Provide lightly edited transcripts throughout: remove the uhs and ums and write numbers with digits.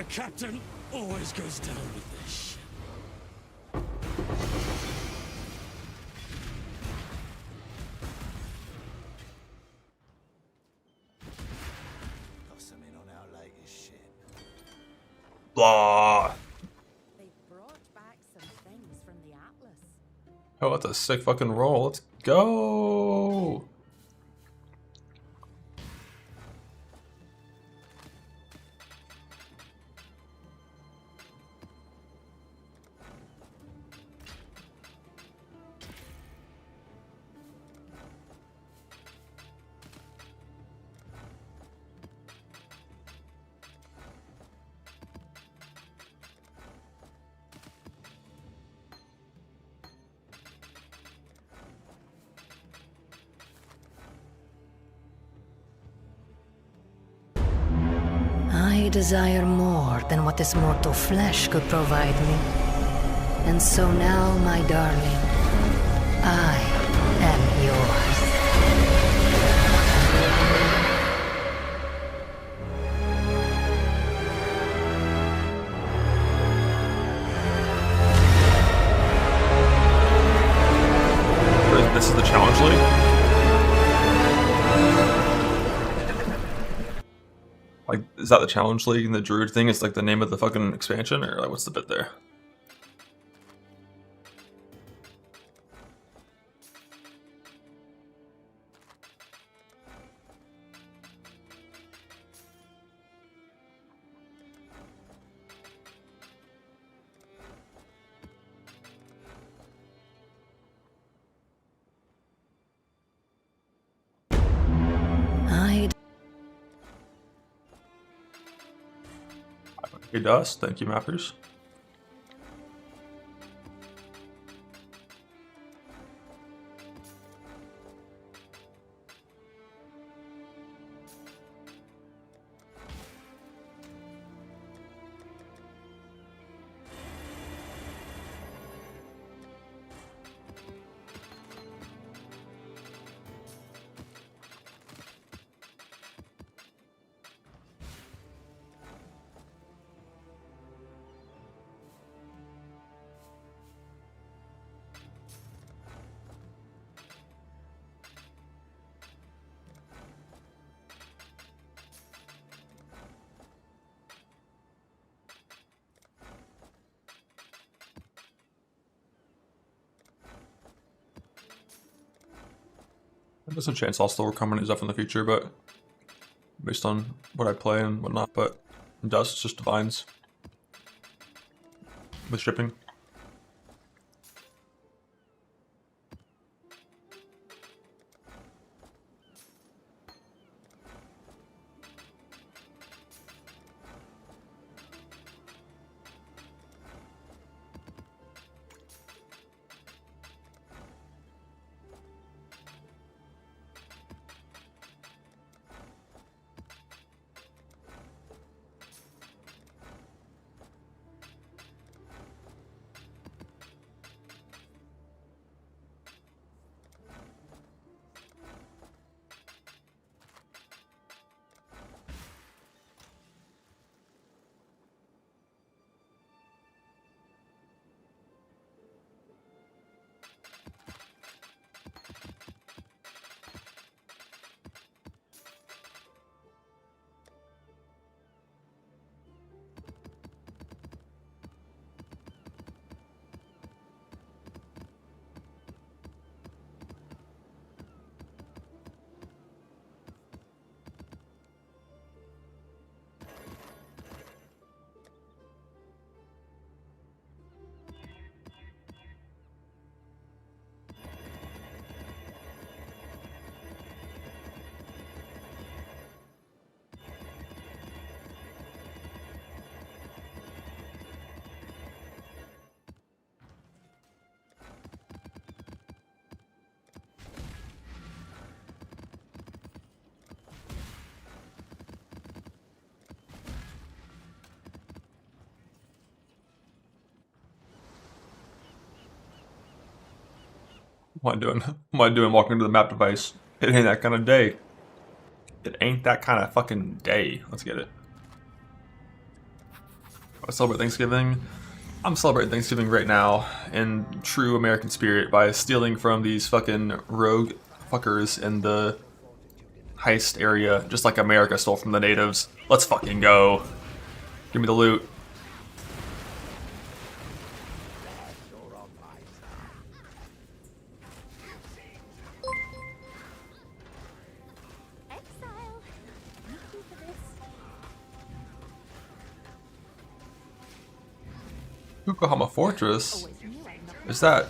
The captain always goes down with this shit. Got something on our latest ship. Blah. They brought back some things from the Atlas. Oh, that's a sick fucking roll. Let's go. I desire more than what this mortal flesh could provide me. And so now, my darling, I am yours. This is the challenge league. Like, is that the challenge league and the druid thing is like the name of the fucking expansion, or like what's the bit there? It does. Thank you, mappers. There's a chance I'll still work on stuff in the future, but based on what I play and whatnot, but it does, it's just divines with shipping. What am I doing? What am I doing walking into the map device? It ain't that kind of day. It ain't that kind of fucking day. Let's get it. I celebrate Thanksgiving. I'm celebrating Thanksgiving right now in true American spirit by stealing from these fucking rogue fuckers in the heist area, just like America stole from the natives. Let's fucking go. Give me the loot. Exile. Thank you for this. Yokohama Fortress? Always knew I'm not. Is that?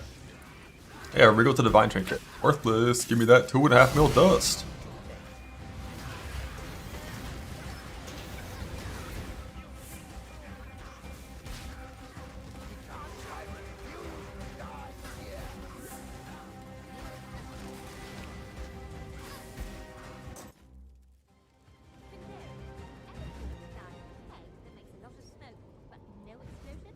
Yeah, Regal to Divine Trinket. Worthless. Give me that 2.5 mil dust. That makes a lot of smoke, but no explosion.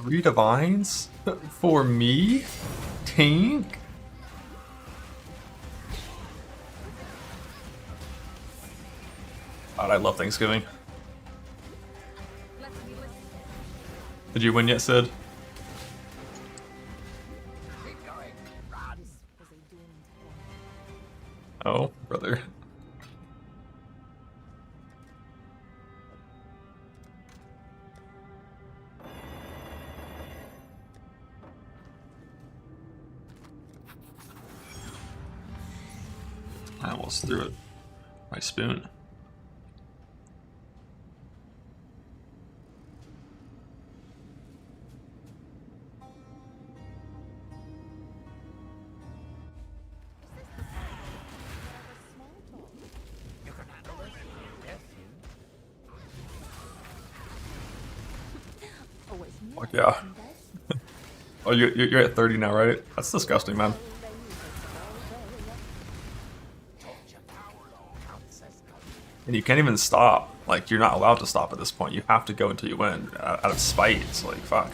Three divines? For me? Tank? God, I love Thanksgiving. Did you win yet, Sid? This was a doomed one. Oh, brother. I almost threw it. My spoon. Always knew Fuck I yeah. was dead. Oh, you're at 30 now, right? That's disgusting, man. And you can't even stop. Like, you're not allowed to stop at this point. You have to go until you win, out of spite. It's like, fuck.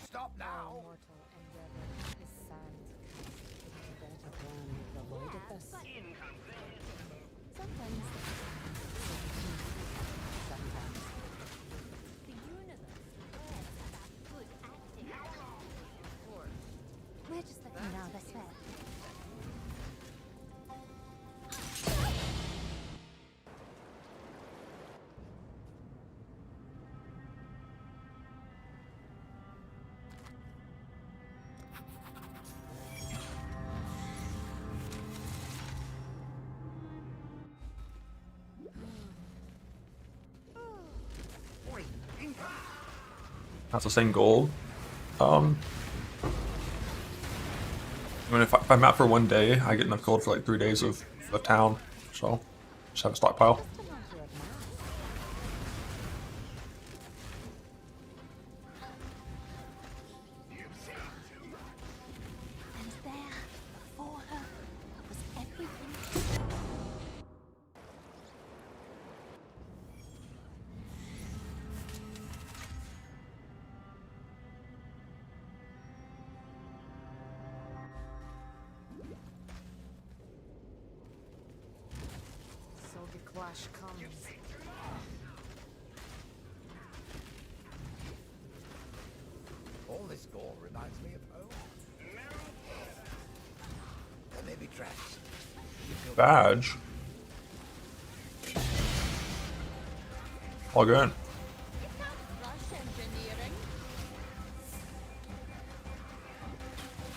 Stop now! Mortal endeavor is sand. Better plan to avoid this. Sometimes. Sometimes. The universe cares about good acting. Or we're just looking now this way. That's the same gold. I mean, if I'm out for one day, I get enough gold for like 3 days of town. So, just have a stockpile. Just a matter of math. And there, before her, was everything. So the clash comes. All this gore reminds me of home. There may be traps. Badge. All good.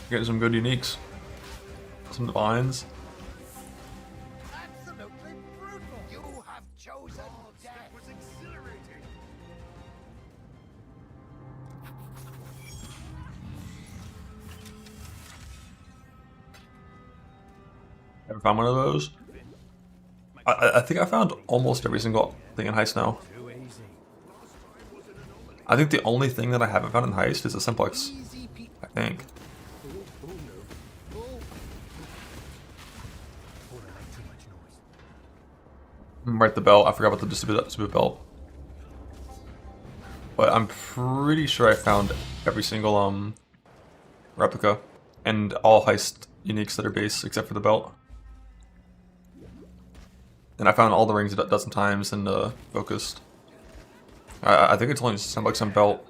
Getting some good uniques. Some divines. Absolutely brutal! You have chosen death! It was exhilarating! Ever found one of those? I think I found almost every single thing in Heist now. I think the only thing that I haven't found in Heist is a simplex. I think. Right, the belt. I forgot about the distribute belt. But I'm pretty sure I found every single replica and all Heist uniques that are base except for the belt. And I found all the rings a dozen times and focused. I think it's only simplex and belt.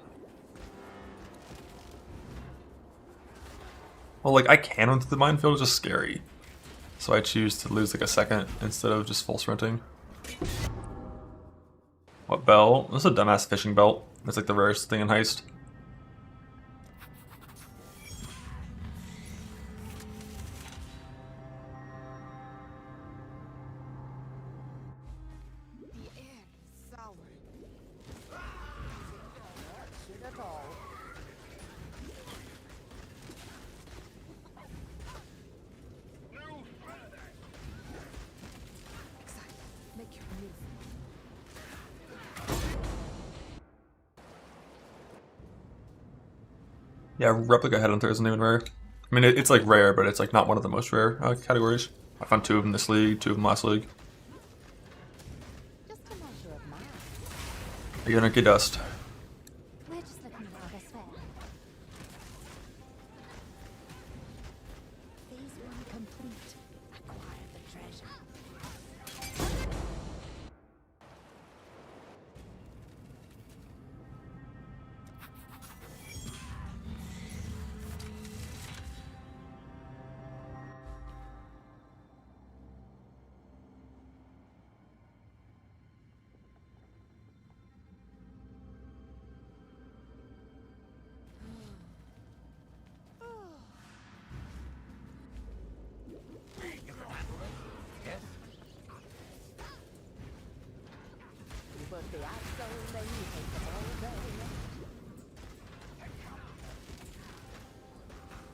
Well, like I can run through the minefield, it's just scary. So I choose to lose like a second instead of just full sprinting. What belt? This is a dumbass fishing belt. It's like the rarest thing in Heist. The air is sour. Make your move. Yeah, replica headhunter isn't even rare. I mean, it's like rare, but it's like not one of the most rare categories. I found 2 of them this league, 2 of them last league. Just a measure of mine. Anarchy dust. We're just looking rather fair. Phase 1 complete. Acquire the treasure.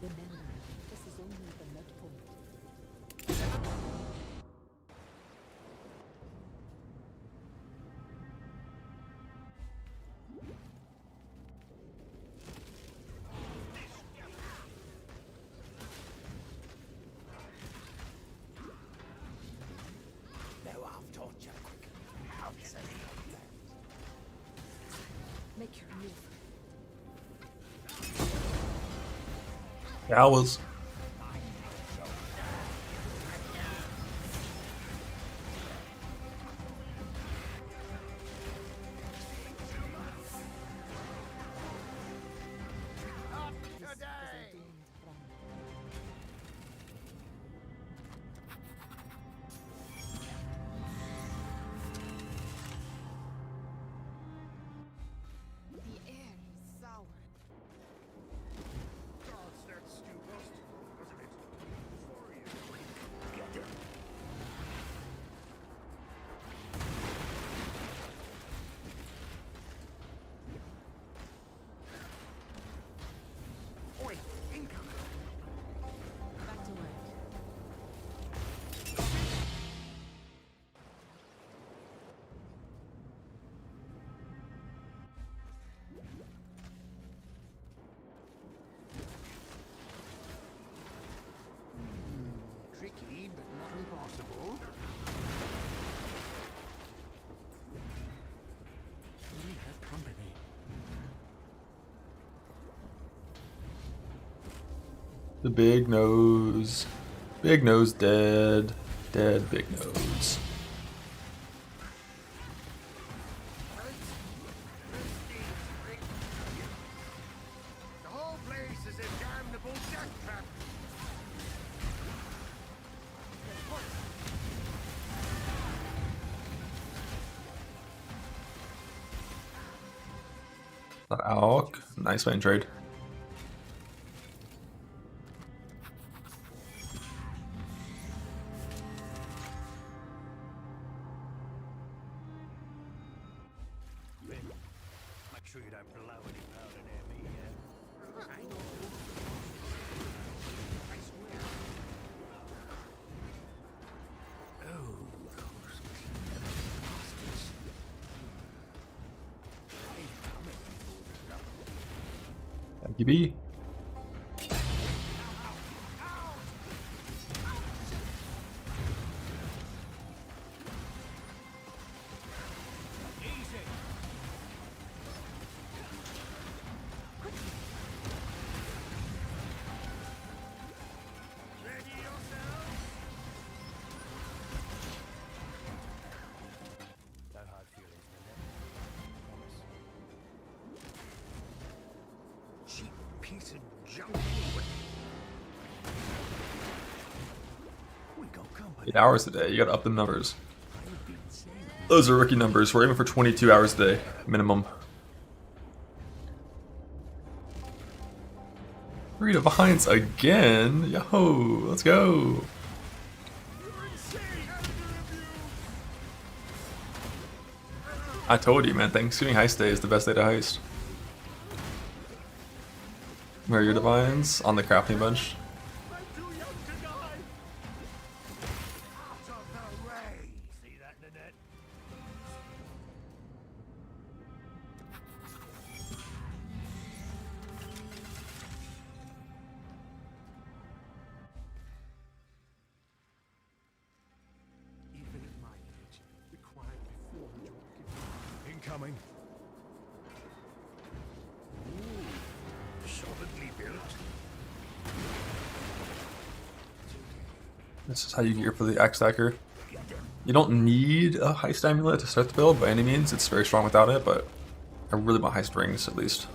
Remember, this is only the midpoint. Now I've taught you how to say that. Make your move. Yeah, I was. Today. The air is sour. Oi, incoming. Back to work. Tricky, but not impossible. We have company. The big nose. Big nose dead. Dead big nose. The whole place is a damnable death trap. Alk. Nice main trade. Make sure you don't blow any powder near me, yeah? I know. I swear. Oh, those clever bastards. They're coming for You be? No hard feelings, Nanette. Promise. Cheap piece of junk anyway. We got company. 8 hours a day. You gotta up the numbers. Those are rookie numbers. We're aiming for 22 hours a day minimum. 3 divines again. Yo, let's go. I told you, man. Thanksgiving heist day is the best day to heist. Where are your divines? On the crafting bench. I'm too young to die. Out of the way. See that, Nanette? Even at my age, required before incoming. Ooh, solidly built. This is how you gear for the axe stacker. You don't need a heist amulet to start the build by any means. It's very strong without it, but I really want heist rings at least.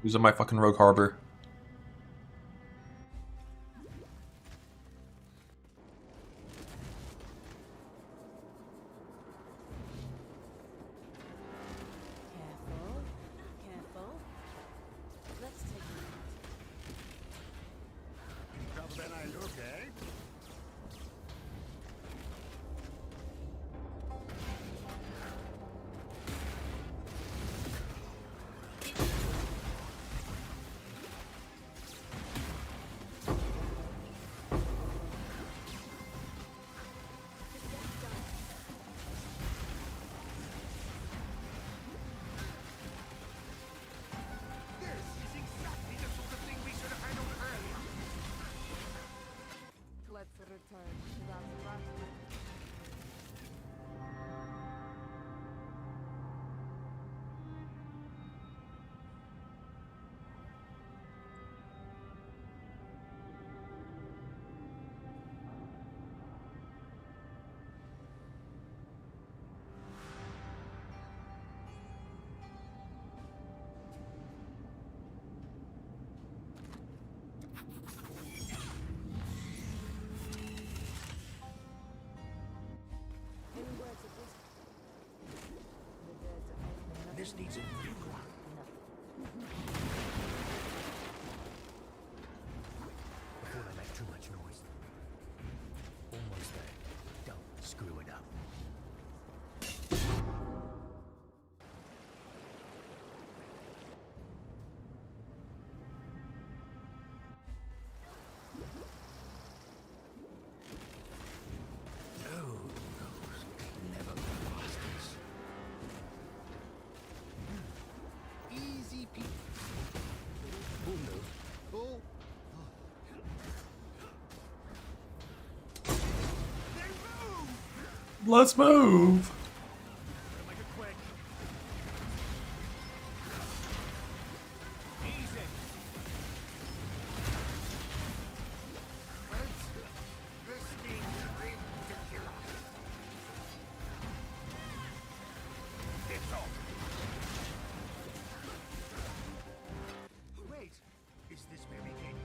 Who's in my fucking rogue harbor? Careful, careful. Let's take a Tougher than I look, eh? This is exactly the sort of thing we should have handled earlier. Let's return to that last. This needs a new one. Before they make too much noise. Almost there. Don't screw it up. Oh, those clever bastards. Easy peasy. Oh no. Oh. They move! Let's move! Make it quick. Easy. This needs ridiculous. It's off. Wait, is this where we came?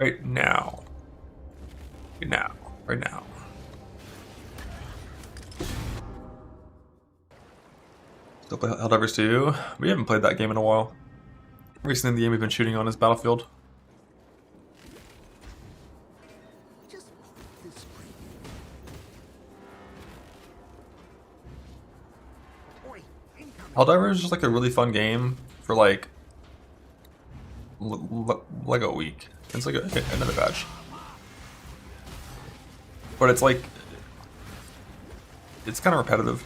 Right now. Right now. Right now. Still play Helldivers 2. We haven't played that game in a while. Recently the game we've been shooting on is Battlefield. Just this spring. Oi, incoming. Helldivers is just like a really fun game for like like a week. It's like another badge. But it's like, it's kind of repetitive.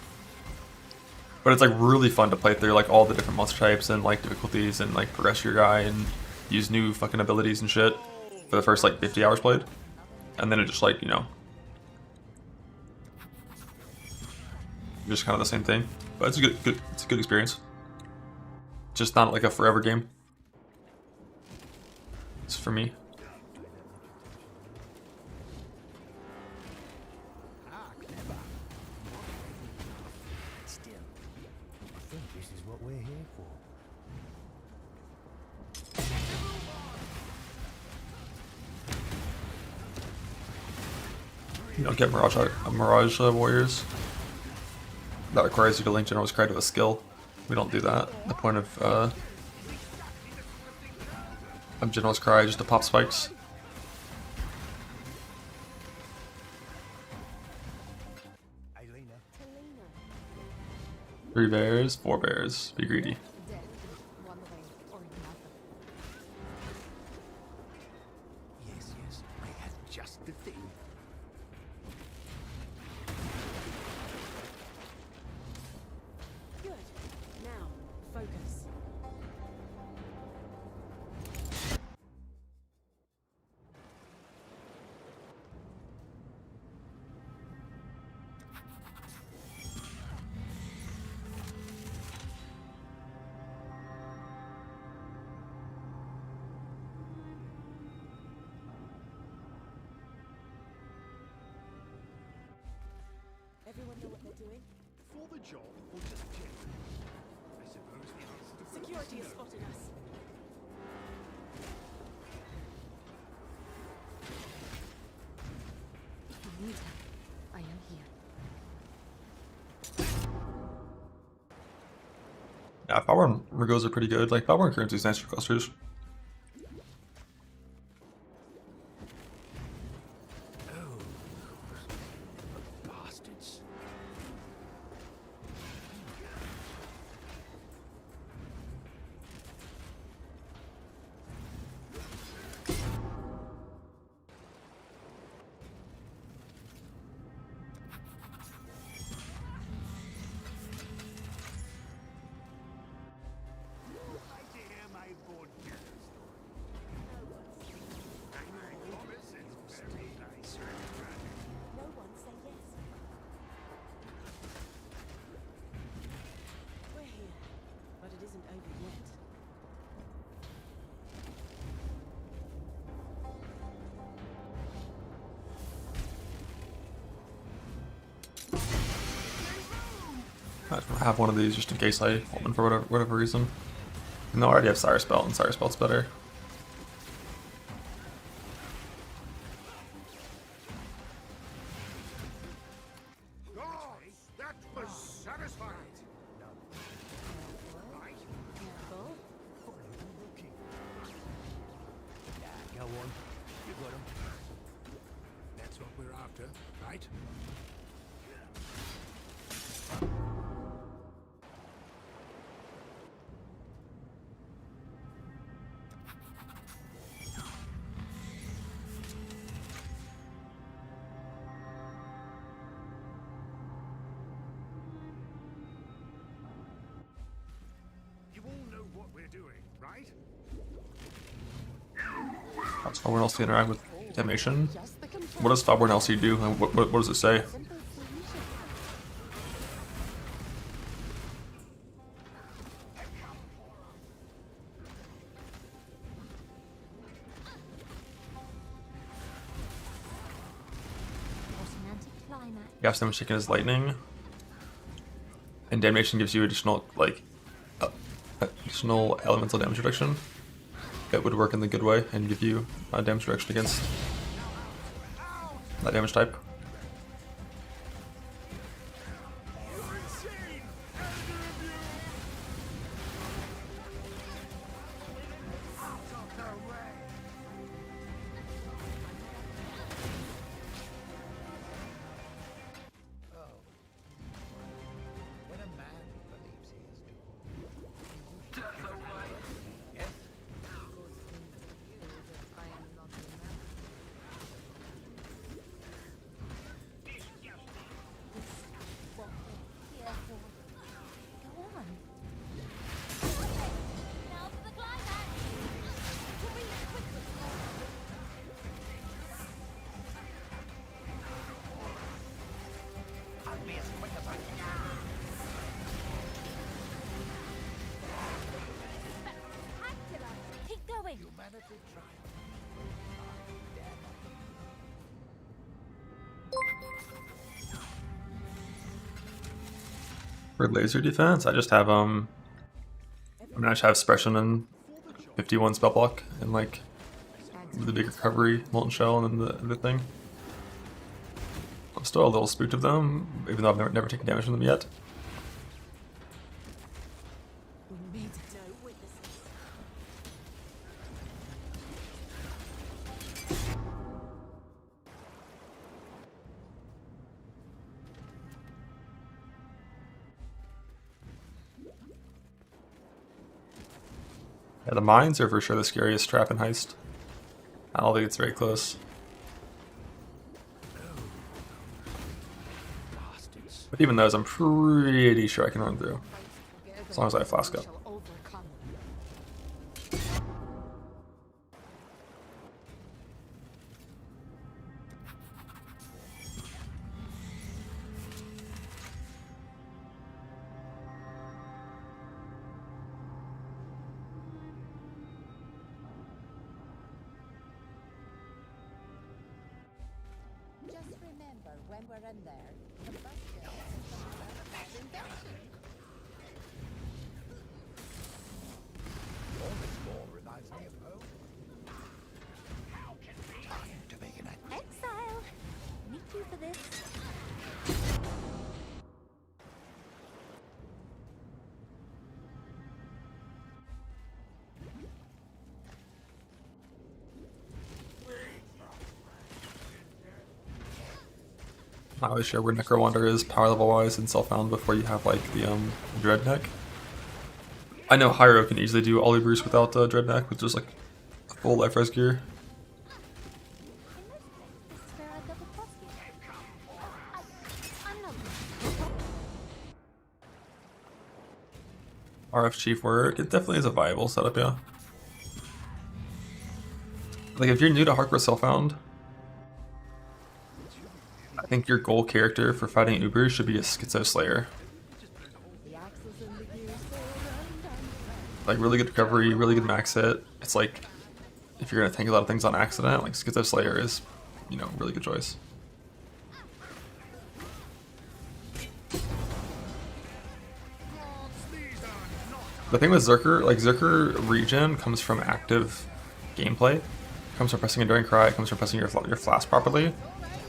But it's like really fun to play through like all the different monster types and like difficulties and like progress your guy and use new fucking abilities and shit for the first like 50 hours played. And then it just like, you know, just kind of the same thing. But it's a good it's a good experience. Just not like a forever game. It's for me. Ah, clever. Still, I think this is what we're here for. You don't get Mirage Warriors. That requires you to link General's Cry to a skill. We don't do that. The point of General's Cry is just to pop spikes. Aelina. 3 bears, 4 bears. Be greedy. Death, one way or another. Yes, yes, I have just the thing. Good. Now, focus. Everyone know what they're doing? For the job or just generally? I suppose it is the Security has spotted us. If you need help, I am here. Yeah, Power and Rigos are pretty good. Like Power and Currency is nice for clusters. Oh, bastards. Like to hear my board story. I promise it's very nice. No one say yes. We're here, but it isn't over yet. I have one of these just in case I want one for whatever reason. No, I already have Cyrus Belt, and Cyrus Belt's better. That was satisfying. Right. Careful. Follow the rookie. Yeah, go on. You got him. That's what we're after, right? You all know what we're doing, right? That's Fabborn LC interact with animation. What does Fabborn LC do? And what does it say? Gas damage taken is lightning. And damnation gives you additional like additional elemental damage reduction. it would work in the good way and give you damage reduction against that damage type. When a man believes he is doomed, What we're here for. Go on. Now for the climax. To be quickly. I'll be as quick as I can. Spectacular. Keep going. Humanity triumph. For laser defense, I just have I just have suppression and 51 spell block and like the big recovery, molten shell, and then the other thing. I'm still a little spooked of them, even though I've never taken damage from them yet. We need no witnesses. Yeah, the mines are for sure the scariest trap in Heist. I don't think it's very close. Bastards. But even those, I'm pretty sure I can run through. As long as I have flask up. Just remember when we're in there, the bus bill is bad invention. All this more reminds me of home. Time to make an Exile. Meet you for this. Not really sure where Necro Wander is power level wise and self-found before you have like the Dread Neck. I know Hyro can easily do Ollie Bruce without Dread Neck with just like a full life res gear. In this place, this is where I double cross you. I'm not. RF Chief work, it definitely is a viable setup, yeah. Like if you're new to hardcore self-found, I think your goal character for fighting Ubers should be a Schizo Slayer. Like really good recovery, really good max hit. It's like if you're gonna tank a lot of things on accident, like Schizo Slayer is, you know, really good choice. The thing with Zerker, like Zerker regen comes from active gameplay, comes from pressing Enduring Cry, comes from pressing your flask properly.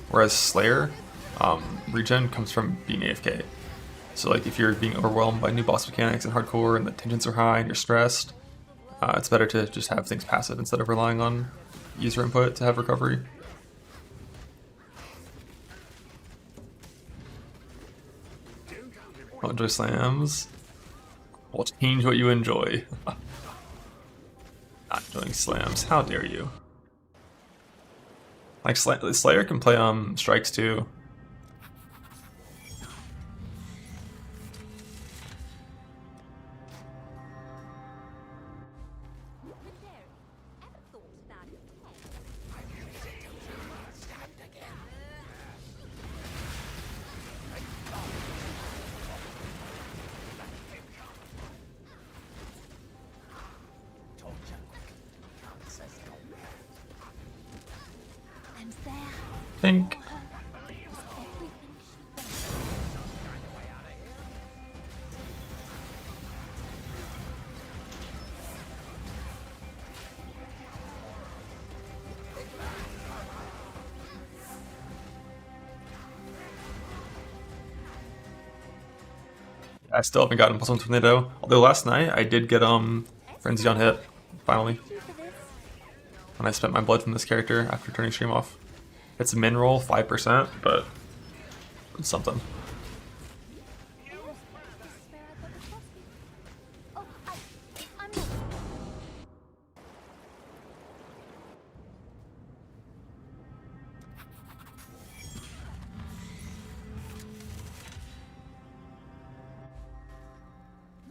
Whereas Slayer, regen comes from being AFK. So like if you're being overwhelmed by new boss mechanics and hardcore and the tensions are high and you're stressed, it's better to just have things passive instead of relying on user input to have recovery. Don't enjoy slams. Well, change what you enjoy. Not enjoying slams, how dare you. Like Slayer can play strikes too. Ever thought about it? I'm there. Think. I still haven't gotten +1 tornado. Although last night I did get frenzy on hit finally when I spent my blood from this character after turning stream off. It's a min roll 5%, but it's something. Oh, I'm not.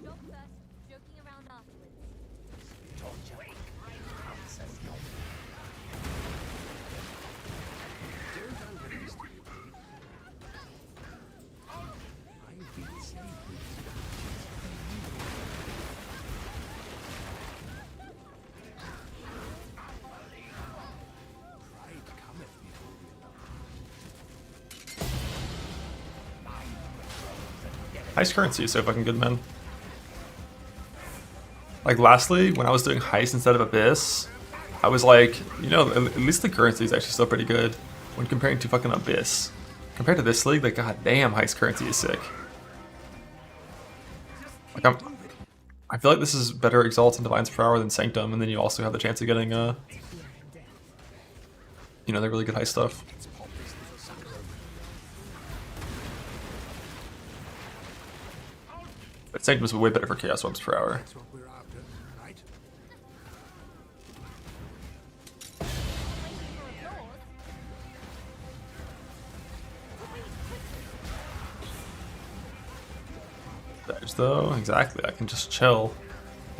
Job first, joking around afterwards. Heist currency is so fucking good, man. Like lastly, when I was doing Heist instead of Abyss, I was like, you know, at least the currency is actually still pretty good when comparing to fucking Abyss. Compared to this league, like goddamn, Heist currency is sick. Like I feel like this is better Exalt and Divine's Power than Sanctum, and then you also have the chance of getting you know, the really good Heist stuff. But Sanctum is way better for Chaos Webs per hour. That's what we're after, right? Dodge though, exactly. I can just chill,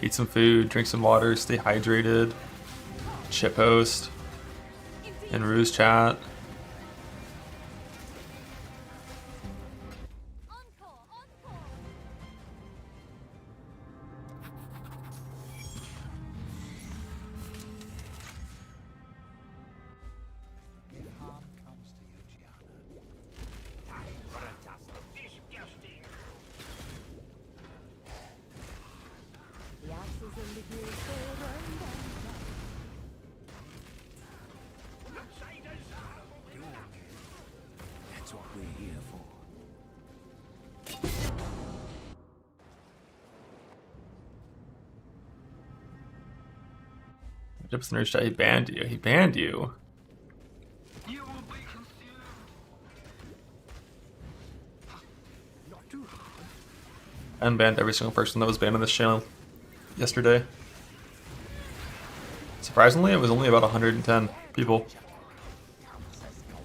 eat some food, drink some water, stay hydrated, shit post, in Ruse chat. Encore, encore. The axes and the gears they run down. That's what we're here for. Gibson reached out, he banned you. He banned you. Unbanned every single person that was banned on this channel yesterday. Surprisingly, it was only about 110 people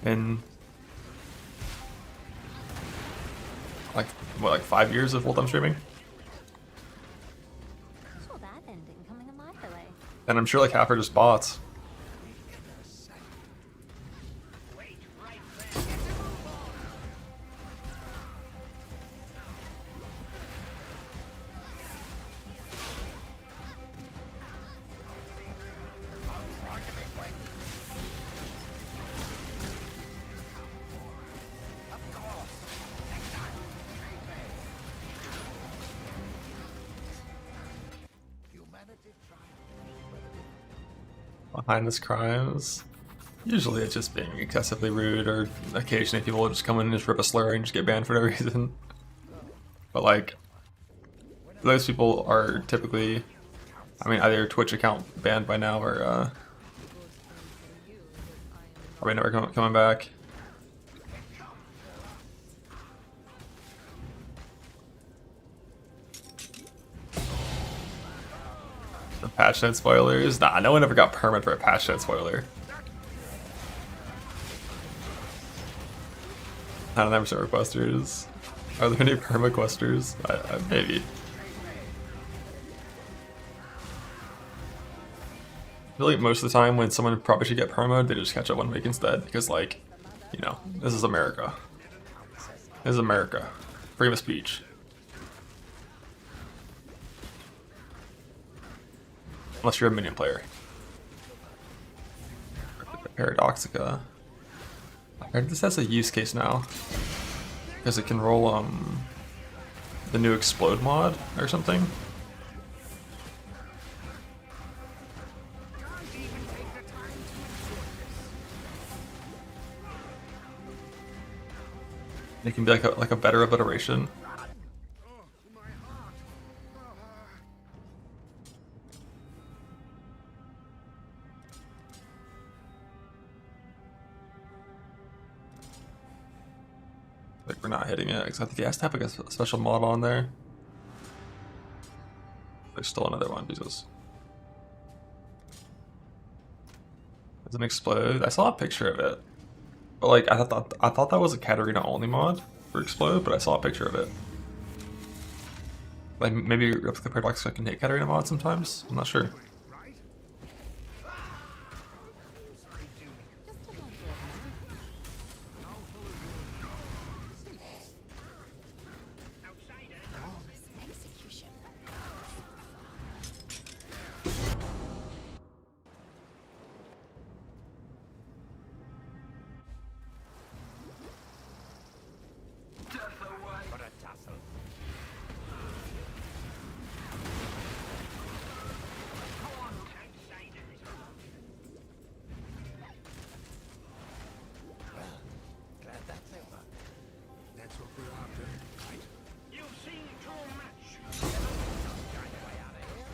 in like what, like 5 years of full-time streaming. Saw that ending coming a mile away. And I'm sure like half are just bots. Heinous crimes. Usually it's just being excessively rude, or occasionally people will just come in and just rip a slur and just get banned for no reason. But like, those people are typically, I mean, either Twitch account banned by now or probably never coming back. The patch note spoilers? Nah, no one ever got permit for a patch note spoiler. I don't ever say requesters. Are there any perma-questers? Maybe. I feel like most of the time when someone probably should get perma, they just catch up 1 week instead, because like, you know, this is America. This is America. Freedom of speech. Unless you're a minion player. Paradoxica. I heard this has a use case now. Because it can roll the new explode mod or something. It can be like a better obliteration. we're not hitting it, because I think it has to have like a special mod on there. There's still another one, Jesus. Doesn't explode. I saw a picture of it. But like I thought that was a Katarina only mod for explode, but I saw a picture of it. Like maybe Replica Paradox can hit Katarina mod sometimes? I'm not sure. Execution. Glad that's over. That's what we're after, right? You've seen too much. Kind of way out of here.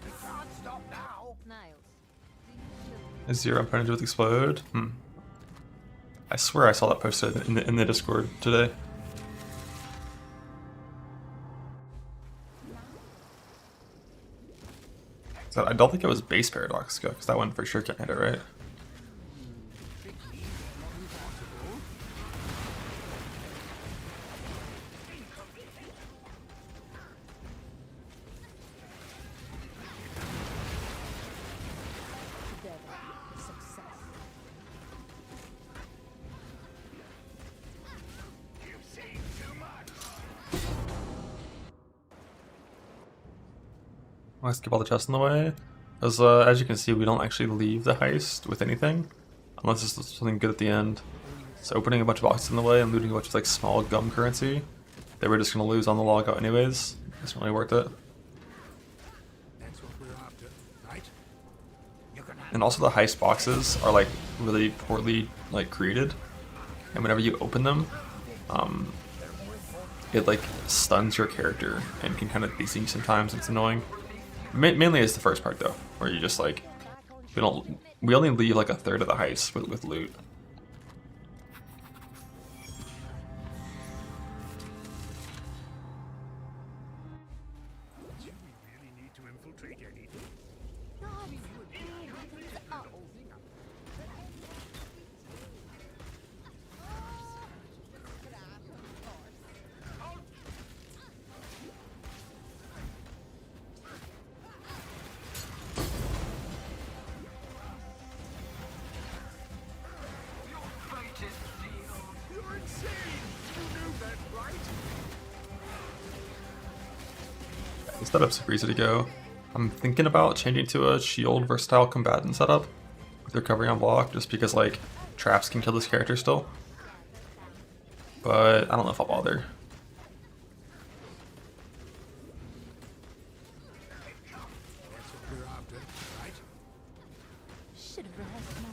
We can't stop now. Niles. Is zero opponent with explode? I swear I saw that posted in the Discord today. So I don't think it was base Paradox Go, because that one for sure can't hit it, right? You've seen too much. Let's keep all the chests in the way. As you can see, we don't actually leave the heist with anything, unless it's something good at the end. So opening a bunch of boxes in the way and looting a bunch of like small gum currency that we're just gonna lose on the logout anyways, isn't really worth it. That's what we're after, right? You can have And also the heist boxes are like really poorly like created, and whenever you open them, it like stuns your character and can kind of desync you sometimes. It's annoying. Mainly it's the first part though, where you just like we only leave like a third of the heist with loot. Do we really need to infiltrate anything? You're insane! You knew that, right? The setup's super easy to go. I'm thinking about changing to a shield versatile combatant setup with recovery on block, just because like traps can kill this character still. But I don't know if I'll bother. That's what we're after, right? Should have rehearsed more.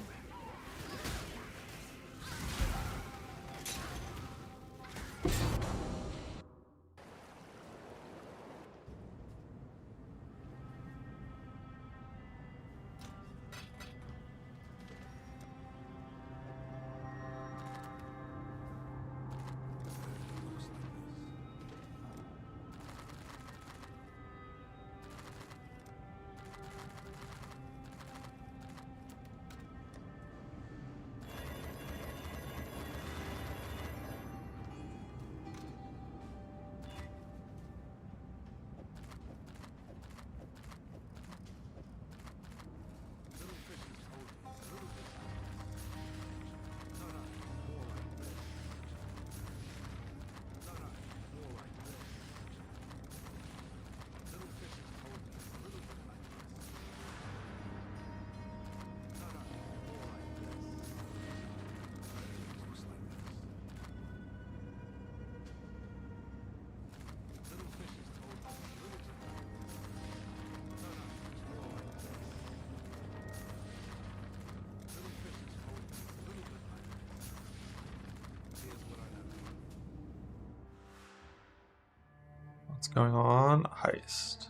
What's going on? Heist.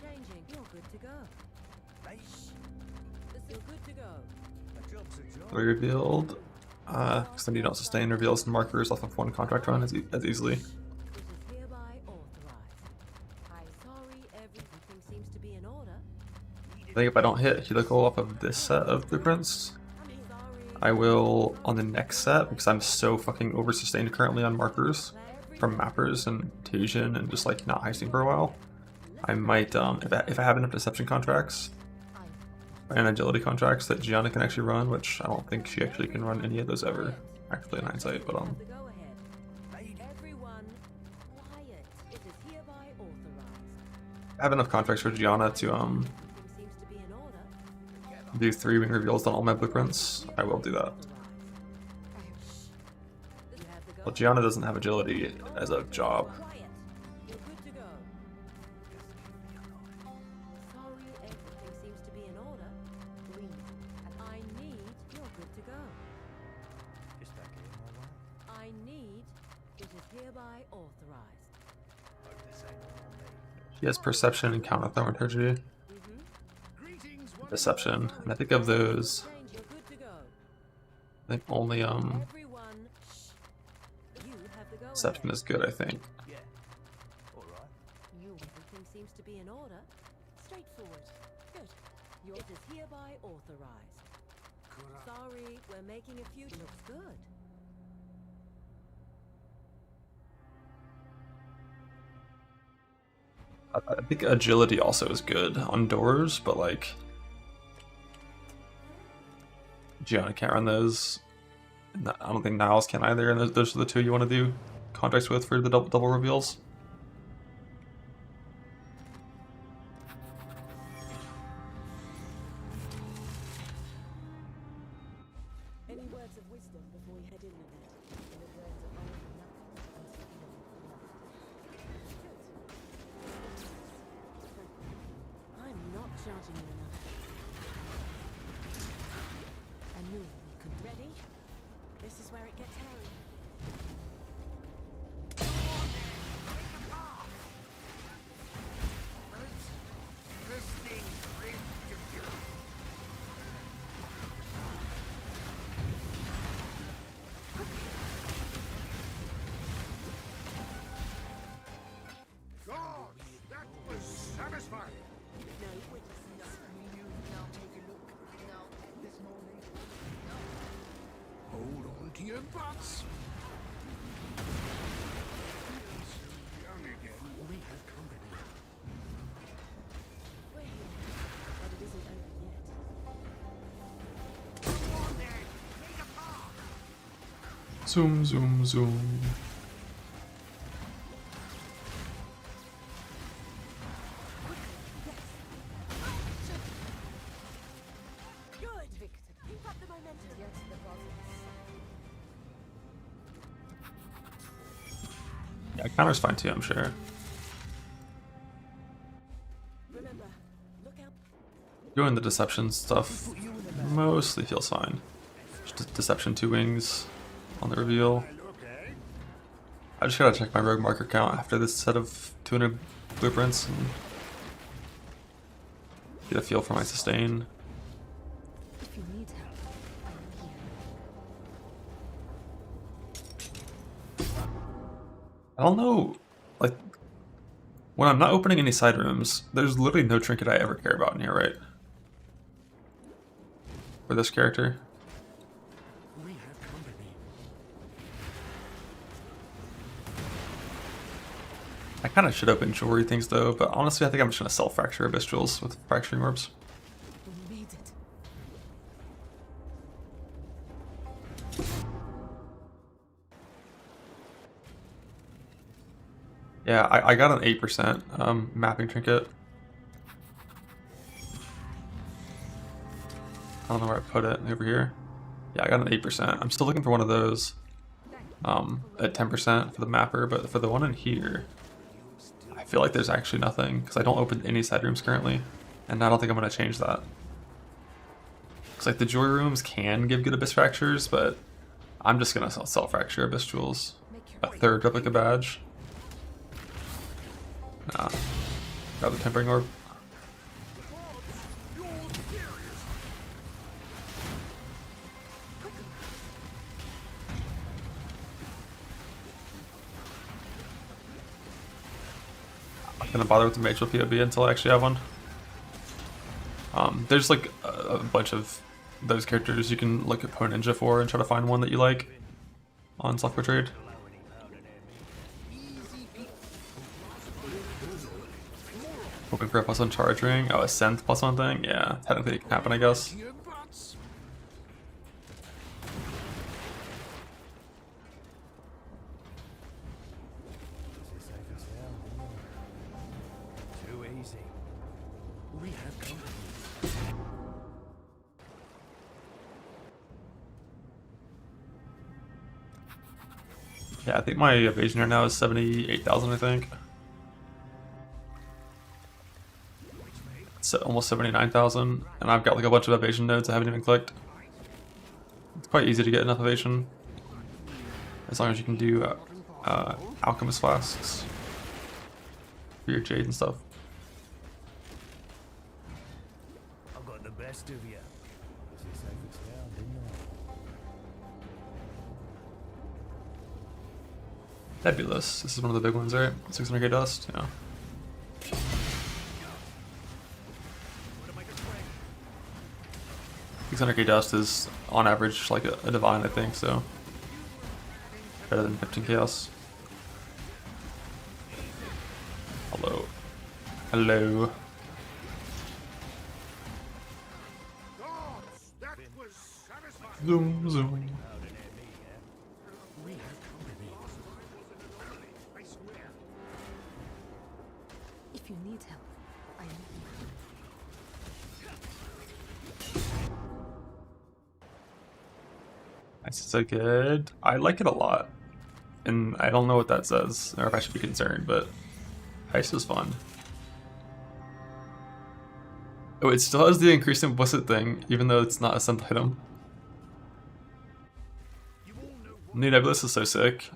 changing. You're good to go. Nice. You're good to go. A job's a job. Revealed. Because then you don't sustain reveals and markers off of one contract run as easily. It is hereby authorized. I'm sorry, everything seems to be in order. I think if I don't hit helical off of this set of blueprints, I'm sorry. I will on the next set, because I'm so fucking over sustained currently on markers from mappers and Tasian and just like not heisting for a while. I might, if I have enough deception contracts and agility contracts that Gianna can actually run, which I don't think she actually can run any of those ever, actually in hindsight, but The go ahead. Everyone, quiet. It is hereby authorized. I have enough contracts for Gianna to Everything seems to be in order. do 3 wing reveals on all my blueprints. I will do that. You have the go. Well, Gianna doesn't have agility as a job. Quiet. You're good to go. Sorry, everything seems to be in order. Please. And I need. You're good to go. Is that game all right? I need. It is hereby authorized. Hope the same for me. He has perception and counter thaumaturgy, Greetings, one deception, and I think of those, Change. You're good to go. I think only Everyone. Shh. You have the go. deception is good. I think. Yeah. All right. You. Everything seems to be in order. Straightforward. Good. It is hereby authorized. Sorry, we're making a few. Looks good. I think agility also is good on doors, but like Gianna can't run those. And I don't think Niles can either, and those are the two you want to do contracts with for the double reveals. Any words of wisdom before we head in with it? In the words of only nothing and speaking of love. Good. I'm not charging you enough. I knew we could. Ready? This is where it gets hairy. This thing's ready to do. God, that was satisfying. No witnesses. You now take a look now this morning. Hold on to your butts. Feeling so young again. We have company. We're here. But it isn't over yet. Come on then, take a path. Zoom, zoom, zoom. Good. Victor. Keep up the momentum. Yes, the Yeah, counter's fine too, I'm sure. Remember, look out. Doing the deception stuff mostly feels fine. Just deception 2 wings on the reveal. Okay. I just gotta check my rogue marker count after this set of 200 blueprints and get a feel for my sustain. If you need help, I'm here. I don't know, like, when I'm not opening any side rooms, there's literally no trinket I ever care about in here, right? For this character. We have company. I kind of should open jewelry things though, but honestly I think I'm just gonna sell fracture abyss jewels with fracturing orbs. We made it. Yeah, I got an 8% mapping trinket. I don't know where I put it, over here. Yeah, I got an 8%. I'm still looking for one of those at 10% for the mapper, but for the one in here, I feel like there's actually nothing because I don't open any side rooms currently, and I don't think I'm gonna change that. Because like the jewelry rooms can give good abyss fractures, but I'm just gonna sell fracture abyss jewels. A third replica badge. Nah. Grab the tempering orb. bother with the Mage POV until I actually have one. There's like a bunch of those characters you can look at Pwn Ninja for and try to find one that you like on software trade. Hoping for a +1 charge ring. Oh, a Scent +1 thing? Yeah, technically it can happen, I guess. Your butts. Too easy. We have company. Yeah, I think my evasion right now is 78,000, I think. It's almost 79,000, and I've got like a bunch of evasion nodes I haven't even clicked. It's quite easy to get enough evasion, as long as you can do alchemist flasks for your jade and stuff. I've got the best of you. Nebulous. This is one of the big ones, right? 600k dust. Yeah. What am I gonna play? 600k dust is on average like a divine, I think. So better than 15 chaos. Hello. Hello. Gods, that was satisfying. Zoom, zoom. We have company. I swear. If you need help, I am It's so good. I like it a lot. And I don't know what that says, or if I should be concerned, but Heist is fun. Oh, it still has the increased implicit thing, even though it's not a sent item. New Nebulous is so sick.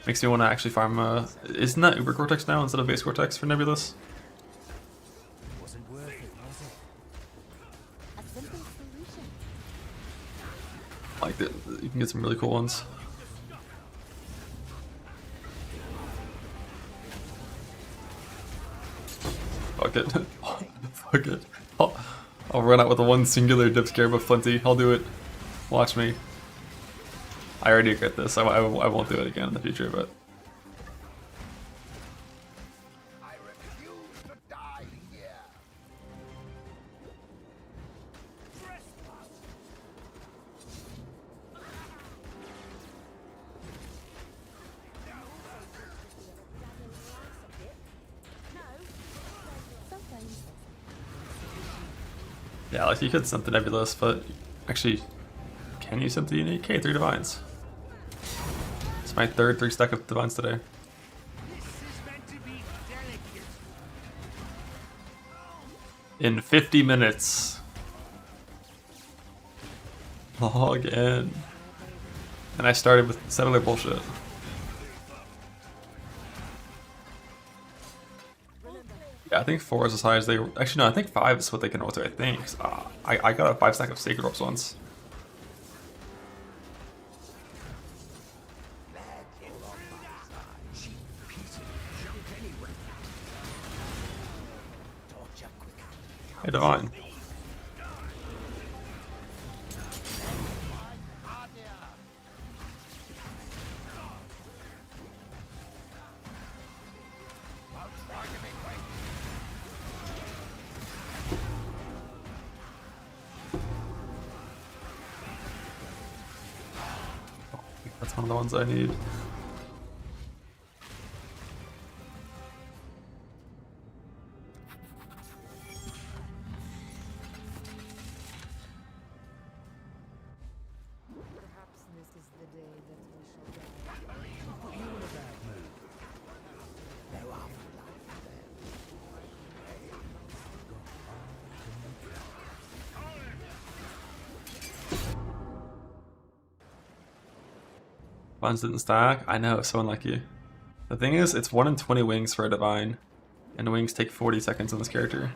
Makes me want to actually farm isn't that Uber Cortex now instead of base Cortex for Nebulous? Wasn't worth it, was it? a simple solution. Like, you can get some really cool ones. Fuck it. Fuck it. I'll run out with the one singular dip scare of plenty. I'll do it. Watch me. I already regret this. I won't do it again in the future, but... I refuse to die here. Sometimes Yeah, like you could send the Nebulous, but actually, can you send the unique? Okay, 3 divines. It's my third 3-stack of divines today. This is meant to be delicate. In 50 minutes. Log in. And I started with settler bullshit. Yeah, I think 4 is as high as they... Actually, no, I think 5 is what they can roll to, I think. I got a 5-stack of Sacred Orbs once. Hey, Divine. That's one of the ones I need. Perhaps this is the day that we shall die. Divines didn't stack? I know, so unlucky. The thing is, it's 1 in 20 wings for a Divine, and wings take 40 seconds on this character.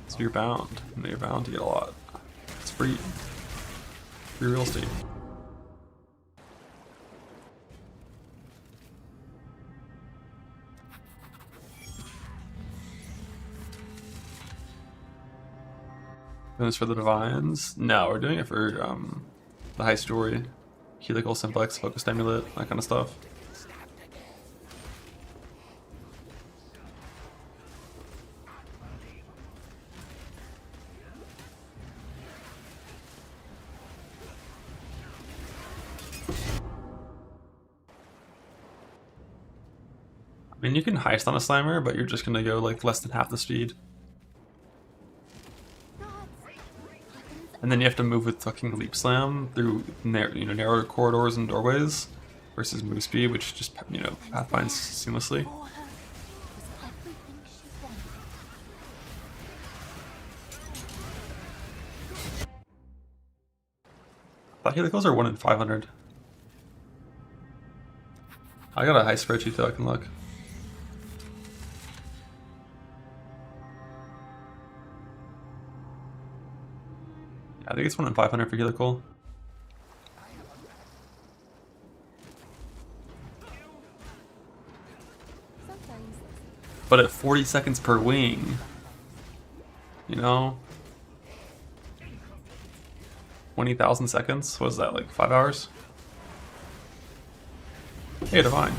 So you're bound. You're bound to get a lot. It's free. free real estate. Doing this for the divines? No, we're doing it for the heist jewelry, helical, simplex, focused amulet, that kind of stuff. I mean, you can heist on a slimer, but you're just gonna go like less than half the speed. And then you have to move with fucking leap slam through narrower corridors and doorways versus move speed, which just pathfinds seamlessly. I thought helicals are 1 in 500. I got a high spreadsheet so I can look. I think it's 1 in 500 for helical. But at 40 seconds per wing, 20,000 seconds? What is that, like 5 hours? Hey, divine.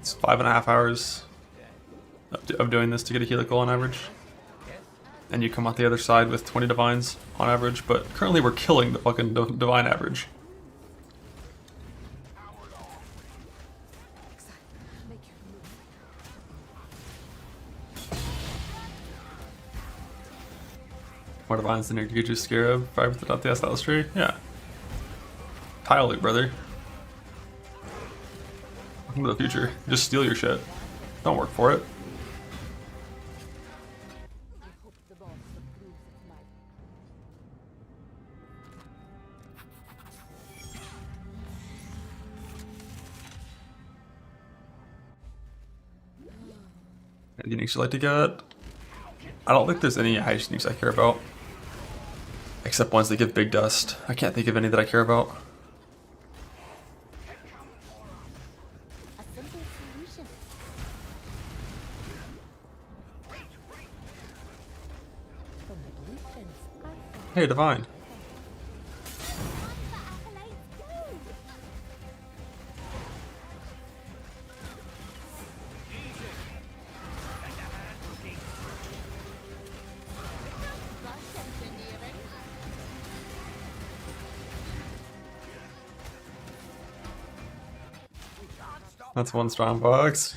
It's 5.5 hours of doing this to get a helical on average. And you come out the other side with 20 divines on average, but currently we're killing the fucking divine average. More divines than your Guju Scarab, 5 without the Salistry? Yeah. Tile loot, brother. Welcome to the future. Just steal your shit. Don't work for it. Any uniques you like to get? I don't think there's any heist uniques I care about. Except ones that give big dust. I can't think of any that I care about. Hey, divine. That's one strong box.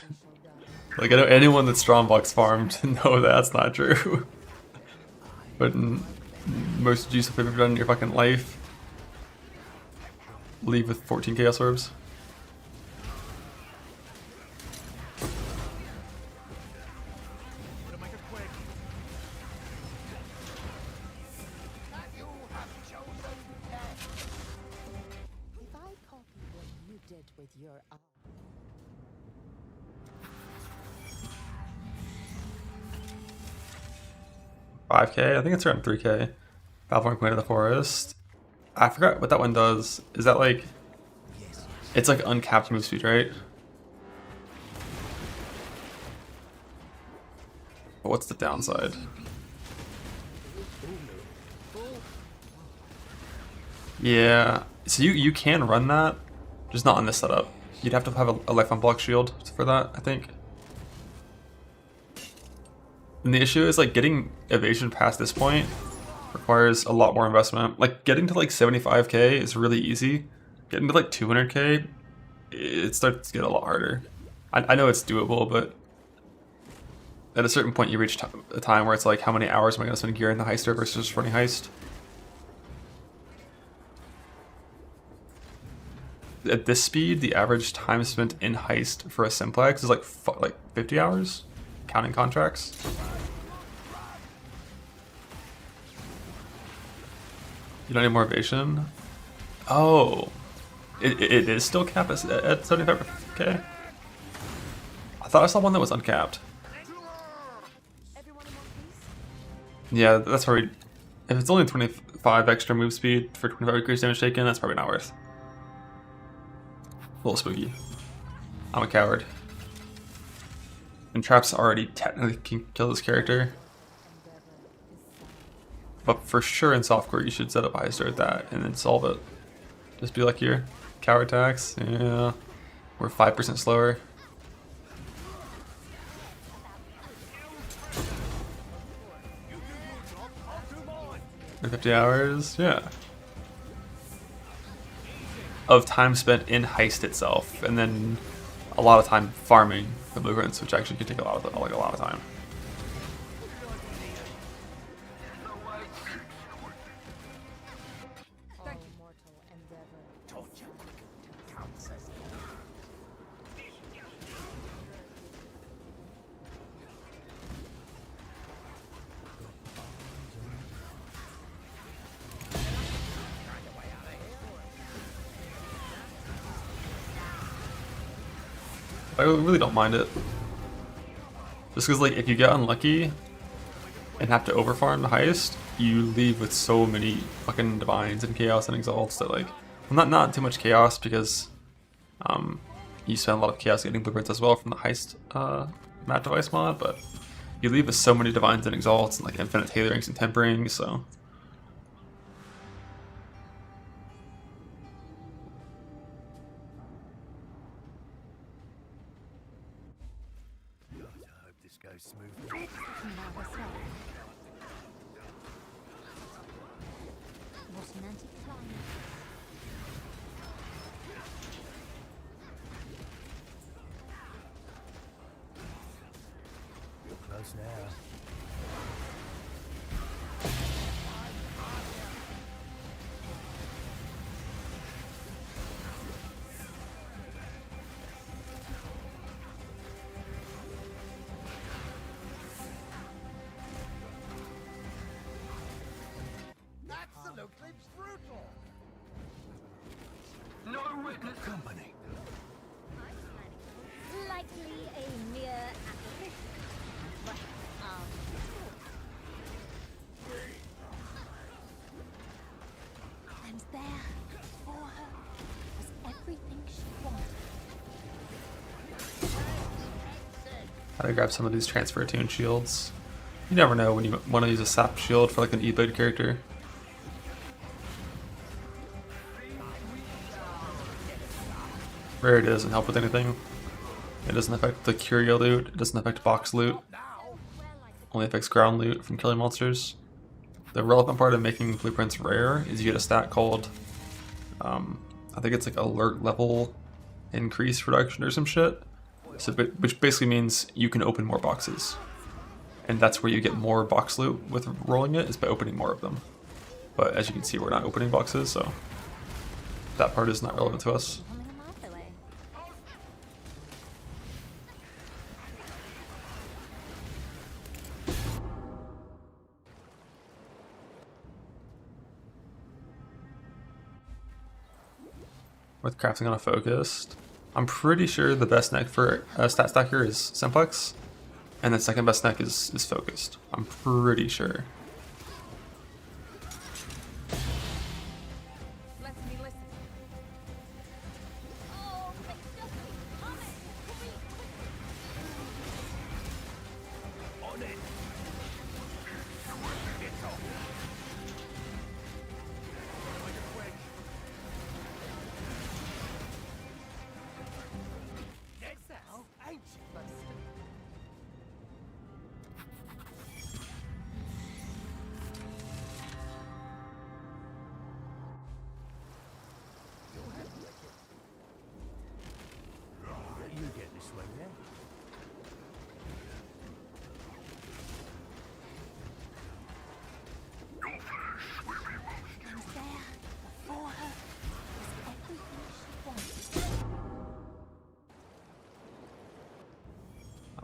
Like, I know anyone that's strong box farmed know that's not true. But most juice you've ever done in your fucking life, leave with 14 chaos orbs. If I copy what you did with your 5k? I think it's around 3k. Valvorn Queen of the Forest. I forgot what that one does. Is that like... It's like uncapped move speed, right? But what's the downside? Yeah, so you can run that, just not on this setup. You'd have to have a life on block shield for that, I think. And the issue is like getting evasion past this point requires a lot more investment. Like getting to like 75k is really easy. Getting to like 200k, it starts to get a lot harder. I know it's doable, but at a certain point you reach a time where it's like, how many hours am I going to spend gearing the heister versus just running heist? at this speed, the average time spent in Heist for a simplex is like 50 hours, counting contracts. You don't need more evasion? Oh, it is still capped at 75k? I thought I saw one that was uncapped. Everyone in one piece? Yeah, that's probably, if it's only 25 extra move speed for 25 increased damage taken, that's probably not worth. A little spooky. I'm a coward. And traps already technically can kill this character. But for sure in softcore you should set up heister at that and then solve it. Just be like here. Coward attacks, yeah. We're 5% slower. For 50 hours, yeah. Of time spent in Heist itself, and then a lot of time farming the blueprints, which actually could take a lot of time. I really don't mind it. Just because, like, if you get unlucky and have to overfarm the Heist, you leave with so many fucking divines and chaos and exalts that, like, well, not too much chaos because you spend a lot of chaos getting blueprints as well from the Heist map device mod, but you leave with so many divines and exalts and like infinite tailorings and tempering, so. Absolutely brutal. No witness company. Likely a mere apparition. But, and there, for her, was everything she wanted. How to grab some of these transfer tune shields. You never know when you want to use a sap shield for like an E-blade character. Rare it doesn't help with anything. It doesn't affect the curio loot, it doesn't affect box loot. Only affects ground loot from killing monsters. The relevant part of making blueprints rare is you get a stat called, I think it's like alert level increase reduction or some shit. So, which basically means you can open more boxes. And that's where you get more box loot with rolling it, is by opening more of them. But as you can see, we're not opening boxes, so that part is not relevant to us. With crafting on a focused, I'm pretty sure the best neck for a stat stacker is simplex, and the second best neck is focused. I'm pretty sure. Let me listen. Oh, but just On it.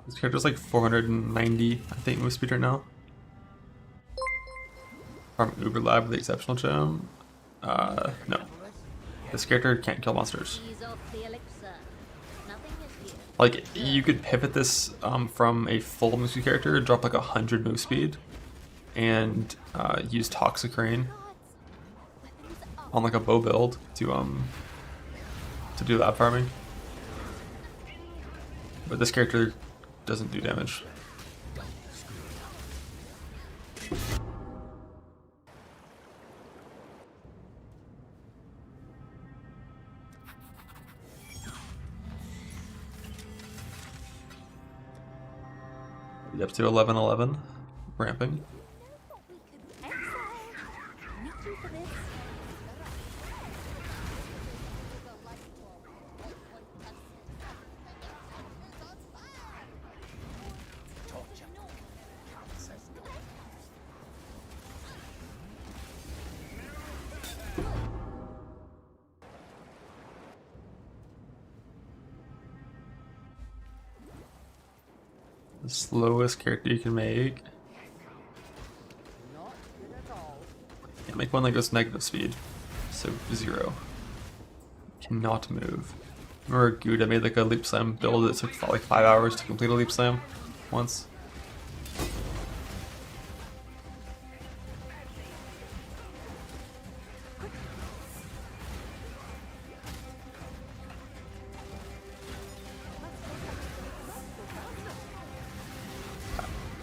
This character's like 490, I think, move speed right now. From Uber Lab with the exceptional gem. No. This character can't kill monsters. Ease off the elixir. Nothing is here. Like, you could pivot this from a full move speed character, drop like 100 move speed, and use Toxic Rain on like a bow build to do lab farming. But this character doesn't do damage. Up to 1111, ramping. The slowest character you can make. Yeah, make one that goes negative speed. So 0. Cannot move. Remember Gouda made like a leap slam build that took like 5 hours to complete a leap slam once.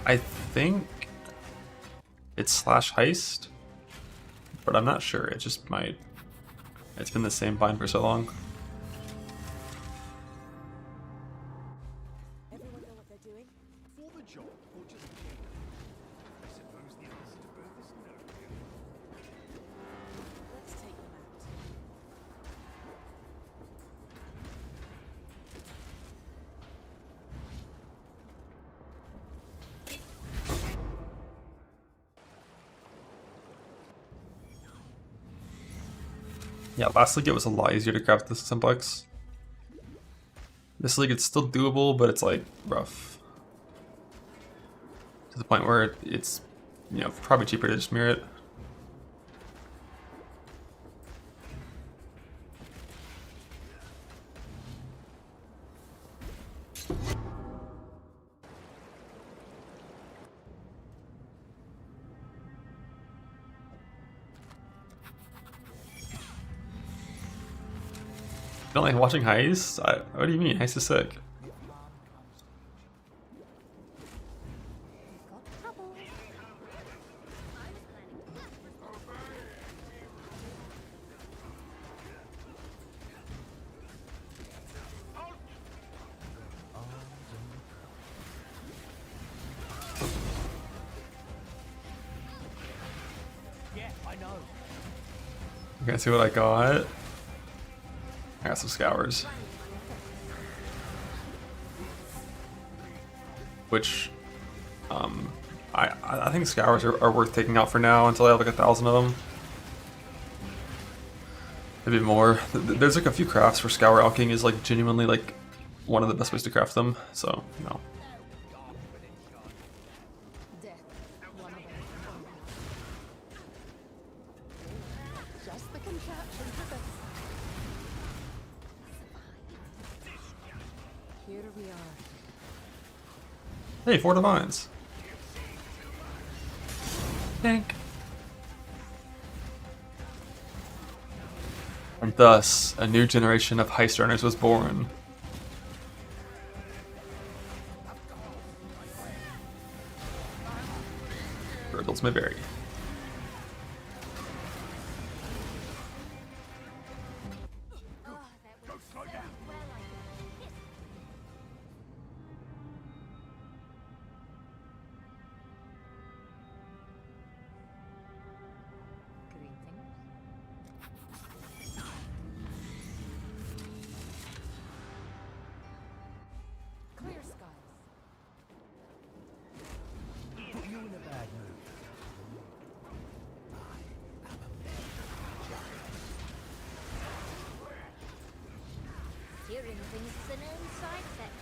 I think it's /heist, but I'm not sure. It just might. It's been the same bind for so long. Everyone know what they're doing? For the job or just king? I suppose the answer to both is no. Let's take them out. Yeah, last league it was a lot easier to craft this simplex. This league it's still doable, but it's like rough. To the point where it's, you know, probably cheaper to just mirror it. You don't like watching Heist? What do you mean? Heist is sick. Yeah, I know. Okay, see what I got. I got some scours. Which, I think scours are worth taking out for now until I have like 1,000 of them. Maybe more. There's like a few crafts where scour alking is like genuinely like one of the best ways to craft them. So, you know. Just the contraption for this. Here we are. Hey, 4 divines. Thank. And thus, a new generation of heist runners was born. Gurgles may vary. Clear skies. Put you in a bad mood. Steering things is an inside effect.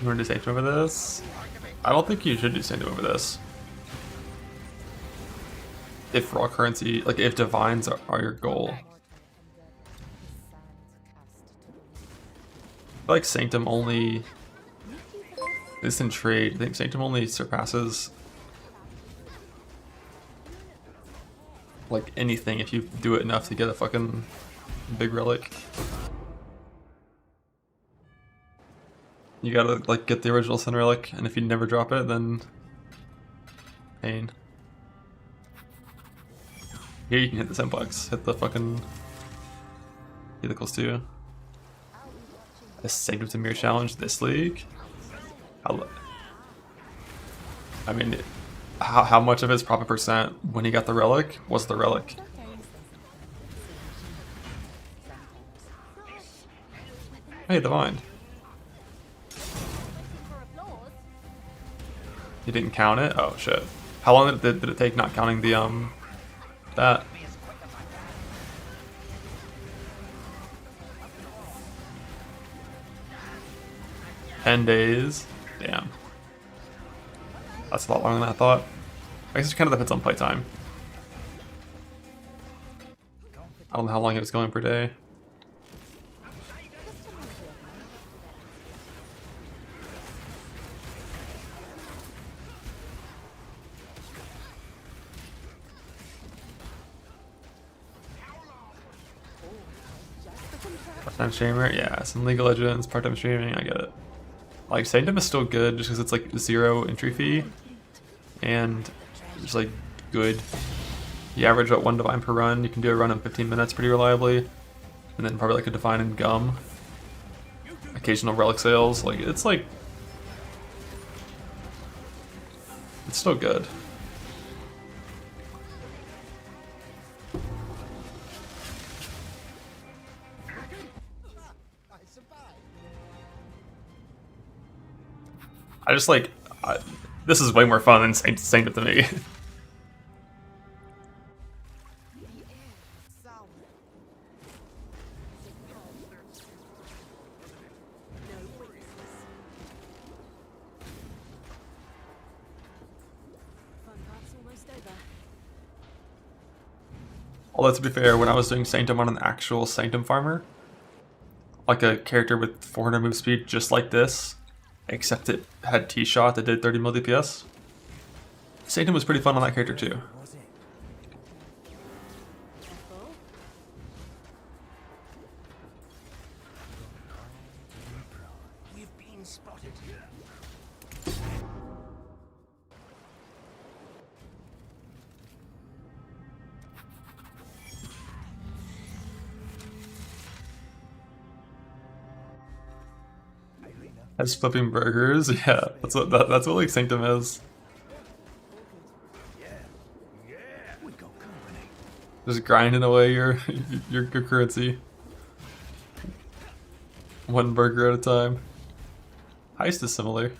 You want to do Sanctum over this? I don't think you should do Sanctum over this. If raw currency, like if divines are your goal. I feel like Sanctum only, at least in trade, I think Sanctum only surpasses like anything if you do it enough to get a fucking big relic. You gotta like get the original Sin relic, and if you never drop it, then pain. Here you can hit the simplex, hit the fucking helicals too. A Sanctum to Mirror challenge this league. I mean, how much of his profit percent when he got the relic was the relic? Hey, divine. You didn't count it? Oh shit. How long did it take not counting the that? $10 days. Damn. That's a lot longer than I thought. I guess it kind of depends on playtime. I don't know how long it was going per day. Part-time streamer? Yeah, some League of Legends, part-time streaming, I get it. Like, Sanctum is still good just because it's like 0 entry fee and just like good. You average about 1 divine per run. You can do a run in 15 minutes pretty reliably, and then probably like a divine and gum. Occasional relic sales, like it's still good. I just like, this is way more fun than Sanctum to me. Although to be fair, when I was doing Sanctum on an actual Sanctum farmer, like a character with 400 move speed just like this, except it had T-Shot that did 30 mil DPS. Sanctum was pretty fun on that character too. We've been spotted. As flipping burgers, yeah, that's what like Sanctum is. We got company. Just grinding away your currency, one burger at a time. Heist is similar.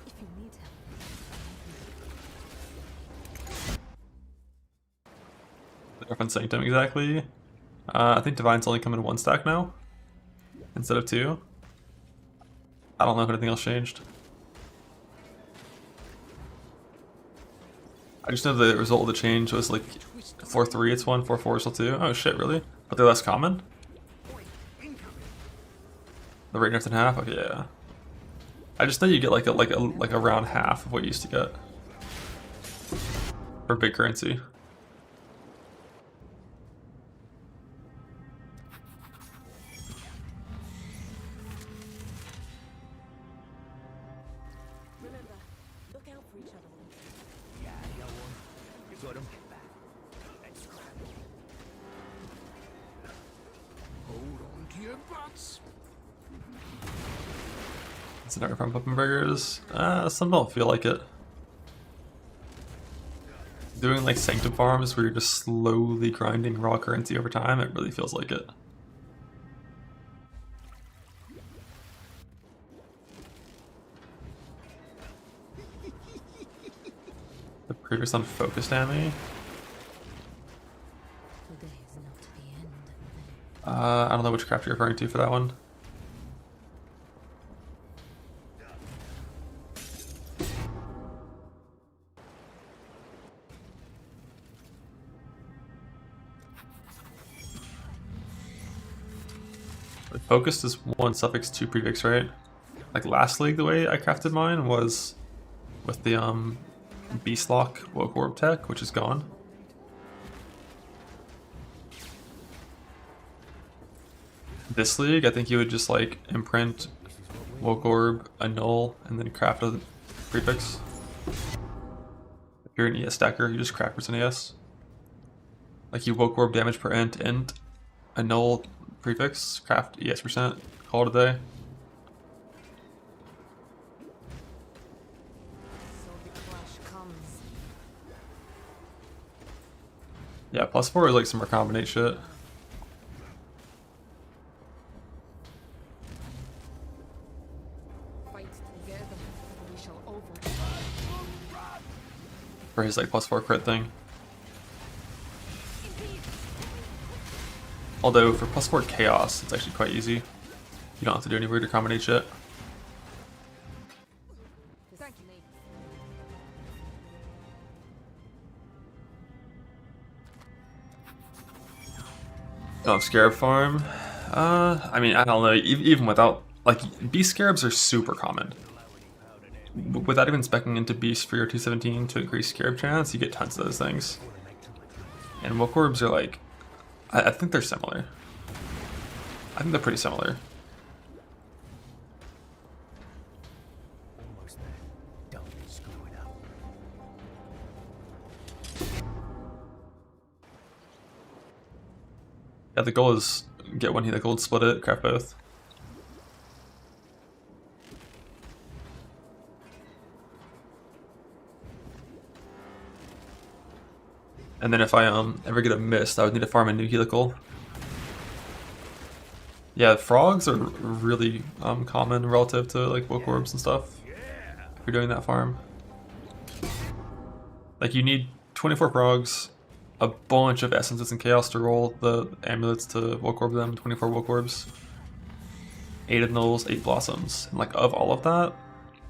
Different Sanctum exactly. I think Divine's only come in 1 stack now instead of 2. I don't know if anything else changed. I just know the result of the change was like 4-3 it's 1, 4-4 it's still 2. Oh shit, really? But they're less common? The rate nerfed in half? Okay, yeah. I just know you get like around half of what you used to get for big currency. It's an from Pumpkin Burgers. Some don't feel like it. Doing like Sanctum farms where you're just slowly grinding raw currency over time, it really feels like it. The previous unfocused at me. I don't know which craft you're referring to for that one. Focused is 1, suffix 2, prefix, right? Like last league, the way I crafted mine was with the Beast Lock Woke Orb tech, which is gone. This league, I think you would just like imprint Woke Orb, annul, and then craft a prefix. If you're an ES stacker, you just craft for an ES. Like you Woke Orb damage per int, annul prefix, craft ES %, call it a day. So the clash comes. Yeah, +4 is like some more combinate shit. Fight together, we shall over. For his like +4 crit thing. Although for +4 chaos, it's actually quite easy. You don't have to do any weird or combinate shit. Thank you. Oh, Scarab farm. I mean, I don't know. Even without, like, beast scarabs are super common. Without even speccing into beast for your 217 to increase scarab chance, you get tons of those things. And Woke Orbs are like, I think they're similar. I think they're pretty similar. Almost there. Don't screw it up. Yeah, the goal is get one heat gold, split it, craft both. And then if I ever get a mist, I would need to farm a new helical. Yeah, frogs are really common relative to like Woke Orbs and stuff. If you're doing that farm. Like you need 24 frogs, a bunch of essences and chaos to roll the amulets to Woke Orb them, 24 Woke Orbs, 8 annulls, 8 blossoms. And like of all of that,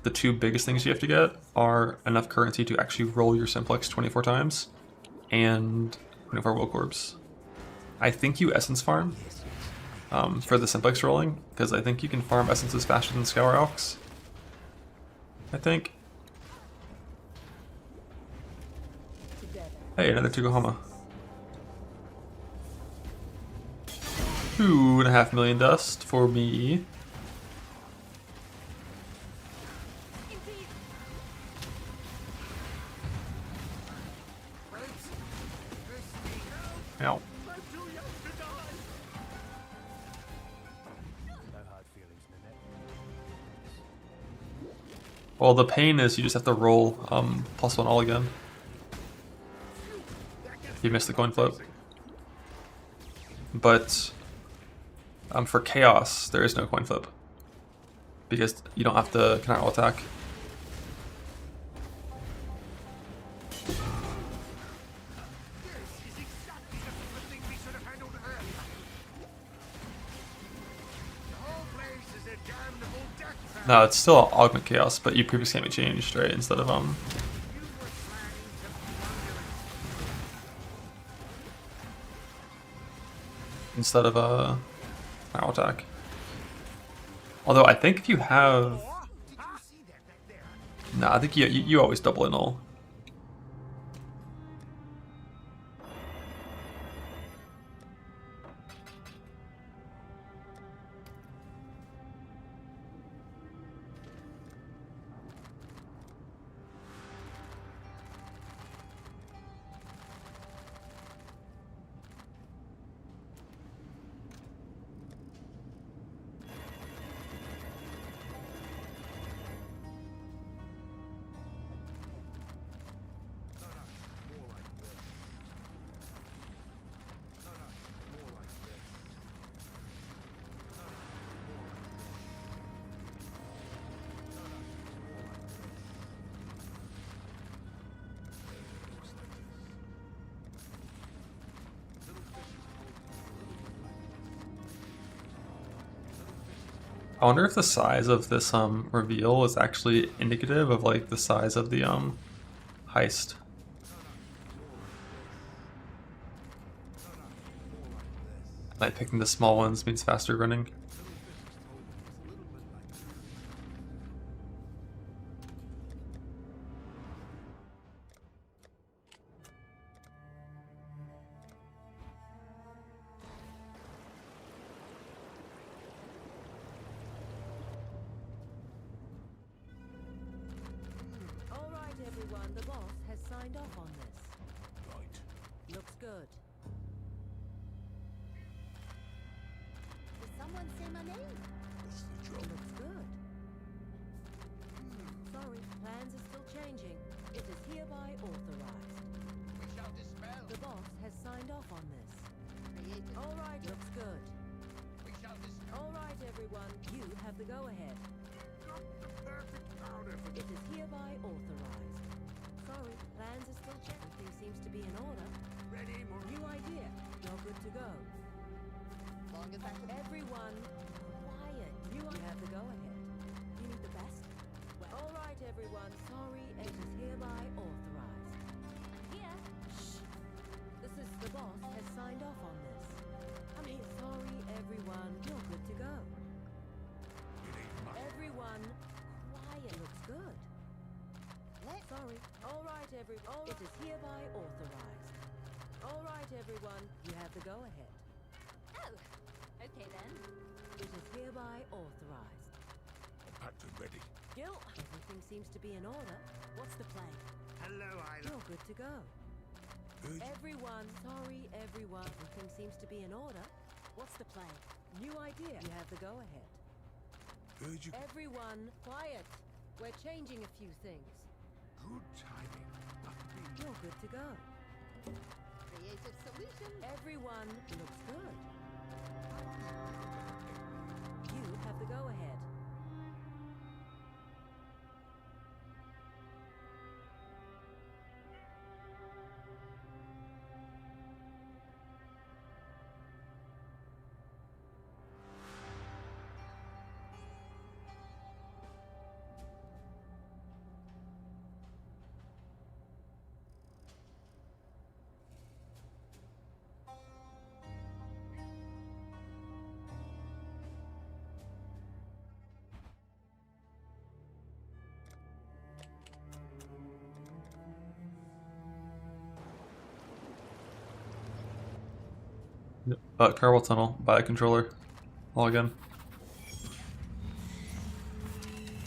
the 2 biggest things you have to get are enough currency to actually roll your simplex 24 times and 24 Woke Orbs. I think you essence farm for the simplex rolling, because I think you can farm essences faster than Scour Alks. I think. Hey, another Tugohama. 2.5 million dust for me. Ow. Well, the pain is you just have to roll +1 all again. You missed the coin flip. But for chaos, there is no coin flip. Because you don't have to counter attack. No, it's still augment chaos, but you previously can't be changed, right? Instead of power attack. Although I think if you have, nah, I think you always double annul. I wonder if the size of this reveal is actually indicative of like the size of the heist. Like picking the small ones means faster running. everyone. The boss has signed off on this. Right. Looks good. Did someone say my name? What's the job? Looks good. Sorry, plans are still changing. It is hereby authorized. We shall dispel. The boss has signed off on this. Created. All right, looks good. We shall dispel. All right, everyone. You have the go-ahead. Got the perfect powder for It is hereby authorized. Sorry, plans are still changing. Everything seems to be in order. ready, more. New idea. You're good to go. Long as I can. Everyone, quiet. You have the go-ahead. You need the best? Well, all right, everyone. Sorry, it is hereby authorized. I'm here. Shh. This is the boss has signed off on this. I mean, sorry, everyone. You're good to go. You need much. Everyone, quiet. Looks good. Let. Sorry. All right, everyone. It is hereby authorized. All right, everyone. You have the go-ahead. Oh. Okay then. It is hereby authorized. I'm packed and ready. Gil, everything seems to be in order. What's the plan? Hello, Isla. You're good to go. Good. Everyone, sorry, everyone. Everything seems to be in order. What's the plan? New idea. You have the go-ahead. Heard you. Everyone, quiet. We're changing a few things. Good timing. Nothing. You're good to go. Creative solution. Everyone looks good. You have the go-ahead. Carpal tunnel, buy a controller. Log in.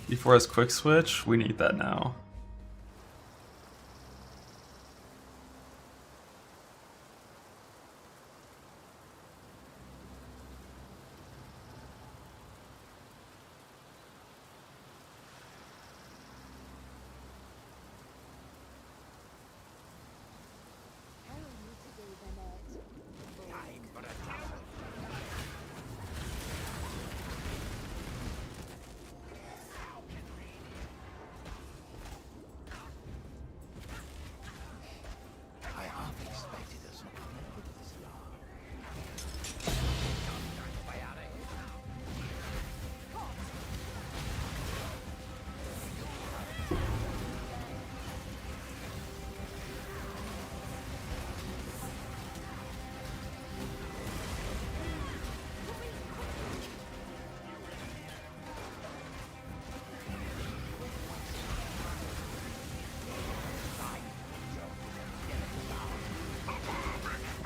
Before us quick switch, we need that now. How are you today, Bennett? Time for a tussle. I half expected us not to make it this long. Way out of here.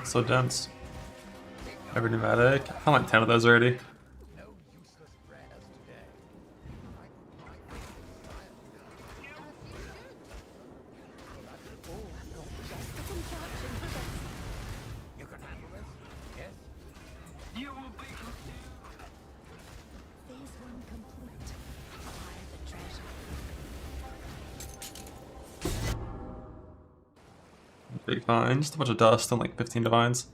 So dense. Every pneumatic. I found like 10 of those already. No useless prayers today. You can handle this? Yes? You will be Phase 1 complete. Acquire the treasure. Big find. Just a bunch of dust and like 15 divines.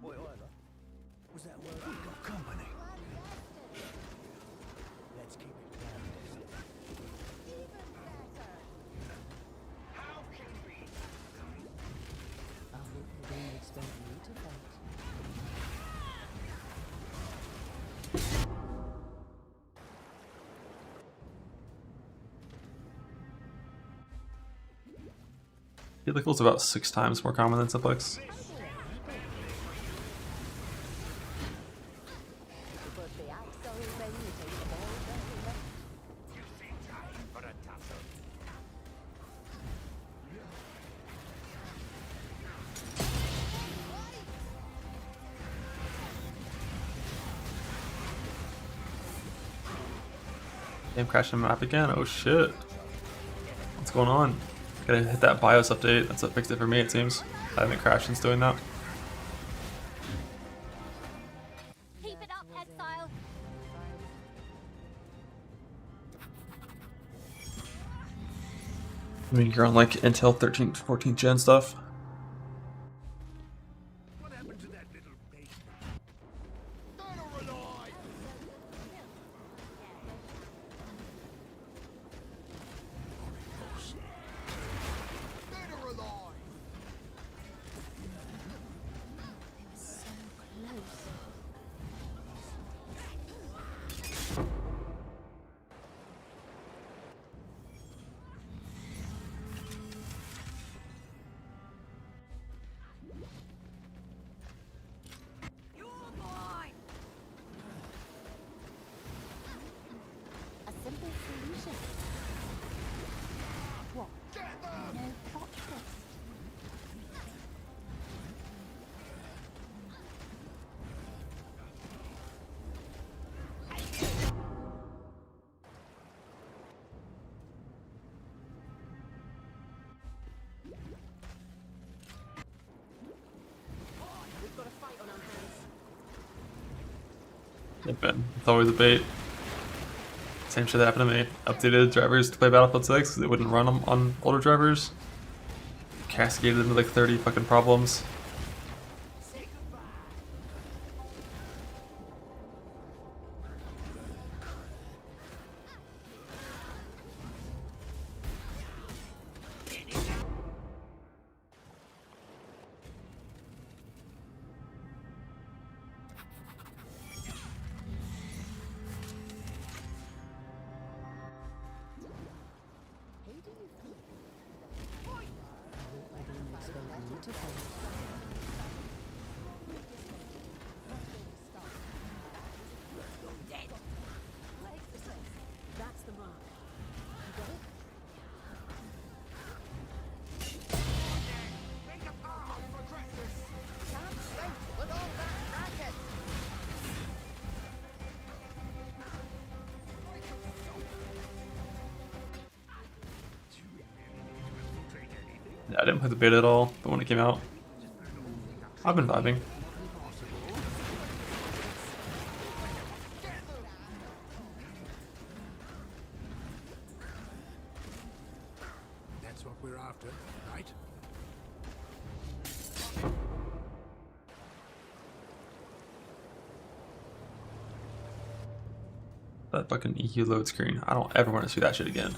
Boy, Isla, was that word? We got company. Let's keep it grounded. How can we? I hope you didn't expect me to fight. Helical's about 6 times more common than Simplex. But the absolute vanity of all the You see time for a tussle. Game crashing the map again? Oh shit. What's going on? Gotta hit that BIOS update. That's what fixed it for me, it seems. I haven't crashed since doing that. Keep it up, exile. I mean, you're on like Intel 13th, 14th gen stuff. What happened to that little baby? Dead or alive? Dead or alive? A simple solution. What? No plot twist. We've got a fight on our hands. Yeah, Ben. It's always a bait. Same shit that happened to me. Updated drivers to play Battlefield 6 because they wouldn't run them on older drivers. Cascaded into like 30 fucking problems. That's the mark. You got it? Make a path for Kratos. Can't think with all that racket. Yeah, I didn't play the beta at all, but when it came out, I've been vibing. That's what we're after, right? That fucking EQ load screen. I don't ever want to see that shit again.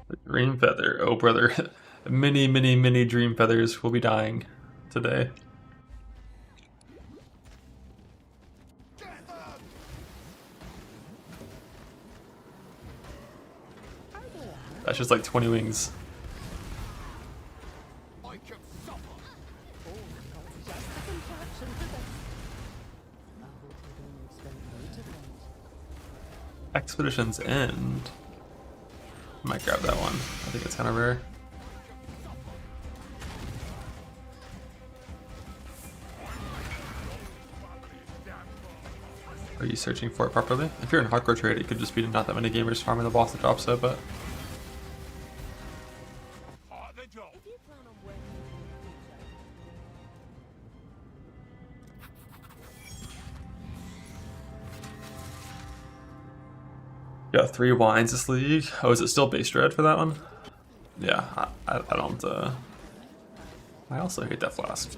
The Dream Feather. Oh, brother. Many, many, many Dream Feathers will be dying today. That's just like 20 wings. I can suffer. Expeditions End. Might grab that one. I think it's kind of rare. Are you searching for it properly? If you're in hardcore trade, it could just be not that many gamers farming the boss that drops it, but The job. If you plan on working in the future, got 3 wines this league. Oh, is it still base dread for that one? Yeah, I don't. I also hate that flask.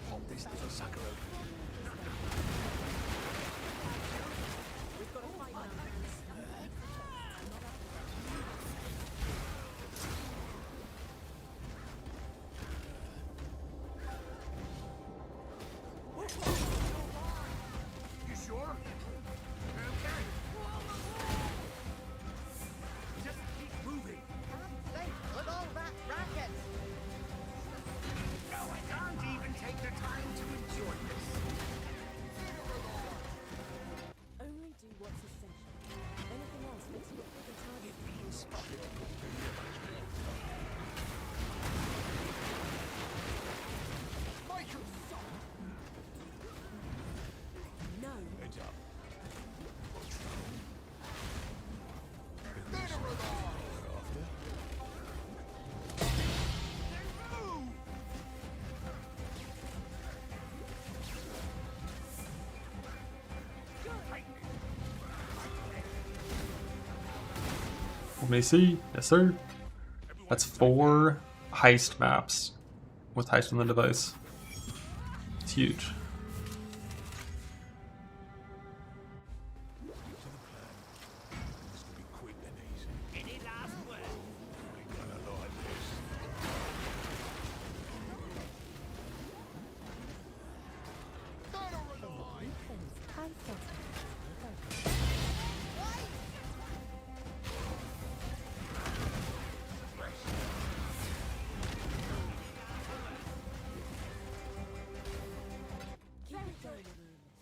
You sure? Okay. Just keep moving. Can't think with all that racket. No, I can't even take the time to Let me see. Yes, sir. That's 4 heist maps with heist on the device. It's huge. This could be quick and easy. Any last word? We're gonna like this. Keep it going.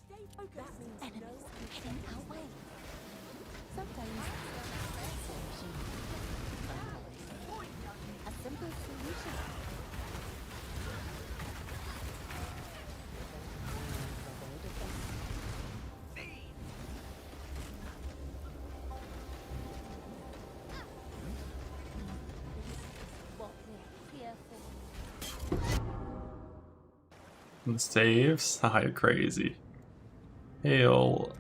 Stay focused. That means Enemies heading our way. Sometimes a simple solution. What we're here for. And saves? Haha, you're crazy. Hail.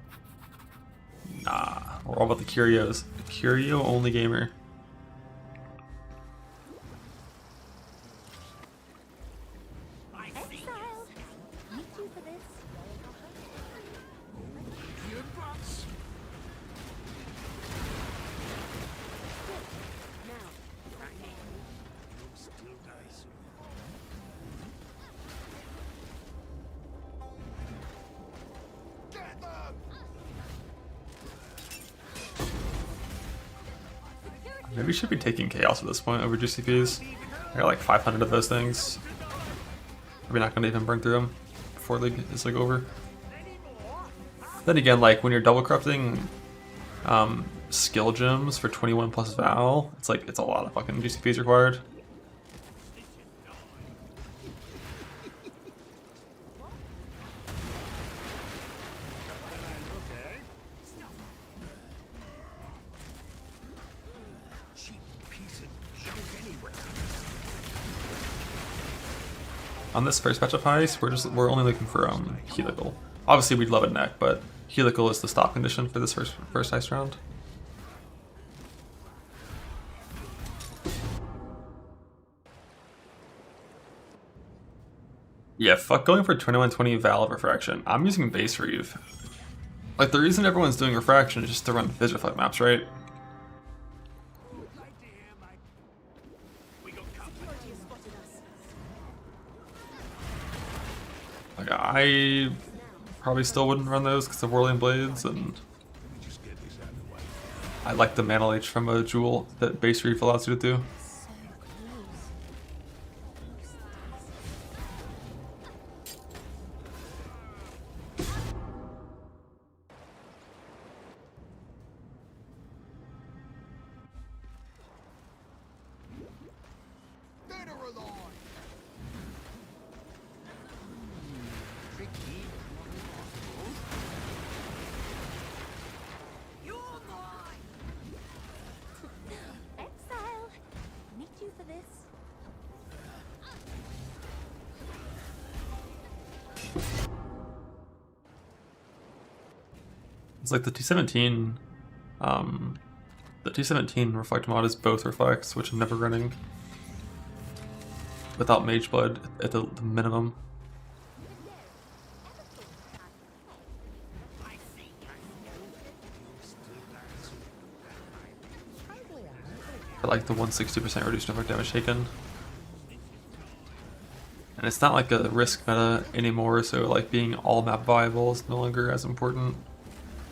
Nah, we're all about the curios. Curio only gamer. Exile! Need you for this. Your butts. now. You'll still die soon. Get them! Maybe we should be taking chaos at this point over GCPs. I got like 500 of those things. We're not gonna even burn through them before league is like over. Then again, like when you're double corrupting skill gems for 21 plus Val, it's like it's a lot of fucking GCPs required. Cheap piece of junk anywhere. On this first patch of heist, we're only looking for helical. Obviously, we'd love a neck, but helical is the stop condition for this first heist round. Yeah, fuck going for 2120 Val of Refraction. I'm using base reeve. Like the reason everyone's doing refraction is just to run Vigiflect maps, right? Like I probably still wouldn't run those because of Whirling Blades, and Just get this out of the way. I like the mana leech from a jewel that base reef allows you to do. So close. Dead or alive? Tricky. Exile! Need you for this. It's like the T17, the T17 reflect mod is both reflects, which I'm never running without Mage Blood at the minimum. I like the 160% reduced effect damage taken. And it's not like a risk meta anymore, so like being all map viable is no longer as important.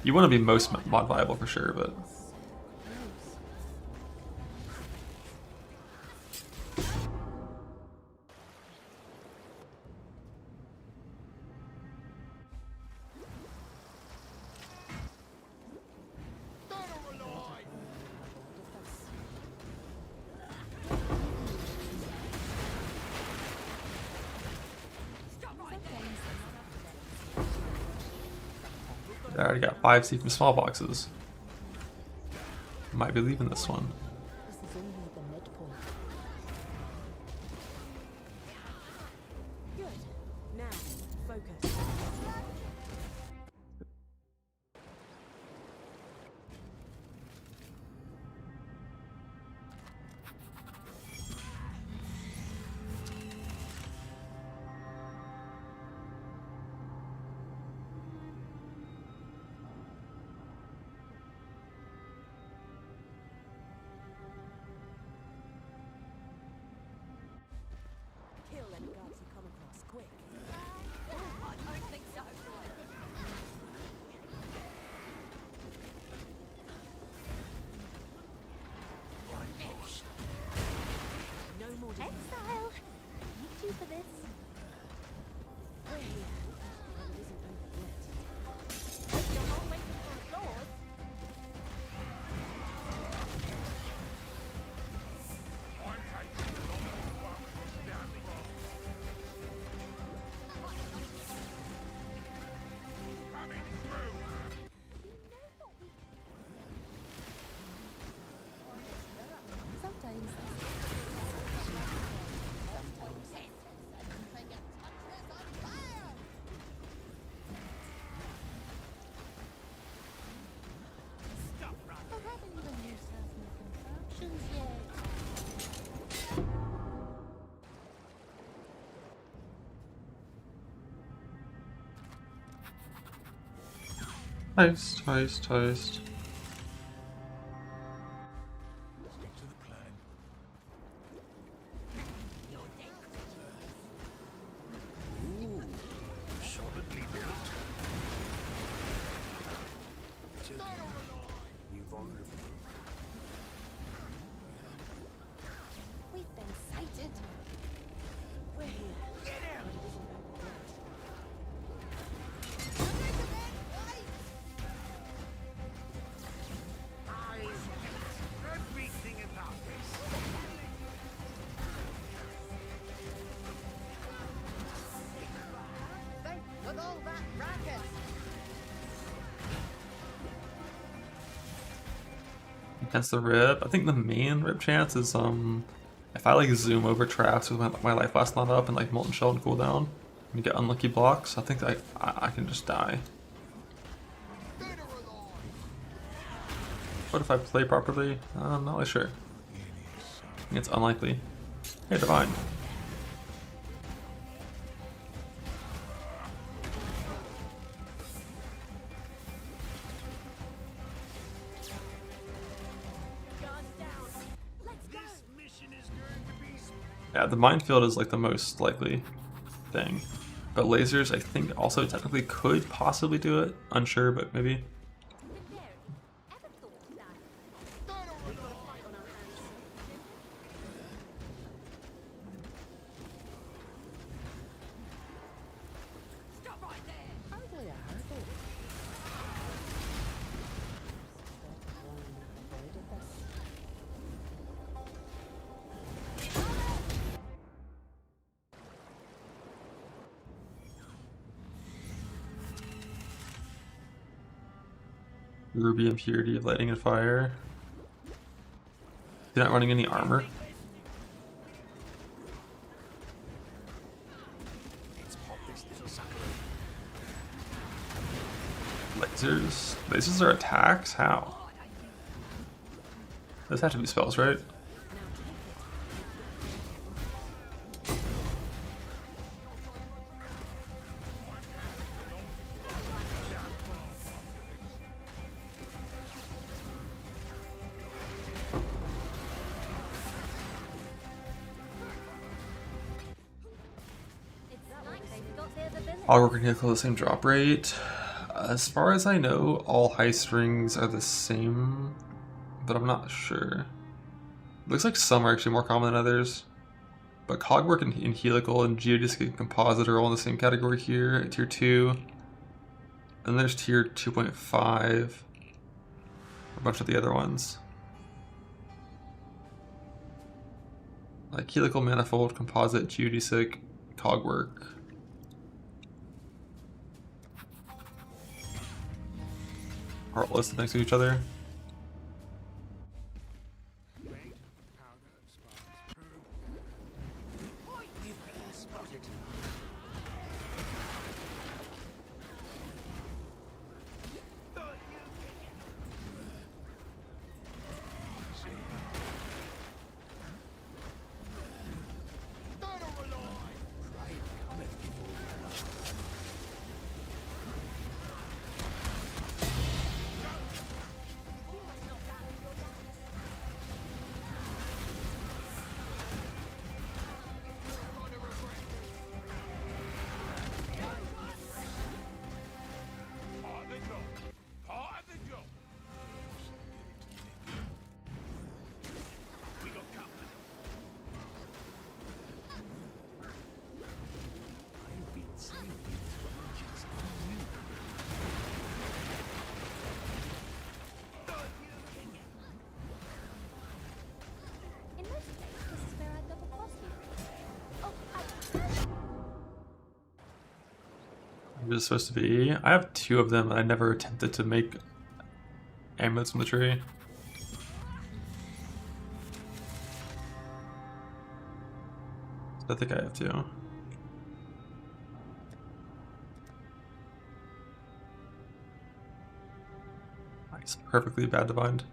You want to be most mod viable for sure, but Dead or alive? I already got 5 from small boxes. Might be leaving this one. This is only the midpoint. Good. Now, focus. Heist, heist, heist. Stick to the plan. Ooh, solidly built. You vulnerable. We've been sighted. We're here. Get out! Everything about this. Think with all that racket. Against the rib. I think the main rib chance is if I like zoom over traps with my life last not up and like molten shell and cooldown and get unlucky blocks. I think I can just die. Dead or alive. What if I play properly? I'm not really sure. I think it's unlikely. Hey, Divine. Guards down. Let's go. This mission is going to be Yeah, the minefield is like the most likely thing. But lasers, I think, also technically could possibly do it. Unsure, but maybe. Been there. Ever thought of that? Dead or We've got a alive. fight on our hands. Stop right there. Hardly a hurdle. Ruby impurity of lighting and fire. You're not running any armor. Let's pop this little sucker. Lasers. Lasers are attacks? How? Those have to be spells, right? It's nice they've got the other village. All working vehicle the same drop rate. As far as I know, all heist rings are the same, but I'm not sure. Looks like some are actually more common than others. But cogwork and helical and geodesic and composite are all in the same category here at tier 2. And there's tier 2.5. A bunch of the other ones. Like helical, manifold, composite, geodesic, cogwork. Are all listed next to each other. Paint, powder, sparks, probe. Spotted. Dead or alive. Part of the job. Part of the job. We got company. I've been saying these just on you. In most cases, this is where I double cross you. Oh, I'm just supposed to be. I have 2 of them and I never attempted to make amulets from the tree. I think I have 2. Nice, perfectly bad divined.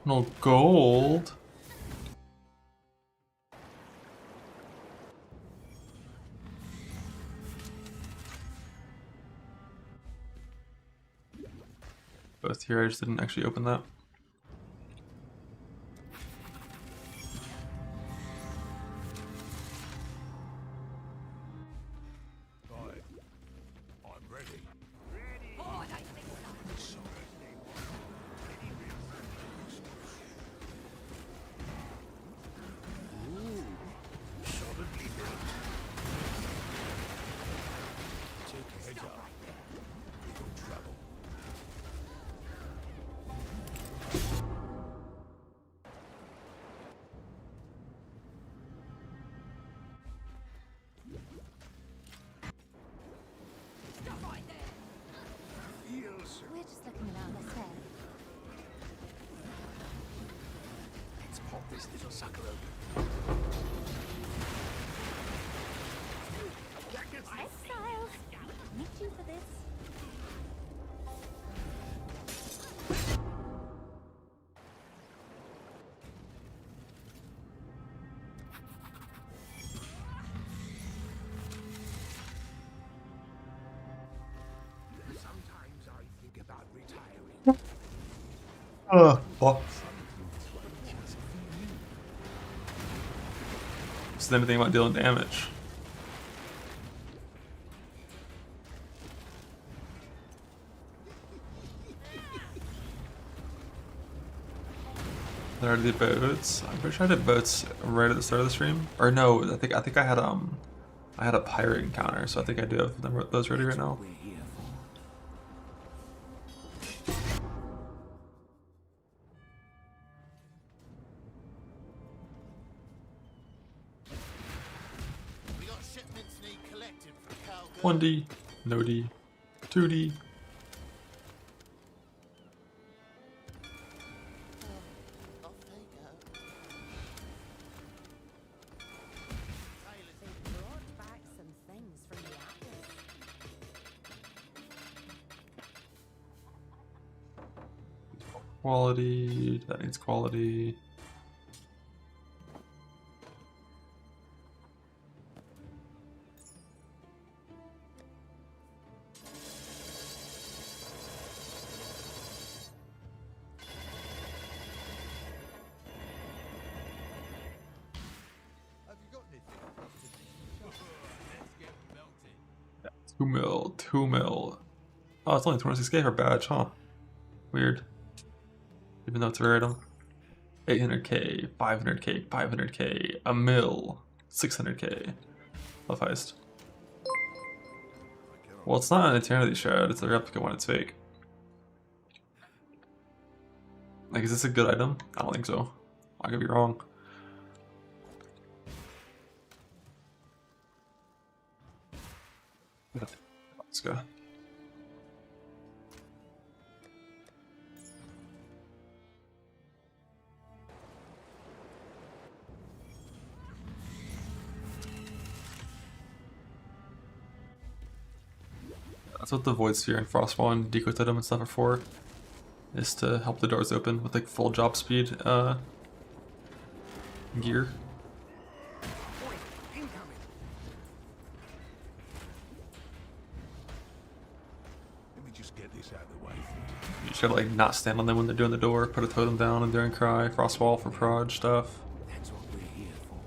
No gold. Both here, I just didn't actually open that. Right. I'm ready. Ooh, solidly built. Take a head up. You're in trouble. Feels. We're just looking around, let's head. Let's pop this little sucker open. Exiles! Meet you for this. Sometimes I think about retiring. Fuck. So then, anything about dealing damage? There are the boats. I'm pretty sure I did boats right at the start of the stream. Or no, I think I had a pirate encounter, so I think I do have those ready right now. We're here for. We got shipments need collecting from Calgary. 1D, no D, 2D. Off they go. They brought back some things from the Atlas. Quality, that needs quality. Have you got anything? 2 mil. Oh, it's only 26k for badge, huh? Weird. Even though it's a rare item. 800k, 500k, 500k, a mil, 600k. Love Heist. Well, it's not an Eternity Shroud, it's a replica when it's fake. Like, is this a good item? I don't think so. I could be wrong. Let's go. That's what the Void Sphere and Frostfall and Deco Totem and stuff are for. Is to help the doors open with like full job speed gear. Incoming. Let me just get this out of the way. You should like not stand on them when they're doing the door, put a totem down and during cry, Frostwall for prod stuff. That's what we're here for.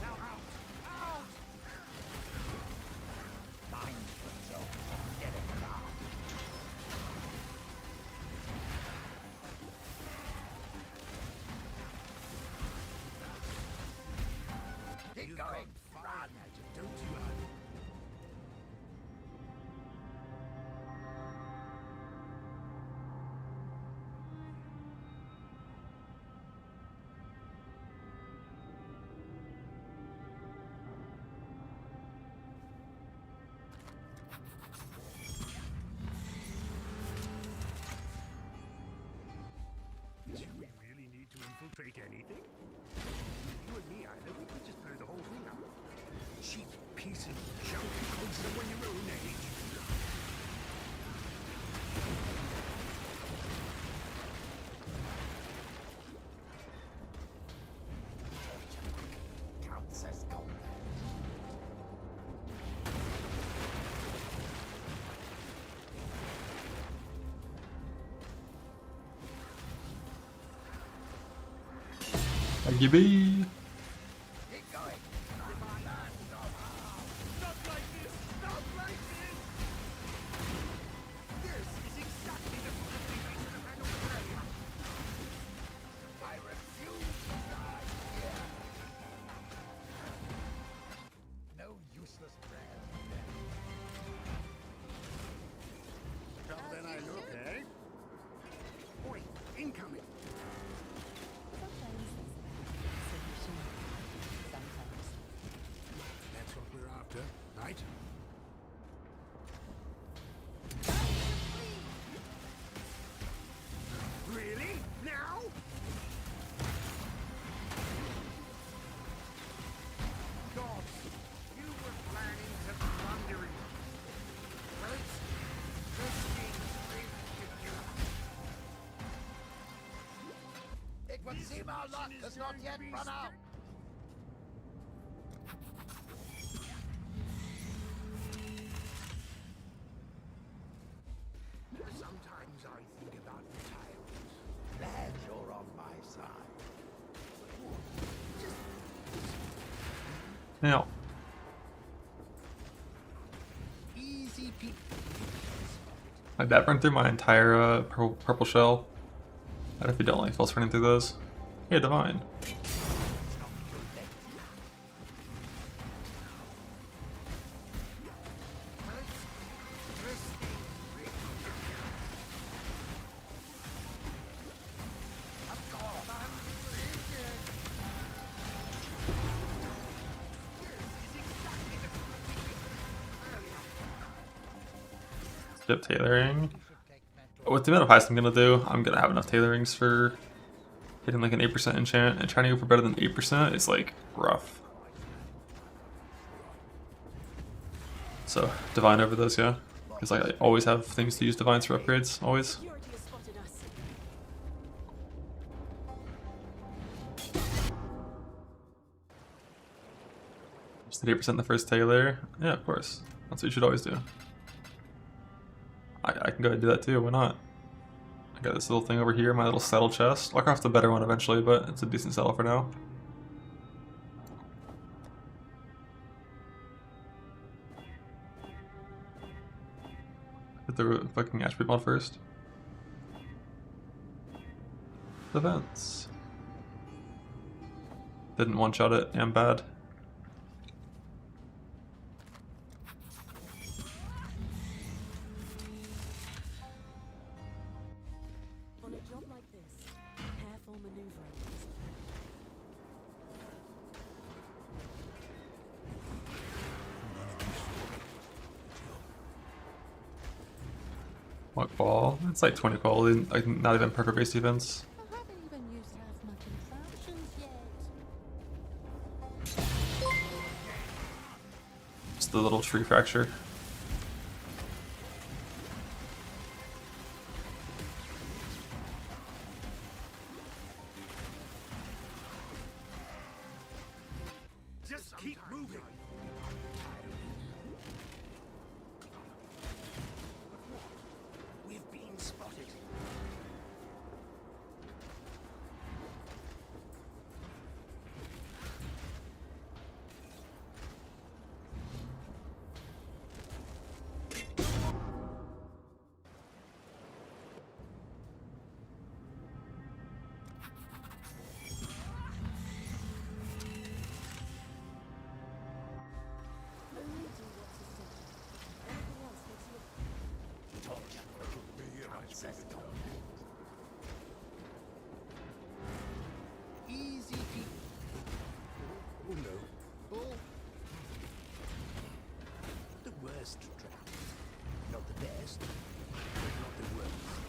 Now out! Out! Mind control. Get it out. Keep going. Run. Don't you run. Do we really need to infiltrate anything? You and me, Ida, we could just blow the whole thing up. Cheap piece of junk called someone your own age. Gibby. Tougher than I look, eh? Oi, incoming! That's what we're after, right? Really? Now? God, you were planning to plunder it. Well, it's twisting with you. It would seem our luck has not yet run out. Sometimes I think about retirement. Glad you're on my side. Now, Easy peasy. my dad burned through my entire purple shell. I don't know if you don't like false running through those. Yeah, divine. Dip tailoring. With the amount of heist I'm gonna do, I'm gonna have enough tailorings for hitting like an 8% enchant, and trying to go for better than 8% is like rough. So divine over those, yeah. Because like, I always have things to use divines for upgrades, always. Security has spotted us. Just did 8% the first tailor. Yeah, of course. That's what you should always do. I can go ahead and do that too, why not? I got this little thing over here, my little saddle chest. I'll craft a better one eventually, but it's a decent saddle for now. Hit the fucking attribute mod first. Events. Didn't one-shot it, am bad. On a job like this, careful maneuvering is What ball? It's like 20 ball, like not even perfect base defense. I haven't even used half my contraptions yet. Just the little tree fracture. Just keep moving. We've been spotted. Easy peasy. Oh no. Oh. The worst trap. Not the best, but not the worst.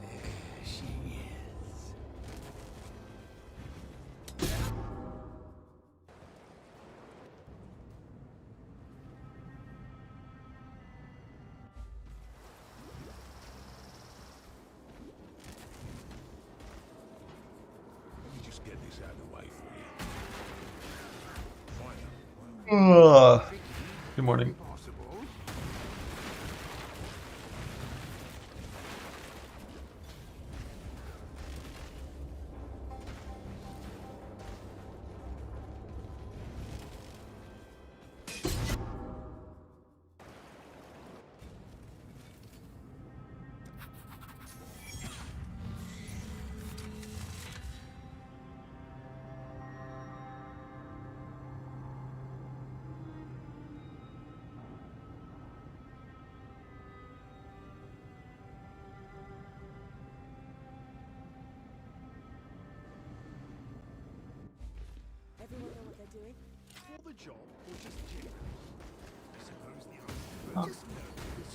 There she is. Let me just get this out of the way for you. Good morning. Possible. the job or just generally? I suppose the answer Huh. just no. This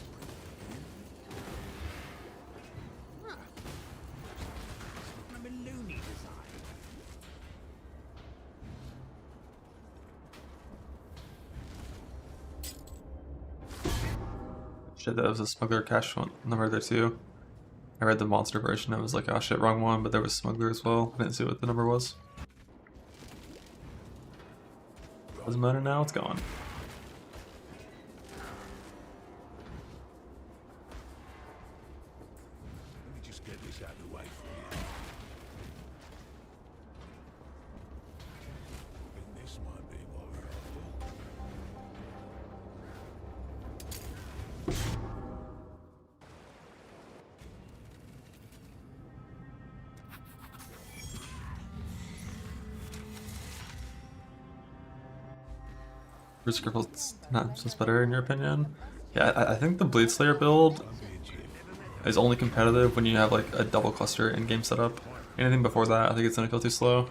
a Maloney design. Shit, that was a smuggler cache number there too. I read the monster version, I was like, oh shit, wrong one, but there was smuggler as well. I didn't see what the number was. Doesn't matter now, it's gone. Let me just get this out of the way for you. And this might be what we're after. Risk Ripple's not just better in your opinion? Yeah, I think the Blade Slayer build is only competitive when you have like a double cluster in-game setup. Anything before that, I think it's gonna feel too slow.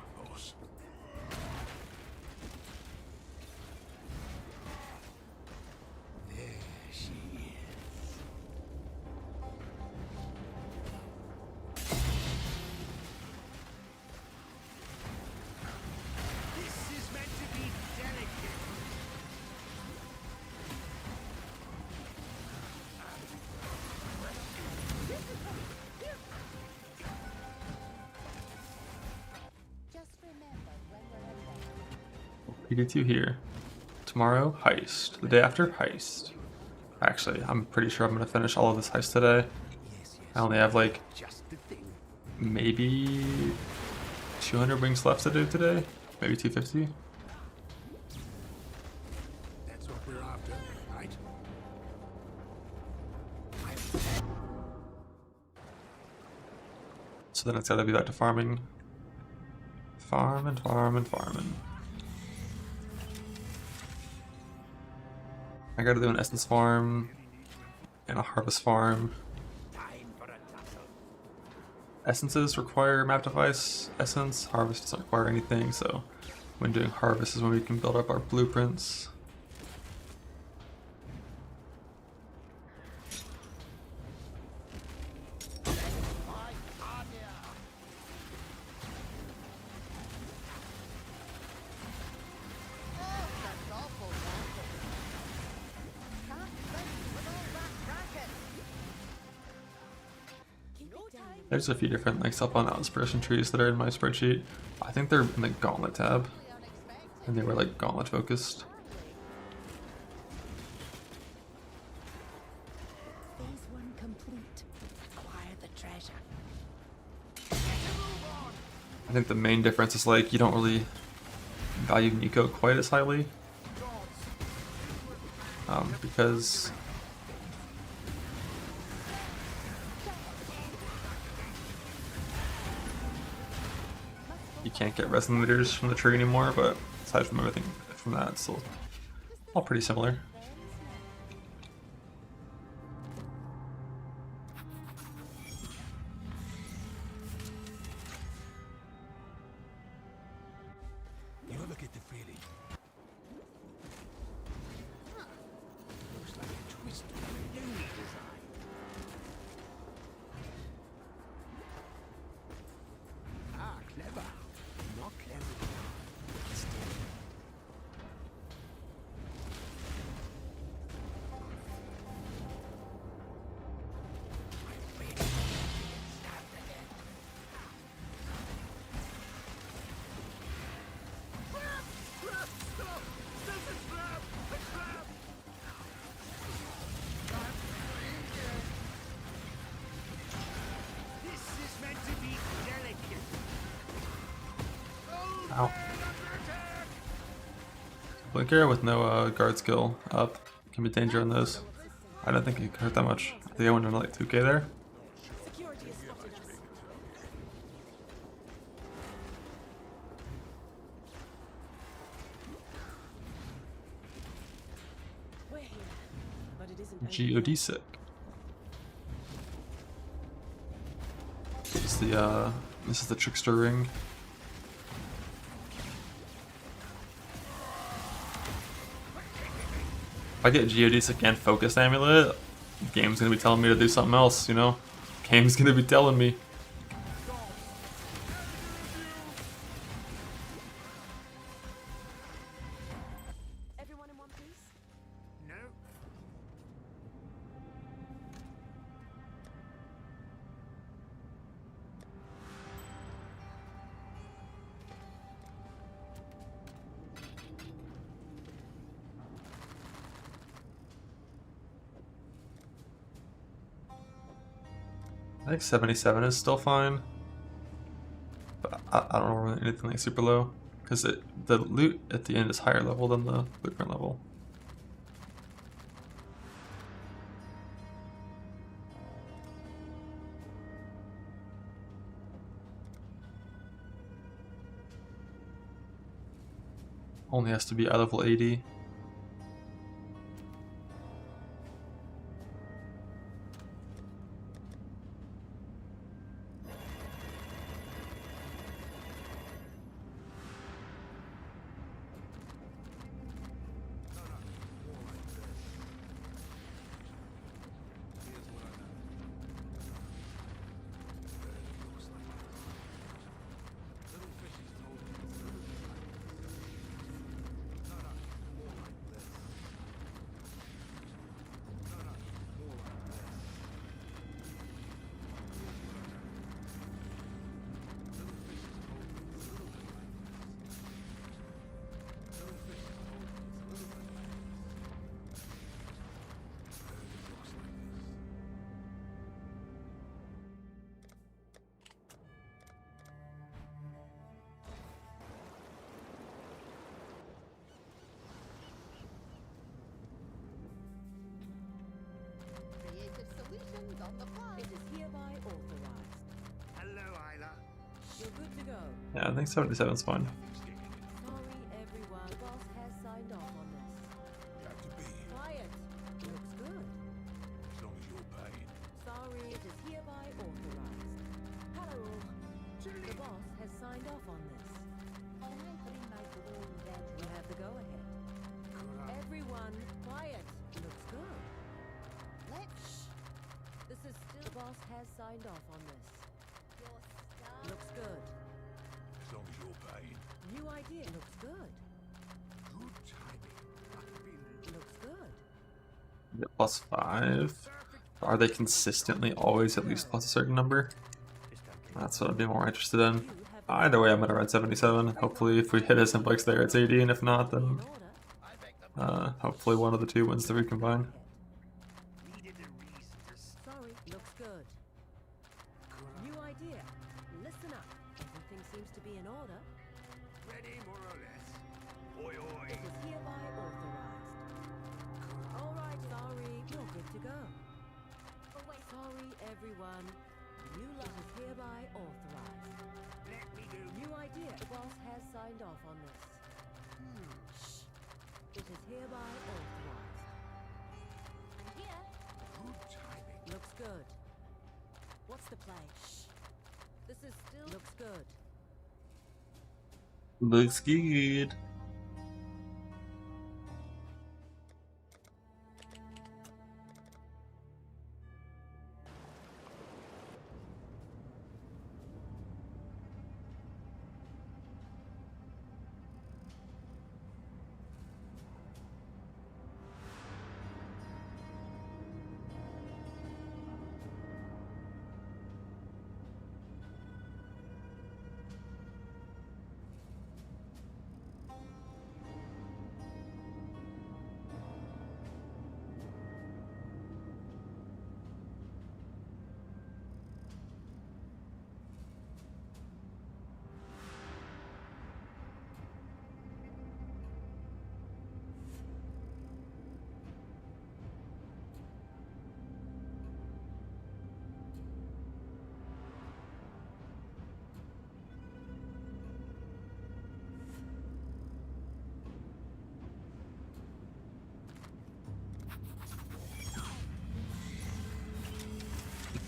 This is meant to be delicate. Just remember when we're at PD2 here. Tomorrow, Heist. The day after, Heist. Actually, I'm pretty sure I'm gonna finish all of this Heist today. I only have like Just the thing. maybe 200 wings left to do today. Maybe 250. That's what we're after, right? So then it's gotta be back to farming. Farm and farm and farming. I gotta do an essence farm and a harvest farm. Essences require map device essence, harvest doesn't require anything, so when doing harvest is when we can build up our blueprints. There's a few different links up on inspiration trees that are in my spreadsheet. I think they're in the gauntlet tab, and they were like gauntlet focused. Phase 1 complete. Acquire the treasure. I think the main difference is like you don't really value Nico quite as highly, because you can't get resonators from the tree anymore, but aside from everything from that, it's still all pretty similar. You ever get the feeling? Looks like a twist on a Maloney design. Ah, clever. Not clever enough. Still. I'm ready to get stabbed again. Stop! There's a trap! A trap! This is meant to be delicate. Ow. Blinker with no guard skill up can be danger on those. I don't think it hurt that much. I think I went into like 2k there. Security has spotted us. We're here, but it isn't over. God sick. This is the trickster ring. If I get Geodesic and Focus Amulet, the game's gonna be telling me to do something else, you know? Game's gonna be telling me. Everyone in one piece? No. I think 77 is still fine. But I don't know anything like super low. Because the loot at the end is higher level than the blueprint level. Only has to be eye level 80. Creative solutions on the fly. It is hereby authorized. Hello, Isla. You're good to go. Yeah, I think 77 is fine. Sorry, everyone. The boss has signed off on this. Got to be here Quiet. Looks good. as long as you're paying. Sorry, it is hereby authorized. Hello. The boss has signed off on this. Can I bring my drone then? You have the go-ahead. Everyone, quiet. Looks good. Let's This is still... The boss has signed off on this. your star. Looks good. As long as you're paying. New idea. Looks good. Good timing. I've been Looks good. Get plus 5. Are they consistently always at least plus a certain number? That's what I'd be more interested in. You have the Either way, I'm gonna ride 77. Hopefully, if we hit a simplex there, it's 80, and if not, then order. hopefully one of the two wins the recombine. needed a reason to Sorry, looks good. New idea. Listen up. Everything seems to be in order. ready, more or less. Oi, oi. It is hereby authorized. All right, sorry, you're good to go. Oh, wait. Sorry, everyone. New lot is hereby authorized. Let me do. New idea. The boss has signed off on this. Shh. It is hereby authorized. I'm here. Good timing. Looks good. What's the play? Shh. This is still looks good. Looks good.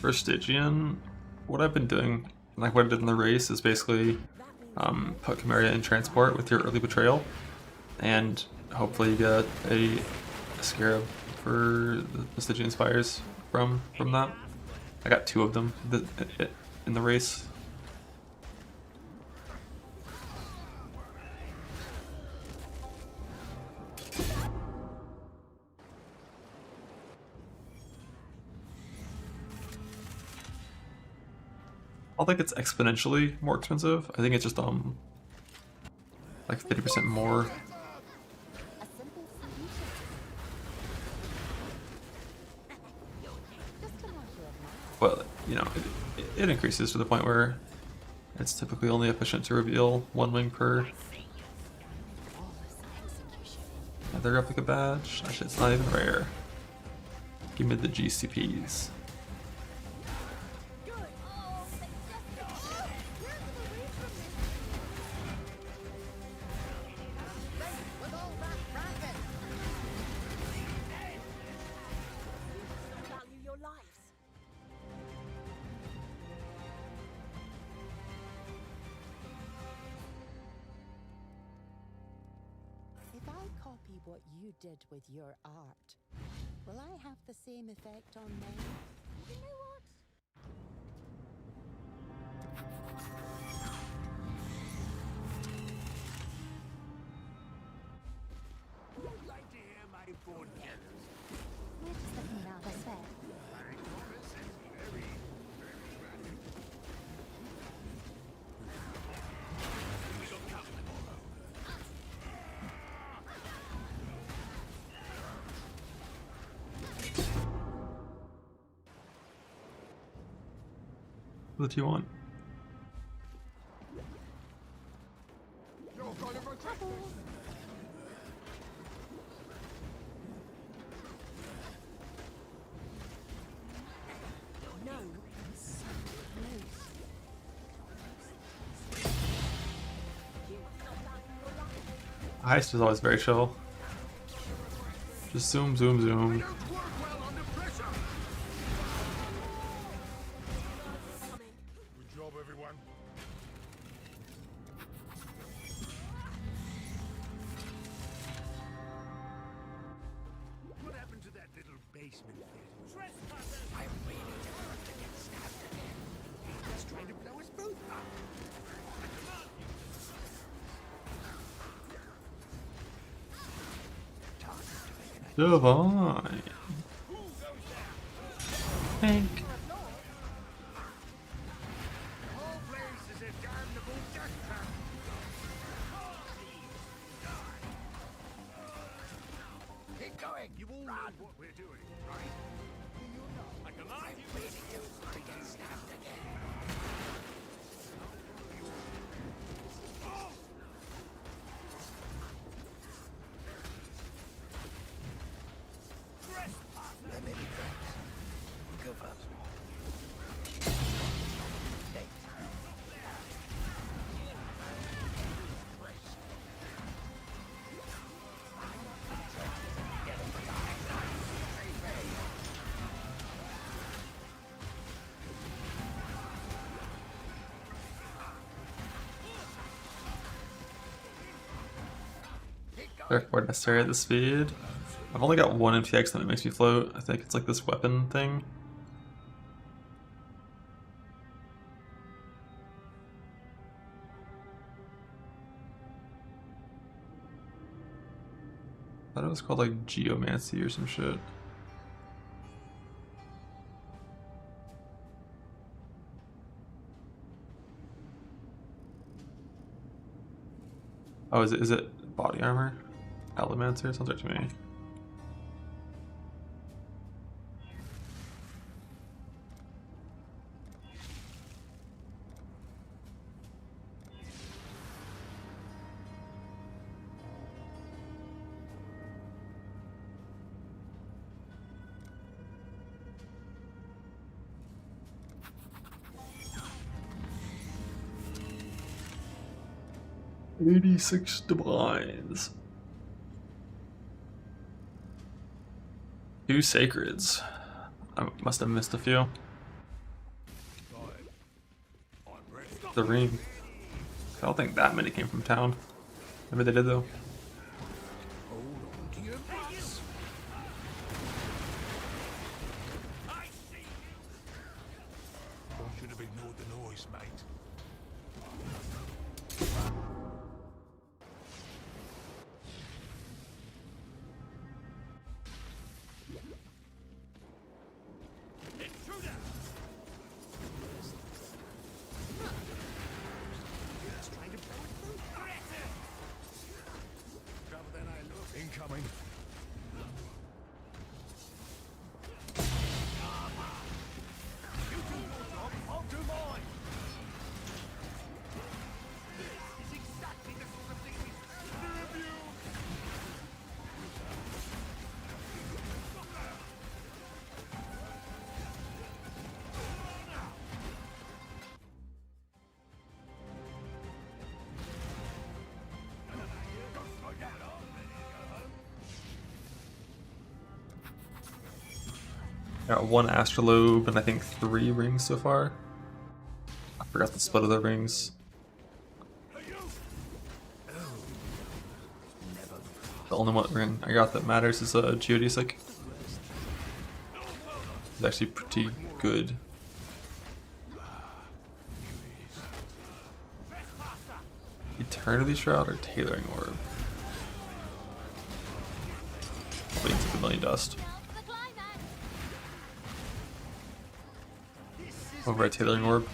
For Stygian, what I've been doing, like what I did in the race, is basically put Chimeria in transport with your early betrayal, and hopefully you get a scarab for the Stygian Spires from that. I got 2 of them in the race. I don't think it's exponentially more expensive. I think it's just like 50% more. A simple solution. Just a matter of But you know, it increases to the point where it's typically only efficient to reveal 1 wing per. Another replica badge. That shit's not even rare. Give me the GCPs. Value your lives. If I copy what you did with your art, will I have the same effect on men? You know what? I'd like to hear my podcast. We're just looking around, I swear. My chorus is very, very rapid. What do you want? No. So close. You must not value your life. Heist is always very chill. Just zoom, zoom, zoom. Don't work well under pressure. Coming. Good job, everyone. What happened to that little basement bit? Trespassers! I really don't want to get stabbed again. He's just trying to blow us both up. Divine. Pink. The whole place is a damnable death trap. Keep going. You all know what we're doing, right? Do you know? I command you. Really don't want to get stabbed again. Therefore necessary at the speed. I've only got 1 MTX and it makes me float. I think it's like this weapon thing. I thought it was called like geomancy or some shit. Oh, is it body armor? Elemancer? Sounds right to me. "86 divines. 2 sacreds. I must have missed a few. I'm ready. The ring. I don't think that many came from town. Maybe they did though. Hold on to your butts. Got 1 astrolabe and I think 3 rings so far. I forgot the split of the rings. The only one ring I got that matters is a geodesic. It's actually pretty good. Eternity Shroud or Tailoring Orb? Waiting to the Million Dust. Over at Tailoring Orb.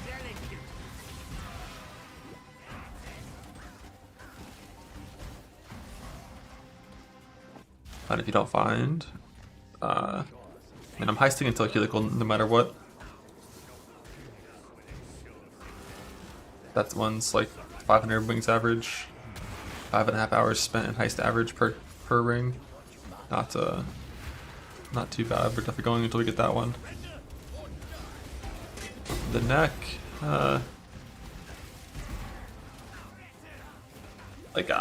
And if you don't find, I mean, I'm heisting until helical no matter what. That one's like 500 wings average, 5.5 hours spent in heist average per ring. Not too bad. We're definitely going until we get that one. The neck, like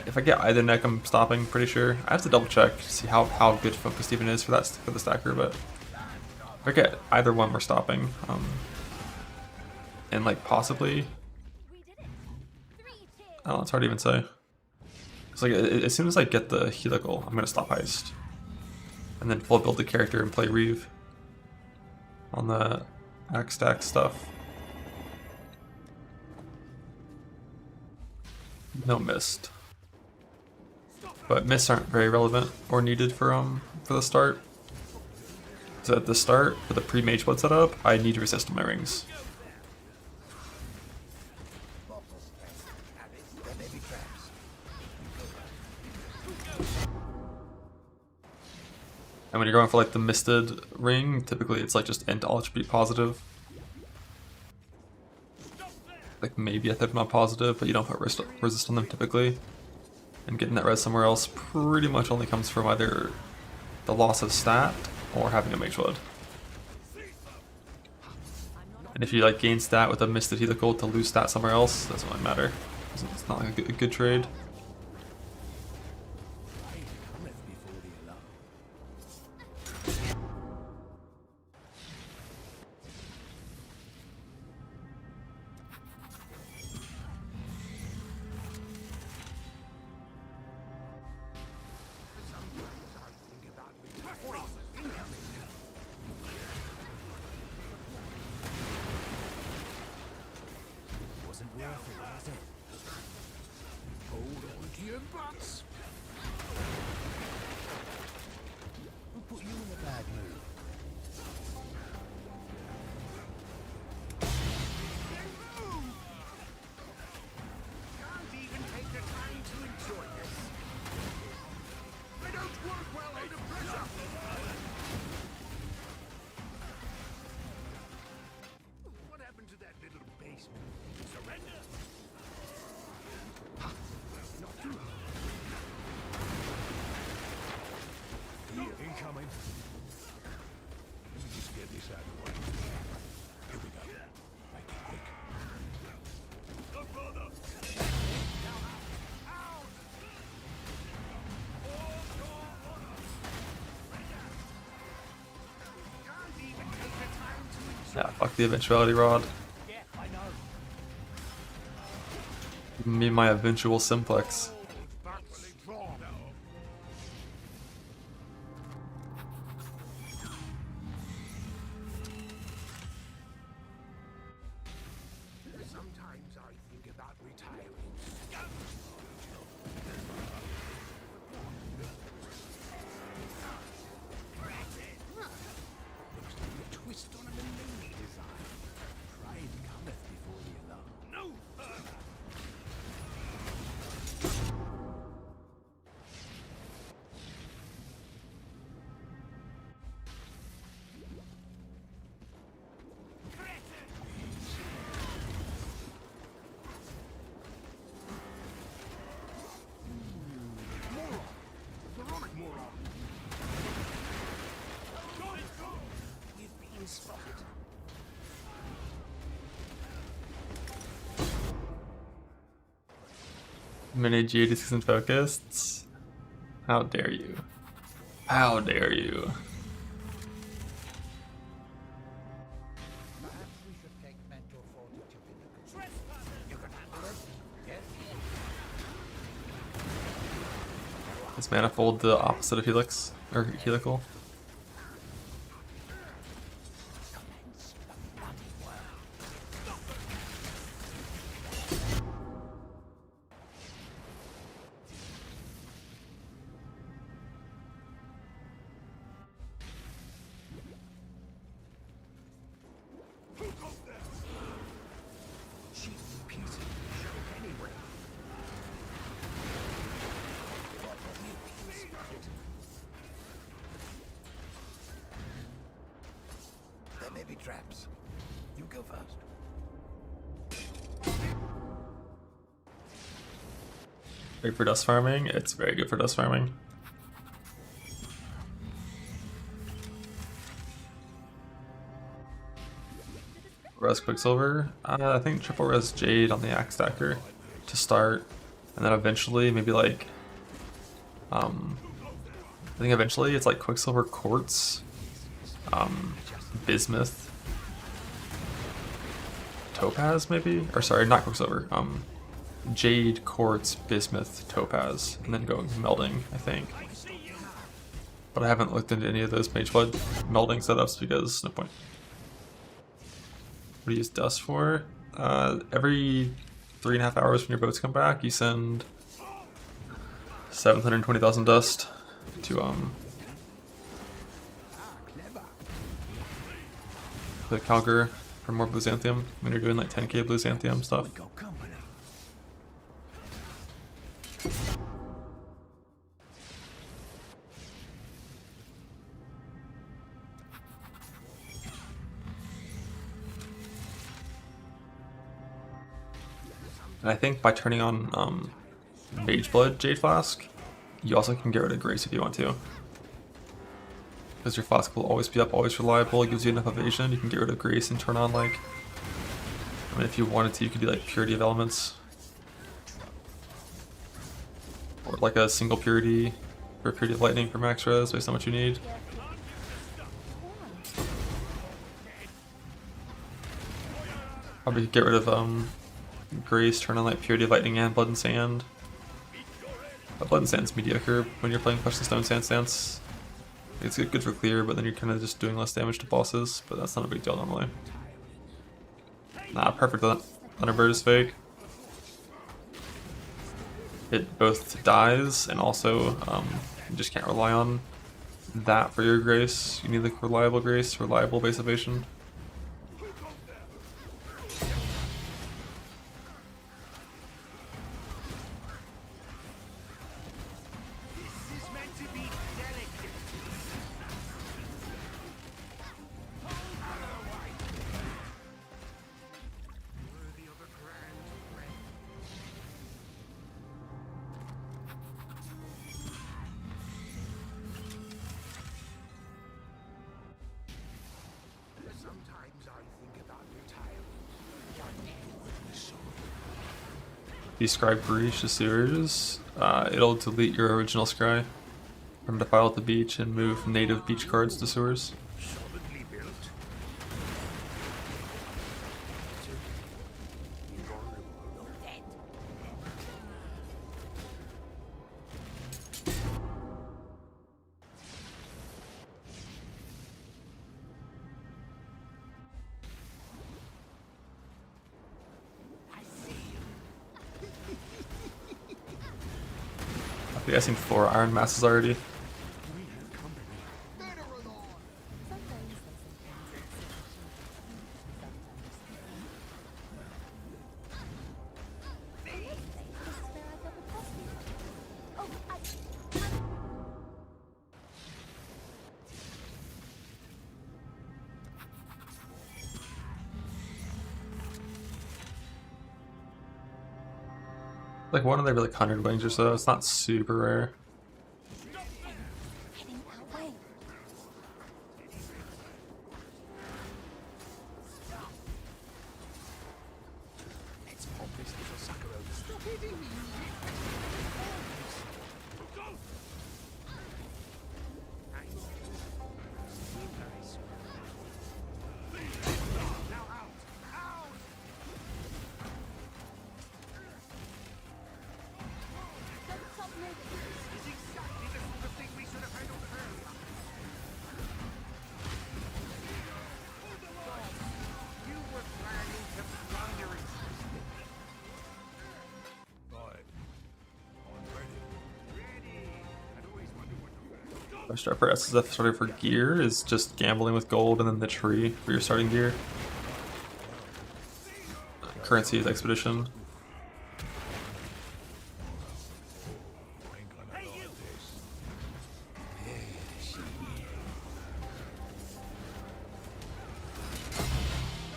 if I get either neck, I'm stopping. Pretty sure. I have to double check to see how good focus even is for the stacker, but if I get either one, we're stopping. And like possibly, I don't know, it's hard to even say. It's like as soon as I get the helical, I'm gonna stop heist, and then full build the character and play Reeve on the axe stack stuff. No mist, but mists aren't very relevant or needed for the start. So at the start for the pre-mage blood setup, I need to resist on my rings. And when you're going for like the misted ring, typically it's like just int all attribute positive. Like maybe a third mod positive, but you don't put resist on them typically. And getting that res somewhere else pretty much only comes from either the loss of stat or having a mage blood. And if you like gain stat with a misted helical to lose stat somewhere else, doesn't really matter. It's not like a good trade. Yeah, fuck the eventuality rod. Give me my eventual simplex. Sometimes I think about retiring. Looks like a twist on a Maloney design. Pride cometh before the alarm. No! Many geodesics and focused. How dare you? How dare you? Is manifold the opposite of helix or helical? Cheap piece of junk anyway. There may be traps. You go first. Great for dust farming. It's very good for dust farming. Res Quicksilver. I think triple res Jade on the Axe Stacker to start, and then eventually maybe like I think eventually it's like Quicksilver Quartz, Bismuth, Topaz maybe, or sorry, not Quicksilver. Jade, Quartz, Bismuth, Topaz, and then going melding, I think. But I haven't looked into any of those Mage Blood melding setups because no point. What do you use dust for? Every 3.5 hours when your boats come back, you send 720,000 dust to the Calgar for more Blue Xanthium when you're doing like 10k Blue Xanthium stuff. And I think by turning on Mage Blood Jade Flask, you also can get rid of Grace if you want to. Because your Flask will always be up, always reliable, it gives you enough evasion, you can get rid of Grace and turn on like... I mean, if you wanted to, you could do like Purity of Elements. Or like a single Purity, or Purity of Lightning for max res, based on what you need. Probably get rid of Grace, turn on like Purity of Lightning and Blood and Sand. But Blood and Sand's mediocre when you're playing Flesh and Stone Sand Stance. It's good for clear, but then you're kind of just doing less damage to bosses, but that's not a big deal normally. Nah, perfect Thunderbird is fake. It both dies and also you just can't rely on that for your Grace. You need like reliable Grace, reliable base evasion. Describe Breach to sewers. It'll delete your original scry from Defile at the Beach and move native beach cards to sewers. Solidly built. I think I've seen 4 Iron Masses already. Like one of every like 100 wings or so, it's not super rare. Heading our way. Let's pop this little sucker over. Stop hitting me, you Go! Nice. Now out! Out! Don't stop moving. First start for SSF starter for gear is just gambling with gold and then the tree for your starting gear. Currency is expedition.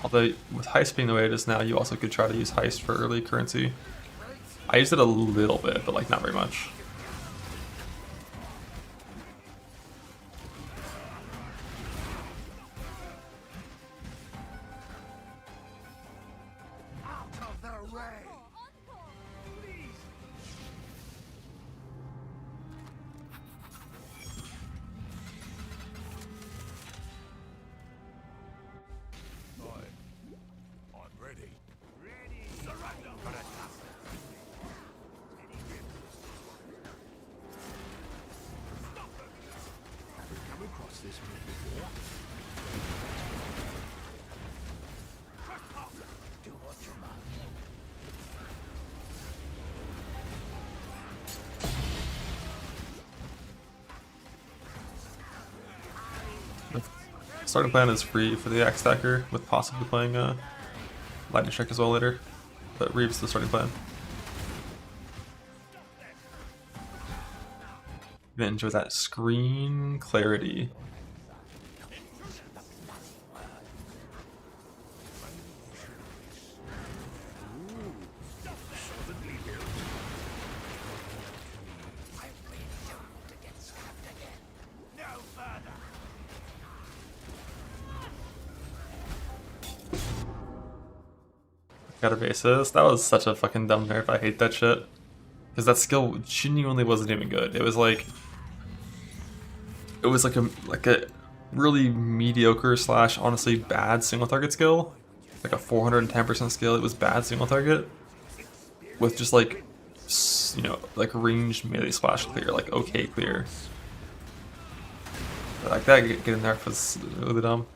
Although with Heist being the way it is now, you also could try to use Heist for early currency. I used it a little bit, but like not very much. Out of the way! I'm ready. Ready! Surrender! For a task. Stop them! Have we come across this move before? Do what you must. Starting plan is free for the Axe Stacker, with possibly playing Lightning Strike as well later. But Reeves the starting plan. Gonna enjoy that screen clarity. No further! Got a basis. That was such a fucking dumb nerf. I hate that shit. Because that skill genuinely wasn't even good. It was like a really mediocre / honestly bad single target skill. Like a 410% skill. It was bad single target. With just like, you know, like ranged melee splash clear. Like okay clear. But like that getting nerfed was really dumb.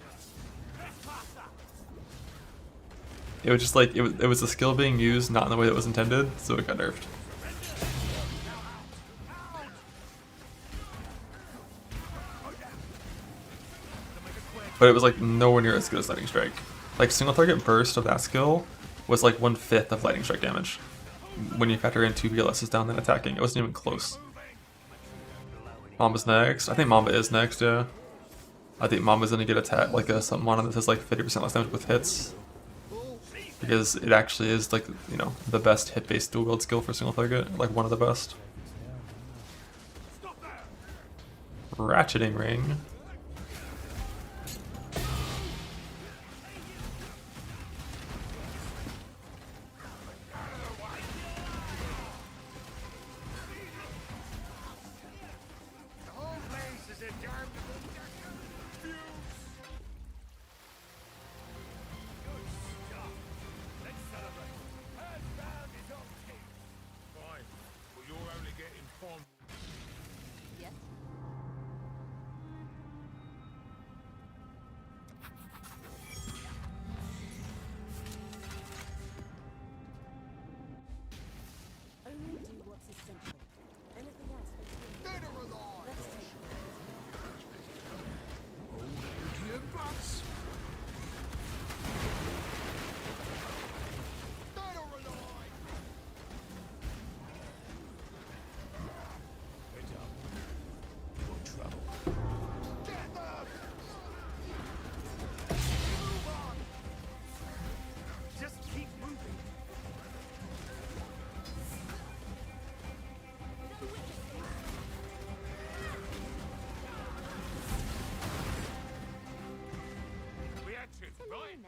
It was just like, it was a skill being used not in the way that was intended, so it got nerfed. But it was like nowhere near as good as Lightning Strike. Like single target burst of that skill was like 1/5 of Lightning Strike damage. When you factor in 2 BLSs down then attacking, it wasn't even close. Mamba's next. I think Mamba is next, yeah. I think Mamba's gonna get attacked like a something on it that says like 50% less damage with hits. Because it actually is like, you know, the best hit-based dual wield skill for single target, like one of the best. Ratcheting ring. The whole place is a dark fuse! Good stuff! Let's celebrate! Earthbound is on tape! Fine, but you're only getting fond. Yes? Only do what's essential. Anything else? Let's take To your butts! Dead or alive! Heads up. You're in trouble. Get them! Move on! Just keep moving. Reaction, right?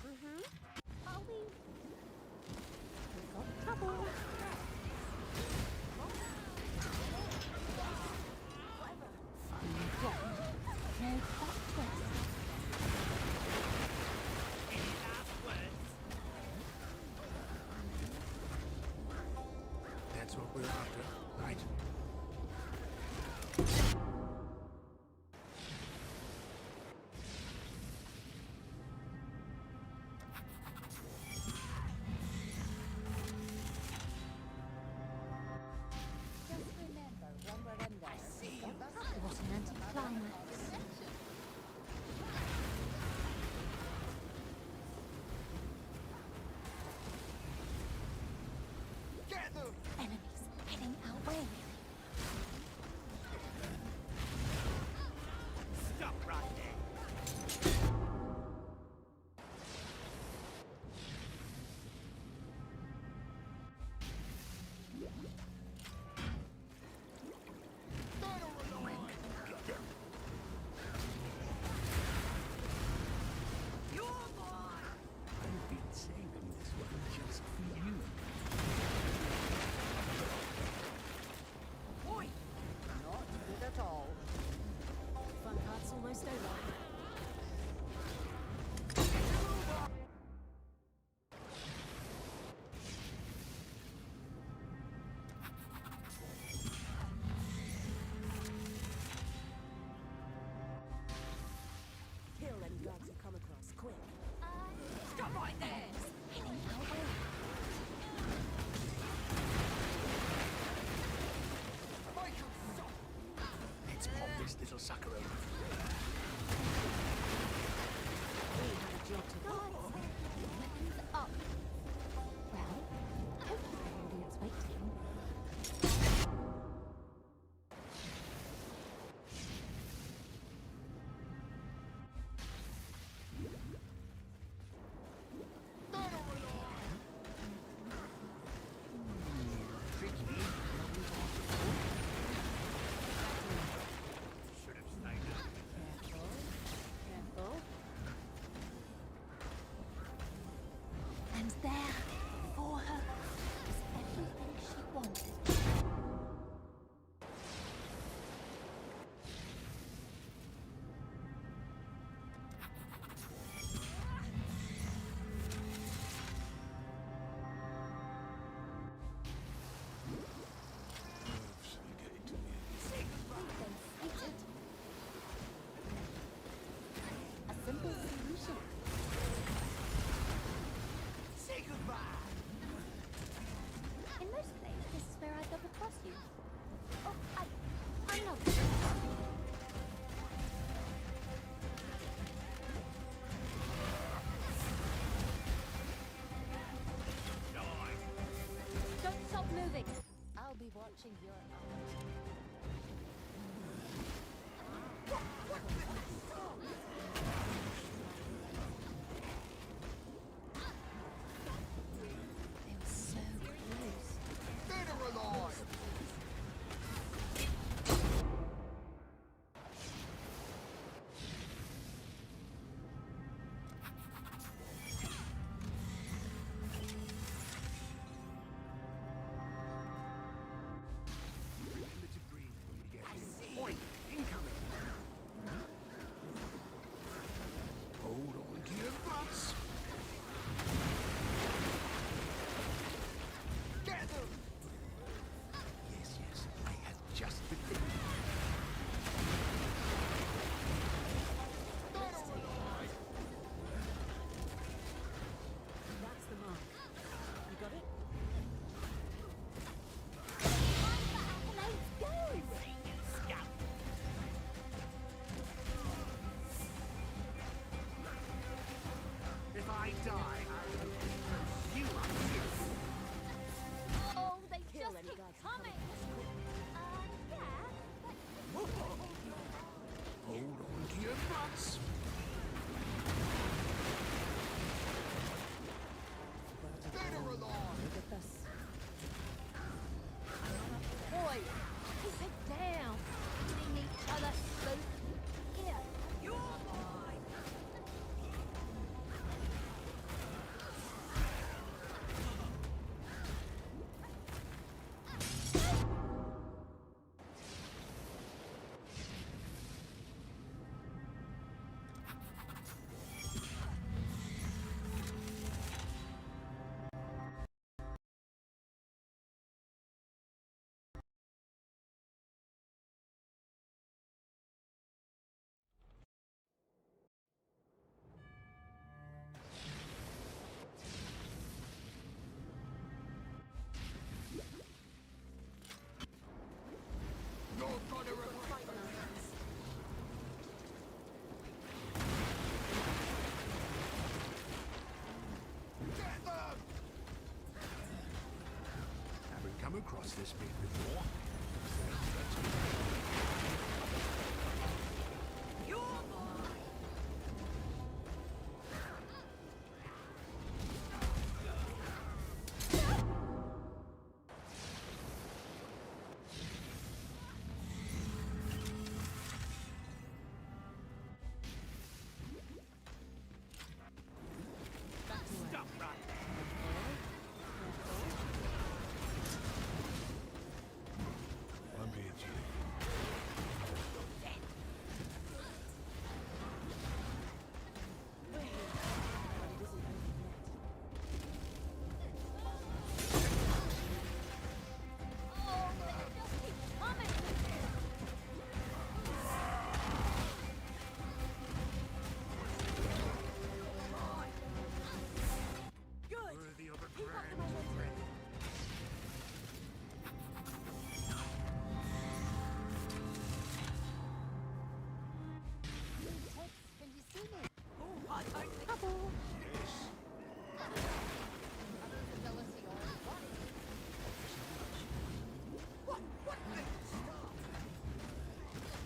Mm-hmm. Are we? We've got trouble. No, that twist. That's what we're after, right? Just remember, when we're in there, we've got trouble. moving. I'll be watching your art. They were so close. Dead or alive! Limited breathe when we get here. Oi, incoming! Hold on to your butts! Get them! Yes, yes, I had just the thing. Dead or alive! That's the mark. You got it? Let's go! If I die, I'll you up too. Oh, they Kill just any keep guards coming. Yeah, but Hold on to your butts. Dead or alive! With us. boy, keep it down. Hitting each other so here. You're mine. You're gonna regret this! Get them! Haven't come across this bit before. You're mine. Stop right I'm being Oh, they just keep coming. Good. worthy of a Keep up grand the momentum. friend. Tex, can you see me? Oh, I don't think Trouble. Yes. Ability or what?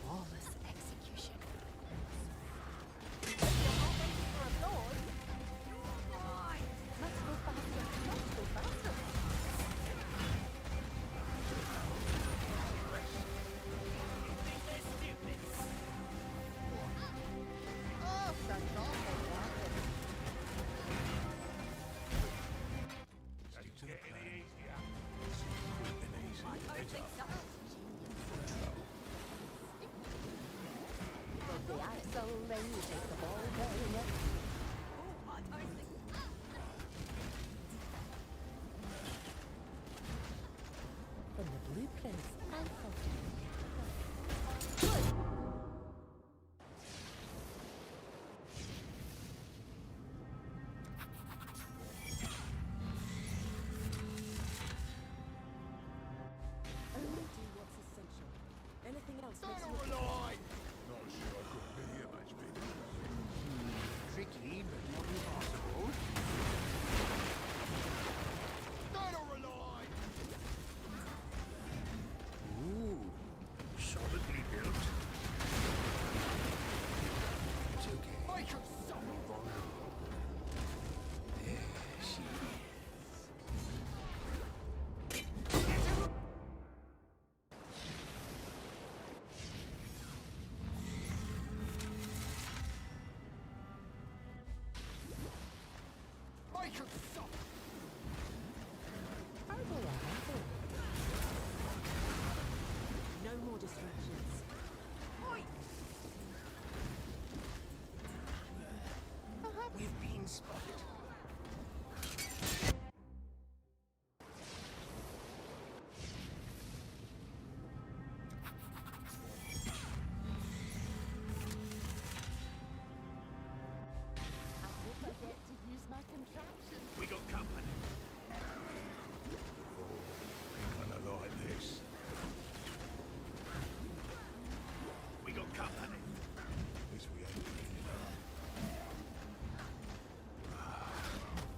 Flawless execution. For applause. Let's go faster. Let's go faster. Oh, such awful rocket. Stick to the plan. I don't think so. The axle, then you take the ball bearing. Oh, I don't think From the blueprints and photos. only do what's essential. Anything else Dead makes or you alive! Not sure I could be here much better. Trick No more distractions. We've been spotted. I hope I get to use my contraption. We got company. Kinda like this. We got company. This we ain't doing enough.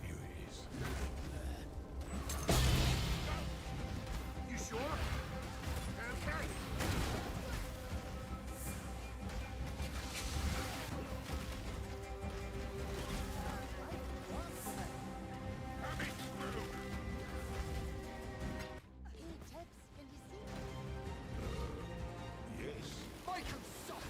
Here it is. You sure? Okay. Any tips, can you see? Yes. I can stop.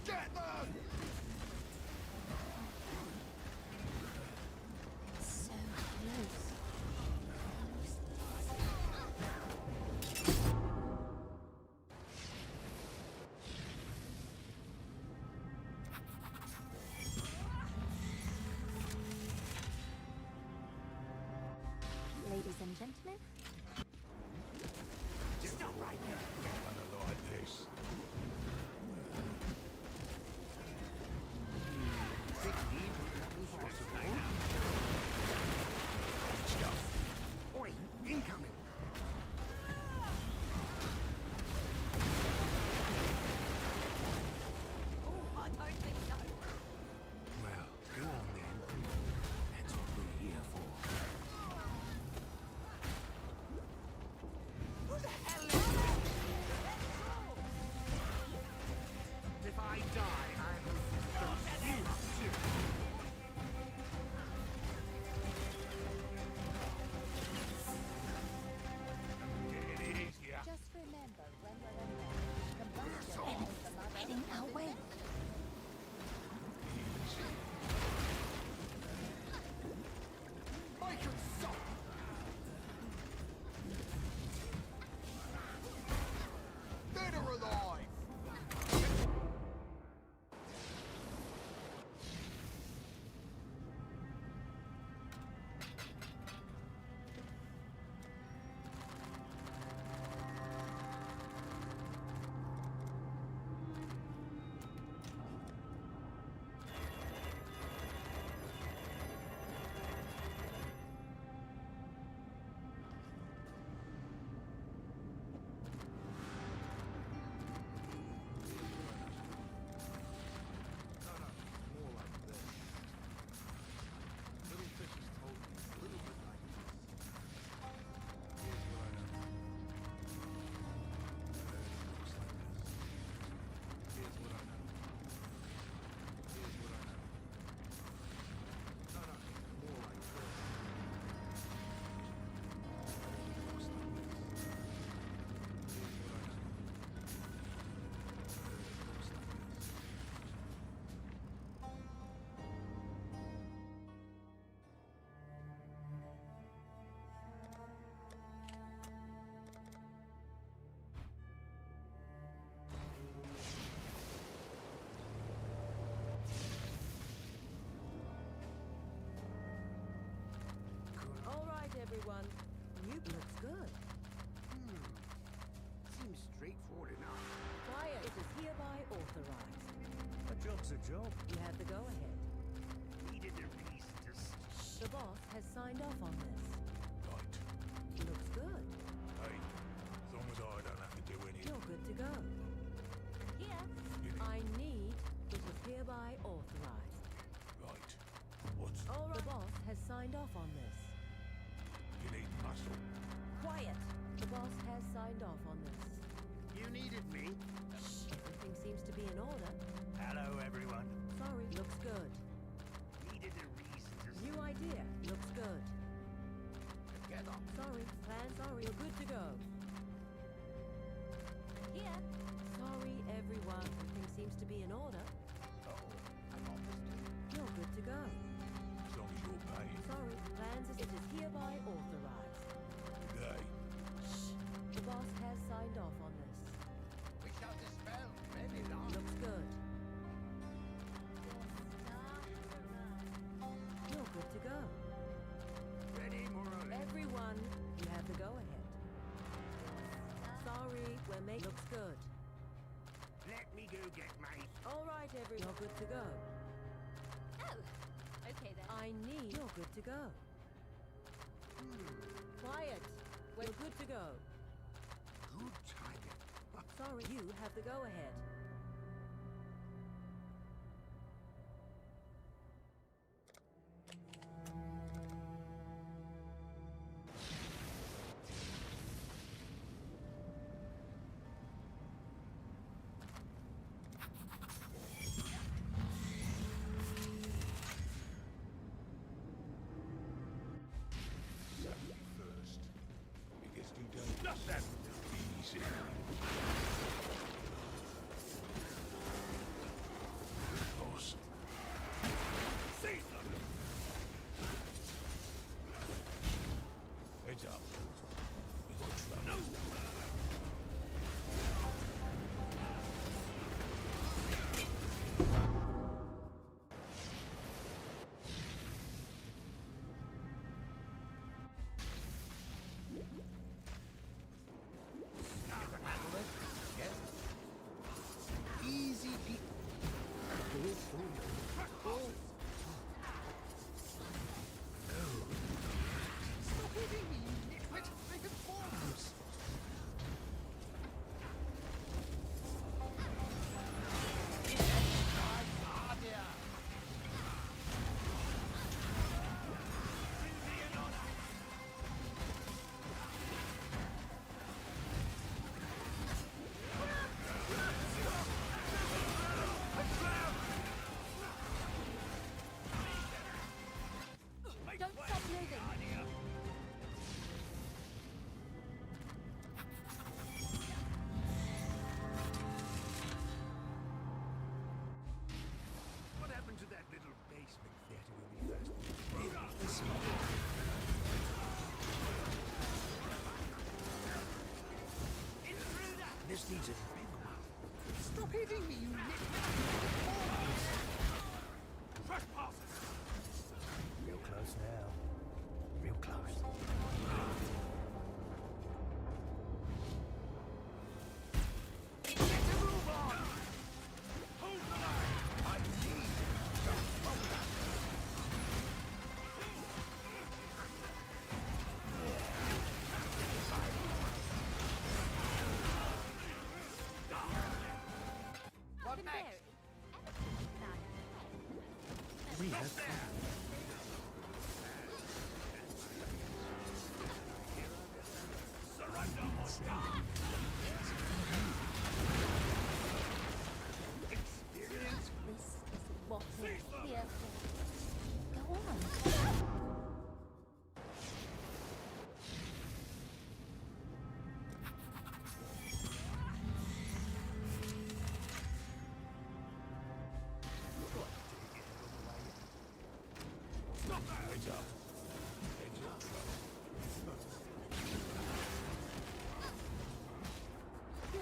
Get them! So close. Ladies and gentlemen, Stop right there. Kinda like this. Oi, incoming. Oh, I don't think so. Well, go on then. That's what we're here for. Who the hell is this? If I die, I hope you too. Get it easier. Just remember, when we're in there, combustion is the mother. Heading our way. I can stop. Dead or alive. All right, everyone. You looks good. Seems straightforward enough. Fire, it is hereby authorized. A job's a job. You have the go-ahead. Needed a reason to The boss has signed off on this. Right. Looks good. Hey, as long as I don't have to do anything. You're good to go. here, I need it is hereby authorized. Right. What's... All right. The boss has signed off on this. You need muscle. Quiet. The boss has signed off on this. You needed me. Everything seems to be in order. Hello, everyone. Sorry, looks good. Needed a reason to New idea. Looks good. together. Sorry, plan. Sorry, you're good to go. here. Sorry, you get, mate. All right, everyone. You're good to go. Oh, okay then. I need. You're good to go. Quiet. We're good to go. Good timing. Sorry, you have the go-ahead. First. Because you don't. Just that. Easy. Boss. Seize them. Heads up. We got trouble. No. Easy peasy. Stop hitting me, you nitwit! I have bombs! Don't stop moving. What happened to that little basement theater when we first met? This needs a big one. Stop hitting me, you trespassers! Real close now. Real close. Get a move on! Hold the line! I need the focus! What next? We have surrender or die! Experience. This is what we're here for. Go on. Stop that! Heads up. Heads up, trouble. Good.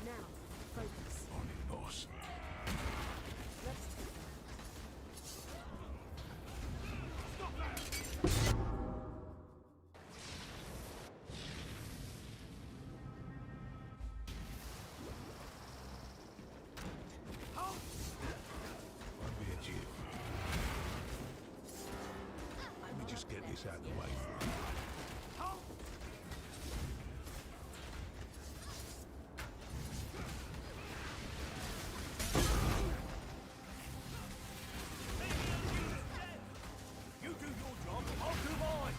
Now, focus. On it, boss. Let's take that. Stop that! Won't be a jiff. Let me just get this out of the way. You do your job, I'll do mine.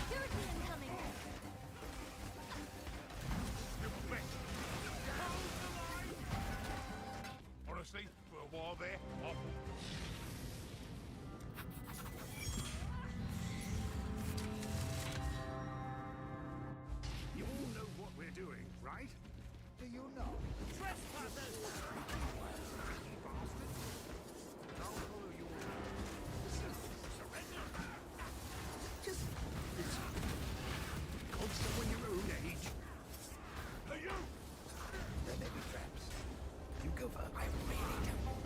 Security incoming. Honestly, for a while there, I You all know what we're doing, right? Do you know? Trespassers! You bastards! I'll follow your orders. Surrender! Just listen. Constant when your own age. Hey, you! There may be traps. You go first. I really don't.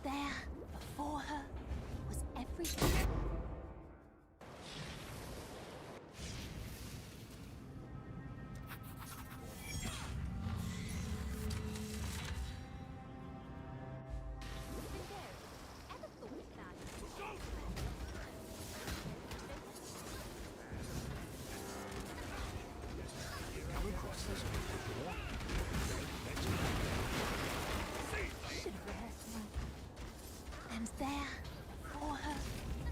there, before her, was everything. Ever thought about it? Come across this before. Should have rehearsed more. And there, before her,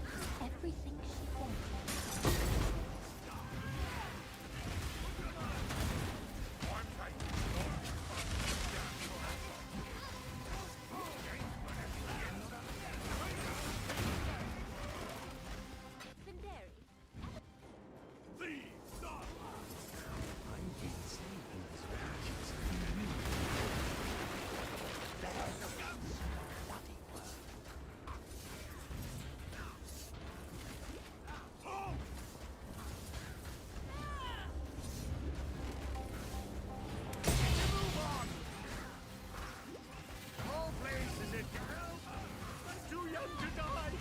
was everything she wanted. Venderi, All places it girl, but too young to die.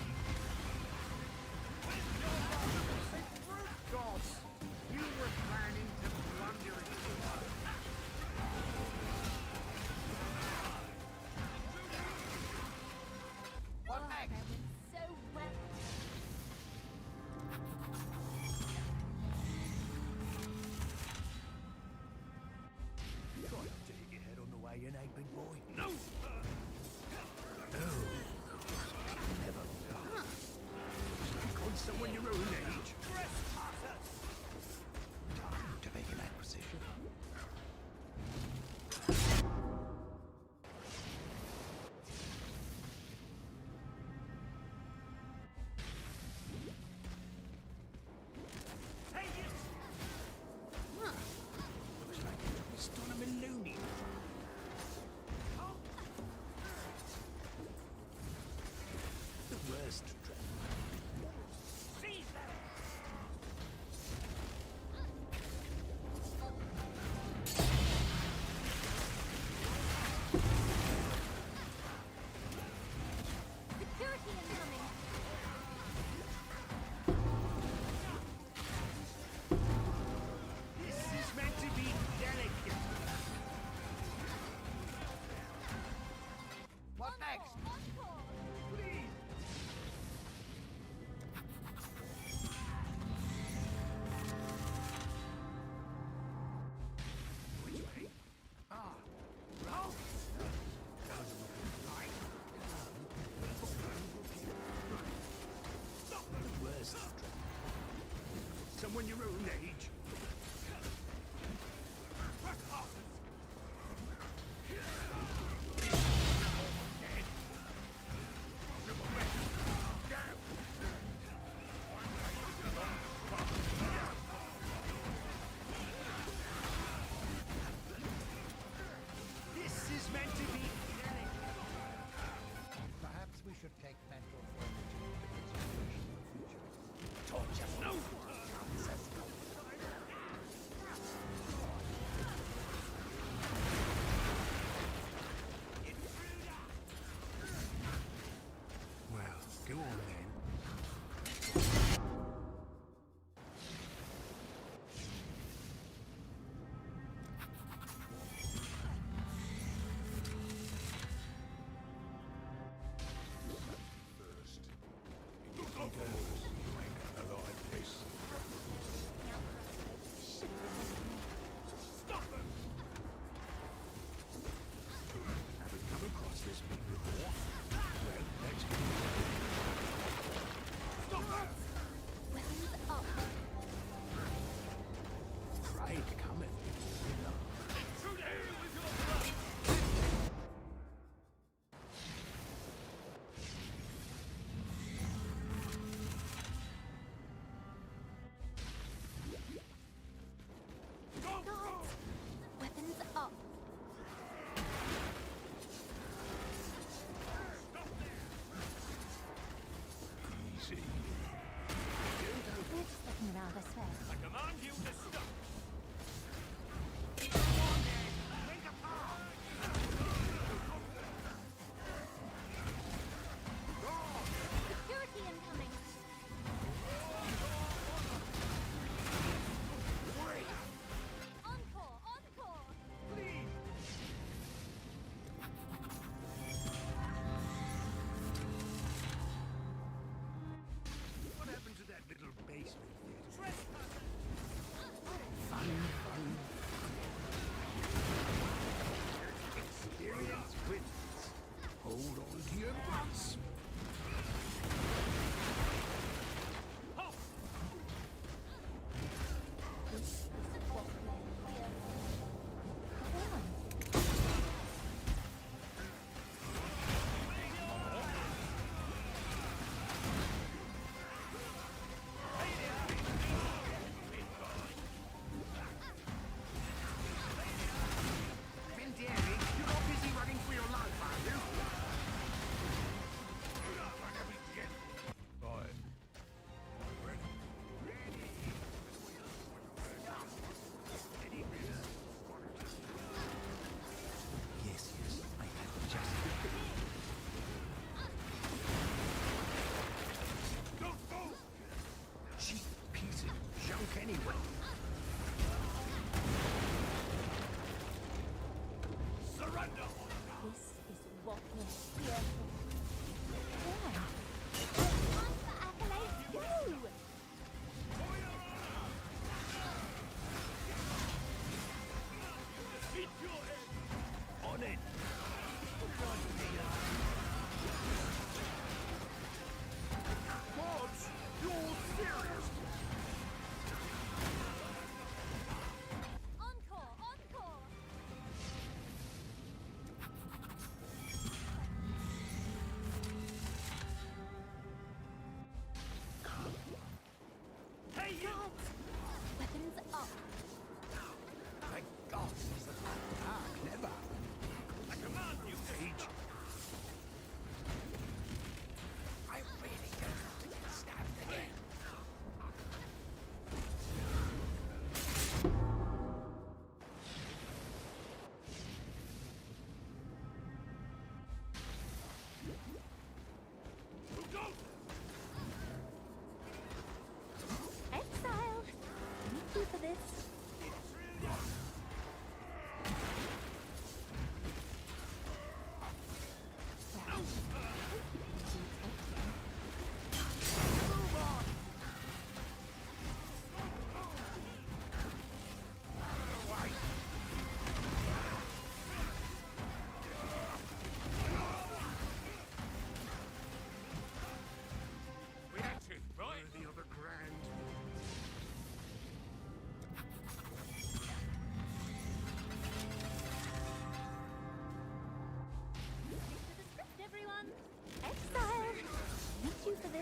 Gods, you were planning to blunder it. oh, that went so well. Try not to hit your head on the way in, eh, big boy? No! Never. Find someone your own age. Time to make an acquisition. Hey, you! Looks like it's done a loony. The worst trap. See that? Security incoming. This is meant to be delicate. What next? Please. Which way? Ah, Ralph. Doesn't look like. Not the worst trap. Someone your own age. This is meant to be delicate. Perhaps we should take mental fortitude into consideration in the future. Torture. No.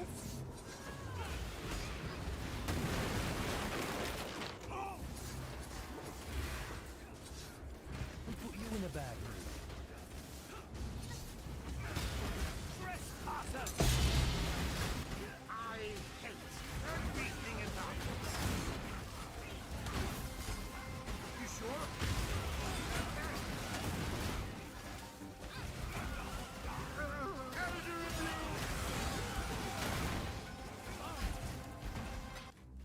this? Who put you in a bad mood? Trespassers! I hate everything about this. You sure?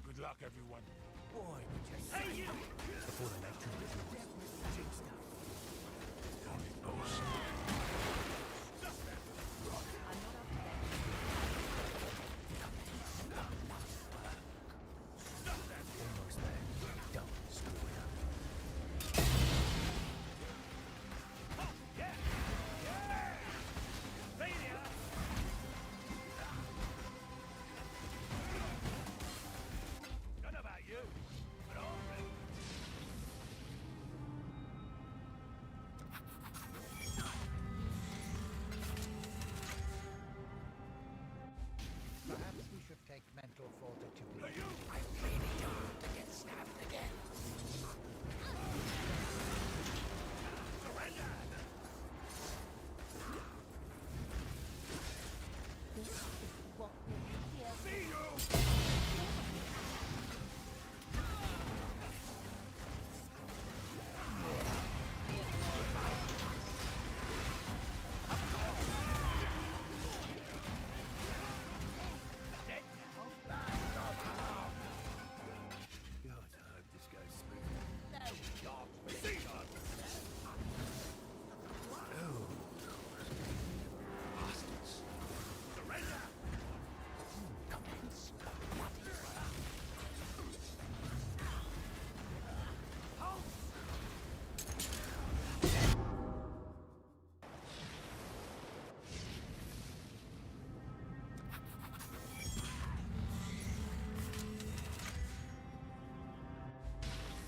Good luck, everyone. Boy, would you say you! Before the night turned into jinx stuff. Only post. Almost there. Don't screw it up. Don't know about you, but I'm ready. Perhaps we should take mental fortitude. I really don't want to get stabbed again. This is what we're here for. See you! God, I hope this goes smooth. See ya! Oh, bastards. Surrender! Commence.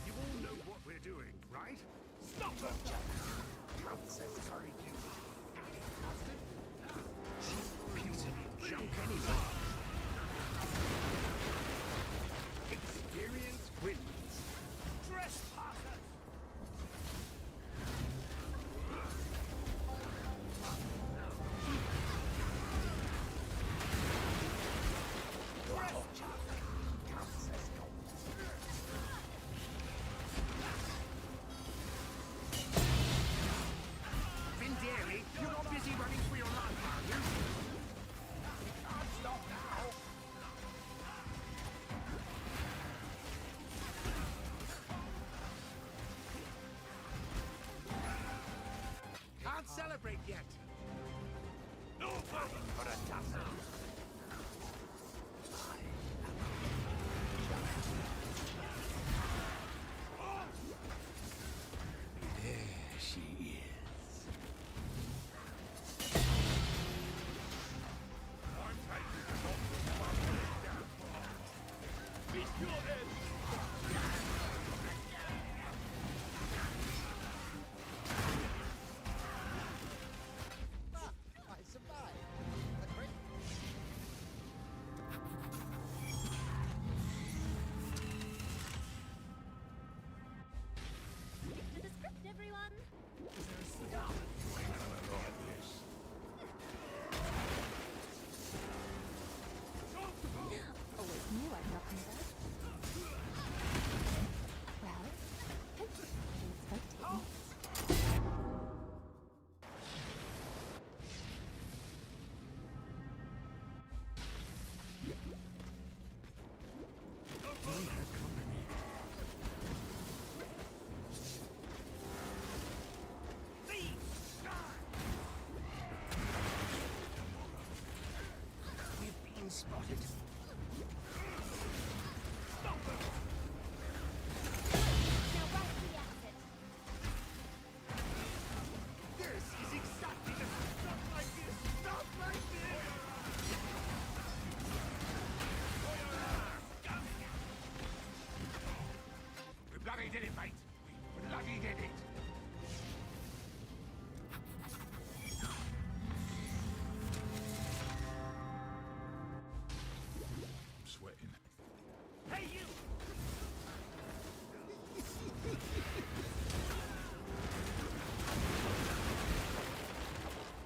You all know what we're doing, right? Stop them! Sorry, you. Cheap piece of junk anyway. Experience wins. Trespassers! Vindieri, you're not busy running for your life, are you? You can't stop now. Can't celebrate yet. No problem for a tussle. There she is. Ah, I survived. A great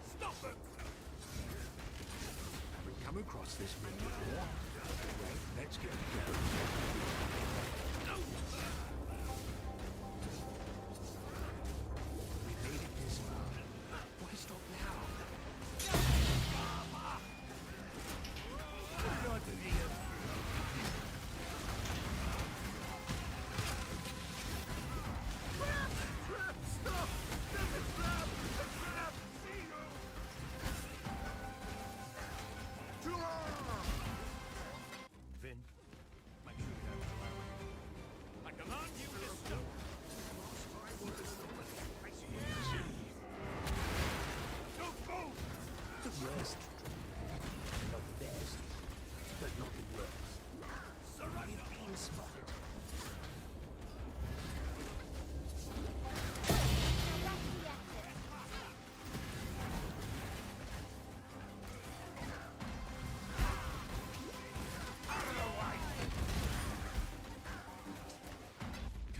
Stop them! Haven't come across this man before. Right, let's get going. No! We made it this far. Why stop now? Not here. Trap! Stop! There's a trap! A trap! See you! Finn, make sure you don't allow it. I command you to stop. Don't move! The worst. Not the best, but not the worst. Surrender! You've been spotted.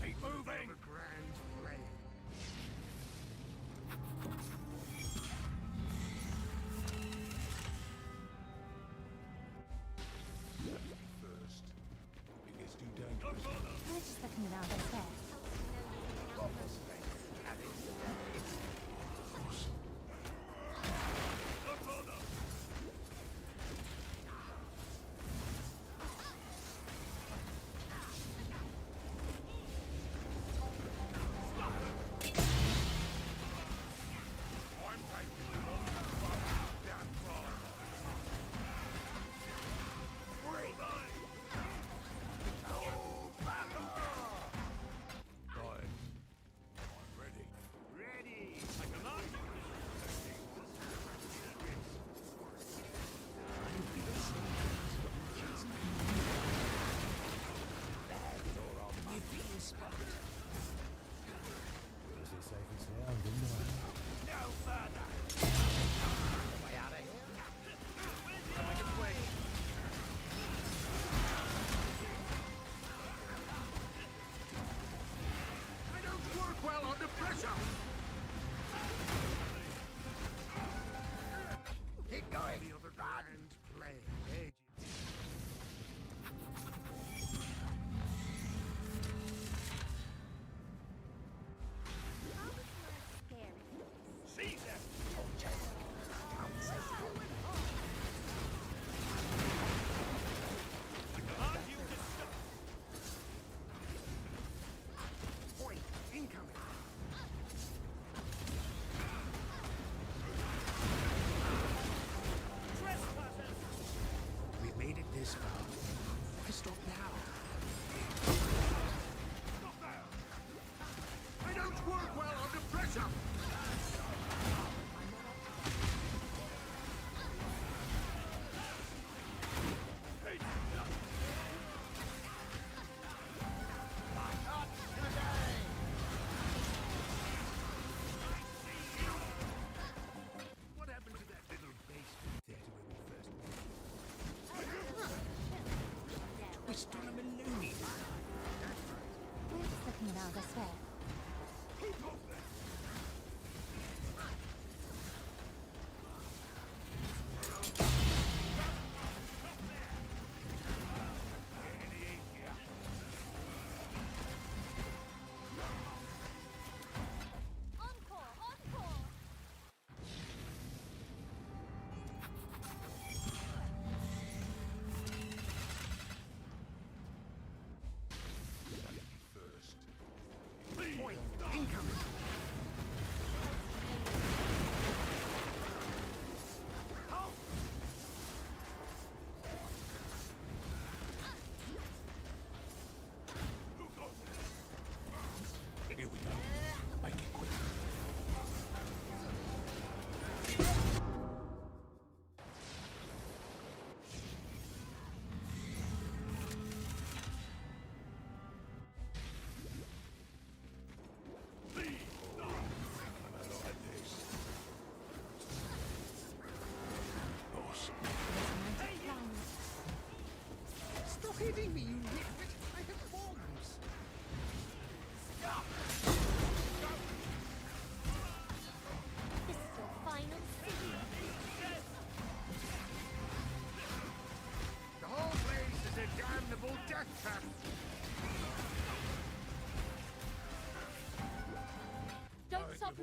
Keep moving! The grand play. First, it gets too dangerous. We're just looking around us there. Ready! I command you! You've been spotted. No further! Way out of here. Coming to quick. I don't work well under pressure! Keep going. The other grand play. Edge. See them! I command you to stop! Point incoming! Trespassers! We've made it this far. Why stop now? Stop there! I don't work well under pressure! What happened to that little basement theater when we first met? We stole a Maloney this time. We're just looking around us there. Keep off there! Encore! Encore! First. Point incoming! Halt! Here we go. Make it quick. Stop hitting me, you nitwit!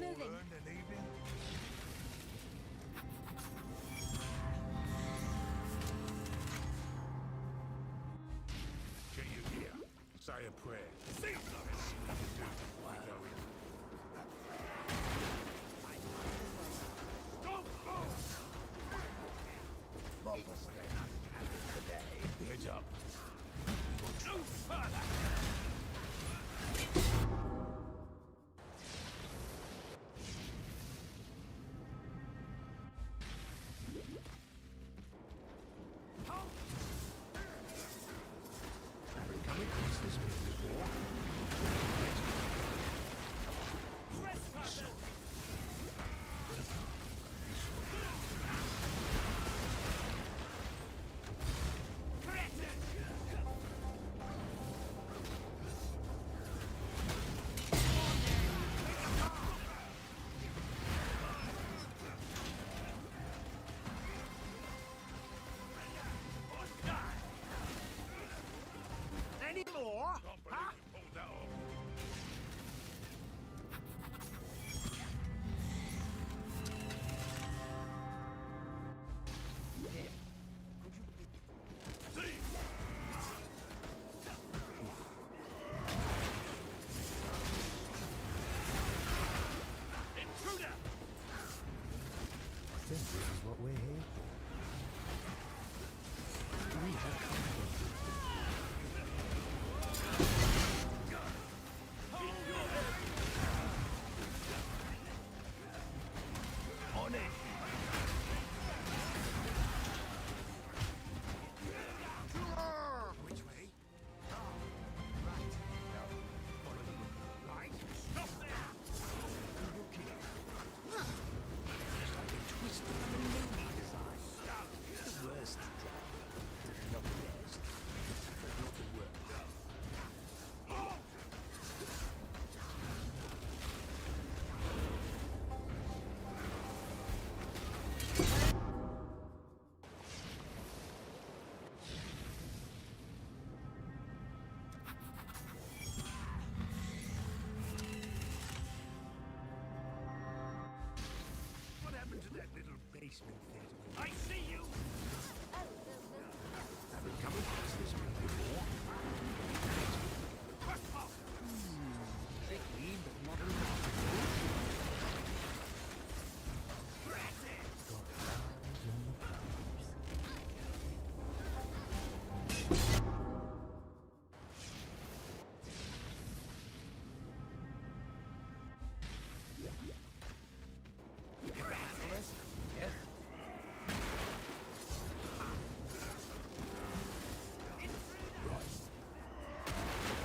Moving. Earned an evening? Can you hear? Say a prayer. See something. Do. We go in. Don't go! Heads up. No further! Haven't come across this bit before. Any more? Huh? Pulled that off. Intruder! I think this is what we're here for. We have company. On it! Which way? Right. No. Follow the road. Right. Stop there! Look here. It's like a twisted movie design. Stop! It's the worst job. Not the best, but not the worst. What happened to that little basement theater? I see you! Haven't come across this bit before. Tricky, but not remarkable. Got flowers in the flowers. Yes?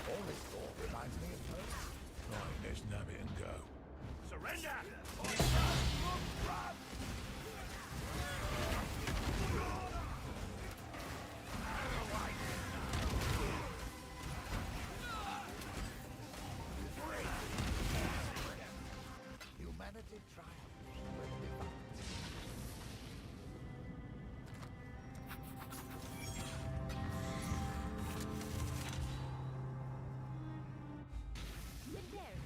All this thought reminds me of home. Right, let's nab it and go. Surrender! Humanity triumphs when divided. Legendary.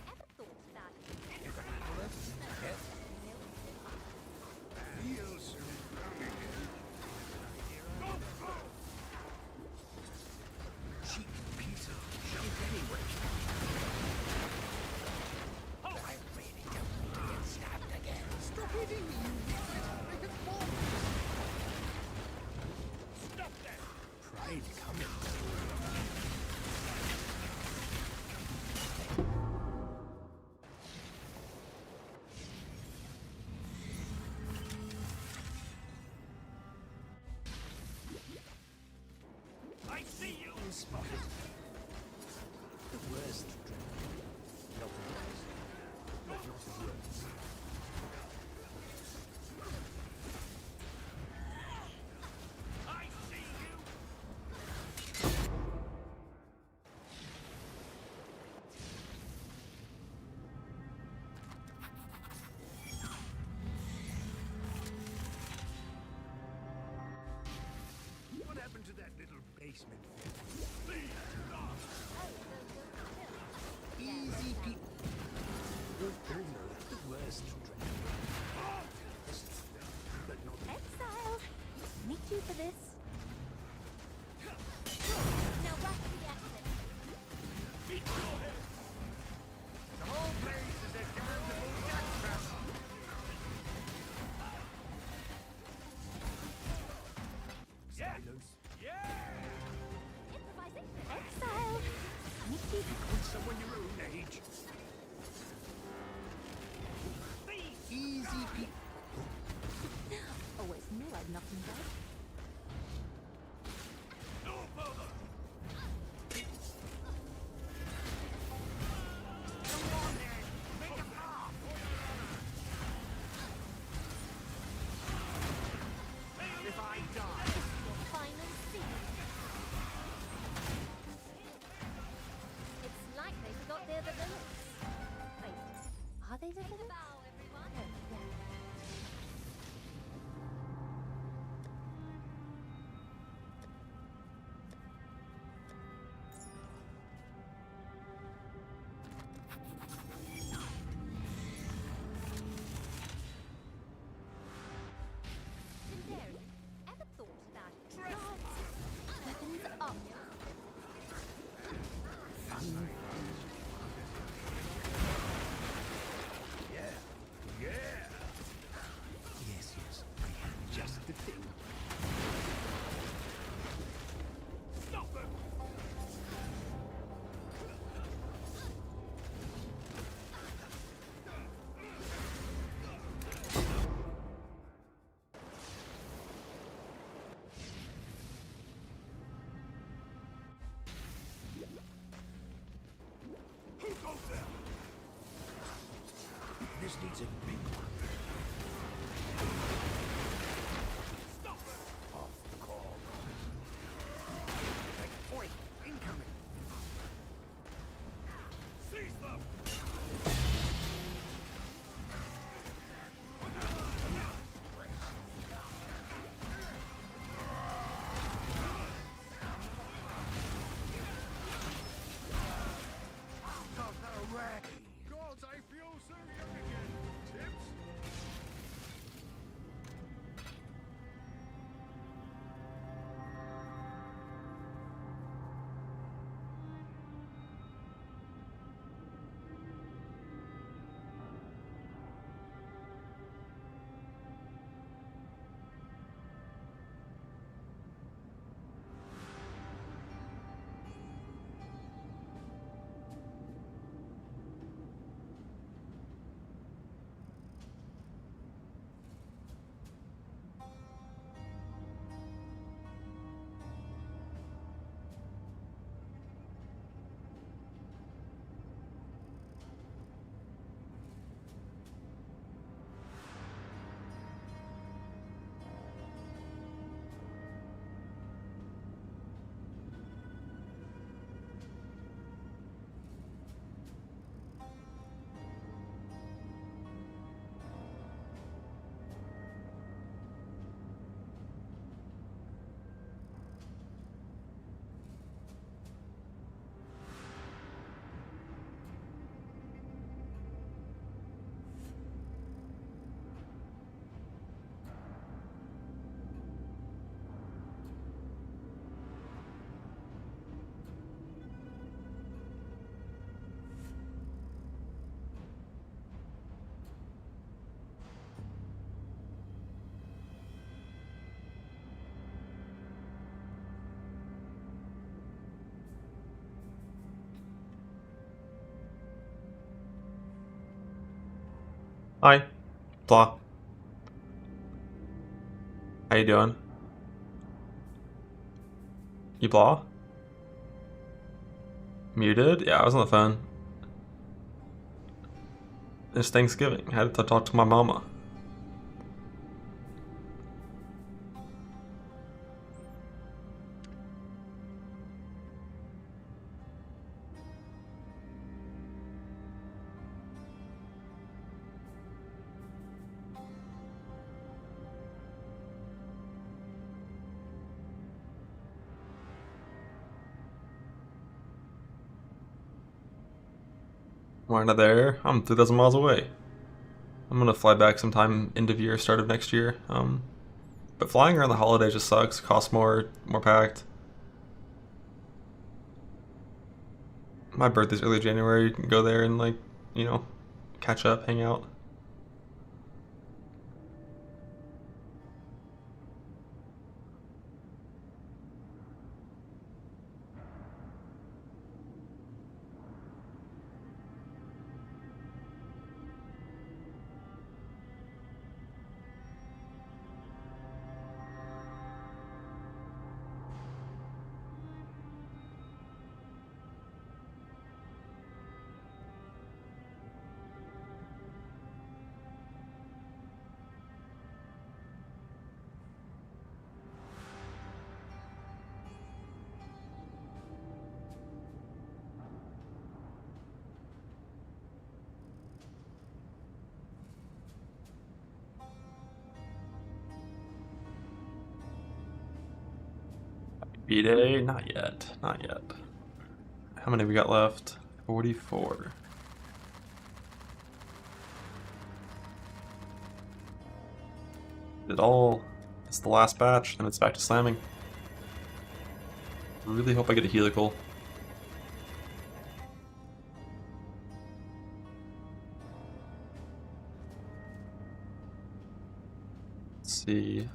Ever thought about it? You can handle this? Yes? Feels cheap piece of junk anyway. I really don't want to get stabbed again. Stop hitting me, you idiot! Make it fall! Stop that! Pride coming. I see you! Spotted. The worst drink. Not the worst. Not the worst. I see you! What happened to that little basement thing? Easy people. Hi. Blah. How you doing? You blah? Muted? Yeah, I was on the phone. It's Thanksgiving. I had to talk to my mama. Why not there? I'm 2,000 miles away. I'm gonna fly back sometime end of year, start of next year. But flying around the holidays just sucks. Costs more packed. My birthday's early January. You can go there and like, you know, catch up, hang out. B-Day? Not yet. Not yet. How many we got left? 44. It's the last batch, and it's back to slamming. Really hope I get a helical. Let's see.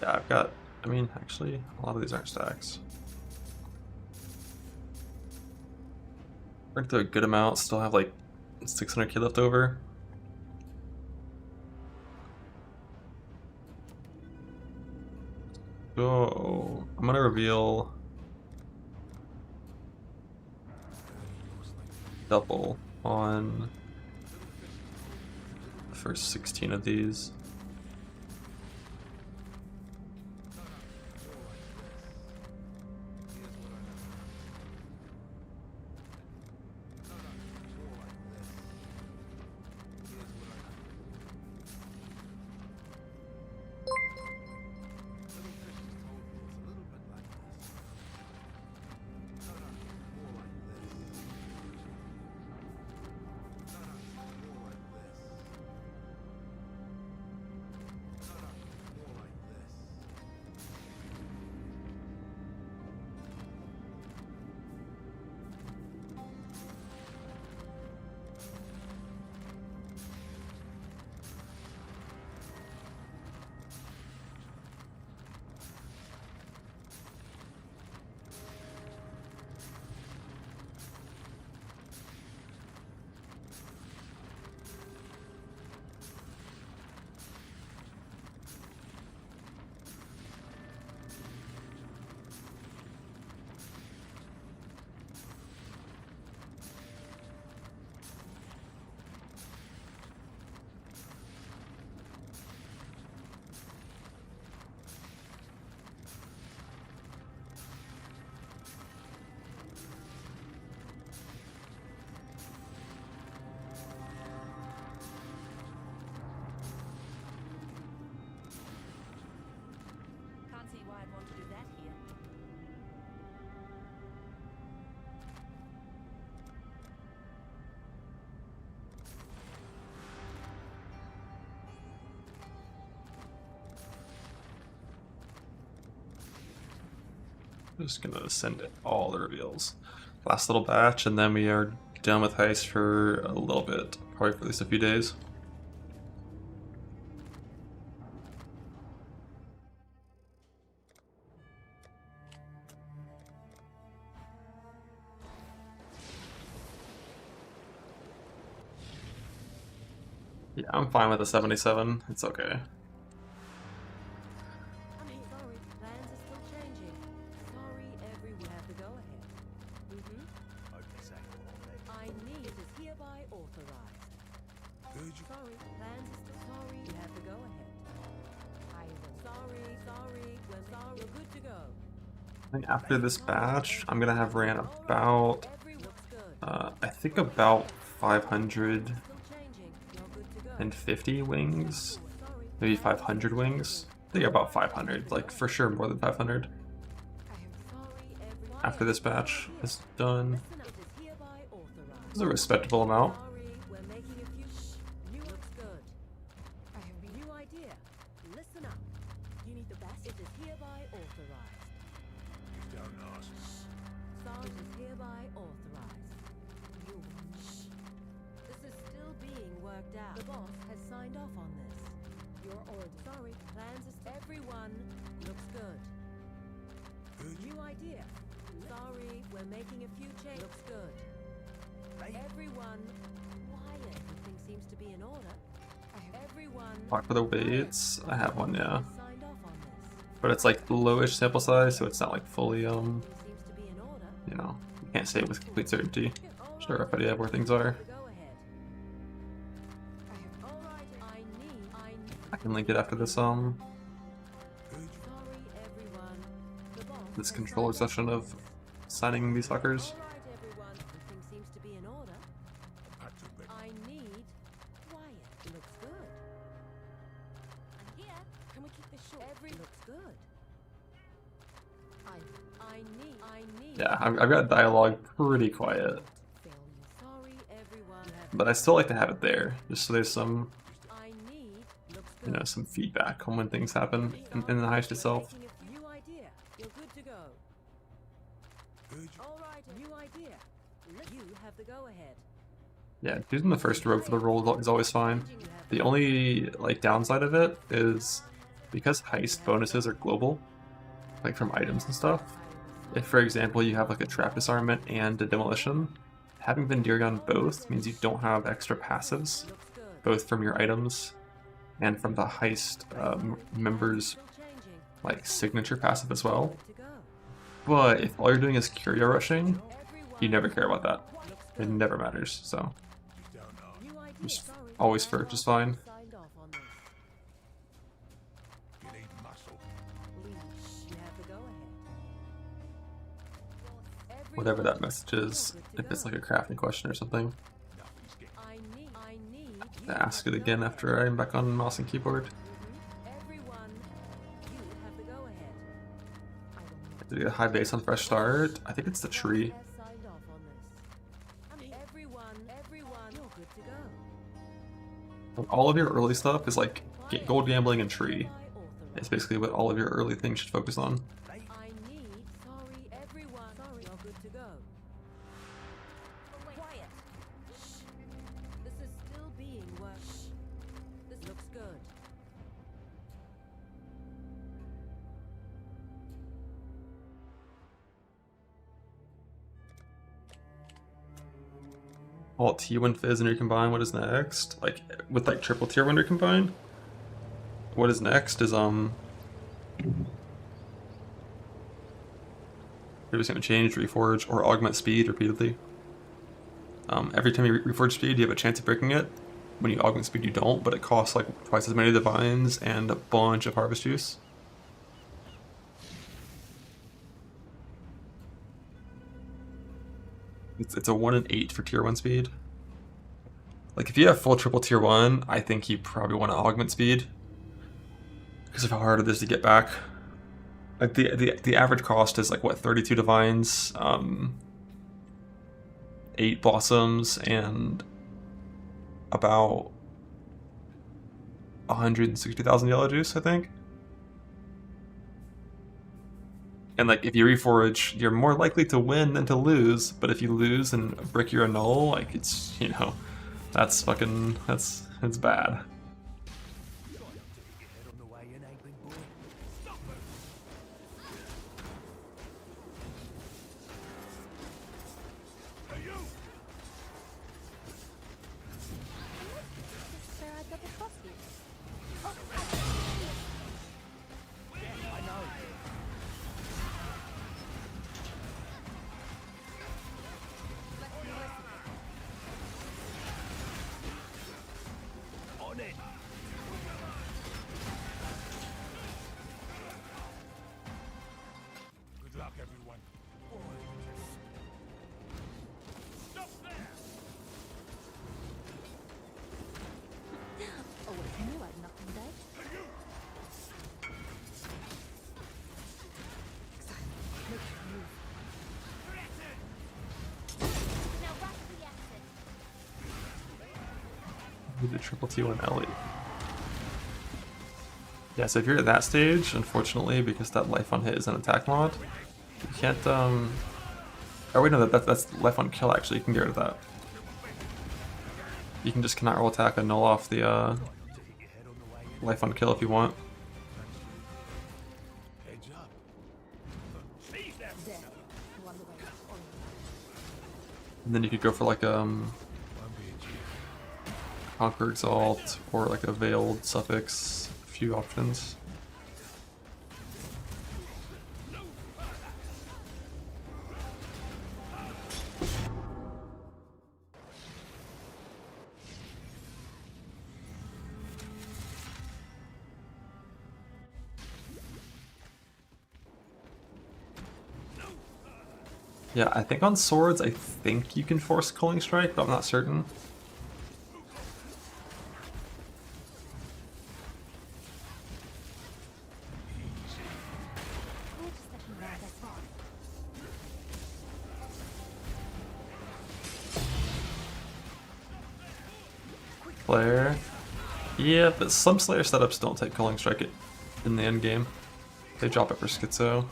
Yeah, actually, a lot of these aren't stacks. We're into a good amount, still have like 600k left over. So, I'm gonna reveal double on the first 16 of these. Can't see why I'd want to do that here. Just gonna send it all the reveals. Last little batch, and then we are done with Heist for a little bit, probably for at least a few days. Yeah, I'm fine with the 77. It's okay. I mean, sorry, plans are still changing. Sorry, everyone have to go ahead. Hope this ain't all there. I need is hereby authorized. Heard you. Sorry, plans are still sorry. You have to go ahead. I will. Sorry, we're sorry. You're good to go. I think after this batch, I'm gonna have ran about, Every looks good. I think about 550 Still changing. You're good to go. wings, Sorry. maybe 500 wings. I think about 500, like for sure more than 500. Sorry, everyone. After this batch is done, Listen up, it is hereby authorized. this is a respectable amount. Sorry, we're making a few. New looks good. I have a new idea. Listen up. You need the best. It is hereby authorized. Don't ask. Sorry, it is hereby authorized. You. This is still being worked out. The boss has signed off on this. Your order. Sorry, plans is. Everyone looks good. Heard you. New idea. Sorry, we're making a few changes. Looks good. Everyone, quiet. Everything seems to be in order. Everyone. Talk for the weights. I have one, yeah. has signed off on this. But it's like lowish sample size, so it's not like fully, Everything seems to be in order. you know, you can't say it with complete certainty. All Just a rough right, idea of where things are. go ahead. All right, I need. I can link it after this, Heard you. Sorry, everyone. The boss this has controller signed off session on of this. signing these fuckers. All right, everyone. Everything seems to be in order. Had to be. I need quiet. Looks good. I'm here. Can we keep this short? Looks good. I need. Yeah, I've got dialogue pretty quiet, Failure. Sorry, everyone. but I still like to have it there, just so there's some, I need. Looks good. you know, some feedback on when things happen in the heist itself. Making a new idea. You're good to go. Heard you. All right, new idea. You have the go ahead. Yeah, using the first rogue for the roll is always fine. The only like downside of it is because heist bonuses are global, like from items and stuff. If, for example, you have like a trap disarmament and a demolition, having Vendiri on both means you don't have extra passives, Looks good. both from your items and from the heist members' Still changing. like signature passive as well. To go. But if all you're doing is curio rushing, Everyone. you never care about that. Looks It good. never matters. So Just don't ask. New idea. Just Sorry, always plans for just fine. signed off on this. You need muscle. Leash. You have the go ahead. Whatever that message is, if it's like a crafting question or something, Nothing's getting. I need. to ask it again after I'm back on mouse and keyboard. Everyone, you have the go ahead. To get a high base on fresh start, I think it's the tree. Has signed off on this. I mean, everyone, you're good to go. All of your early stuff is like gold gambling and tree. By authorized. It's basically what all of your early things should focus on. I need. Sorry, everyone. Sorry, you're good to go. Quiet. Shh. This is still being worked. Shh. This looks good. Alt T when fizz and recombine, what is next? Like with like triple tier when recombine? What is next is you're just gonna change, reforge, or augment speed repeatedly. Every time you reforge speed, you have a chance of breaking it. When you augment speed, you don't, but it costs like twice as many divines and a bunch of harvest juice. It's a 1 in 8 for tier 1 speed. Like if you have full triple tier 1, I think you probably want to augment speed because of how hard it is to get back. Like the average cost is like what, 32 divines, 8 blossoms, and about 160,000 yellow juice, I think. And like if you reforge, you're more likely to win than to lose. But if you lose and brick your null, like it's, you know, that's fucking, it's bad. You got to get your head on the way in, ain't big boy? Stop it! Hey, you! Where I'd Need a triple T1 Ellie. Yeah, so if you're at that stage, unfortunately, because that life on hit is an attack mod, you can't, oh wait, no, that's life on kill actually, you can get rid of that. You can just cannot roll attack and null off the, life on kill if you want. And then you could go for like, Conquer Exalt, or like a Veiled Suffix, a few options. Yeah, I think on swords, I think you can force Culling Strike, but I'm not certain. Flare. Yeah, but some Slayer setups don't take Culling Strike in the end game. They drop it for Schizo.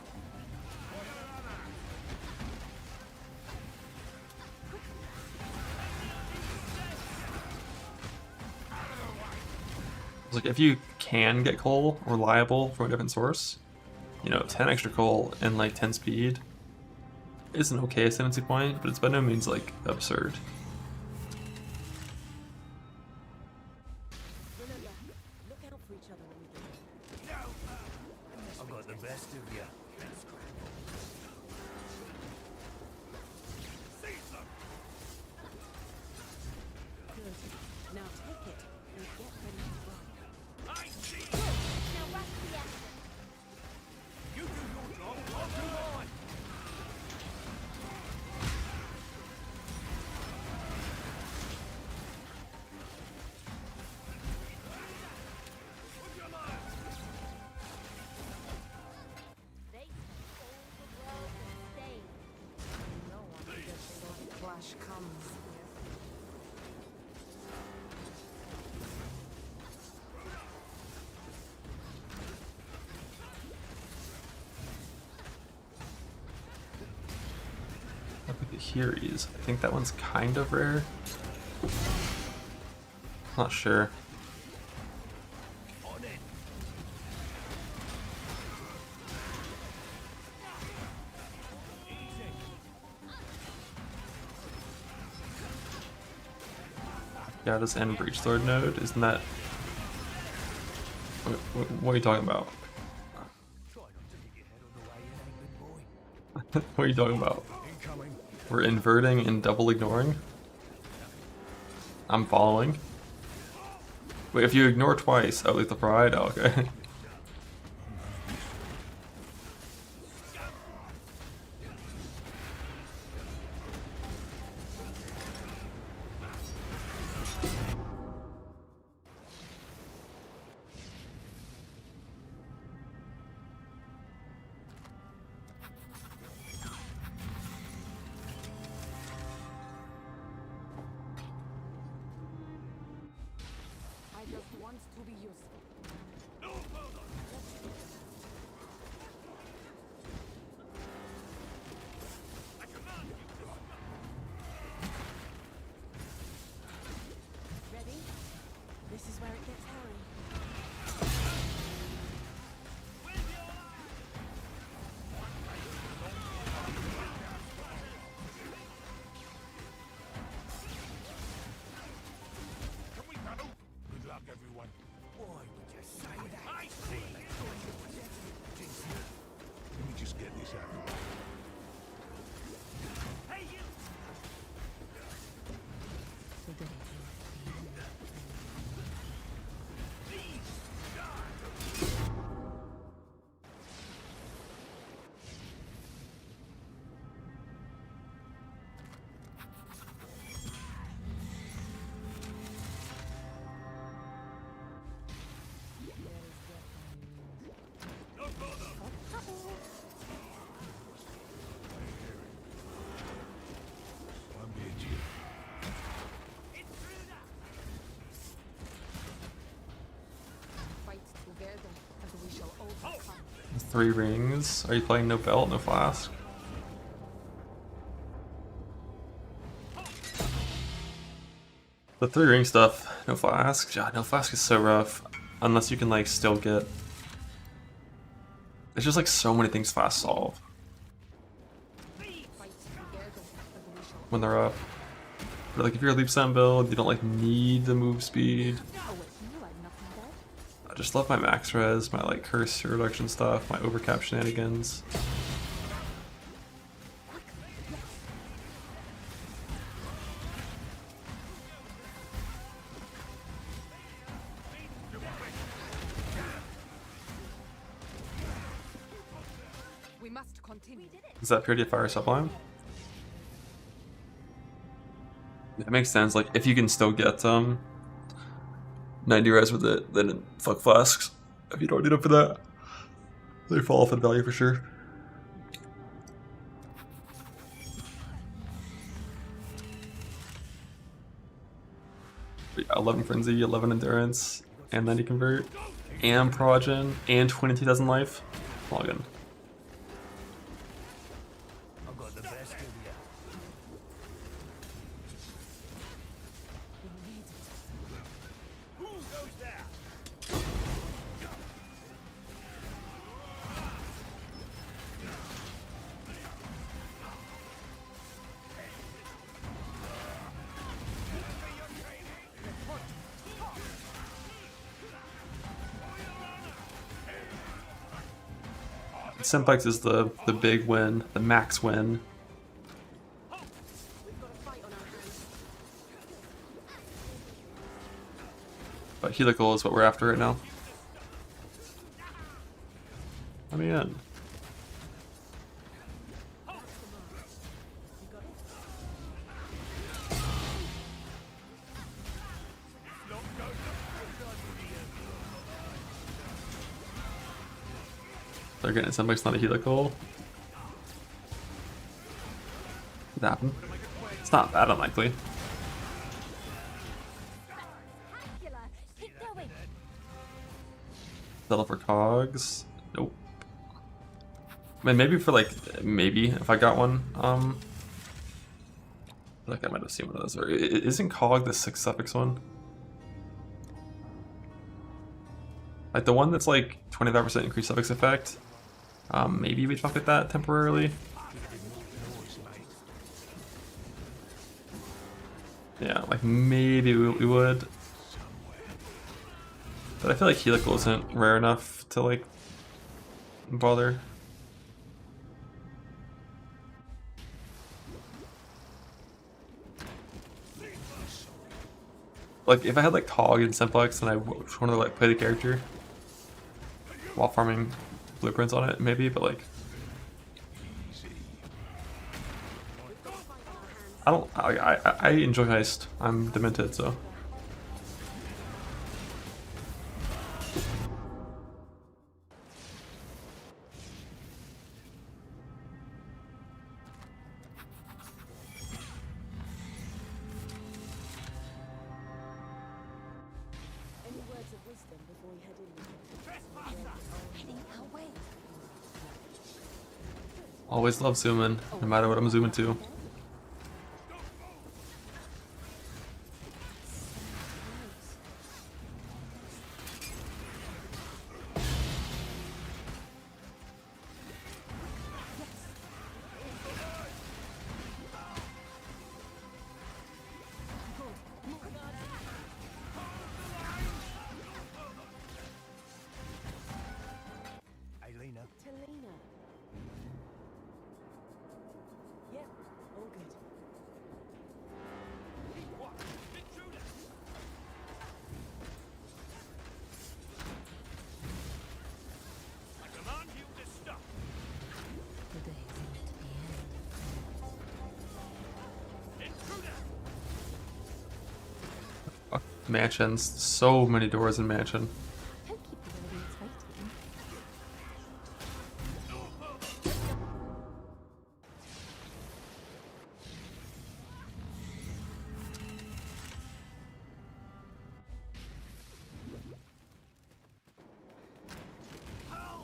Like if you can get coal reliable from a different source, you know, 10 extra coal and like 10 speed is an okay ascendancy point, but it's by no means like absurd. Remember, look out for each other when you do it. I've got the best of you. Good. Now take it and get ready to run. Now rush the action. You do your job, I'll do mine. They spent all the world in Spain. No one gets when clash comes. Look at the Heries. I think that one's kind of rare. Not sure. On it. Yeah, this end Breach Lord node, isn't that... What are you talking about? Try not to hit your head on the way in, eh, good boy? What are you talking about? Incoming. We're inverting and double ignoring? I'm following. Wait, if you ignore twice, oh, Lethal Pride? Oh, okay. I just want to be useful. No further. I command you. Ready? This is where it gets hairy. Can we go? Good luck, everyone. Why would you say that? I see. Let me just get this out of the way. Hey, you! No further. 3 rings. Are you playing no belt, no flask? The 3 ring stuff, no flask. God, no flask is so rough. Unless you can like still get. It's just like so many things fast solve when they're up. But like if you're a leap stem build, you don't like need the move speed. I just love my max res, my like curse reduction stuff, my overcap shenanigans. We must continue. Is that purity of fire sublime? It makes sense. Like if you can still get 90 res with it, then fuck flasks. If you don't need it for that, they fall off in value for sure. But yeah, 11 frenzy, 11 endurance, and 90 convert, and progen, and 22,000 life. Login. I've got the best of you. Who goes there? Simplex is the big win, the max win. But helical is what we're after right now. Let me in. They're getting Simplex, not a helical. Could happen. It's not that unlikely. Keep going. Settle for cogs. Nope. I mean, maybe for like, maybe if I got one. I feel like I might have seen one of those. Or isn't cog the 6 suffix one? Like the one that's like 25% increased suffix effect. Maybe we fuck with that temporarily. Yeah, like maybe we would. But I feel like helical isn't rare enough to like bother. Like if I had like cog and simplex and I wanted to like play the character while farming blueprints on it, maybe, but like I enjoy Heist. I'm demented, so. Any words of wisdom before we head in? Heading our way. Always love zooming, no matter what I'm zooming to. Aelina. Talina. Yep, all good. What? Intruder! I command you to stop. Intruder! Fuck, mansions. So many doors in mansion. Don't keep the audience waiting.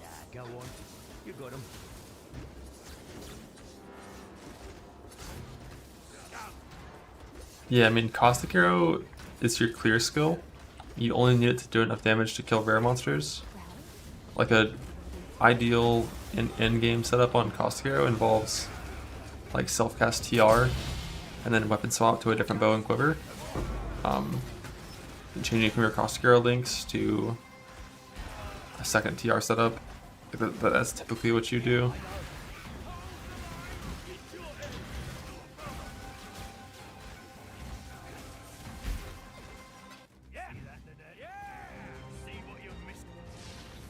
Yeah, go on. You got him. Yeah, I mean, Caustic Arrow is your clear skill. You only need it to do enough damage to kill rare monsters. Like a ideal end-game setup on Caustic Arrow involves like self-cast TR and then weapon swap to a different bow and quiver. Changing from your Caustic Arrow links to a second TR setup. That's typically what you do.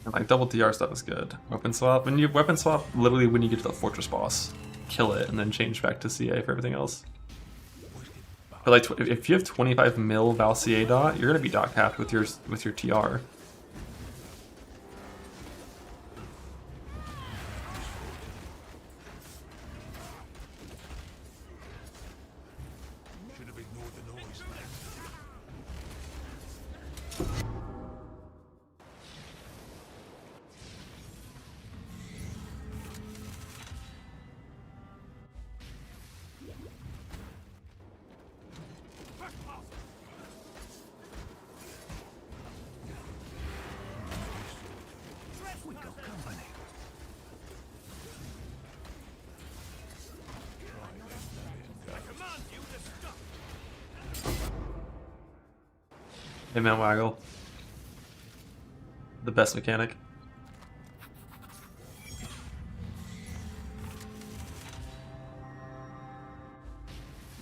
And like double TR stuff is good. Weapon swap, and you weapon swap literally when you get to the fortress boss. Kill it and then change back to CA for everything else. But like if you have 25 mil Val CA dot, you're gonna be dot capped with your TR. Should have ignored the noise. We got company. I command you to stop. Hey man, Waggle. The best mechanic.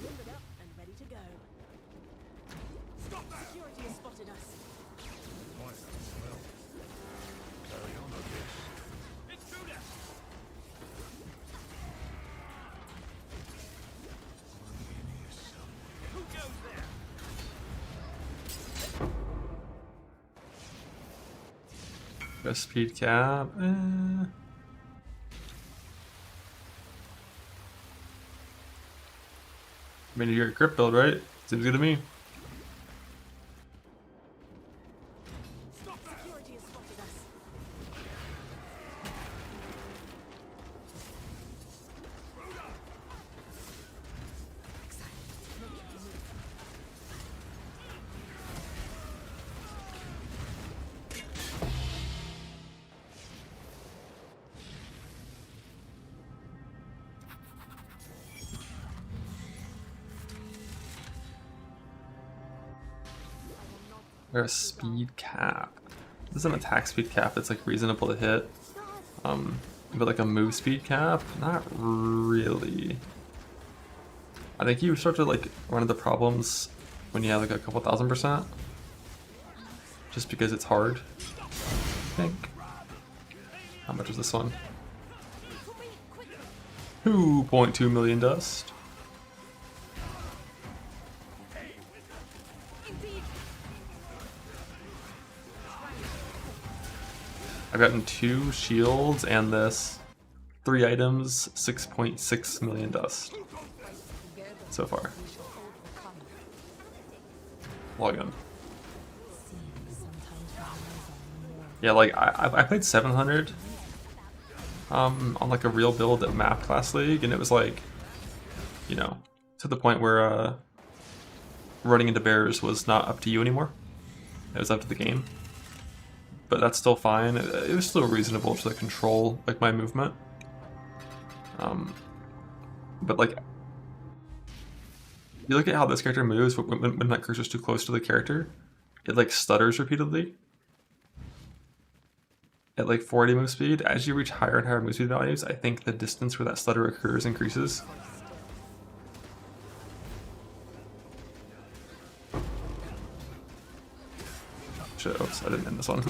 Moving up and ready to go. Stop there. Security has spotted us. Well, carry on, I guess. Intruder. Who goes there? Best speed cap. I mean, you're a crypt build, right? Seems good to me. Security has spotted us. There's a speed cap. This is an attack speed cap that's like reasonable to hit. But like a move speed cap, not really. I think you start to like run into problems when you have like a couple 1000%. Just because it's hard. I think. How much is this one? 2.2 million dust. I've gotten 2 shields and this. 3 items, 6.6 million dust. So far. Log in. Yeah, like I played 700 on like a real build at Map Class League, and it was like, you know, to the point where running into bears was not up to you anymore. It was up to the game. But that's still fine. It was still reasonable to control like my movement. But like, you look at how this character moves when that cursor's too close to the character, it like stutters repeatedly. At like 40 move speed, as you reach higher and higher move speed values, I think the distance where that stutter occurs increases. Shit, oops, I didn't end this one.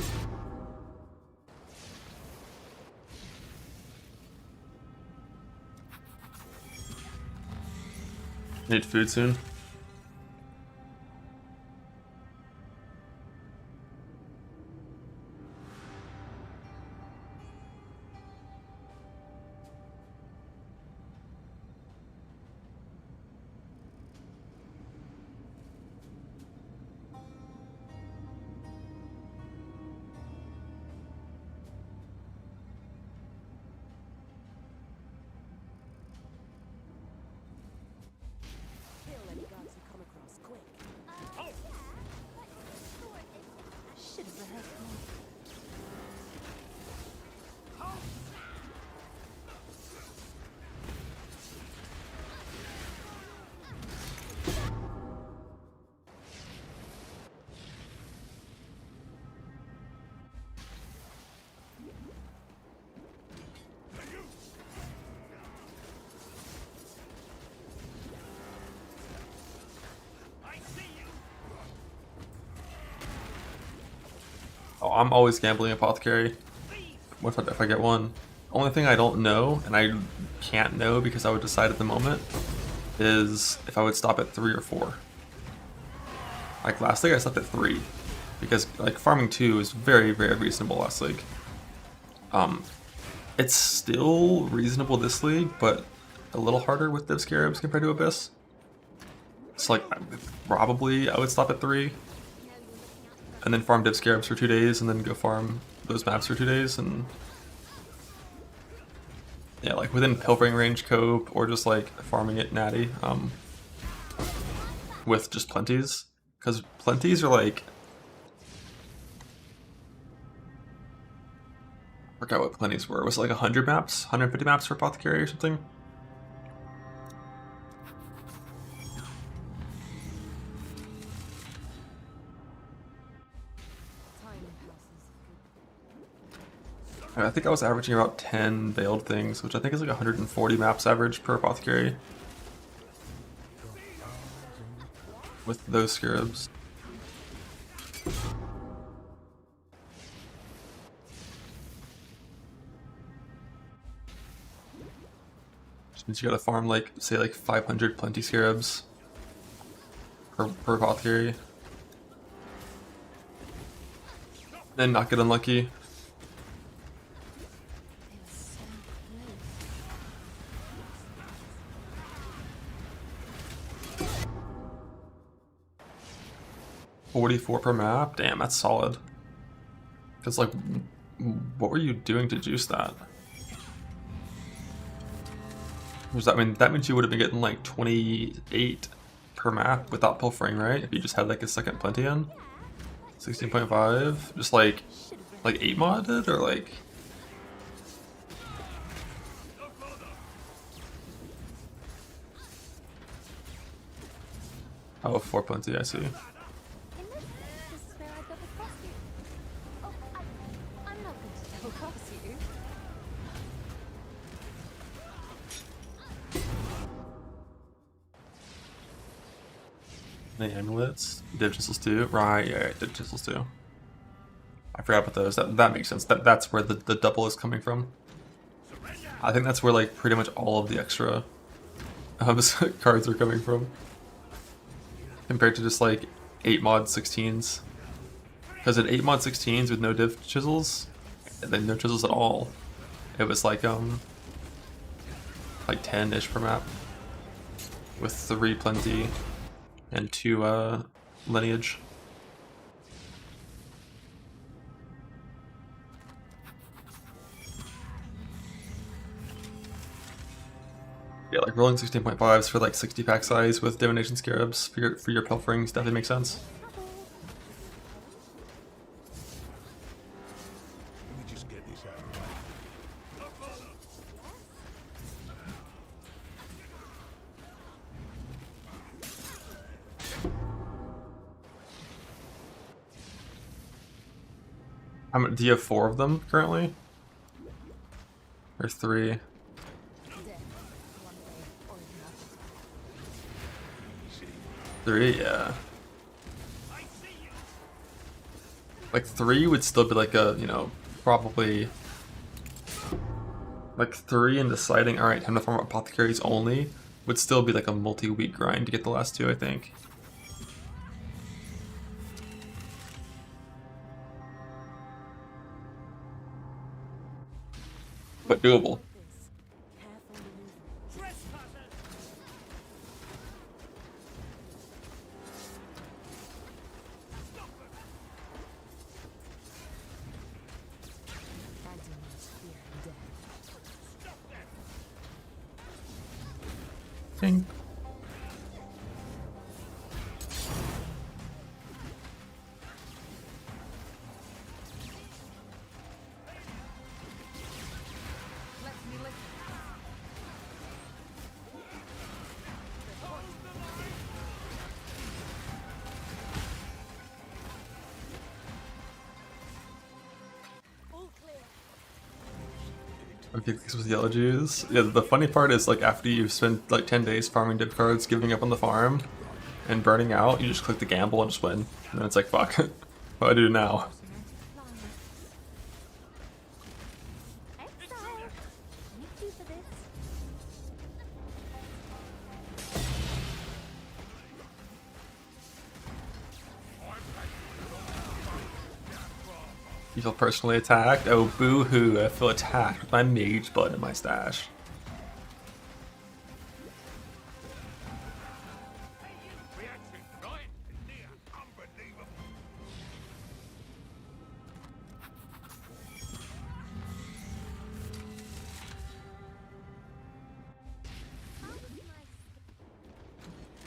Need food soon. Oh, I'm always gambling apothecary. What if I get one? Only thing I don't know, and I can't know because I would decide at the moment, is if I would stop at 3 or 4. Like last league I stopped at 3. Because like farming 2 is very, very reasonable last league. It's still reasonable this league, but a little harder with Div Scarabs compared to Abyss. So like probably I would stop at 3. And then farm Div Scarabs for 2 days, and then go farm those maps for 2 days, and yeah, like within pilfering range cope, or just like farming it natty, with just plenties, because plenties are like, I forgot what plenties were. Was it like 100 maps, 150 maps for apothecary or something? I think I was averaging about 10 veiled things, which I think is like 140 maps average per apothecary with those scarabs. Which means you gotta farm like, say like 500 plenty scarabs per apothecary. Then not get unlucky. $44 per map? Damn, that's solid. Because, like, what were you doing to juice that? Was that mean that means you would have been getting like 28 per map without pilfering, right? If you just had like a second plenty in? 16.5? Just like 8 modded or like. Oh, 4 plenty, I see. This is where I got the costume. Oh, I'm not going to tell costume. The amulets, div chisels too, right? Yeah, div chisels too. I forgot about those. That makes sense. That's where the double is coming from. I think that's where like pretty much all of the extra cards are coming from, compared to just like 8 mod 16s. Because at 8 mod 16s with no div chisels, and then no chisels at all, it was like 10-ish per map with 3 plenty and 2 lineage. Yeah, like rolling 16.5s for like 60 pack size with divination scarabs for your pilferings definitely makes sense. Let me just get this out of the way. Do you have 4 of them currently? Or 3? Three, yeah. Like 3 would still be like a, you know, probably like 3 and deciding, alright, time to farm apothecaries only would still be like a multi-week grind to get the last 2, I think. But doable. Ding. Okay, this was yellow juice. Yeah, the funny part is like after you've spent like 10 days farming div cards, giving up on the farm, and burning out, you just click the gamble and just win. And then it's like, fuck, what do I do now? You feel personally attacked? Oh, boo-hoo, I feel attacked with my mage blood in my stash. Reaction right and near unbelievable.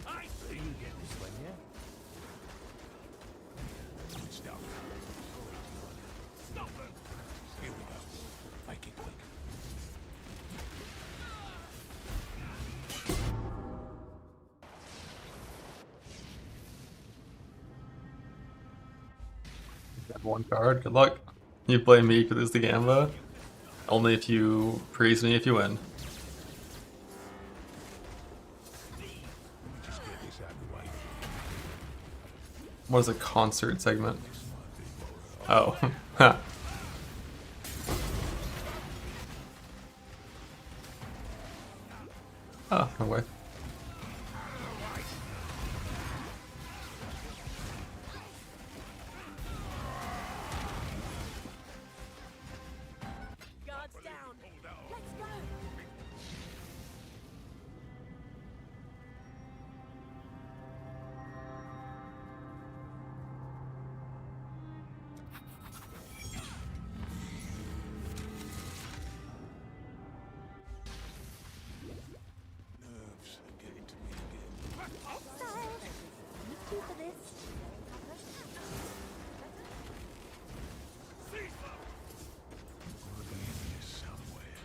I see you get this one, yeah? Good stuff. Stop them! Here we go. Make it quick. Got one card, good luck. You blame me for this the Gamba? Only if you praise me if you win. Just get this out of the way. What is a concert segment? Oh. Ha. Oh, no way. Guards down. Let's go. Nerves are getting to me again. You two for this. Gotta be in here somewhere.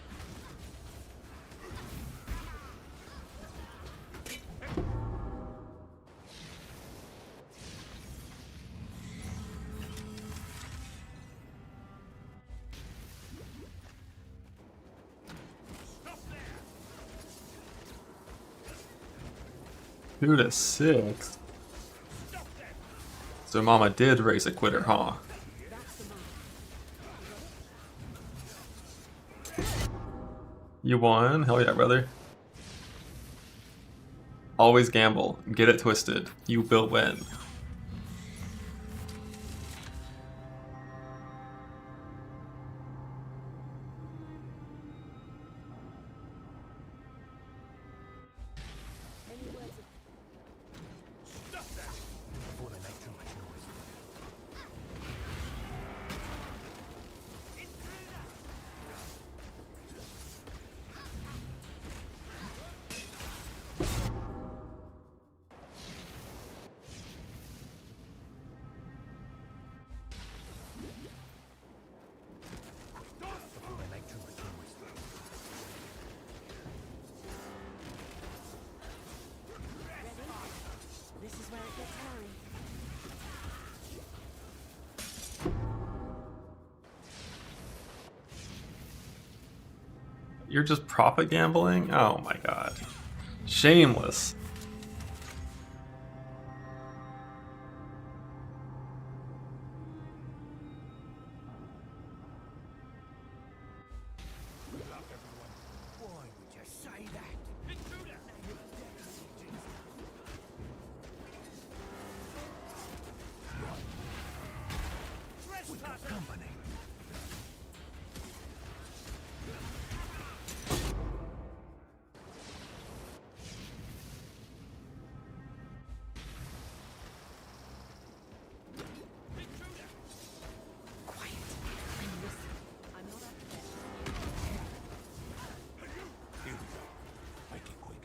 Two to six. So Mama did raise a quitter, huh? You won? Hell yeah, brother. Always gamble. Get it twisted. You will win. Before they make too much noise. Before they make too much noise. This is where it gets hairy. You're just profit gambling? Oh my god. Shameless. Why would you say that? Intruder! We got company. Quiet. And listen. I'm not up to that. Here we go. Make it quick.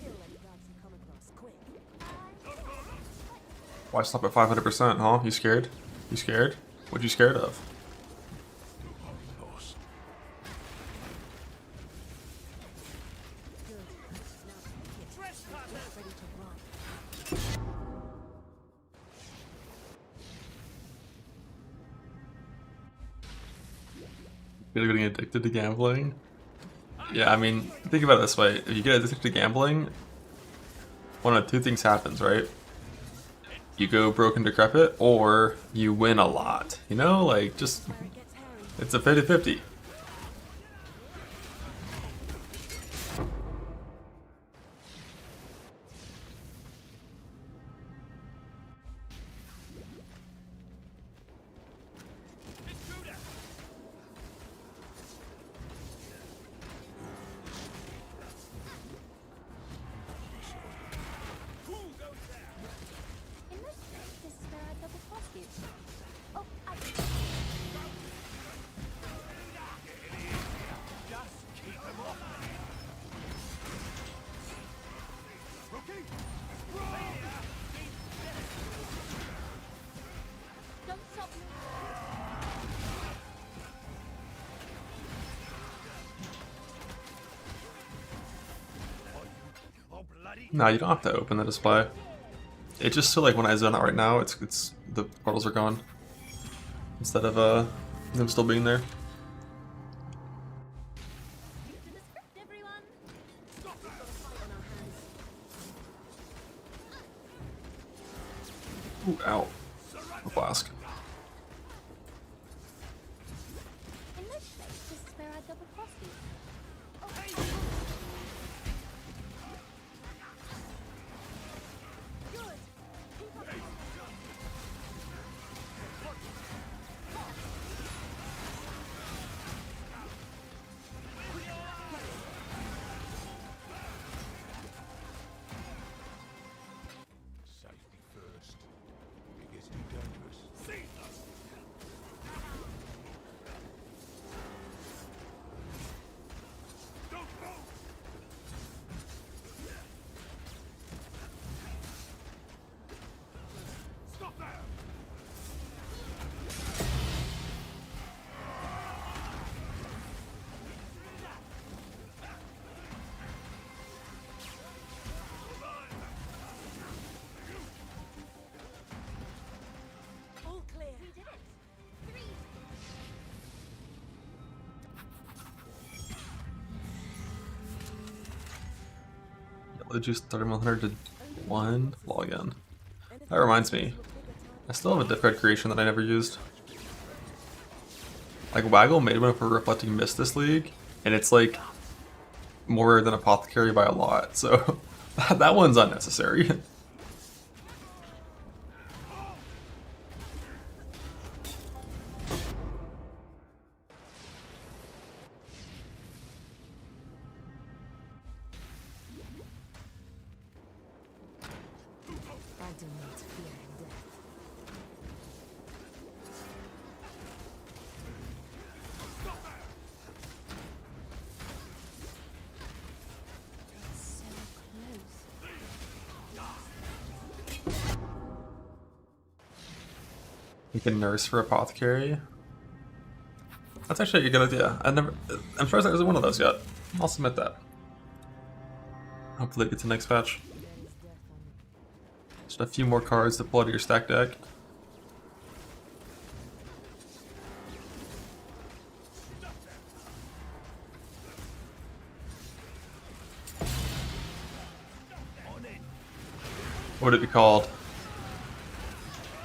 Feel like guards to come across quick. Why stop at 500%, huh? You scared? You scared? What you scared of? Lost. Good. Now, here. Get ready to run. You're getting addicted to gambling? Yeah, I mean, think about it this way. If you get addicted to gambling, one of two things happens, right? You go broke and decrepit, or you win a lot. You know, like, just, it's a 50-50. In most cases, this is where I double cross you. Oh, I... Don't stop me. No, you don't have to open the display. It's just so like when I zone out right now, it's the portals are gone instead of them still being there. To the script, everyone. Ooh, ow. A flask. In most cases, this is where I double cross you. Safety first. It gets too dangerous. See us! Don't move! Stop there! All clear. We did it. 3. Yellow juice 3100 to 1. Login. That reminds me. I still have a diff card creation that I never used. Like Waggle made one for Reflecting Mist this league, and it's like more than Apothecary by a lot, so that one's unnecessary. I do not fear death. So close. You can nurse for Apothecary. That's actually a good idea. I'm surprised there isn't one of those yet. I'll submit that. Hopefully it gets the next patch. There is death on Just a few more cards to pull out of your stack deck. What would it be called?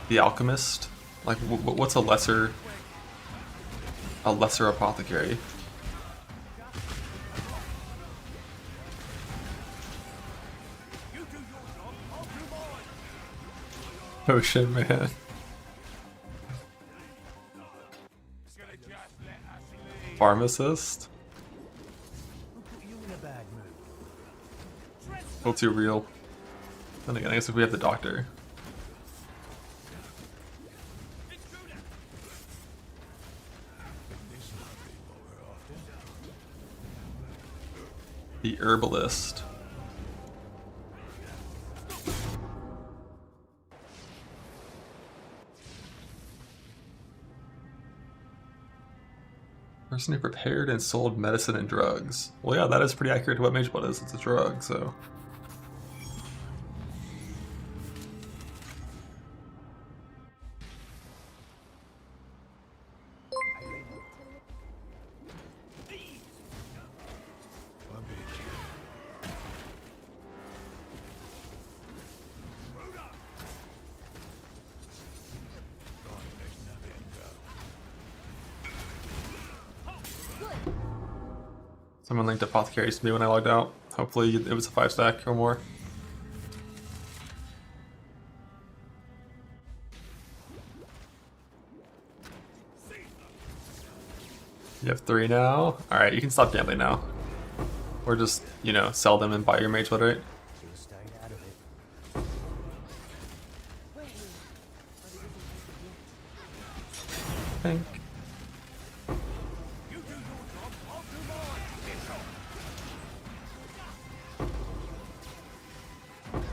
The Alchemist? Like, what's a lesser apothecary? Ocean Man. Pharmacist? Put you in a bad mood. A little too real. Then again, I guess if we have the doctor. The herbalist. Person who prepared and sold medicine and drugs. Well, yeah, that is pretty accurate to what Mage Blood is. It's a drug, so. Someone linked apothecaries to me when I logged out. Hopefully it was a 5 stack or more. You have 3 now? Alright, you can stop gambling now. Or just, you know, sell them and buy your mage blood, right? You're staying out of it. I think. You do your job, I'll do mine. Get on.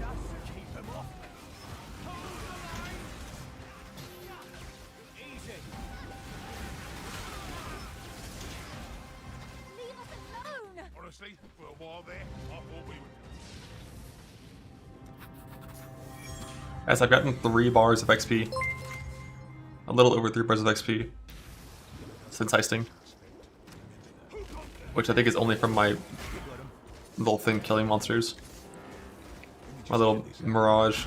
Just keep him off me. Hold the line. Easy. Leave us alone! Honestly, for a while there, I thought we would. As I've gotten 3 bars of XP. A little over 3 bars of XP. Since heisting. Which I think is only from my little thing killing monsters. My little mirage.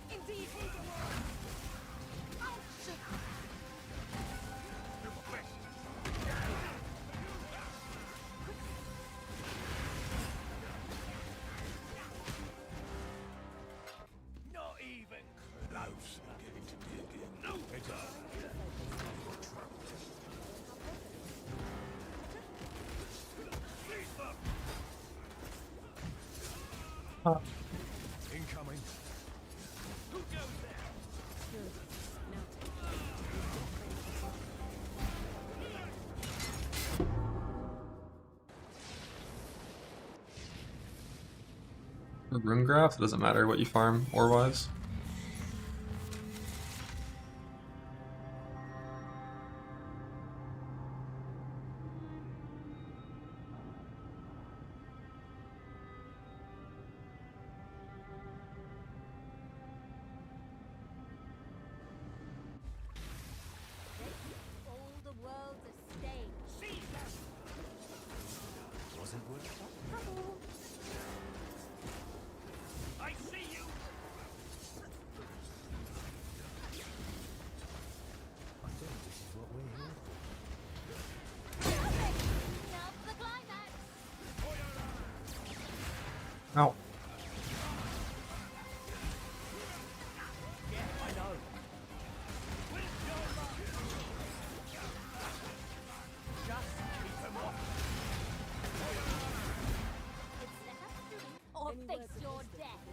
Indeed! Not even close. No, it's incoming. Who goes there? For rune graph, it doesn't matter what you farm ore wise. All the world's a stage. Wasn't worth I see you. I think this is what we're here for. Now for the climax! Ow. I know. Just keep him off. It's let us do or face your death.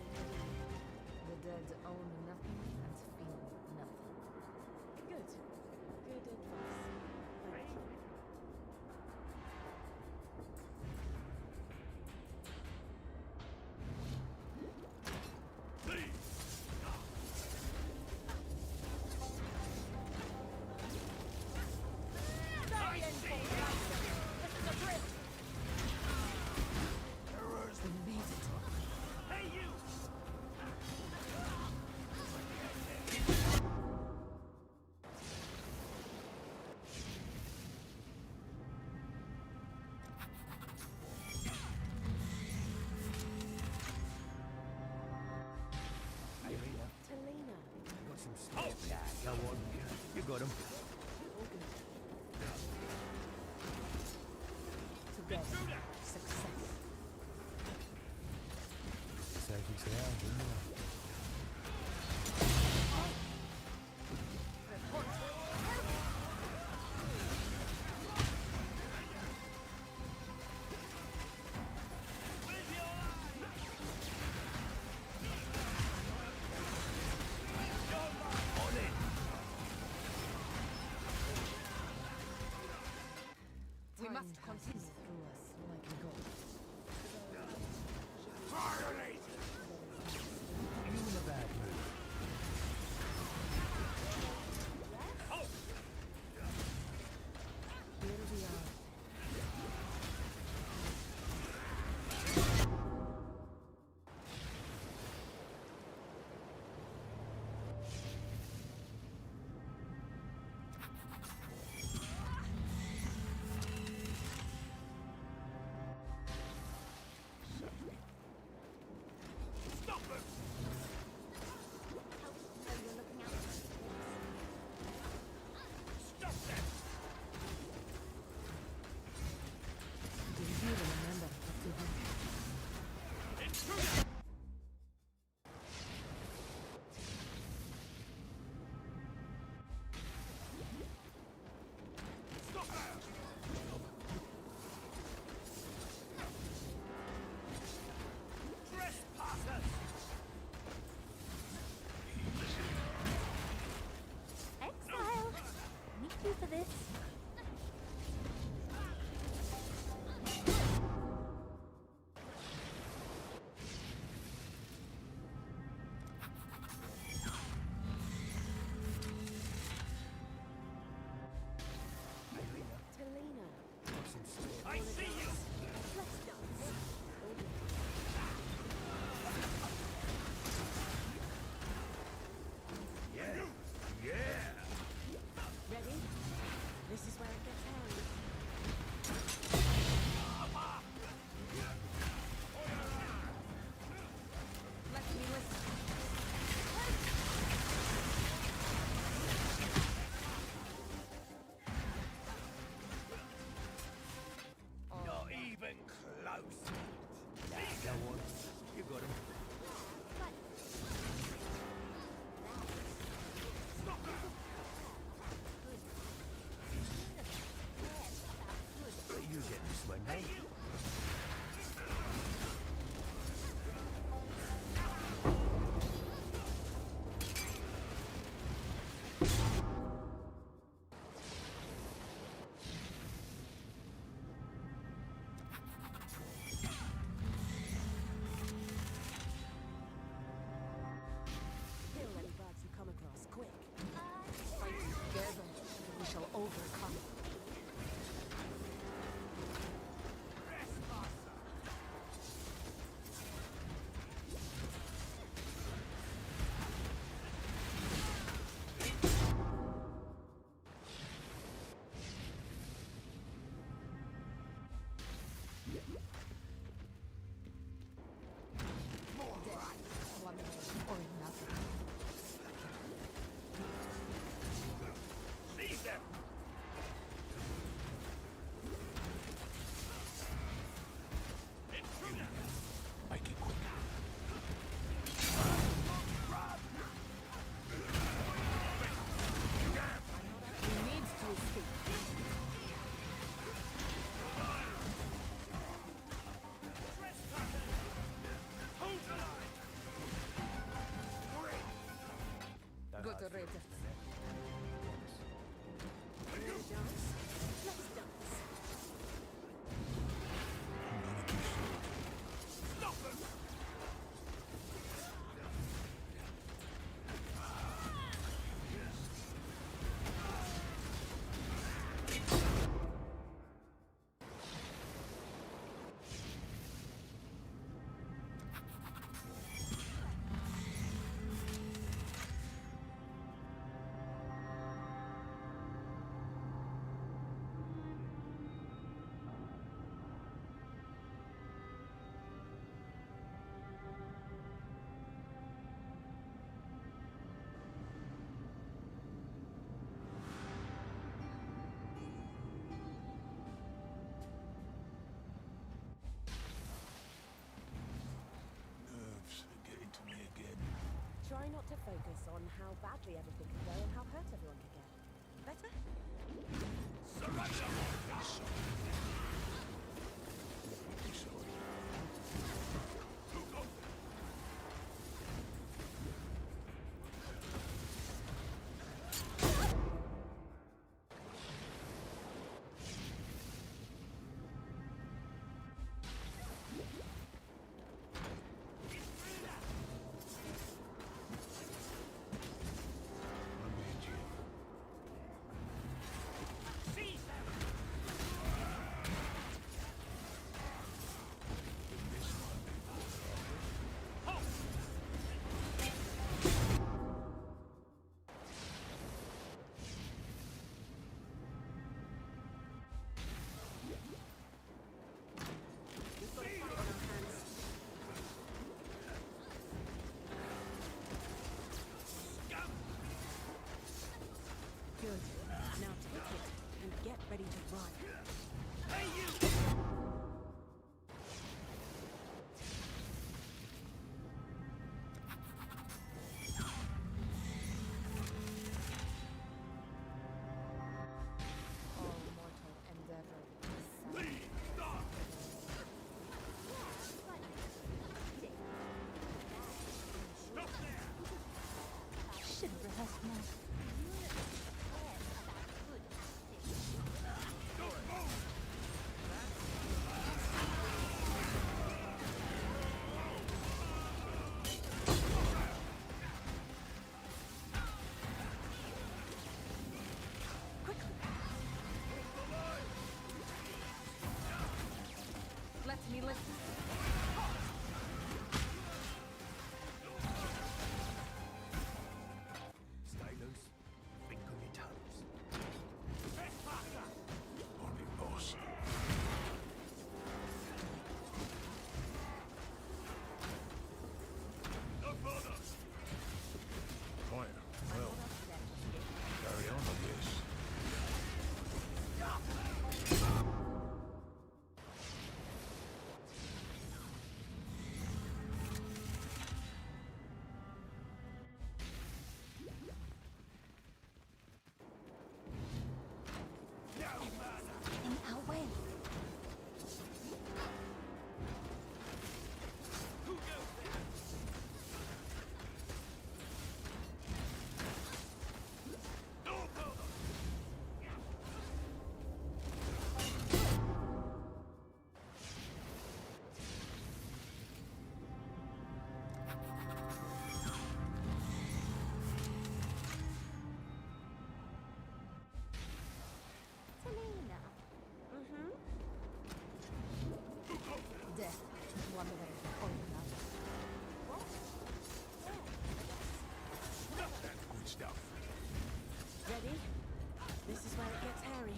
The dead own nothing and feel nothing. Good. Good advice. Thank you. Hey, you. Hey, Rita. Talina. I got some stuff. Yeah, go on. You got him. Together. Success. Safe and sound, didn't you? We must continue through us like a god. Finally. You in a bad mood. Here we are. ready. Ready to dance? Let's dance. Stop them! Nerves are getting to me again. Try not to focus on how badly everything can go and how hurt everyone can get. Better? Surrender! Good. Now take it and get ready to run. Hey, you! All mortal endeavor is Please, stop! Stop there! should have rehearsed more. Don't move! Let me listen. Stay loose. Think on your toes. On it, boss. No further! Fire. Well, carry on, I guess. In our way. Selena. Death. One way or another. Good stuff. Ready? This is where it gets hairy.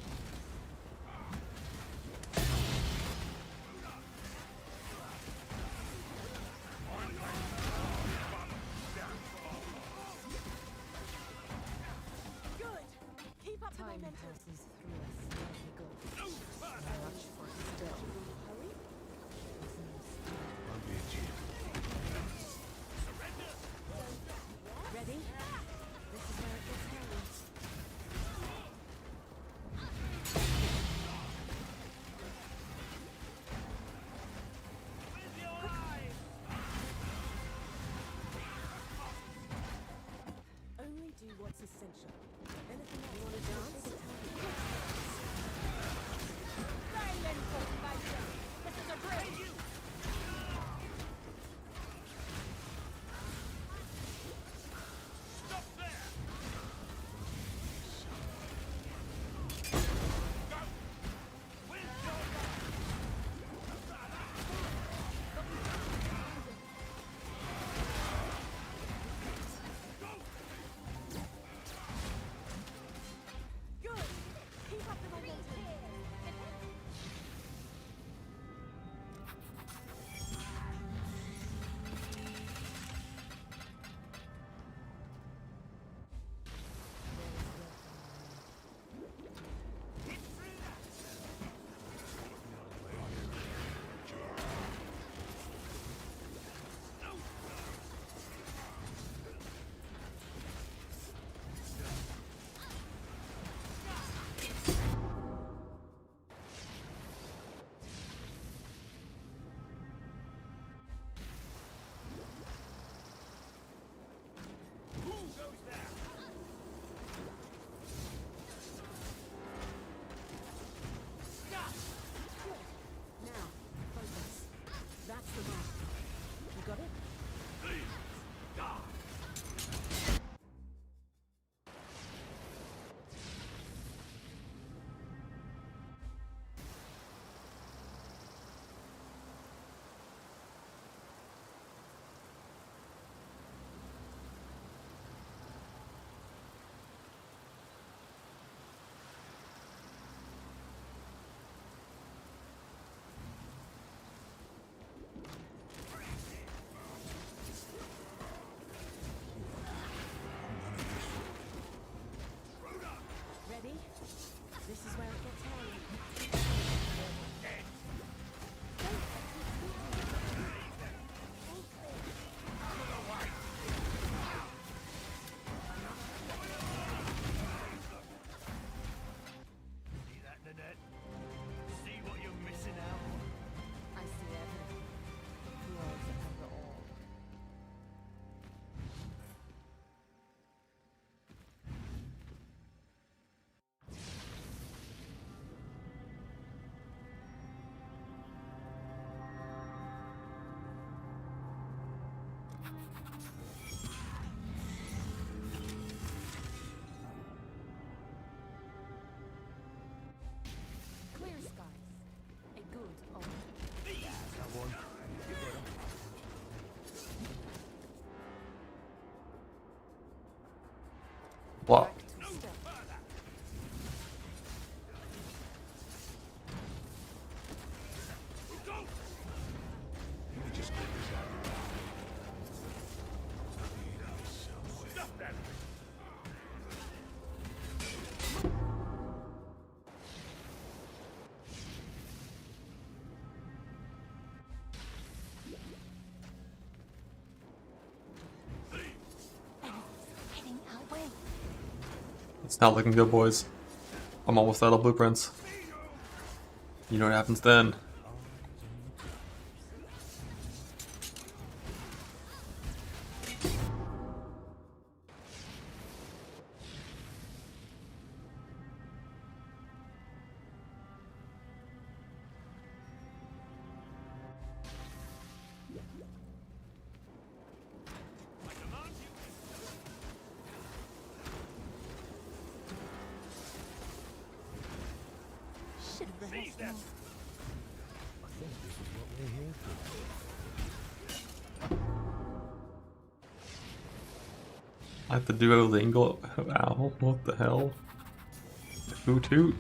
Good. Keep up the Time momentum. passes through us as we go. Much for still. Hurry. I'll get you. Ready? This is where it gets hairy. Only do do what's essential. Anything else? You want to dance? This is a drill! You! Stop there! Go! Where's your Good! Keep up the momentum. Now, focus. That's the mark. You got it? Ready? This is where it gets hairy. See that, Nanette? See what you're missing out on? I see everything. Flaws and all. Clear skies. A good omen. What? Step. Stop that! Heading our way. It's not looking good, boys. I'm almost out of blueprints. You know what happens then. Should have Seize rehearsed that! more. I have to do a lingo. Ow, what the hell? Hoot hoot.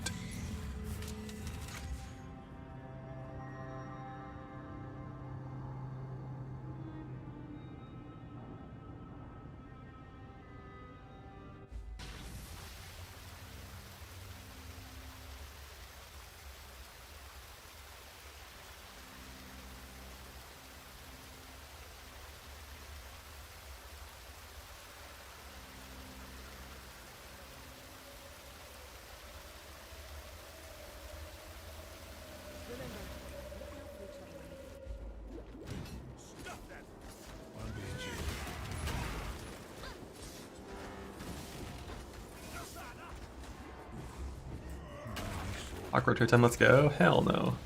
Awkward turn time, let's go. Hell no.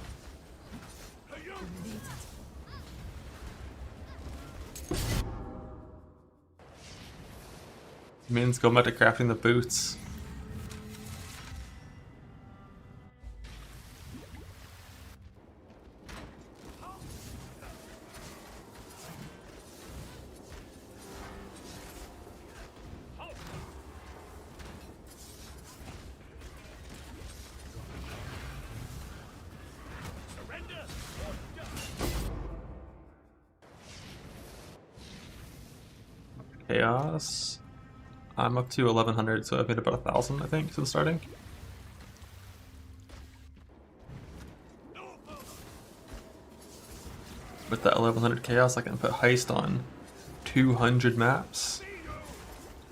Means go back to crafting the boots. Chaos. I'm up to 1100, so I've made about 1,000, I think, since starting. With that 1100 chaos, I can put Heist on 200 maps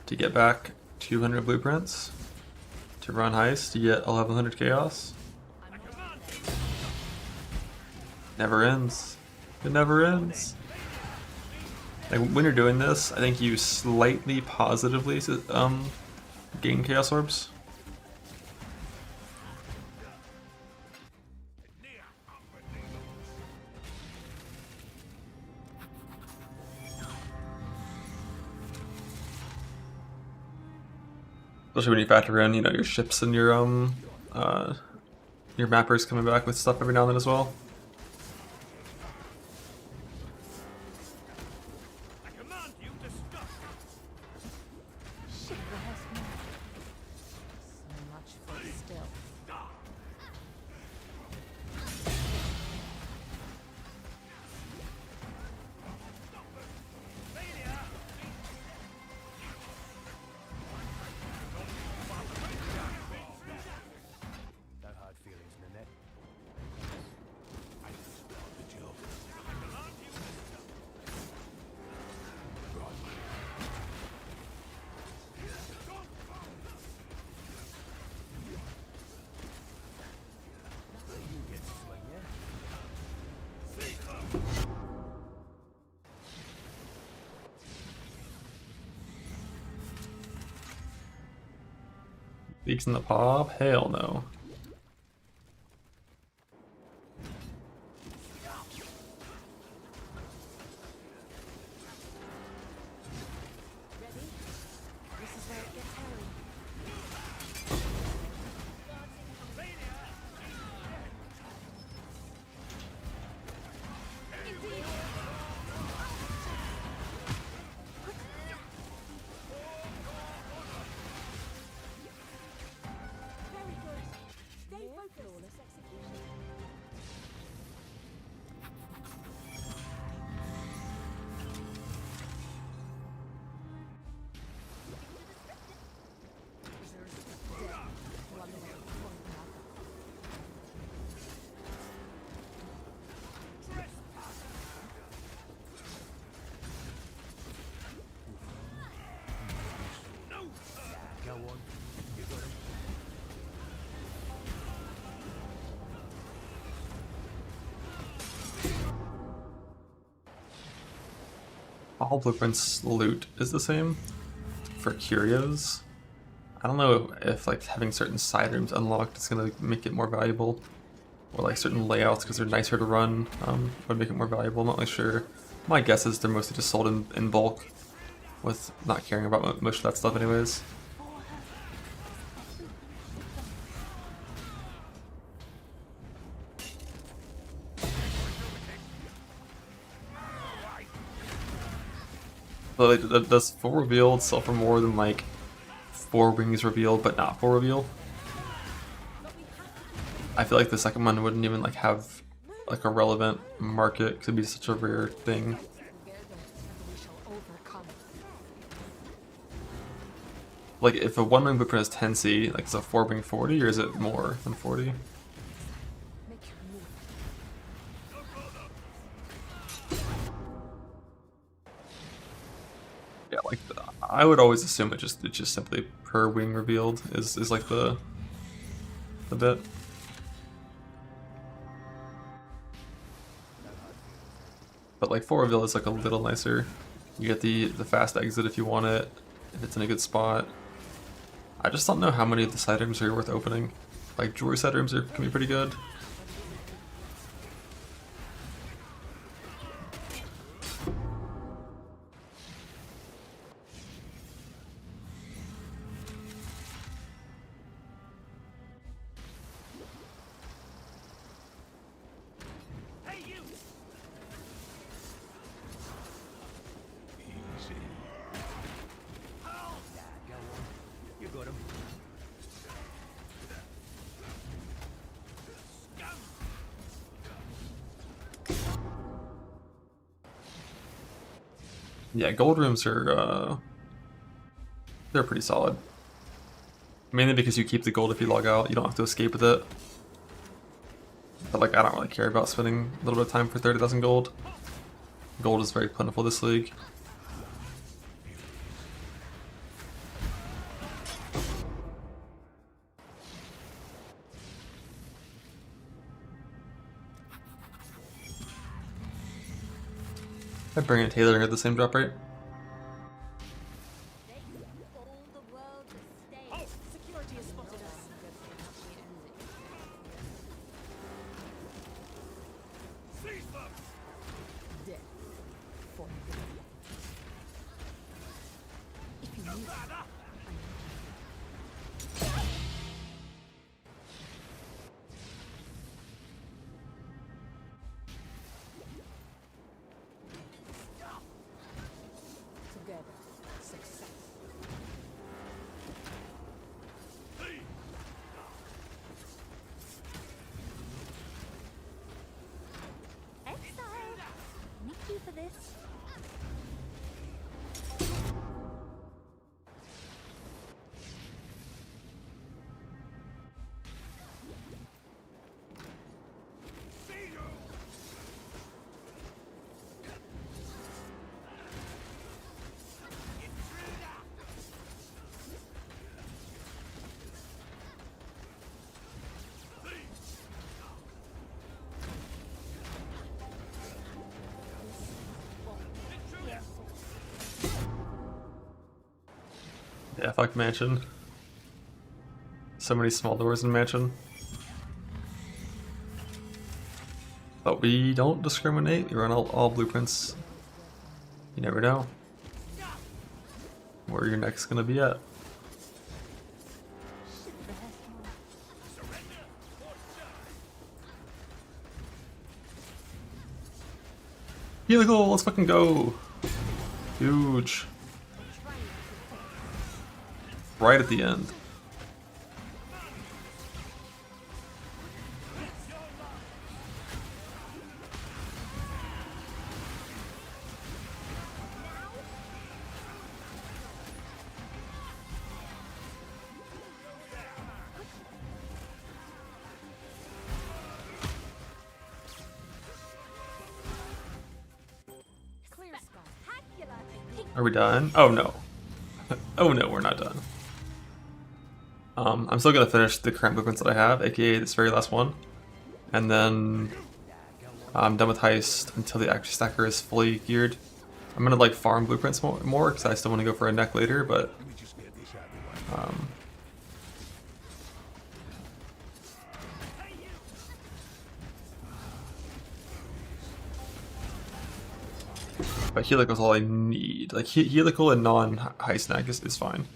to get back 200 blueprints. To run Heist, you get 1100 chaos. Never ends. It never ends. Like, when you're doing this, I think you slightly positively gain chaos orbs. Especially when you factor in, you know, your ships and your mappers coming back with stuff every now and then as well. Leaks in the pop? Hell no. All blueprints loot is the same for curios. I don't know if like having certain side rooms unlocked is gonna make it more valuable, or like certain layouts because they're nicer to run would make it more valuable. I'm not really sure. My guess is they're mostly just sold in bulk, with not caring about most of that stuff anyways. But like, does full revealed sell for more than like 4 wings revealed but not full reveal? I feel like the second one wouldn't even like have like a relevant market because it'd be such a rare thing. Like if a 1 wing blueprint is 10C, like is a 4 wing 40 or is it more than 40? Yeah, like I would always assume it's just simply per wing revealed is like the bit. But like full reveal is like a little nicer. You get the fast exit if you want it, if it's in a good spot. I just don't know how many of the side rooms are worth opening. Like jewelry set rooms can be pretty good. You got him. Yeah, gold rooms are they're pretty solid. Mainly because you keep the gold if you log out, you don't have to escape with it. But like I don't really care about spending a little bit of time for 30,000 gold. Gold is very plentiful this league. I bring in Taylor at the same drop rate. All the world's a stage. Oh, security has spotted us. Seize them! Death for you. If you need together, success. Exile. Thank you for this. Yeah, fuck mansion. So many small doors in mansion. But we don't discriminate, we run all blueprints. You never know where your neck's gonna be at. Helical, let's fucking go! Huge. Right at the end. Clear spectacular. Are we done? Oh no. Oh no, we're not done. I'm still gonna finish the current blueprints that I have, aka this very last one. And then I'm done with Heist until the action stacker is fully geared. I'm gonna like farm blueprints more because I still want to go for a neck later, but but helical is all I need. Like helical and non-heist neck is fine.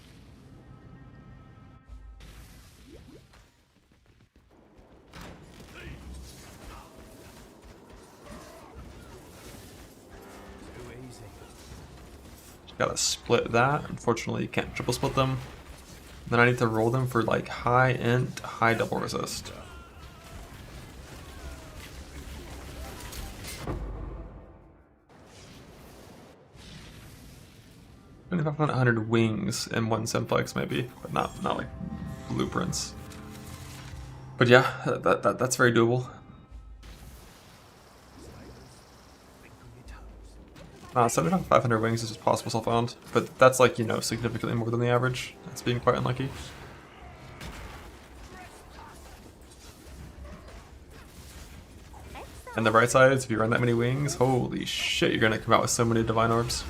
Gotta split that. Unfortunately, you can't triple split them. Then I need to roll them for like high int, high double resist. And if I found 100 wings and 1 simplex maybe, but not like blueprints. But yeah, that's very doable. 7,500 wings is just possible so found, but that's like, you know, significantly more than the average. That's being quite unlucky. And the right sides, if you run that many wings, holy shit, you're gonna come out with so many divine orbs.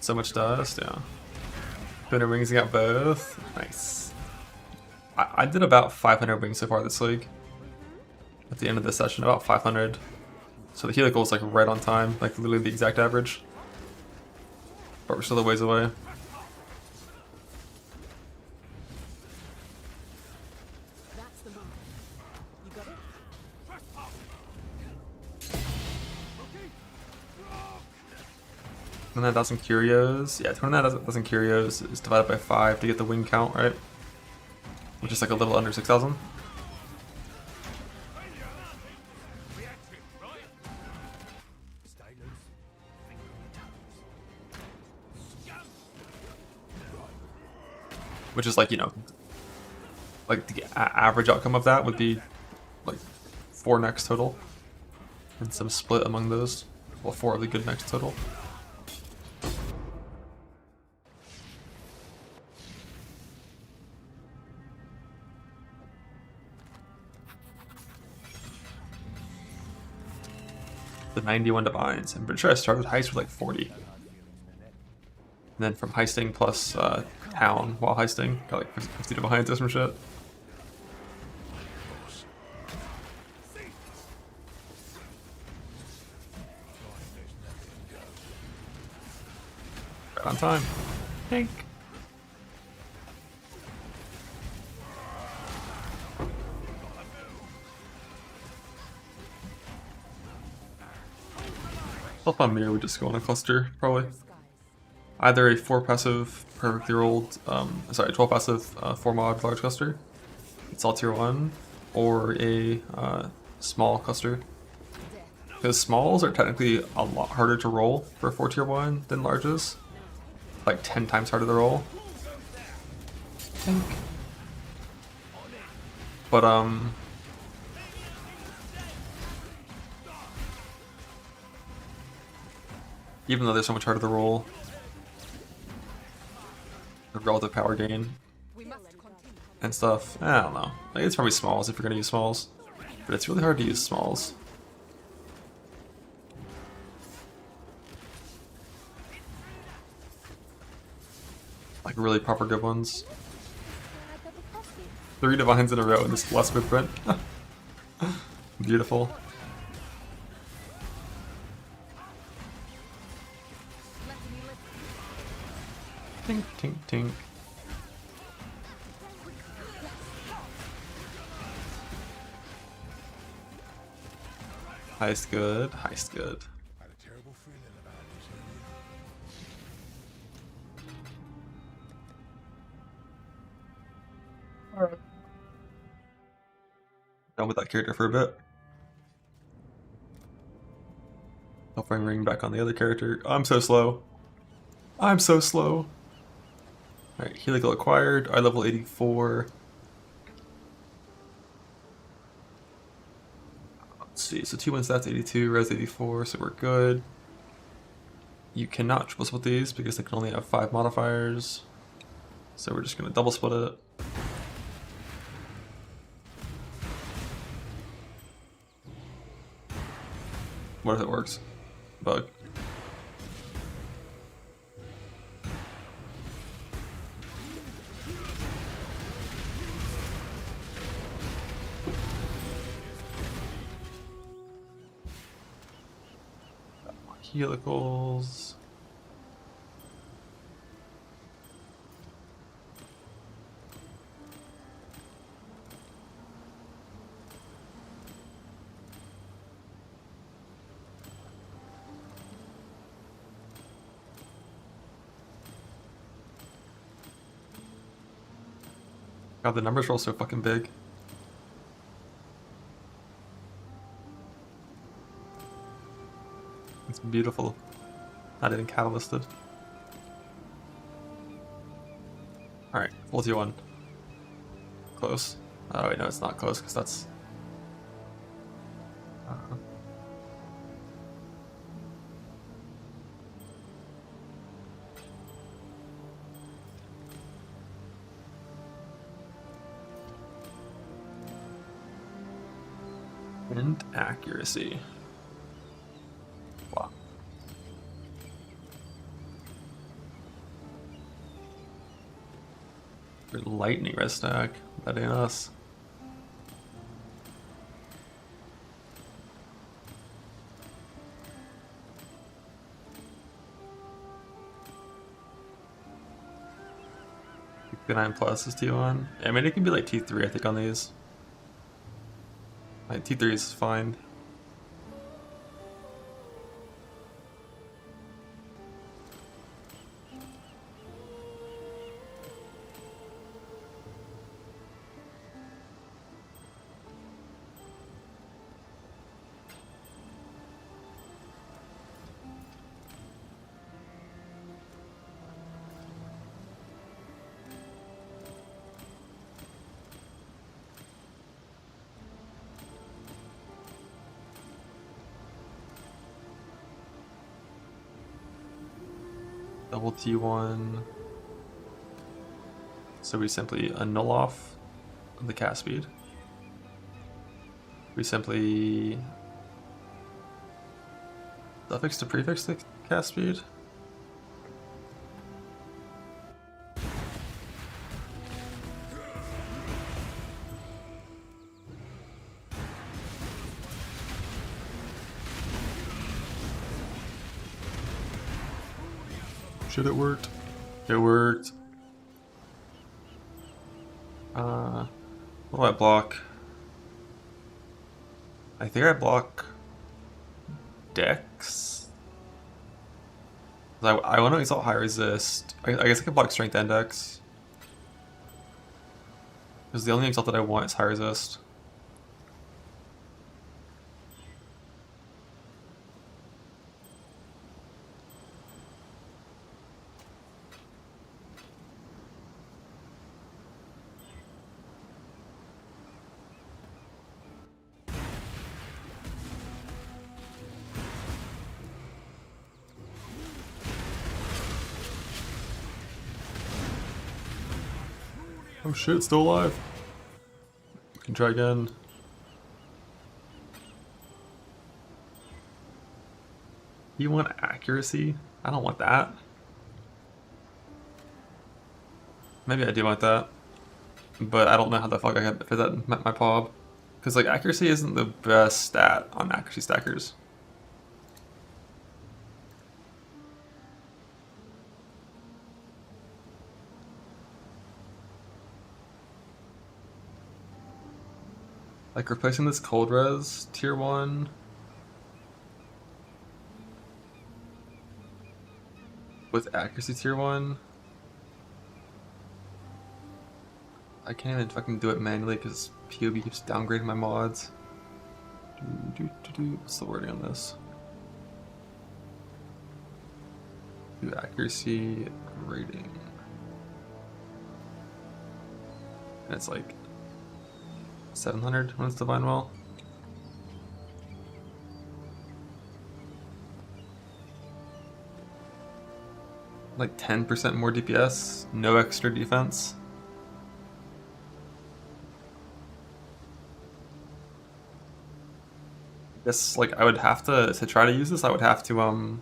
So much dust, yeah. Spinner wings got both. Nice. I did about 500 wings so far this league. At the end of the session, about 500. So the helical is like right on time, like literally the exact average. But we're still a ways away. That's the mark. You got it? And 29,000 curios. Yeah, 29,000 curios is divided by 5 to get the wing count, right? Which is like a little under 6,000. Stay loose. Finger on the toes. Which is like, you know, like the average outcome of that would be like 4 necks total. And some split among those. Well, 4 of the good necks total. The 91 divines. I'm pretty sure I started heist with like 40. And then from heisting plus town while heisting, got like 50 divines or some shit. Right on time. Thank. Self on mirror would just go on a cluster, probably. Either a 4 passive, perfectly rolled, 12 passive, 4 mod large cluster. It's all tier 1. Or a small cluster. Because smalls are technically a lot harder to roll for 4 tier 1 than larges. Like 10 times harder to roll. But even though they're so much harder to roll, the relative power gain and stuff, I don't know. Like, it's probably smalls if you're gonna use smalls, but it's really hard to use smalls. Like really proper good ones. 3 divines in a row in this last footprint. Beautiful. Tink, tink, tink. Heist good, heist good. I had a terrible feeling about this earlier. Done with that character for a bit. Offering ring back on the other character. I'm so slow. I'm so slow. Alright, helical acquired. I level 84. Let's see, so 2 wins, that's 82, res 84, so we're good. You cannot triple split these because they can only have 5 modifiers. So we're just gonna double split it. What if it works? Bug. Helicals. God, the numbers roll so fucking big. It's beautiful. Not even catalysted. Alright, full T1. Close. Oh wait, no, it's not close because that's... And accuracy. Wow. lightning res stack. That ain't us. T9 plus is T1. I mean, it can be like T3, I think, on these. Like, T3 is fine. Double T1. So we simply null off the cast speed. We simply suffix to prefix the cast speed. Shit, it worked. It worked. What do I block? I think I block Dex. I want to exalt high resist. I guess I could block strength and Dex. Because the only exalt that I want is high resist. Oh shit, still alive. We can try again. You want accuracy? I don't want that. Maybe I do want that. But I don't know how the fuck I can fit that in my POB. Because like accuracy isn't the best stat on accuracy stackers. Like replacing this cold res tier 1 with accuracy tier 1. I can't even fucking do it manually because POB keeps downgrading my mods. What's the wording on this? Do accuracy rating. And it's like 700 when it's Divine Well. Like 10% more DPS, no extra defense. I guess like I would have to try to use this, I would have to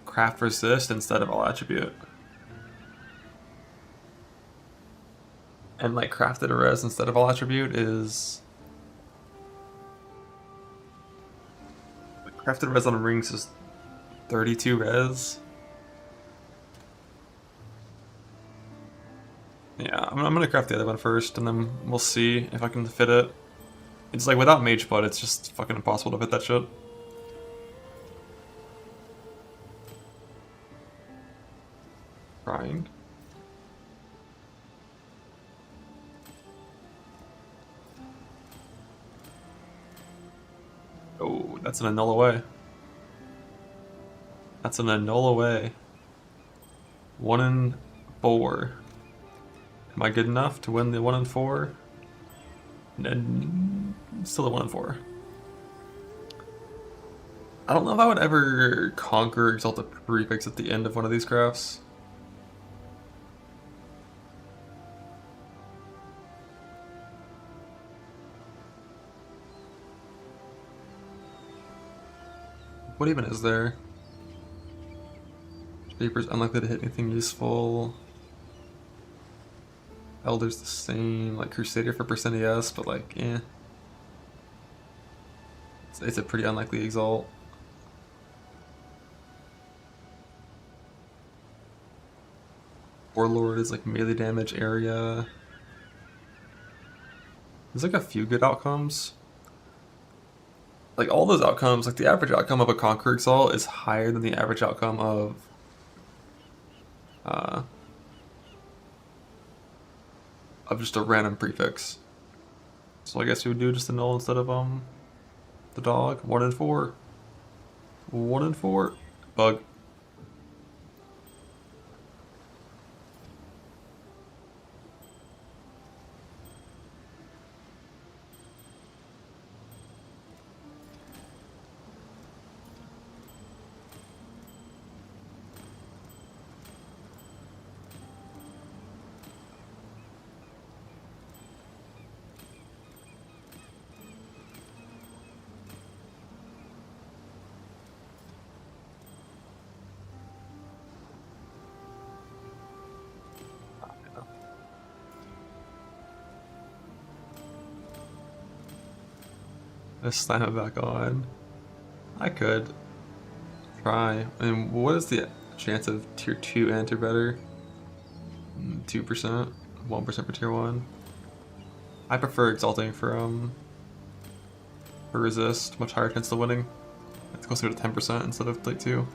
craft resist instead of all attribute. And like crafted res instead of all attribute is crafted res on rings is 32 res. Yeah, I'm gonna craft the other one first, and then we'll see if I can fit it. It's like without mage blood, it's just fucking impossible to fit that shit. Trying. Oh, that's an annul away. That's an annul away. 1 in 4. Am I good enough to win the 1 in 4? Still a 1 in 4. I don't know if I would ever conquer Exalted Prefix at the end of one of these crafts. What even is there? Shaper's unlikely to hit anything useful. Elder's the same, like Crusader for percent ES, but like, eh. It's a pretty unlikely exalt. Warlord is like melee damage area. There's like a few good outcomes. Like all those outcomes, like the average outcome of a Conqueror Exalt is higher than the average outcome of just a random prefix. So I guess we would do just the null instead of the dog. 1 in 4. 1 in 4. Bug. Let's slam it back on. I could try. I mean, what is the chance of tier 2 and or better? 2%, 1% for tier 1. I prefer exalting for resist, much higher chance of winning. It's closer to 10% instead of like 2.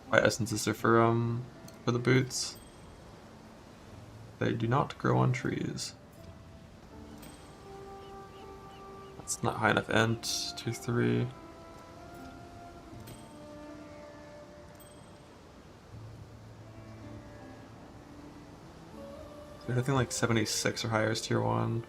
White essences are for the boots. They do not grow on trees. That's not high enough ent. 2, 3. There's nothing like 76 or higher is tier 1.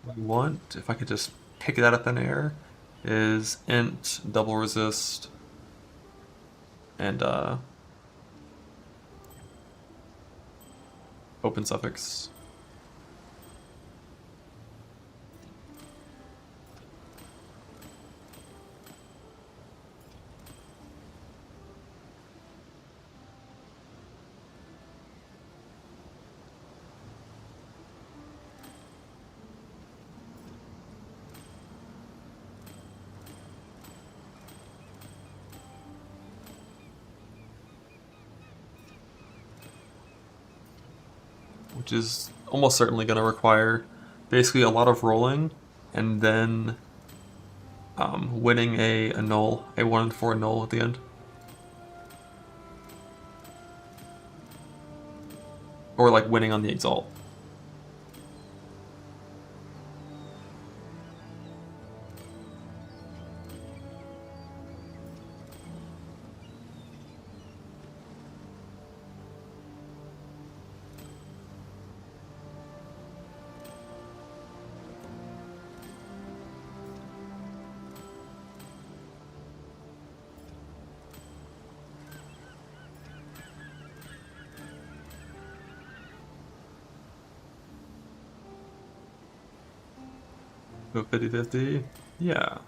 What I want, if I could just pick it out of thin air, is int, double resist, and open suffix. Which is almost certainly going to require basically a lot of rolling and then winning a null, a 1 in 4 null at the end. Or like winning on the exalt. Go 50-50? Yeah.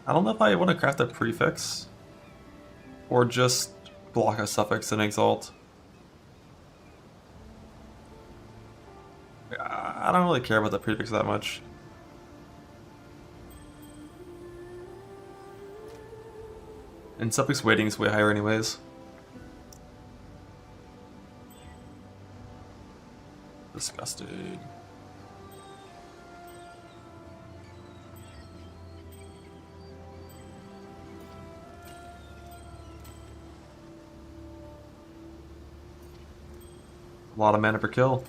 I don't know if I want to craft a prefix or just block a suffix and exalt. I don't really care about the prefix that much. And suffix weighting is way higher anyways. Disgusting. A lot of mana per kill.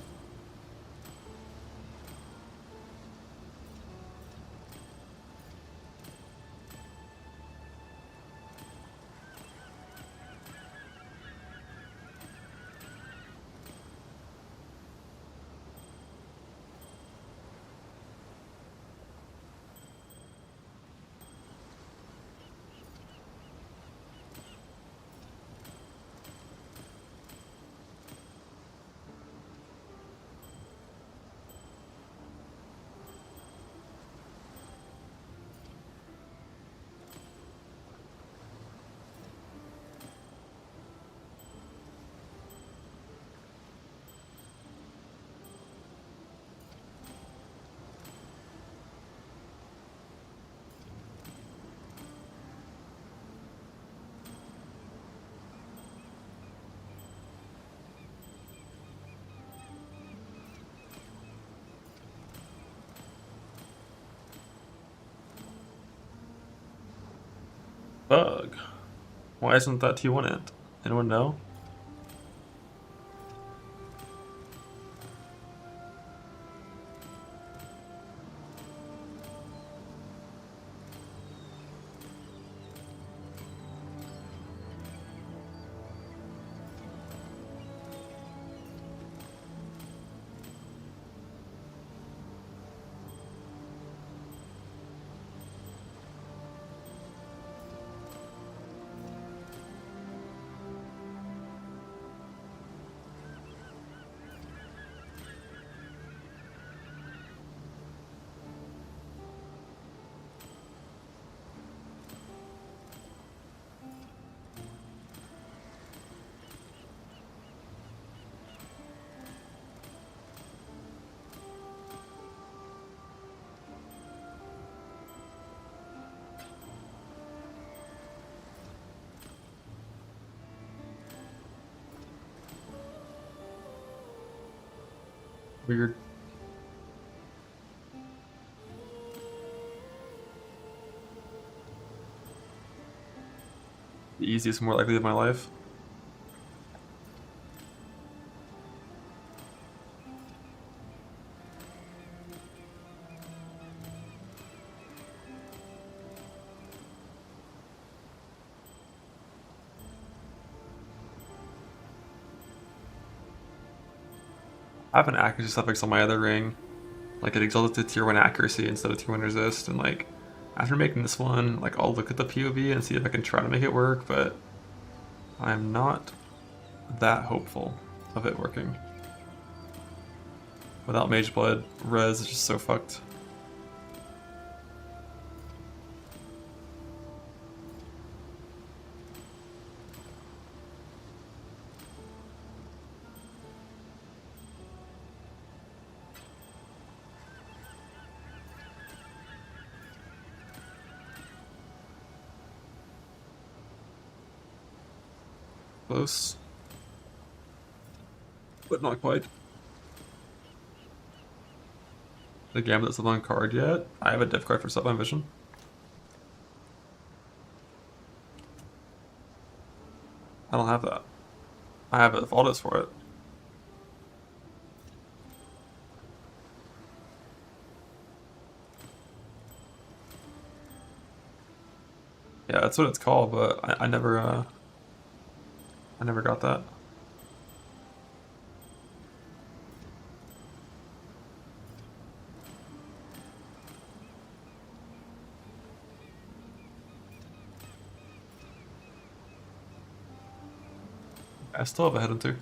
Bug. Why isn't that T1 int? Anyone know? Weird. The easiest, more likely of my life. I have an accuracy suffix on my other ring. Like it exalted to tier 1 accuracy instead of tier 1 resist, and like after making this one, like I'll look at the POV and see if I can try to make it work, but I'm not that hopeful of it working. Without Mage Blood, res is just so fucked. Close. But not quite. The Gambit's not on card yet. I have a diff card for Sublime Vision. I don't have that. I have a Vaultus for it. Yeah, that's what it's called, but I never got that. I still have a head hunter.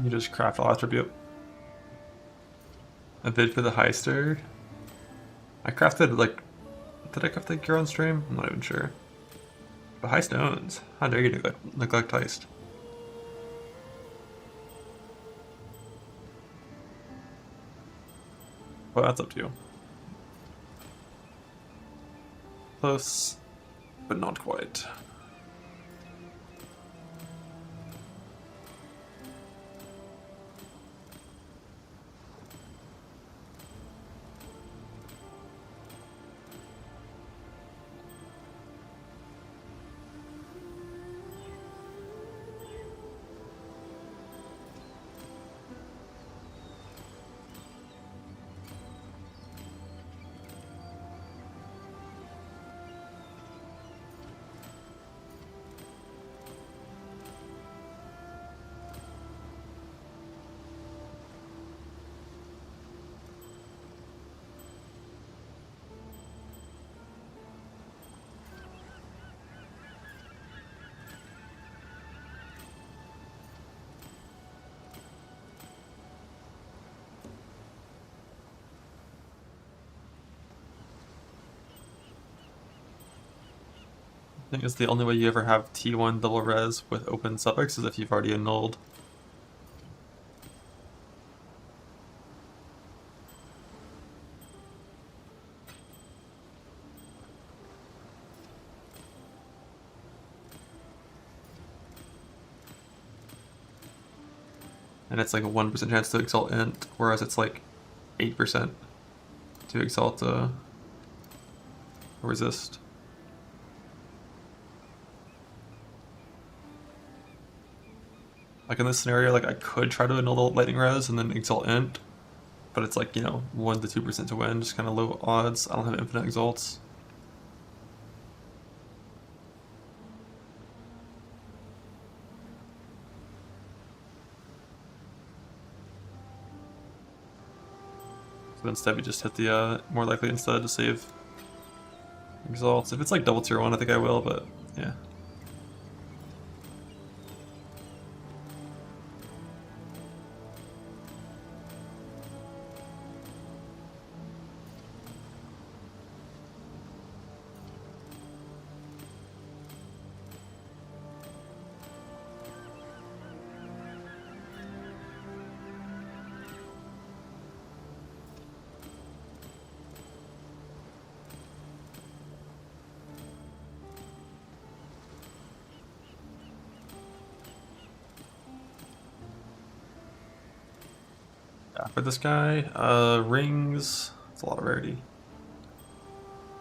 You just craft all attribute. A bid for the heister. I crafted like, did I craft the gear on stream? I'm not even sure. But Heist owns. How dare you neglect Heist? Well, that's up to you. Close, but not quite. I think it's the only way you ever have T1 double res with open suffix is if you've already annulled. And it's like a 1% chance to exalt int, whereas it's like 8% to exalt resist. Like in this scenario, like I could try to annul the lightning res and then exalt int, but it's like, you know, 1 to 2% to win, just kind of low odds. I don't have infinite exalts. So instead we just hit the more likely instead to save exalts. If it's like double tier 1, I think I will, but yeah. For this guy, rings, it's a lot of rarity.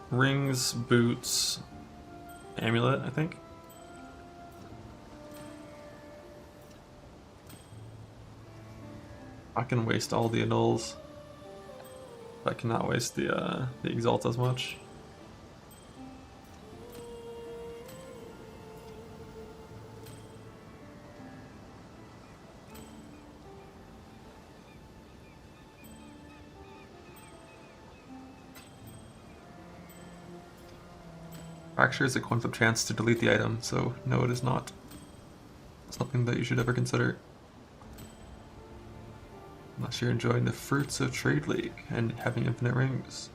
Rings, boots, amulet, I think. I can waste all the annuls, but I cannot waste the exalt as much. Fracture is a coin flip chance to delete the item, so no, it is not something that you should ever consider. Unless you're enjoying the fruits of Trade League and having infinite rings.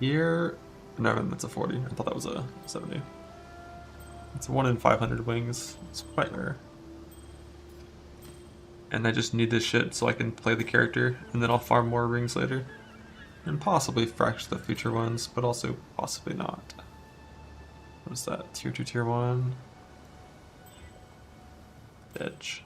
Here, no, that's a 40. I thought that was a 70. It's 1 in 500 wings. It's quite rare. And I just need this shit so I can play the character, and then I'll farm more rings later. And possibly fracture the future ones, but also possibly not. What is that? Tier 2, Tier 1? Edge.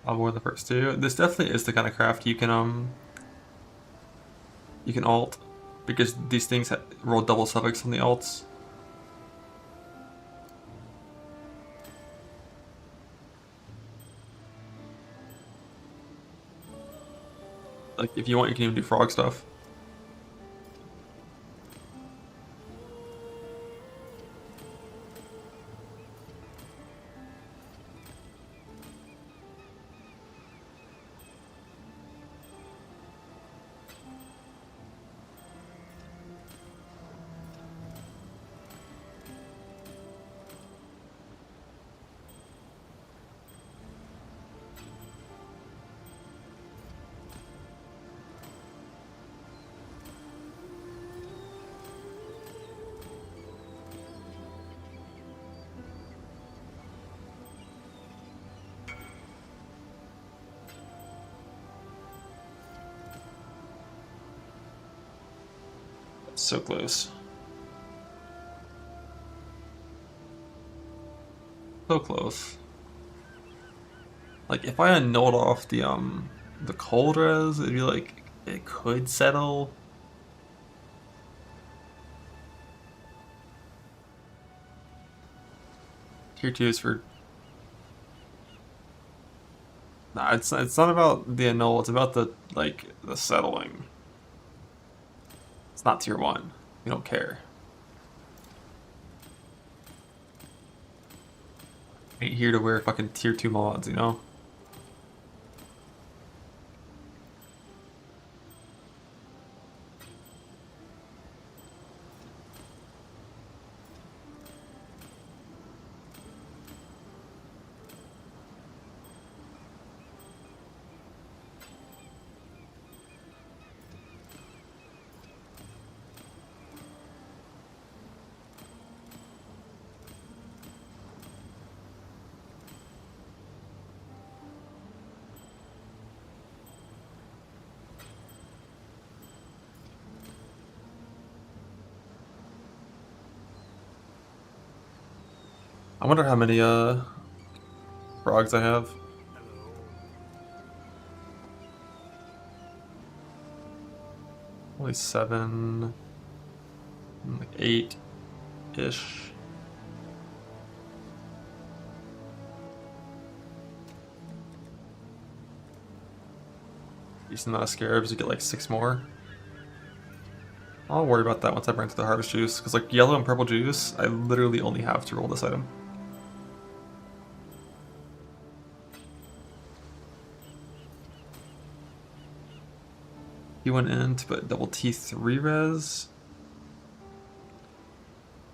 I'll wear the first two. This definitely is the kind of craft you can alt, because these things roll double suffix on the alts. Like if you want, you can even do frog stuff. So close. So close. Like if I annulled off the cold res, it'd be like it could settle. Tier 2 is for... Nah, it's not about the annul, it's about the the settling. It's not tier 1. We don't care. Ain't here to wear fucking tier 2 mods, you know? I wonder how many frogs I have. Only 7, like 8-ish. Decent amount of scarabs, you get like 6 more. I'll worry about that once I bring to the harvest juice, because like yellow and purple juice, I literally only have to roll this item. He went in to put double T3 res.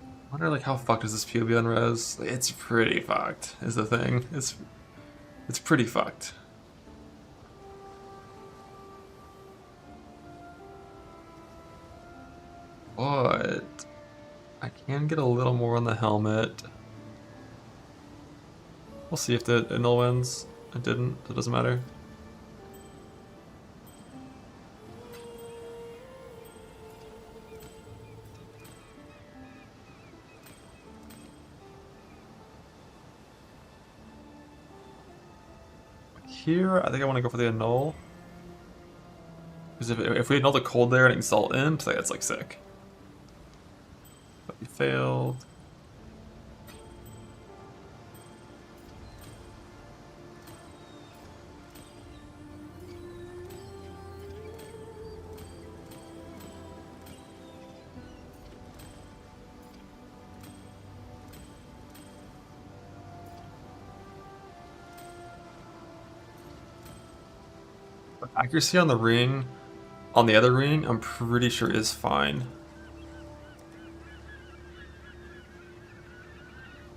I wonder like how fucked is this POV on res? It's pretty fucked, is the thing. It's pretty fucked. But I can get a little more on the helmet. We'll see if the null wins. It didn't, it doesn't matter. Here, I think I want to go for the annul. Because if we annul the cold there and exalt imp, that's like sick. But we failed. Accuracy on the ring, on the other ring, I'm pretty sure is fine.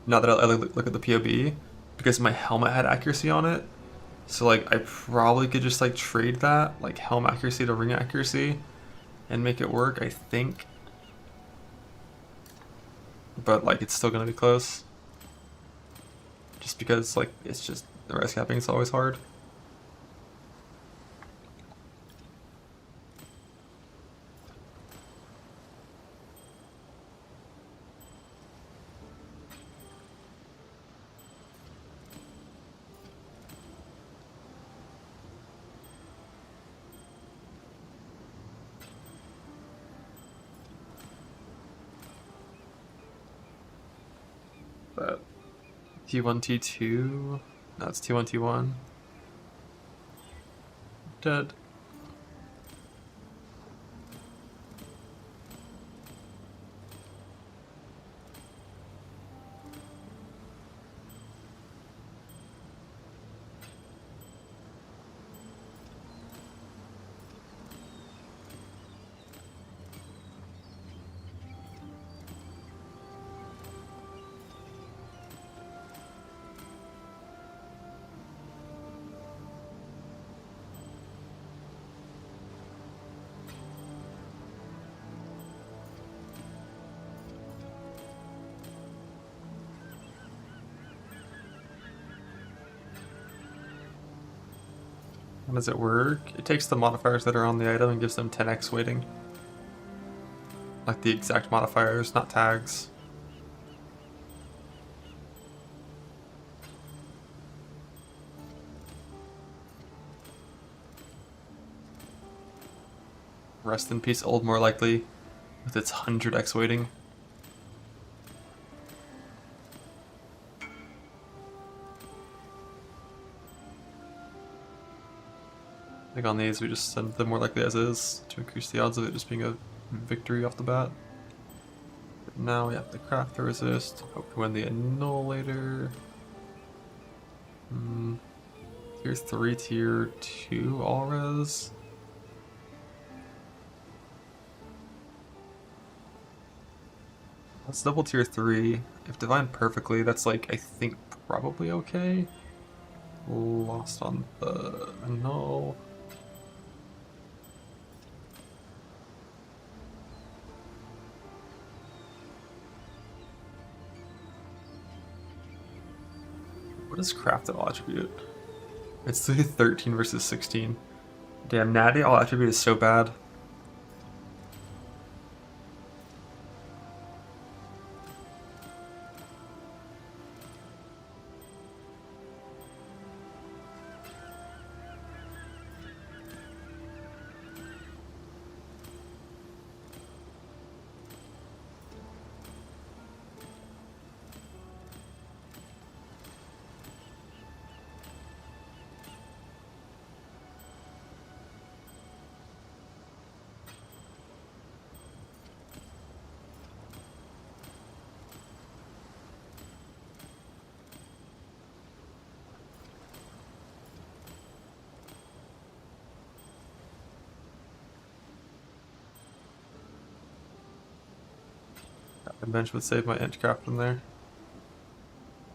Now that I look at the POB, because my helmet had accuracy on it, so like I probably could just like trade that, like helmet accuracy to ring accuracy, and make it work, I think. But like it's still gonna be close. Just because like it's just, the res capping is always hard. But T1, T2, no, it's T1, T1. Dead. How does it work? It takes the modifiers that are on the item and gives them 10x weighting. Like the exact modifiers, not tags. Rest in peace, old more likely, with its 100x weighting. I think on these we just send them more likely as is to increase the odds of it just being a victory off the bat. But now we have to craft the resist, hope to win the annul later. Tier 3, tier 2 all res. Let's double tier 3. If divine perfectly, that's like, I think, probably okay. Lost on the annul. What is crafted all attribute? It's the 13 versus 16. Damn, natty all attribute is so bad. A bench would save my int craft in there.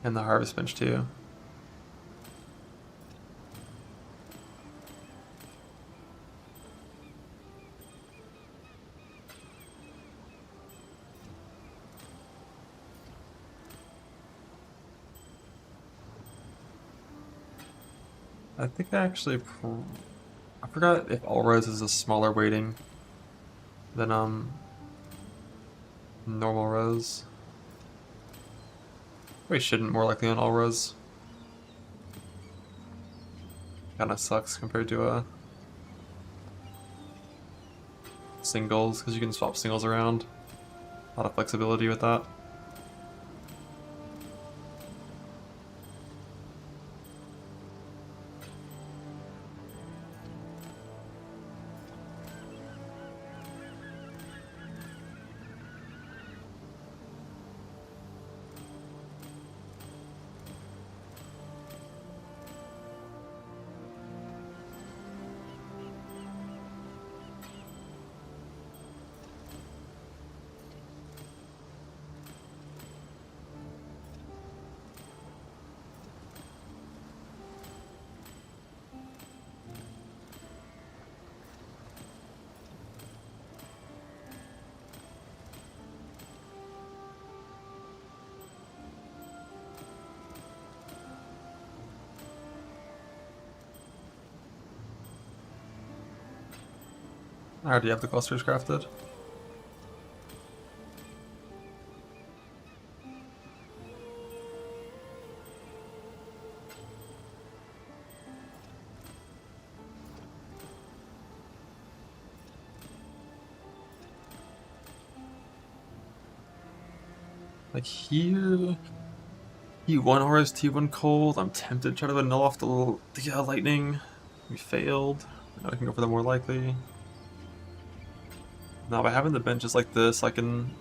And the harvest bench too. I think I actually I forgot if all res is a smaller weighting than normal res. We shouldn't, more likely on all res. Kinda sucks compared to singles, because you can swap singles around. A lot of flexibility with that. I already have the clusters crafted. Like here, T1 auras, T1 cold. I'm tempted to try to null off the lightning. We failed. Now I can go for the more likely. Now by having the benches like this, I can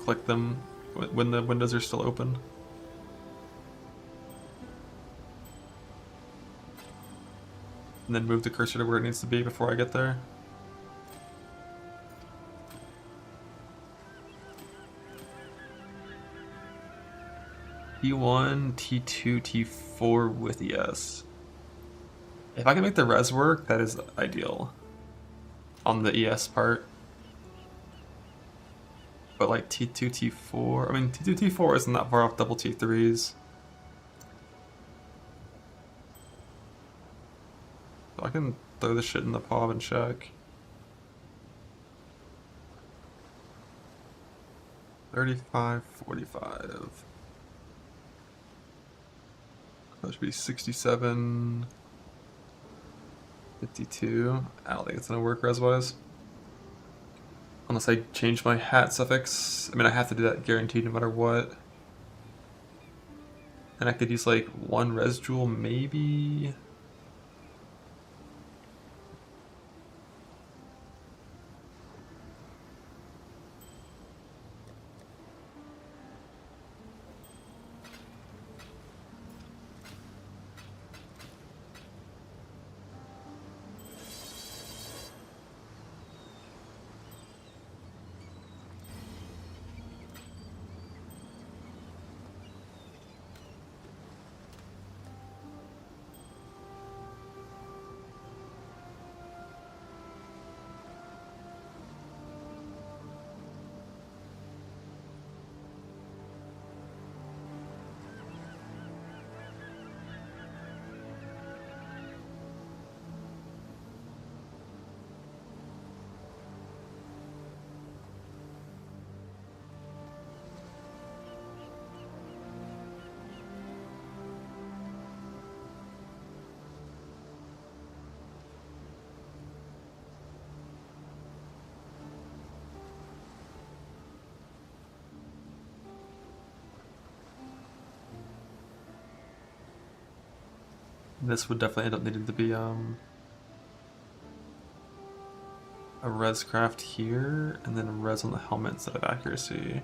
click them when the windows are still open. And then move the cursor to where it needs to be before I get there. T1, T2, T4 with ES. If I can make the res work, that is ideal. On the ES part. But like T2, T4, I mean T2, T4 isn't that far off double T3s. So I can throw this shit in the POV and check. 35, 45. That should be 67, 52. I don't think it's gonna work res-wise. Unless I change my hat suffix. I mean, I have to do that guaranteed no matter what. And I could use like one res jewel, maybe. This would definitely end up needing to be a res craft here, and then res on the helmet instead of accuracy.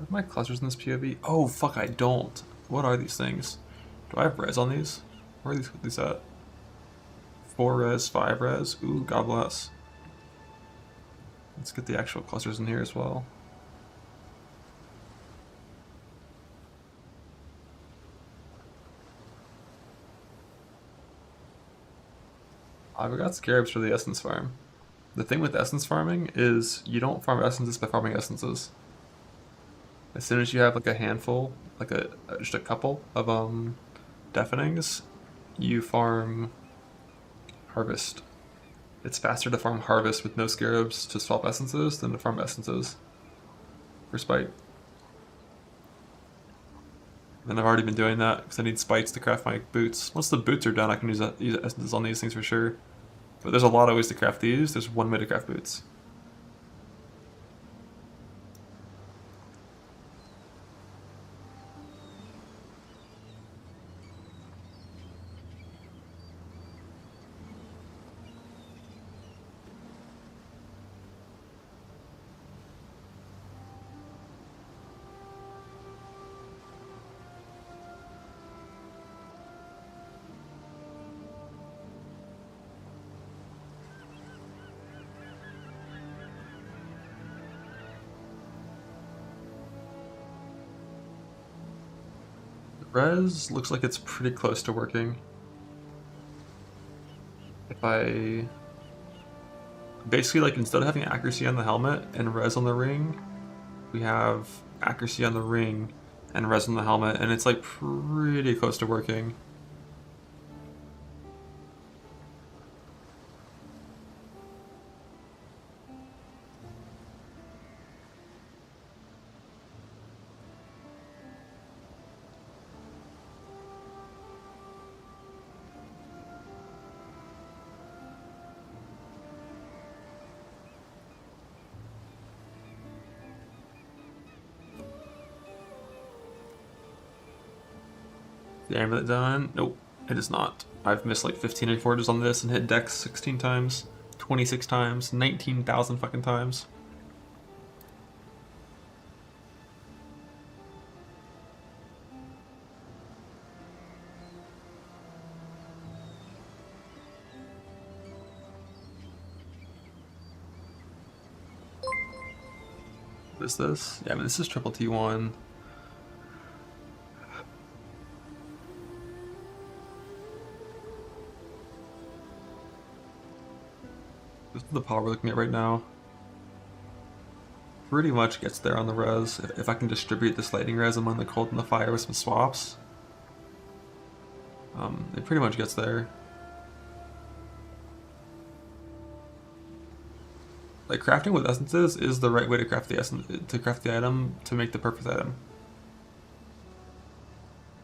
Are my clusters in this POV? Oh fuck, I don't. What are these things? Do I have res on these? Where are these at? 4 res, 5 res. Ooh, god bless. Let's get the actual clusters in here as well. We got scarabs for the essence farm. The thing with essence farming is you don't farm essences by farming essences. As soon as you have like a handful, like just a couple of deafenings, you farm harvest. It's faster to farm harvest with no scarabs to swap essences than to farm essences for spite. And I've already been doing that because I need spites to craft my boots. Once the boots are done, I can use essences on these things for sure. But there's a lot of ways to craft these. There's one way to craft boots. Res looks like it's pretty close to working. If I... Basically, like, instead of having accuracy on the helmet and res on the ring, we have accuracy on the ring and res on the helmet, and it's, like, pretty close to working. The amulet done? Nope, it is not. I've missed like 15 reforges on this and hit Dex 16 times, 26 times, 19,000 fucking times. What is this? Yeah, I mean, this is triple T1. This is the power we're looking at right now. Pretty much gets there on the res. If I can distribute this lightning res among the cold and the fire with some swaps, it pretty much gets there. Like, crafting with essences is the right way to craft the item to make the perfect item.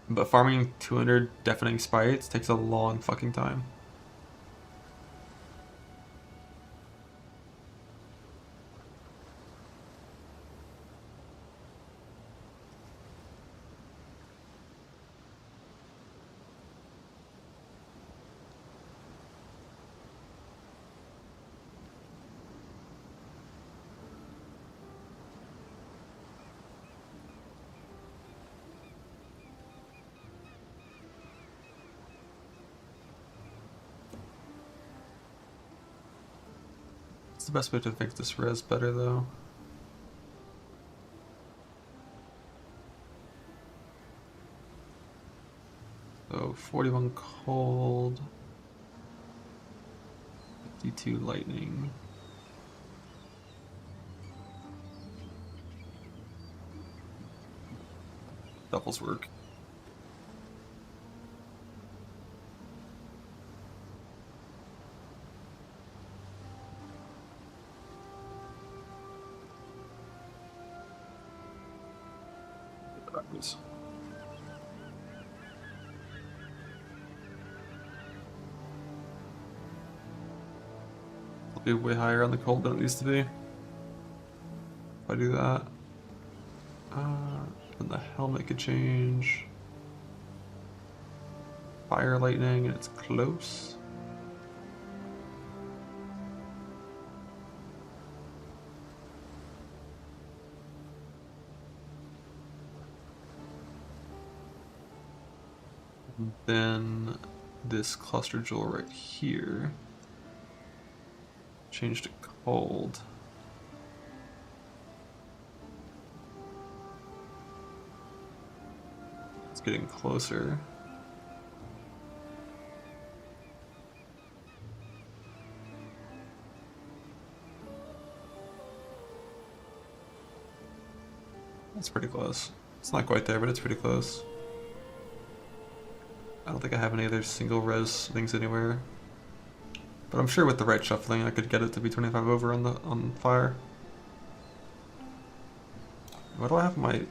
But farming 200 deafening spites takes a long fucking time. What's the best way to make this res better though? So 41 cold, 52 lightning. Doubles work. Backwards. It'll be way higher on the cold than it needs to be. If I do that, then the helmet could change. Fire, lightning, and it's close. Then this cluster jewel right here. Change to cold. It's getting closer. That's pretty close. It's not quite there, but it's pretty close. I don't think I have any other single res things anywhere. But I'm sure with the right shuffling I could get it to be 25 over on fire. What do I have in my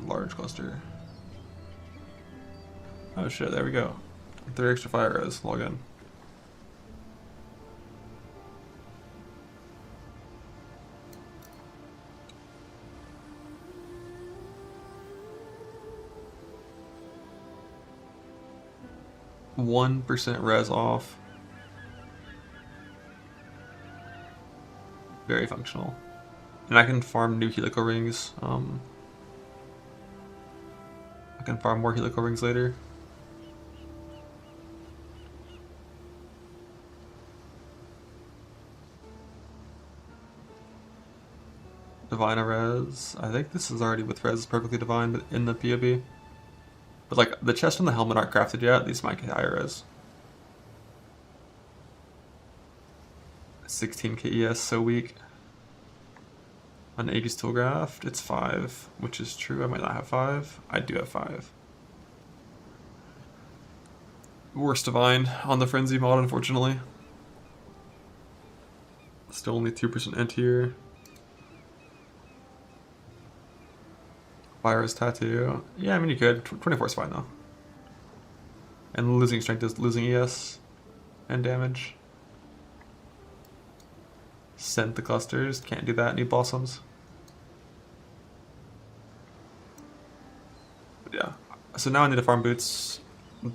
large cluster? Oh shit, there we go. 3 extra fire res, log in. %1 res off. Very functional. And I can farm new helical rings. I can farm more helical rings later. Divine res. I think this is already with res perfectly divine, but in the POB. But like the chest and the helmet aren't crafted yet. These might get higher res. 16 KES, so weak. On Aegis Toolgraft, it's 5, which is true. I might not have 5. I do have 5. Worst divine on the Frenzy mod, unfortunately. Still only 2% int here. Fire's Tattoo. Yeah, I mean you could. 24 is fine though. And losing strength is losing ES and damage. Scent the clusters. Can't do that. Need blossoms. But yeah. So now I need to farm boots.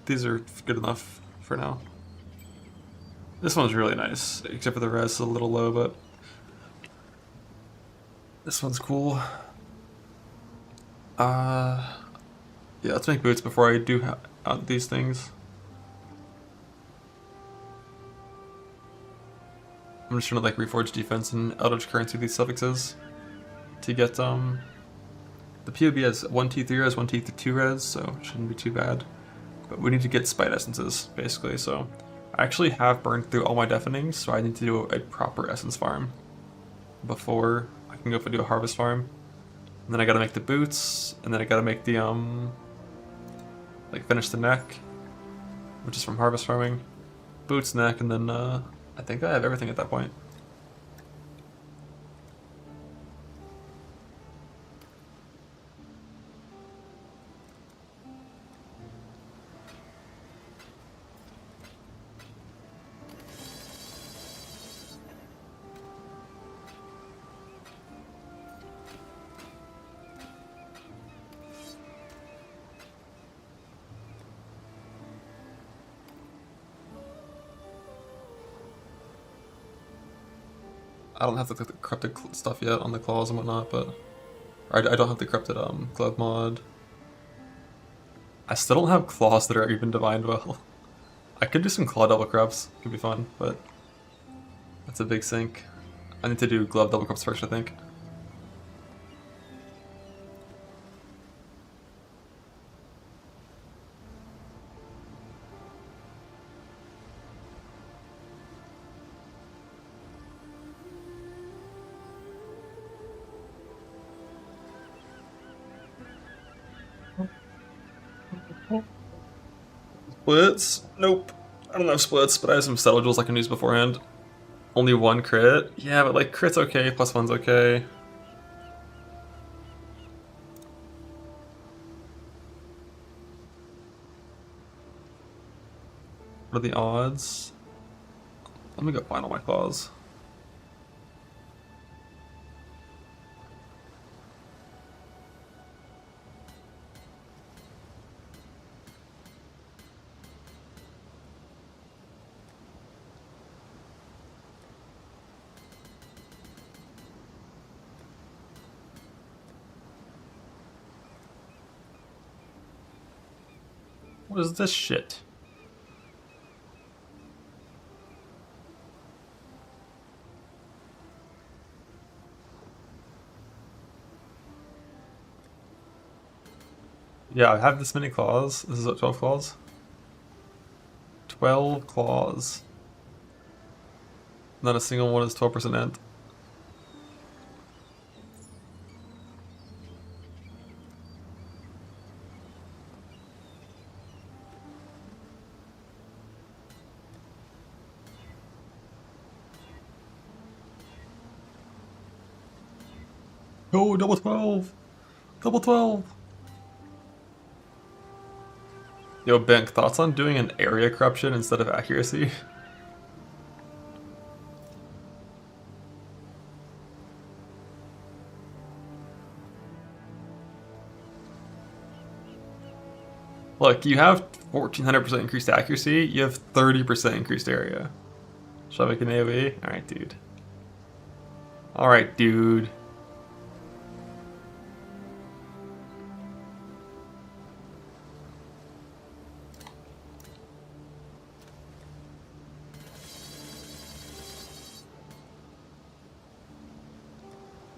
These are good enough for now. This one's really nice, except for the res is a little low, but this one's cool. Yeah, let's make boots before I do these things. I'm just trying to like reforge defense and Eldritch Currency these suffixes to get the POB has 1 T3 res, 1 T2 res, so it shouldn't be too bad. But we need to get Spite Essences, basically, so I actually have burned through all my deafenings, so I need to do a proper essence farm before I can go do a harvest farm. And then I gotta make the boots, and then I gotta make the like finish the neck, which is from harvest farming. Boots, neck, and then I think I have everything at that point. I don't have the corrupted stuff yet on the claws and whatnot, but I don't have the corrupted glove mod. I still don't have claws that are even divined well. I could do some claw double corrupts, could be fun, but that's a big sink. I need to do glove double corrupts first, I think. Splits? Nope. I don't have splits, but I have some settle jewels I can use beforehand. Only 1 crit? Yeah, but like crit's okay, +1's okay. What are the odds? Let me go find all my claws. What is this shit? Yeah, I have this many claws. This is what, 12 claws? 12 claws. Not a single one is 12% int. Oh, double 12! Double 12! Yo, Bank, thoughts on doing an area corruption instead of accuracy? Look, you have 1400% increased accuracy, you have 30% increased area. Shall I make an AoE? Alright, dude. Alright, dude.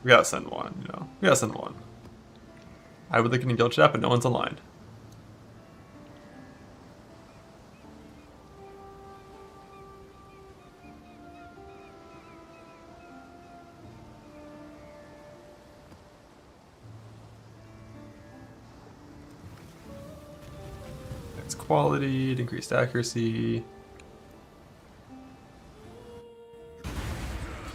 We gotta send one, you know. We gotta send one. I would look in guild chat, but no one's online. It's quality, increased accuracy.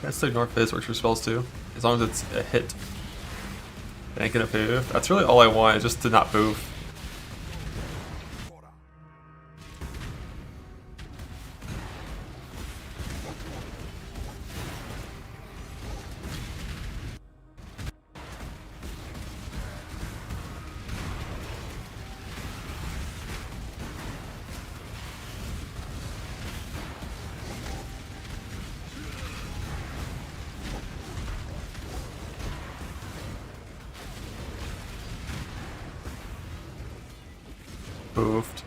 That's ignore fizz works for spells too, as long as it's a hit. It ain't gonna poof. That's really all I want, is just to not poof. Poofed.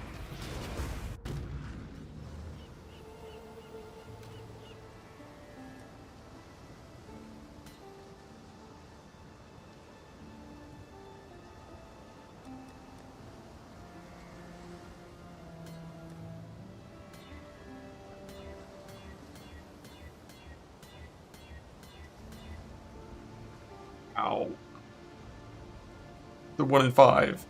Ow. The 1 in 5.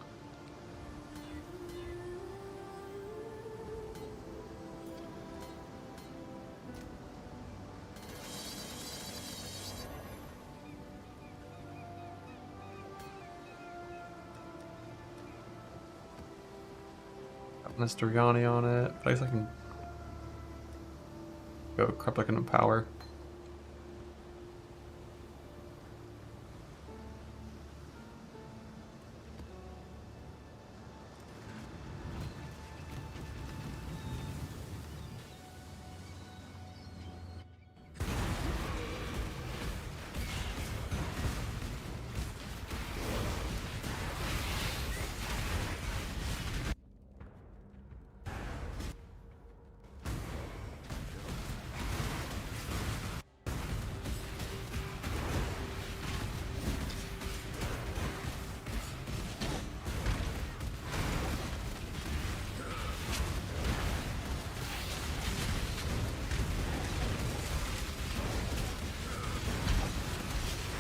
Mr. Yanni on it. But I guess I can go crap like an empower.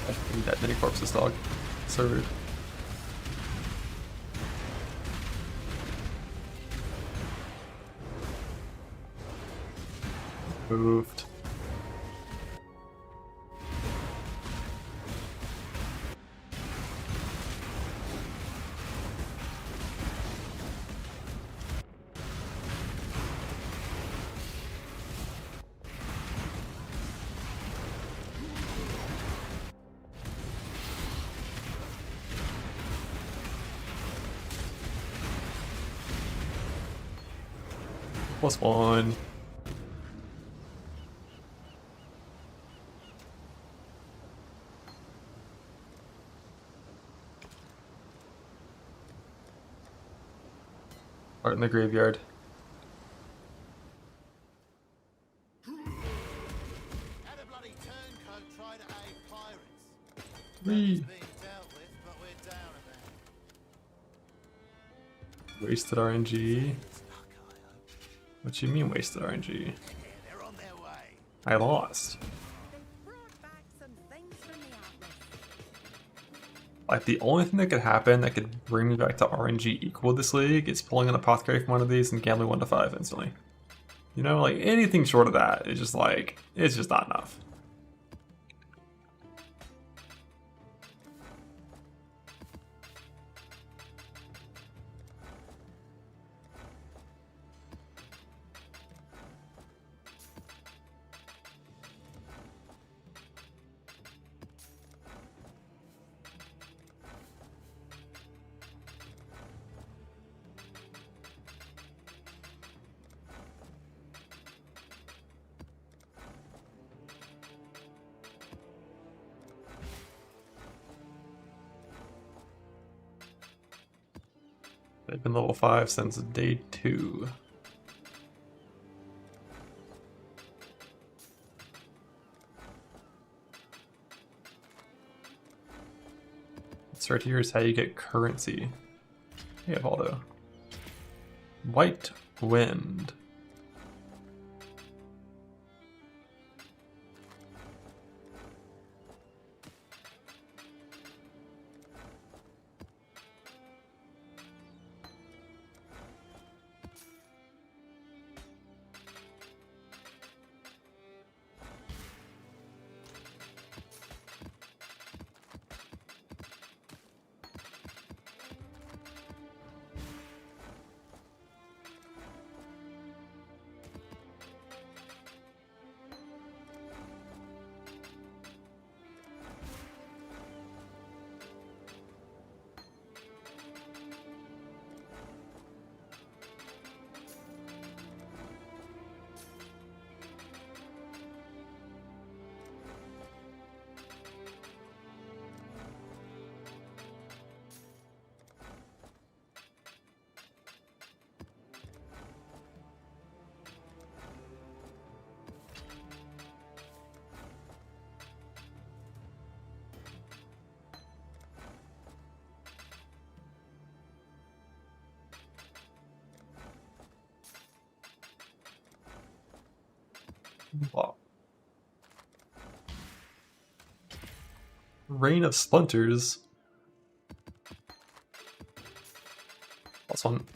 I need that many corpses, dog. So rude. Moved. +1. Art in the graveyard. Had a bloody turncoat try to aid pirates. Whee. Being dealt with, but we're down a man. Wasted RNG. What you mean wasted RNG? They're on their way. I lost. They've brought back some things from the Atlas. Like the only thing that could happen that could bring me back to RNG equal this league is pulling an apothecary from one of these and gambling 1 to 5 instantly. You know, like anything short of that is just like, it's just not enough. They've been level 5 since day 2. This right here is how you get currency. Hey, Valdo. White Wind. Wow. Rain of Splinters. That's one.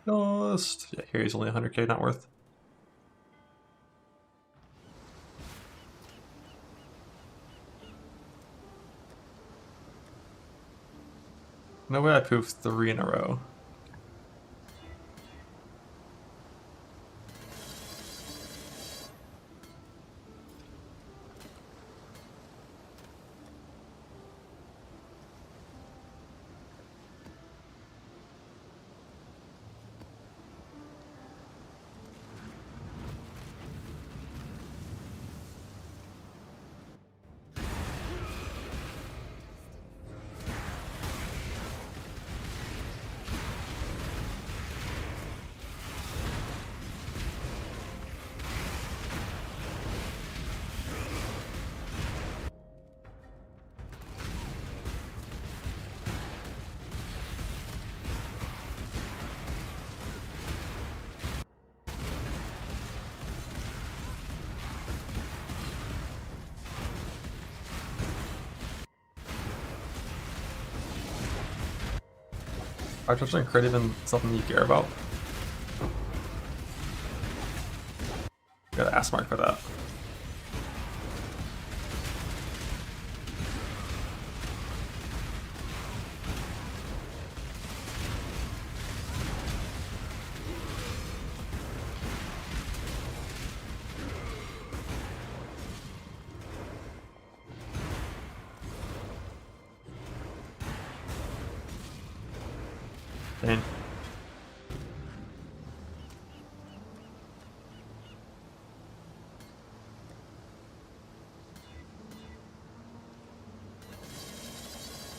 Just yeah, here he's only 100k, not worth. No way I poofed 3 in a row. Are touching crit even something you care about? Got an ass mark for that. Dang.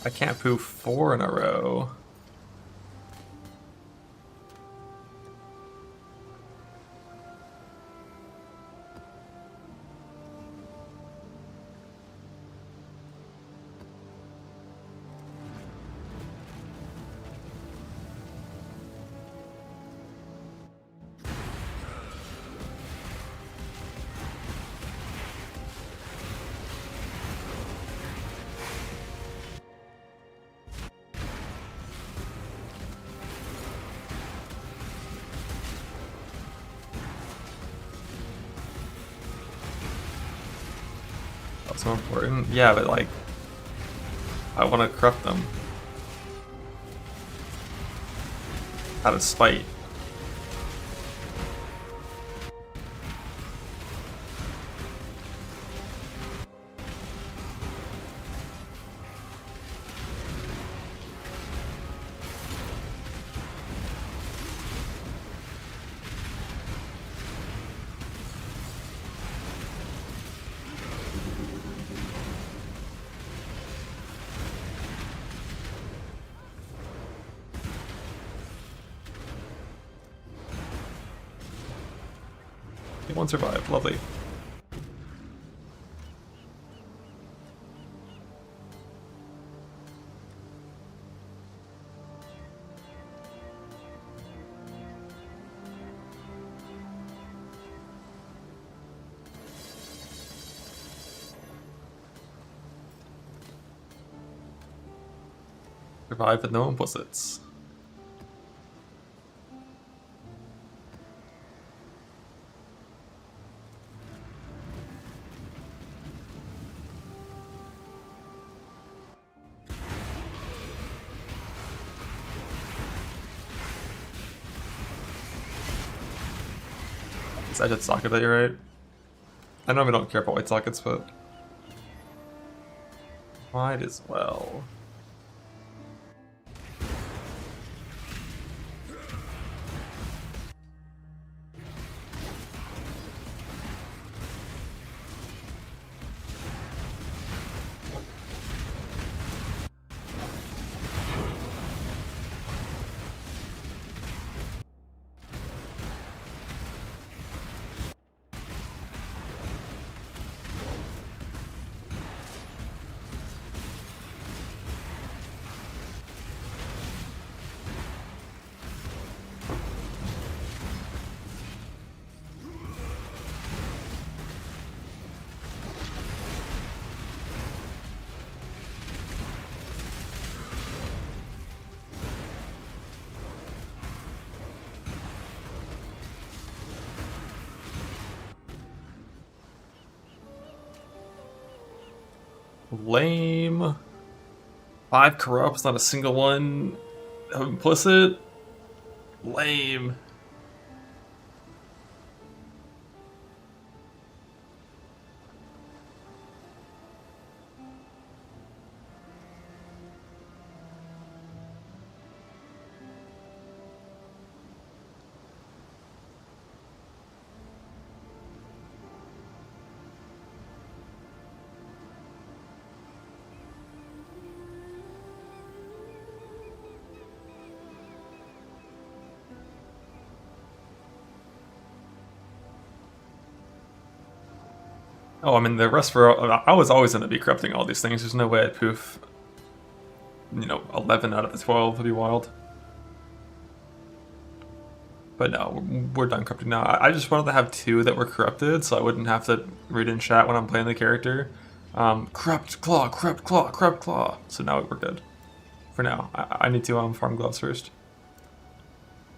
I can't poof 4 in a row. That's so important. Yeah, but like, I want to corrupt them out of spite. One survived. Lovely. Survive with no implicits. I did socket that, you're right. I normally don't care about white sockets, but might as well. Lame. 5 corrupts, not a single one implicit. Lame. Oh, I mean, the rest were... I was always going to be corrupting all these things. There's no way I'd poof, 11 out of the 12 would be wild. But no, we're done corrupting now. I just wanted to have 2 that were corrupted, so I wouldn't have to read in chat when I'm playing the character. Corrupt claw, corrupt claw, corrupt claw. So now we're good. For now. I need to farm gloves first.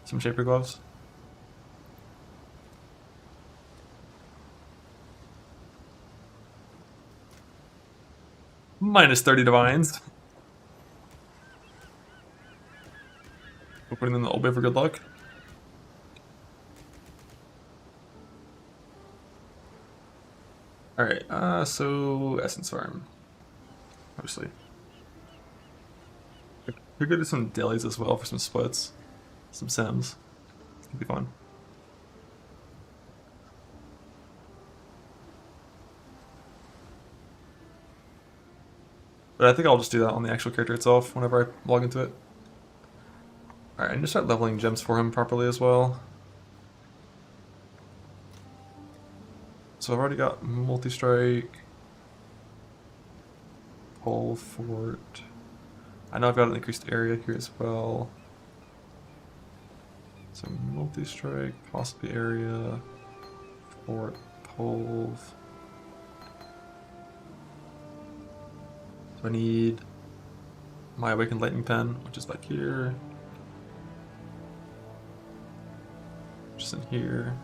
Some shaper gloves. Minus 30 divines. We're putting in the old bay for good luck. Alright, so Essence Farm. Obviously. We're gonna do some dailies as well for some splits. Some sims. It'll be fun. But I think I'll just do that on the actual character itself whenever I log into it. Alright, I need to start leveling gems for him properly as well. So I've already got multi-strike, pole fort. I know I've got an increased area here as well. So multi-strike, possibly area, fort, poles. So I need my awakened lightning pen, which is back here. Just in here.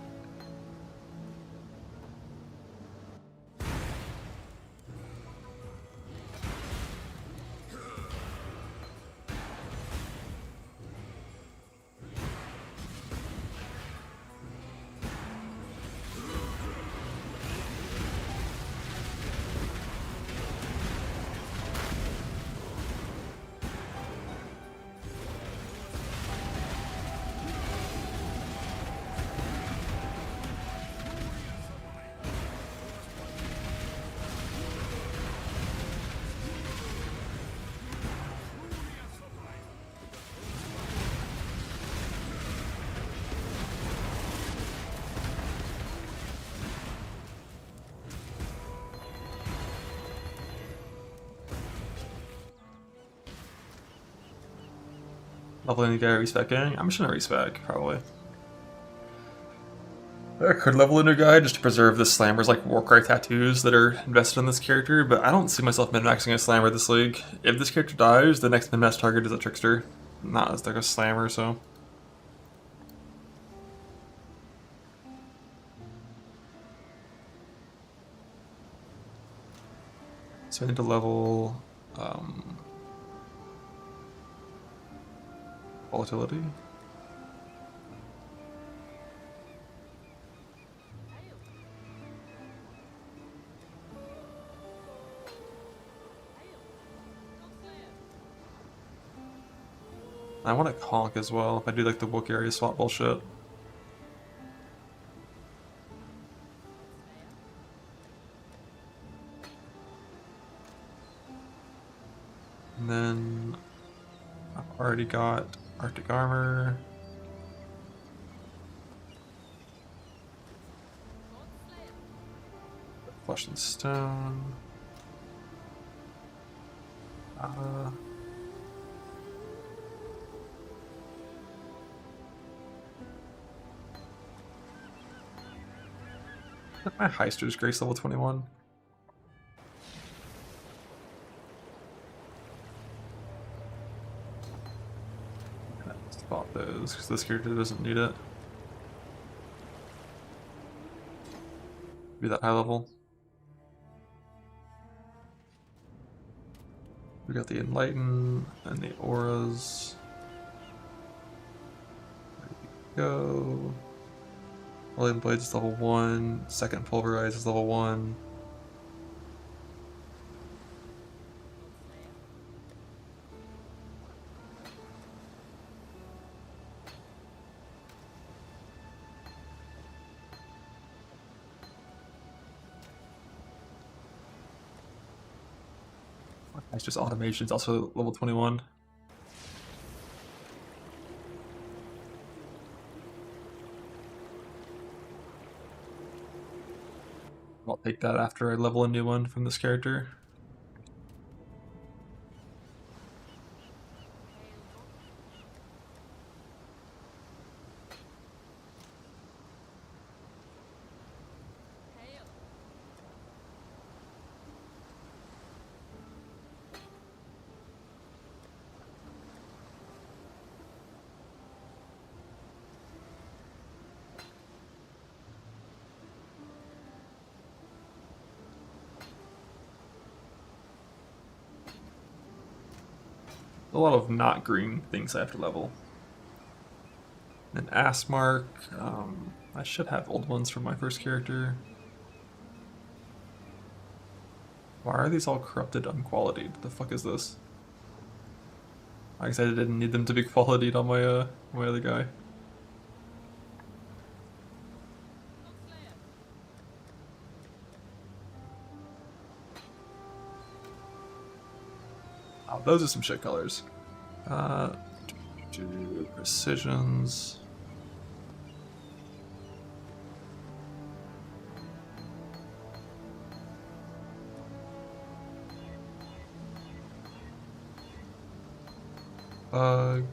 Leveling the guy respecing. I'm just gonna respec, probably. I could level a new guy just to preserve the Slammer's like Warcry tattoos that are invested in this character, but I don't see myself min-maxing a Slammer this league. If this character dies, the next min-max target is a Trickster, not as like a Slammer, so. So I need to level volatility. I want to conk as well if I do like the book area swap bullshit. And then I've already got Arctic Armor. Flesh and Stone. My Heister's Grace level 21. Spot those because this character doesn't need it. Be that high level. We got the Enlighten and the Auras. There we go. Alien Blades is level 1. Second Pulverize is level 1. That's just automation. It's also level 21. I'll take that after I level a new one from this character. a lot of not green things I have to level. An ass mark. I should have old ones from my first character. Why are these all corrupted unqualityed? What the fuck is this? I guess I didn't need them to be qualityed on my my other guy. Oh, those are some shit colors. Precisions. Bug.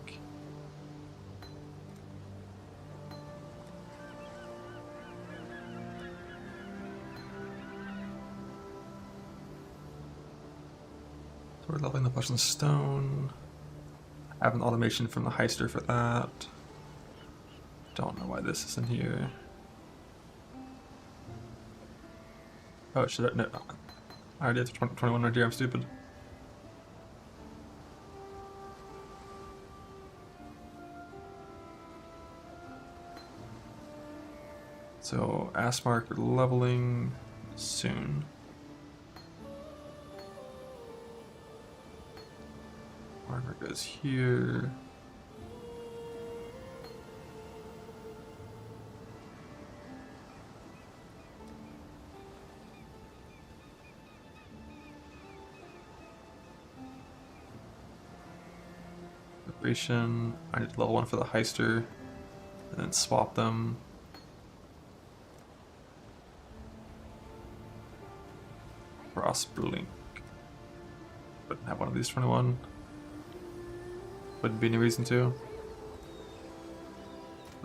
So we're leveling the flesh and stone. I have an automation from the heister for that. Don't know why this isn't here. Oh, should I? No. I already have 21 right here, I'm stupid. So, ass marker leveling soon. Marker goes here. Preparation. I need to level 1 for the heister, and then swap them. Cross blink. Wouldn't have one of these 21. Wouldn't be any reason to.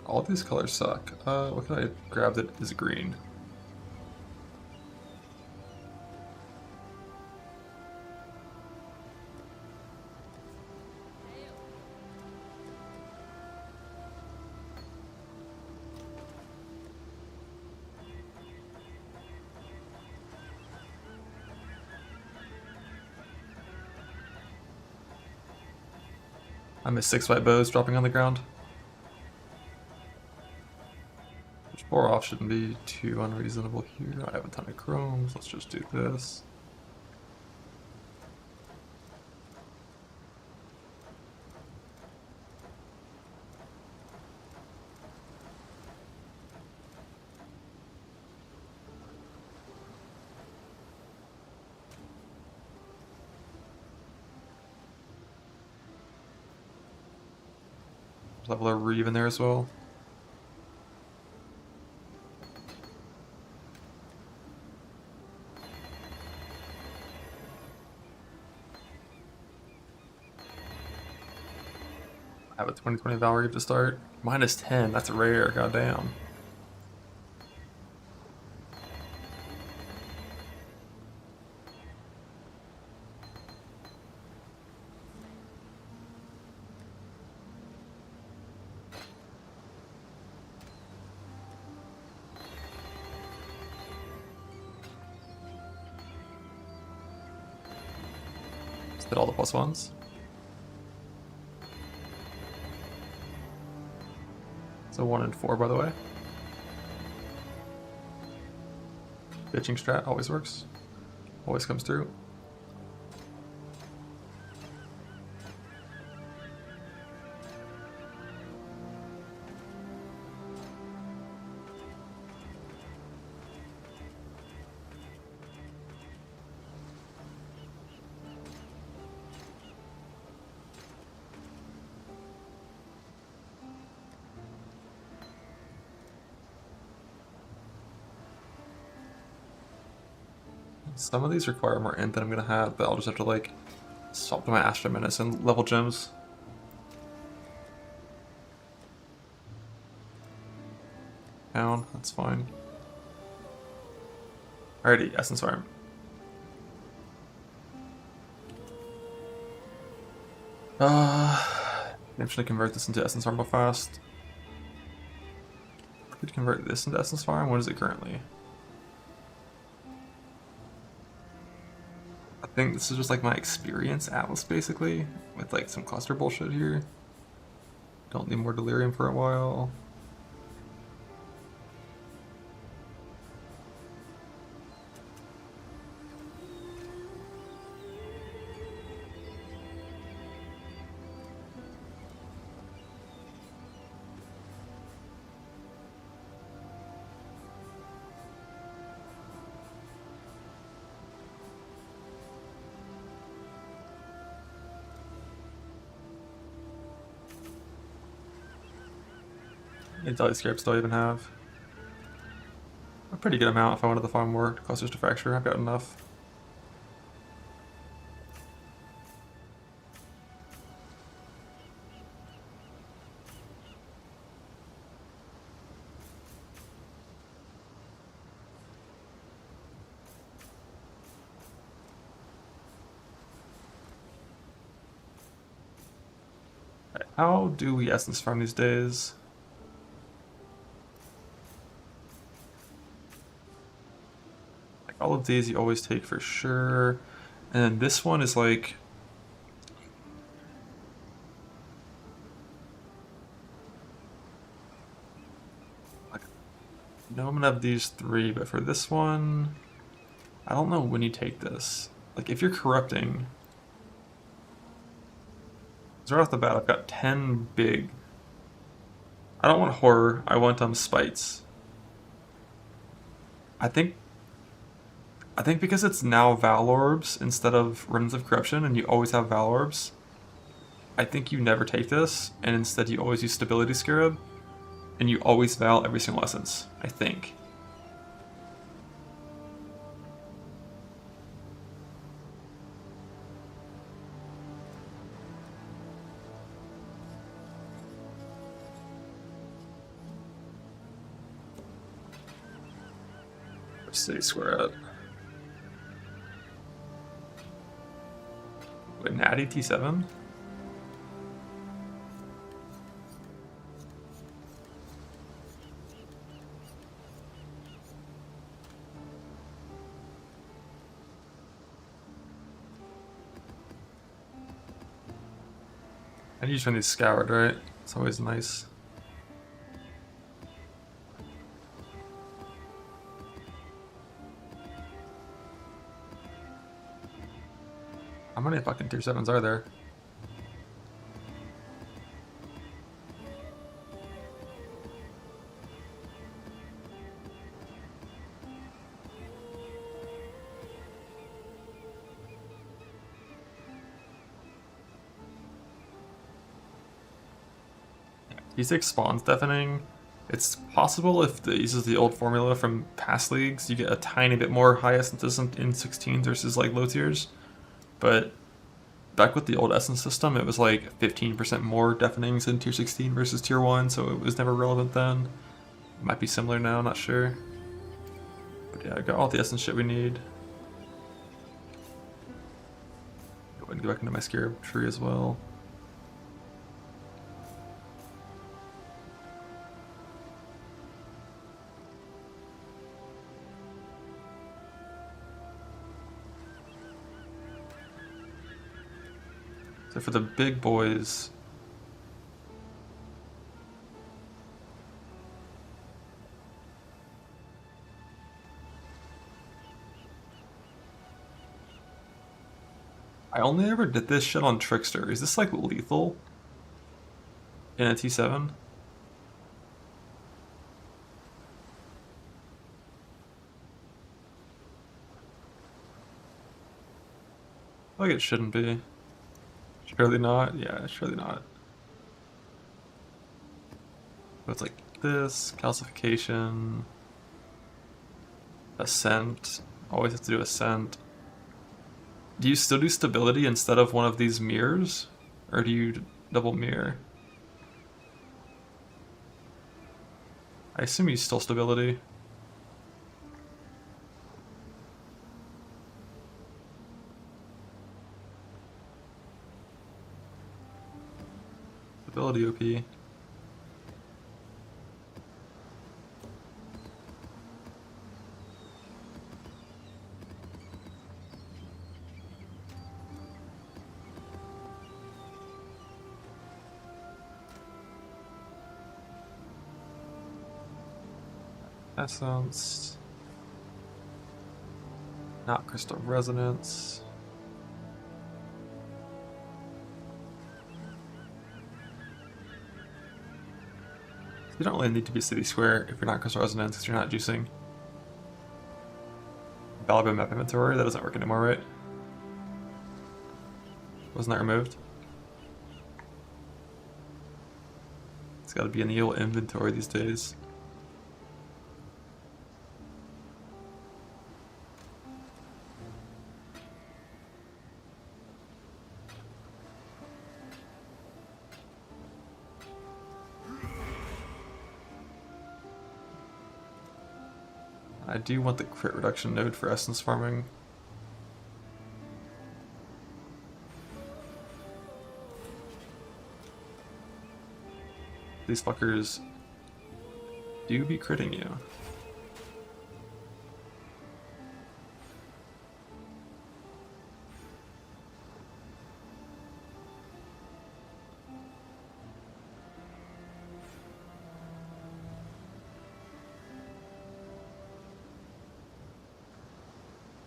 All these colors suck. What can I grab that is green? I missed 6 white bows dropping on the ground. Which bore off shouldn't be too unreasonable here. I have a ton of chromes, let's just do this. Level a Reeve in there as well. I have a 2020 Valreeve to start. Minus 10, that's rare, goddamn. Hit all the +1s. So 1 and 4, by the way. Bitching strat always works. Always comes through. Some of these require more int than I'm gonna have, but I'll just have to like swap to my Astra Menace and level gems. Down, that's fine. Alrighty, Essence Farm. I'm just gonna convert this into Essence Farm real fast. Could convert this into Essence Farm. What is it currently? think this is just like my experience atlas basically, with like some cluster bullshit here. Don't need more delirium for a while. Intel scripts do I even have? A pretty good amount if I wanted to farm more clusters to fracture. I've got enough. Right, how do we essence farm these days? All of these you always take for sure. And then this one is like... no, I'm gonna have these 3, but for this one, I don't know when you take this. Like, if you're corrupting... so right off the bat, I've got 10 big. I don't want horror, I want spites. I think because it's now Val Orbs instead of Remnants of Corruption, and you always have Val Orbs, I think you never take this, and instead you always use Stability Scarab, and you always Val every single essence, I think. Where's City Square at? Wait, Natty T7? I use when these scoured, right? It's always nice. How many fucking tier 7s are there? T6 spawns deafening. It's possible if it uses the old formula from past leagues, you get a tiny bit more high essences in 16 versus like low tiers. But back with the old essence system, it was like 15% more deafenings in tier 16 versus tier 1, so it was never relevant then. It might be similar now, not sure. But yeah, I got all the essence shit we need. Go ahead and go back into my scarab tree as well. So for the big boys, I only ever did this shit on Trickster. Is this like lethal in a T7? Like it shouldn't be. Surely not? Yeah, surely not. But it's like this, calcification, ascent. Always have to do ascent. Do you still do stability instead of one of these mirrors? Or do you double mirror? I assume you still stability. Stability OP. Essence. Not crystal resonance. You don't really need to be city square if you're not crystal resonance because you're not juicing. Valid map inventory, that doesn't work anymore, right? Wasn't that removed? It's gotta be in the old inventory these days. I do want the crit reduction node for essence farming. These fuckers do be critting you.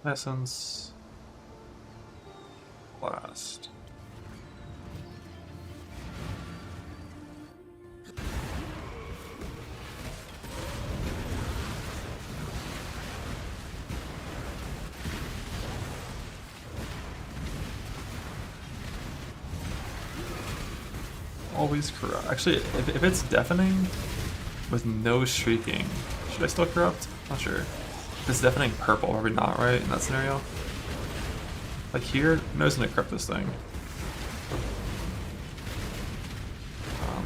Essence. Blast. Always corrupt. Actually, if it's deafening with no shrieking, should I still corrupt? Not sure. If it's deafening purple, probably not, right? In that scenario. Like here, no reason to corrupt this thing.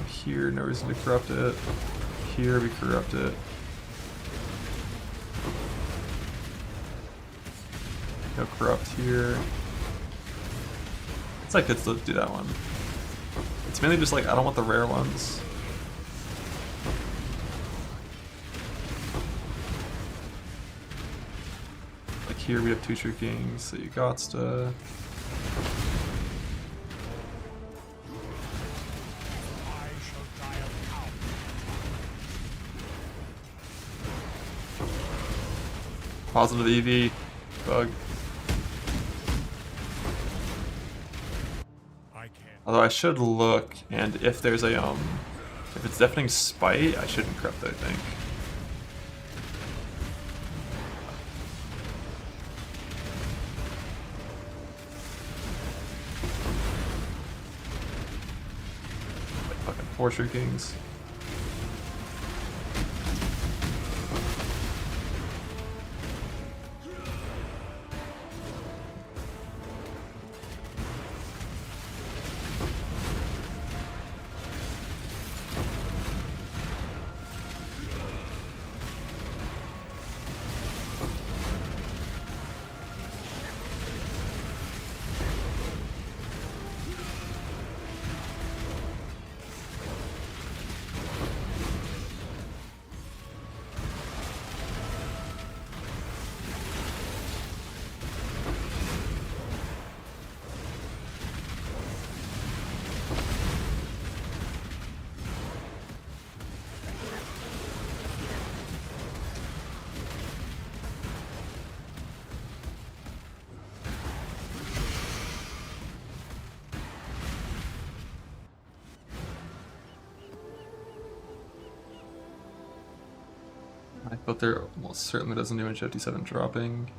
Here, no reason to corrupt it. Here, we corrupt it. No corrupt here. It's like it's to do that one. It's mainly just like, I don't want the rare ones. Like here we have 2 True Kings, so you got to... Positive EV, bug. Although I should look, and if there's a if it's deafening spite, I shouldn't corrupt it, I think. Like fucking 4 True Kings. I thought there almost certainly doesn't do in 57 dropping.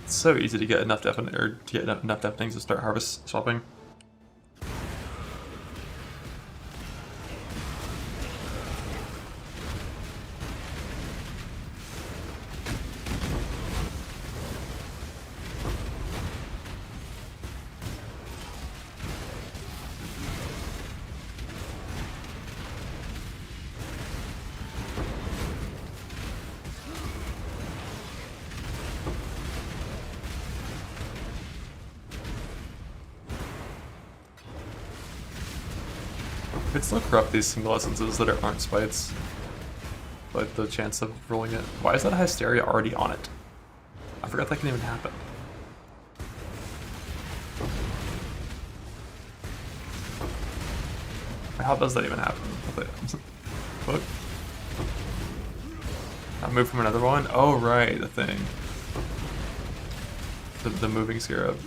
It's so easy to get enough enough deafenings to start harvest swapping. Could still corrupt these single essences that aren't spites. like the chance of rolling it. Why is that hysteria already on it? I forgot that can even happen. How does that even happen? What? I moved from another one? Oh right, the thing. The moving scarab.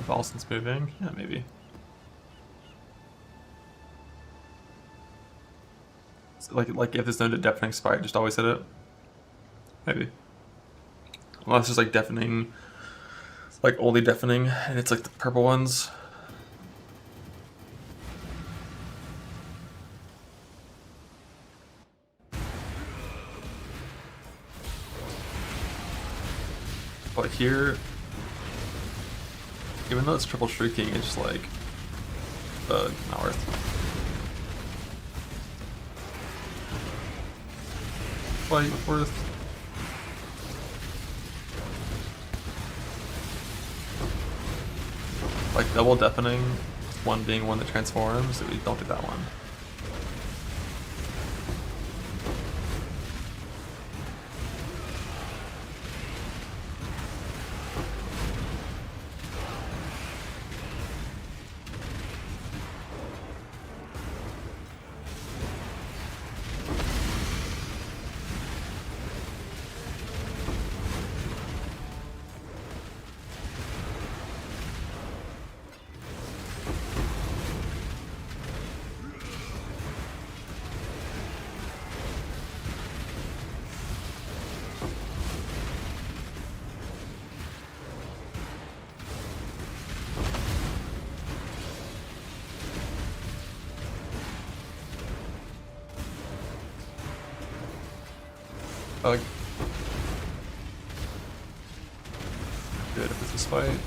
Alston's moving? Yeah, maybe. So like if there's no deafening spike, just always hit it? Maybe. Unless it's like deafening, like only deafening, and it's like the purple ones. But here, even though it's triple shrieking, it's just like, not worth. Like, worth. Like, double deafening, one being one that transforms, so we don't do that one. Good if it's this fight.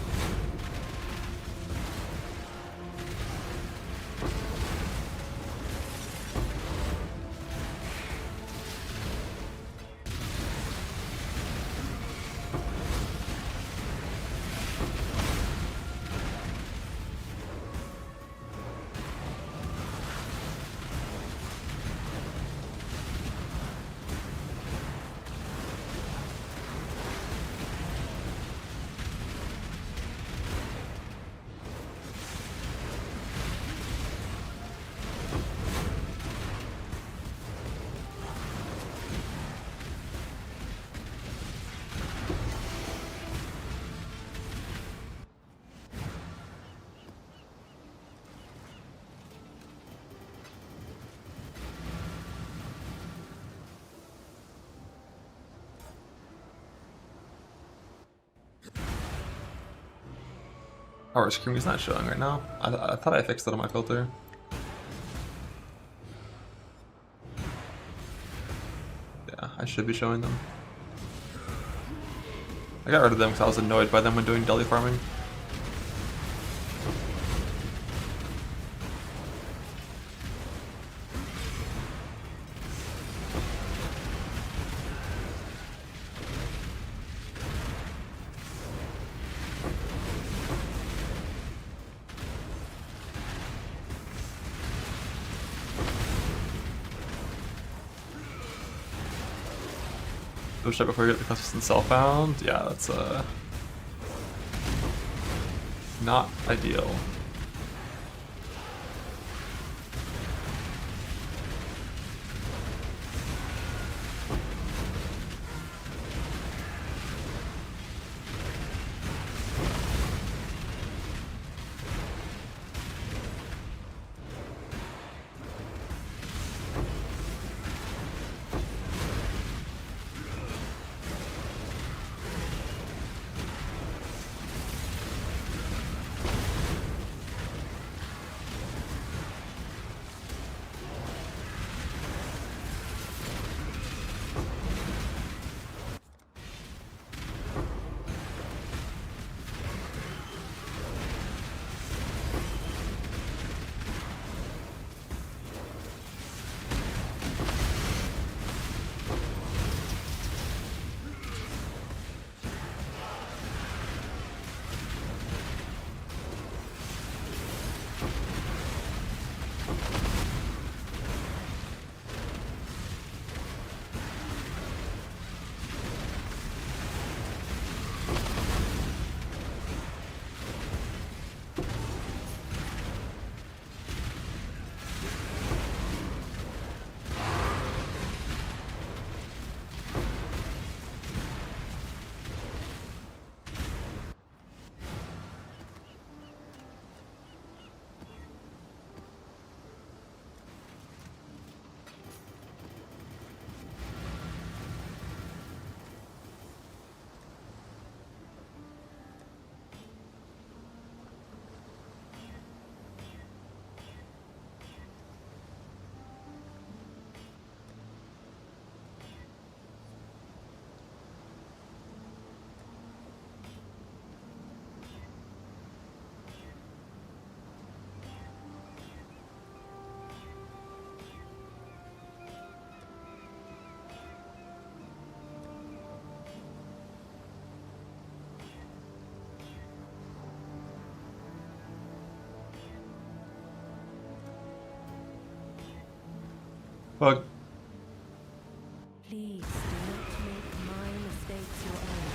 Our screen is not showing right now. I thought I fixed it on my filter. Yeah, I should be showing them. I got rid of them because I was annoyed by them when doing deli farming. Push up before you get the consistent self-bound. Yeah, that's not ideal. Fuck. Please do not make my mistakes your own.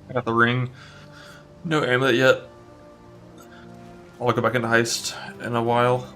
I got the ring. No amulet yet. I'll go back into Heist in a while.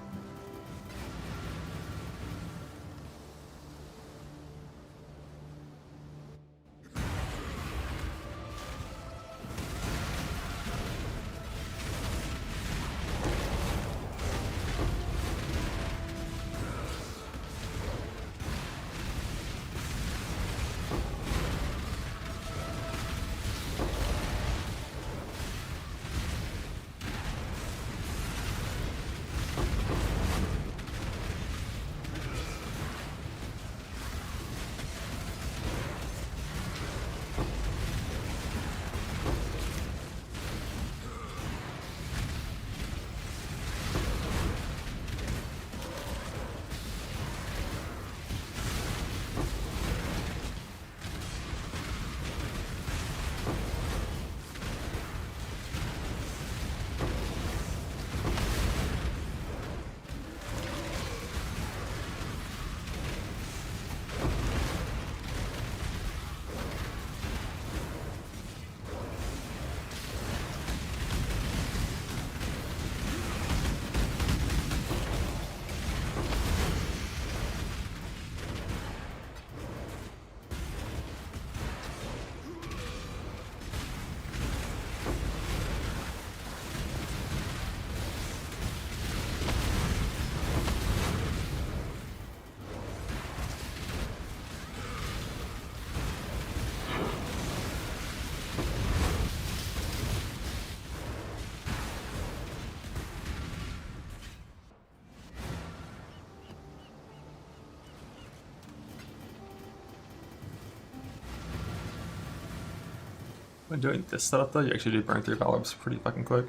When doing this setup though, you actually do burn through Valor's pretty fucking quick.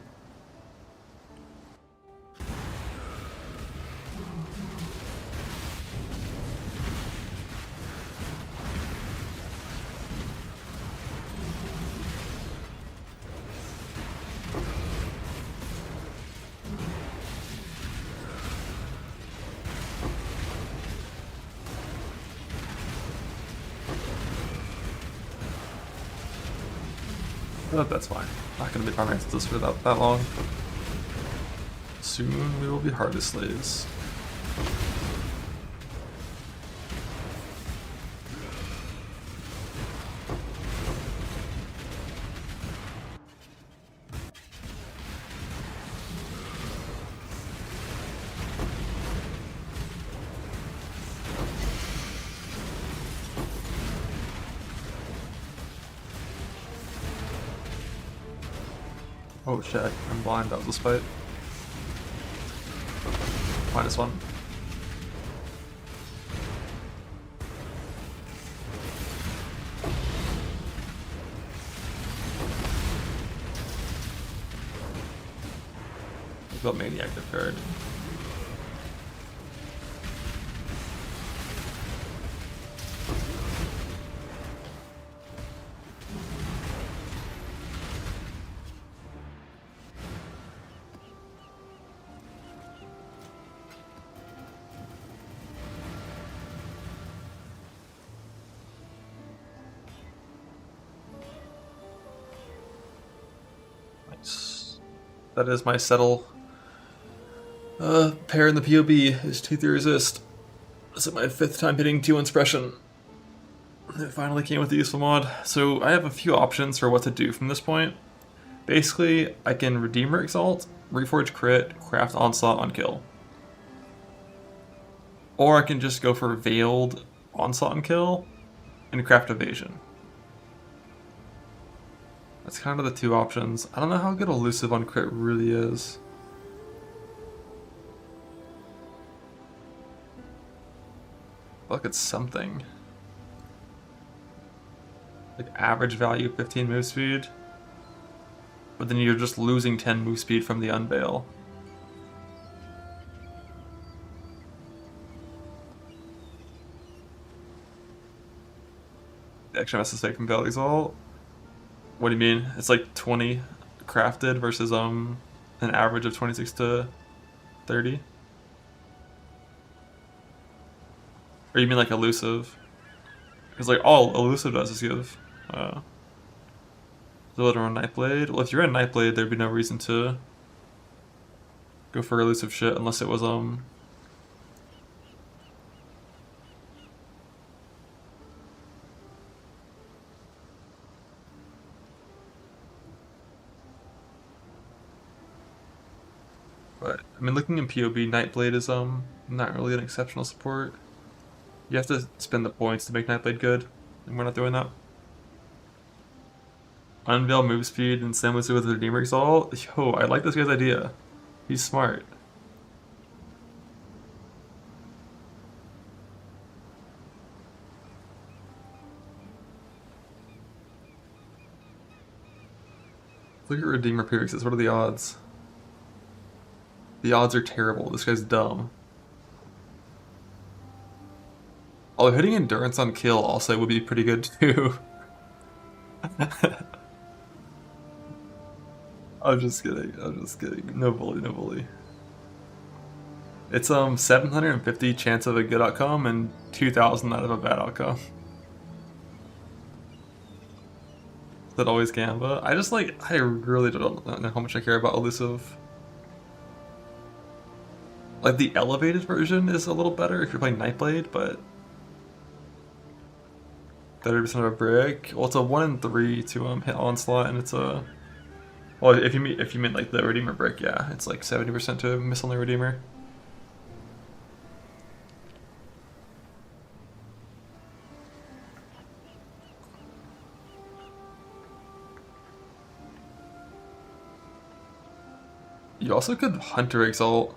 But that's fine. Not gonna be primary this for that long. Soon we will be harvest slaves. Oh shit, I'm blind, that was a spite. -1. We've got Maniac prepared. Nice. That is my settle. Pair in the POB is Tooth Resist. This is my 5th time hitting T1 Suppression. It finally came with the useful mod. So I have a few options for what to do from this point. Basically, I can Redeemer Exalt, Reforge Crit, Craft Onslaught on Kill. Or I can just go for Veiled Onslaught on Kill and Craft Evasion. That's kind of the 2 options. I don't know how good Elusive on Crit really is. Look, it's something. Like average value 15 move speed. But then you're just losing 10 move speed from the Unveil. The extra SSA from Veiled Exalt? What do you mean? It's like 20 crafted versus an average of 26 to 30? Or you mean like elusive? Because like all elusive does is give Zillitor on Nightblade. Well, if you're in Nightblade, there'd be no reason to go for elusive shit unless it was But I mean, looking in POB, Nightblade is not really an exceptional support. You have to spend the points to make Nightblade good, and we're not doing that. Unveil move speed and simultaneously with the Redeemer Exalt. Yo, I like this guy's idea. He's smart. Look at Redeemer Pierces. What are the odds? The odds are terrible. This guy's dumb. Although hitting Endurance on Kill also would be pretty good too. I'm just kidding. I'm just kidding. No bully, no bully. It's 750 chance of a good outcome and 2,000 out of a bad outcome. Is that always Gamba? I really don't know how much I care about elusive. Like the elevated version is a little better if you're playing Nightblade, but 30% of a brick. Well, it's a 1 in 3 to hit onslaught, and it's a well, if you meant like the Redeemer brick, yeah, it's like 70% to miss on the Redeemer. You also could Hunter Exalt,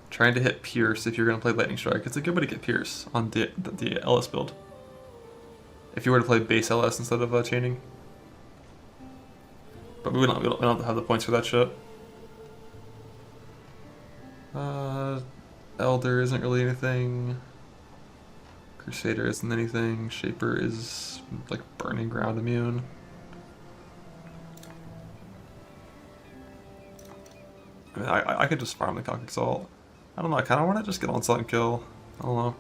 trying to hit Pierce if you're going to play Lightning Strike. It's a good way to get Pierce on the LS build. If you were to play base LS instead of chaining. But we don't have the points for that shit. Elder isn't really anything. Crusader isn't anything. Shaper is like Burning Ground immune. I mean, I could just farm the Conk Exalt. I don't know, I kind of want to just get Onslaught and Kill. I don't know.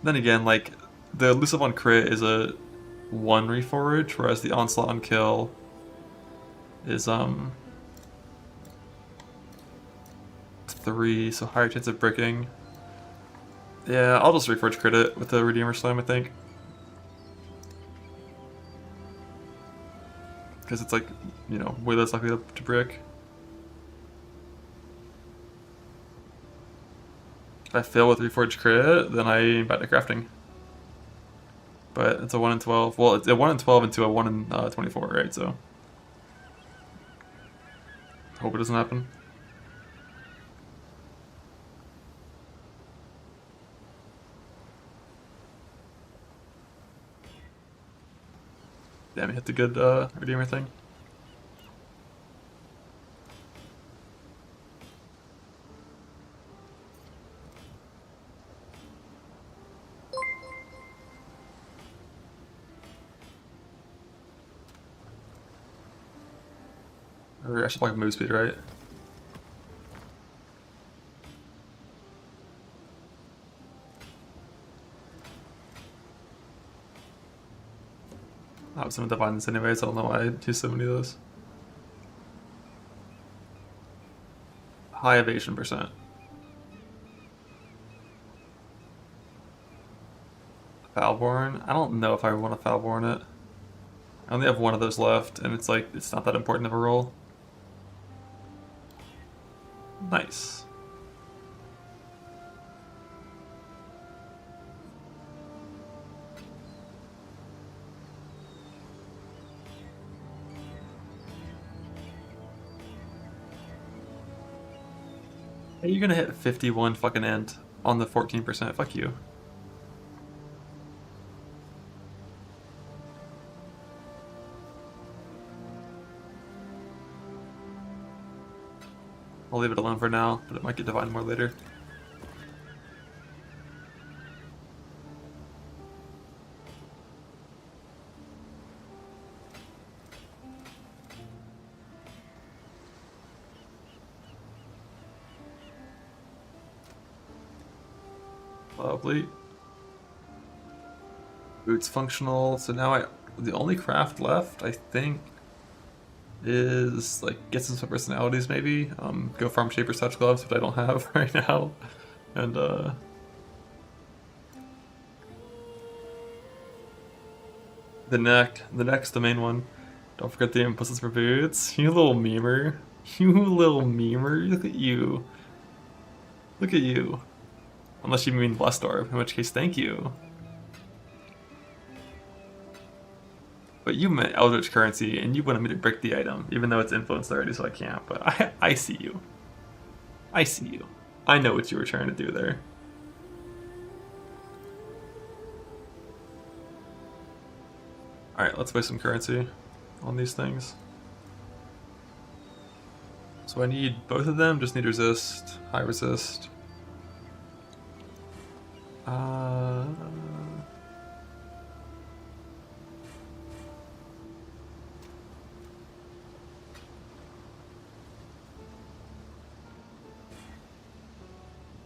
Then again, like, the Elusive on Crit is a 1 reforge, whereas the Onslaught on Kill is 3, so higher chance of bricking. Yeah, I'll just reforge crit it with the Redeemer Slam, I think. Because it's like, you know, way less likely to brick. If I fail with reforge crit, then I am back to crafting. But it's a 1 in 12. Well, it's a 1 in 12 into a 1 in 24, right? So hope it doesn't happen. Damn, you hit the good redeemer thing. Or I should like move speed, right? I was gonna divine this anyways, I don't know why I do so many of those. High evasion percent. Foulborn? I don't know if I want to Foulborn it. I only have one of those left, and it's like, it's not that important of a roll. Nice. Hey, you're gonna hit 51 fucking end on the 14%. Fuck you. I'll leave it alone for now, but it might get divine more later. Lovely. Boots functional, so now the only craft left, I think, is like get some personalities maybe. Go farm Shaper's Touch Gloves, which I don't have right now. And the neck's the main one. Don't forget the impulses for boots. You little memer. You little memer. Look at you. Look at you. Unless you mean Blessed Orb, in which case thank you. But you meant Eldritch Currency, and you wanted me to break the item, even though it's influenced already, so I can't. But I see you. I see you. I know what you were trying to do there. Alright, let's waste some currency on these things. So I need both of them, just need resist, high resist.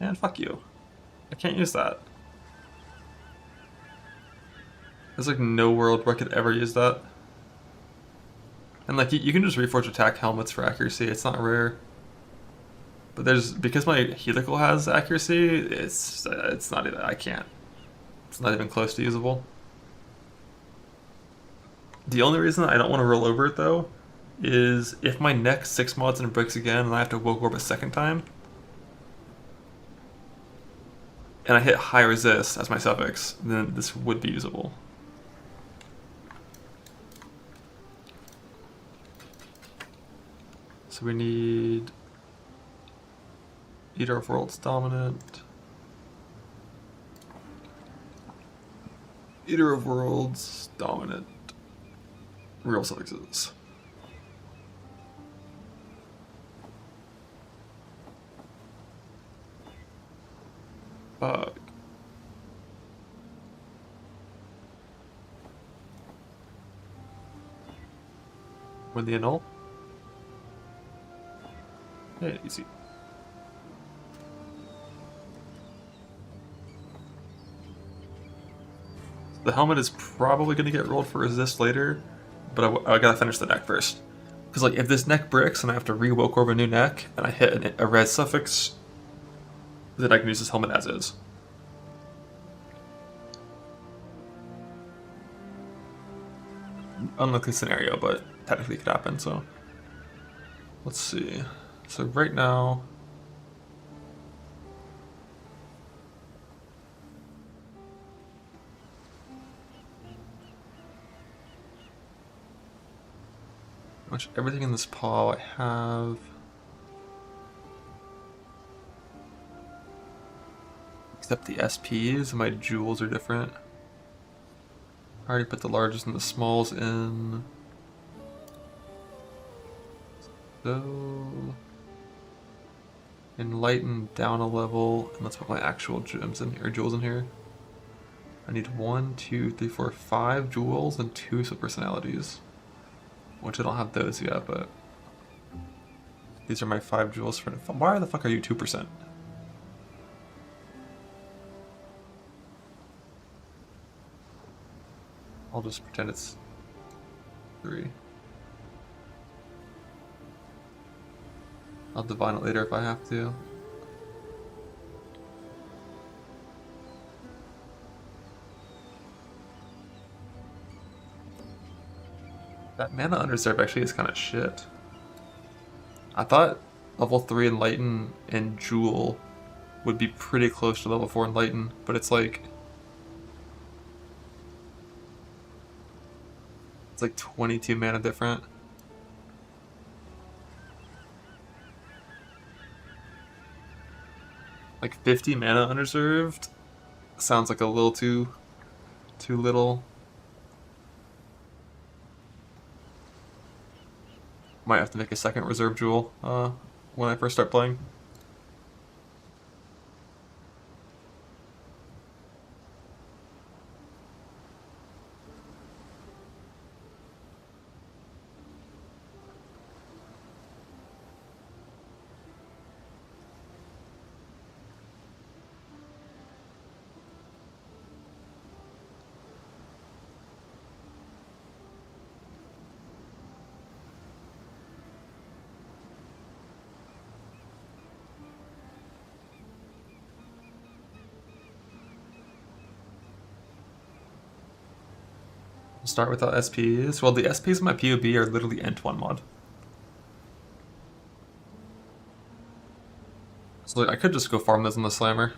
And fuck you. I can't use that. There's like no world where I could ever use that. And like you can just reforge attack helmets for accuracy, it's not rare. But because my helical has accuracy, it's not even, I can't. It's not even close to usable. The only reason I don't want to roll over it though is if my neck 6 mods and breaks again and I have to woke orb a second time, and I hit high resist as my suffix, then this would be usable. So we need Eater of Worlds dominant. Eater of Worlds dominant. Real suffixes. Fuck. Win the annul? Yeah, easy. The helmet is probably going to get rolled for resist later, but I gotta finish the neck first. Because like if this neck bricks and I have to re-woke orb a new neck, and I hit a red suffix, then I can use this helmet as is. Unlikely scenario, but technically it could happen, so. Let's see. So right now, pretty much everything in this paw I have. Except the SPs, my jewels are different. I already put the largest and the smalls in. So enlighten down a level, and let's put my actual gems in here, jewels in here. I need 1, 2, 3, 4, 5 jewels and 2 super personalities, which I don't have those yet, but these are my 5 jewels for. Why the fuck are you 2%? I'll just pretend it's 3. I'll divine it later if I have to. That mana unreserved actually is kind of shit. I thought level 3 Enlighten and Jewel would be pretty close to level 4 Enlighten, but it's like 22 mana different. Like 50 mana unreserved sounds like a little too little. Might have to make a second reserve jewel when I first start playing. Start without SPs. Well, the SPs in my POB are literally Ent1 mod. So like, I could just go farm those in the Slammer.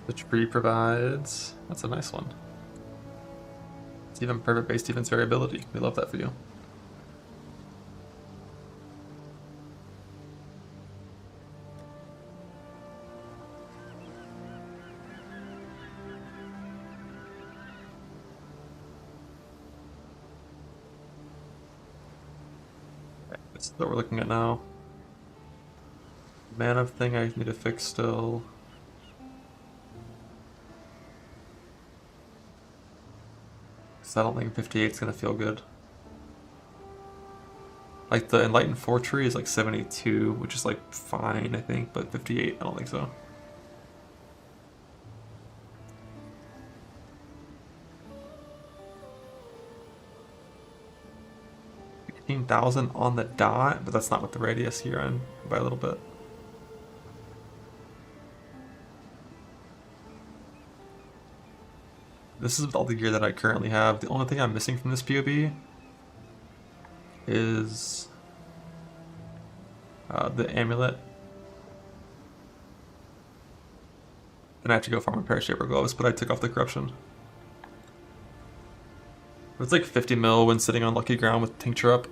The tree provides. That's a nice one. Even perfect base defense variability. We love that for you. Okay, this is what we're looking at now. Mana thing I need to fix still. I don't think 58 is going to feel good. Like the Enlightened 4 tree is like 72, which is like fine, I think, but 58, I don't think so. $15,000 on the dot, but that's not with the radius here on by a little bit. This is all the gear that I currently have. The only thing I'm missing from this POB is the amulet. And I have to go farm a pair of Shaper Gloves, but I took off the corruption. It's like 50 mil when sitting on lucky ground with tincture up.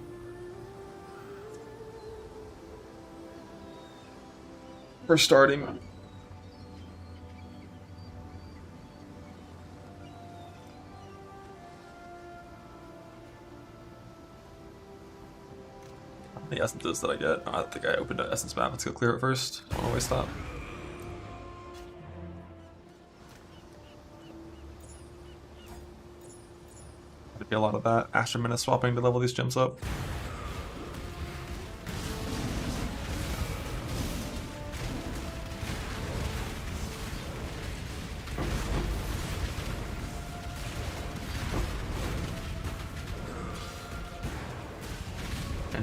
For starting. The essences that I get. I think I opened an essence map. Let's go clear it first. I don't want to waste that. There'd be a lot of that. Astra Menace swapping to level these gems up.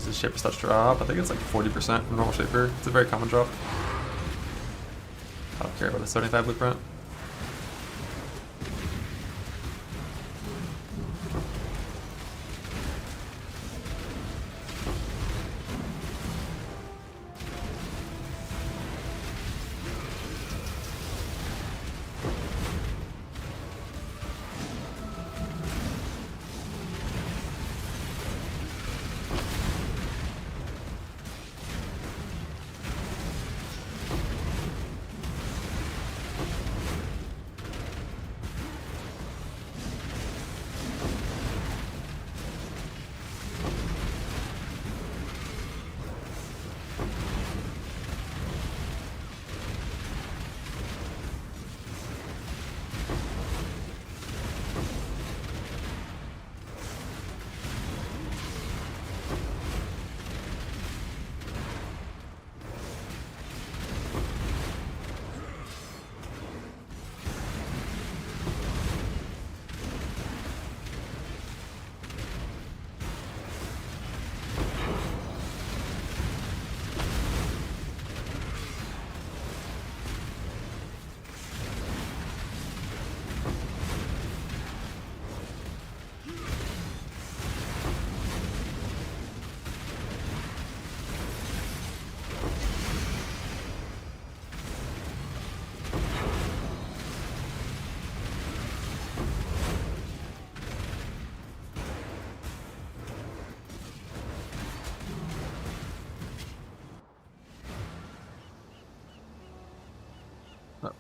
Is Shaper Touch drop? I think it's like 40% from normal Shaper. It's a very common drop. I don't care about the 75 blueprint.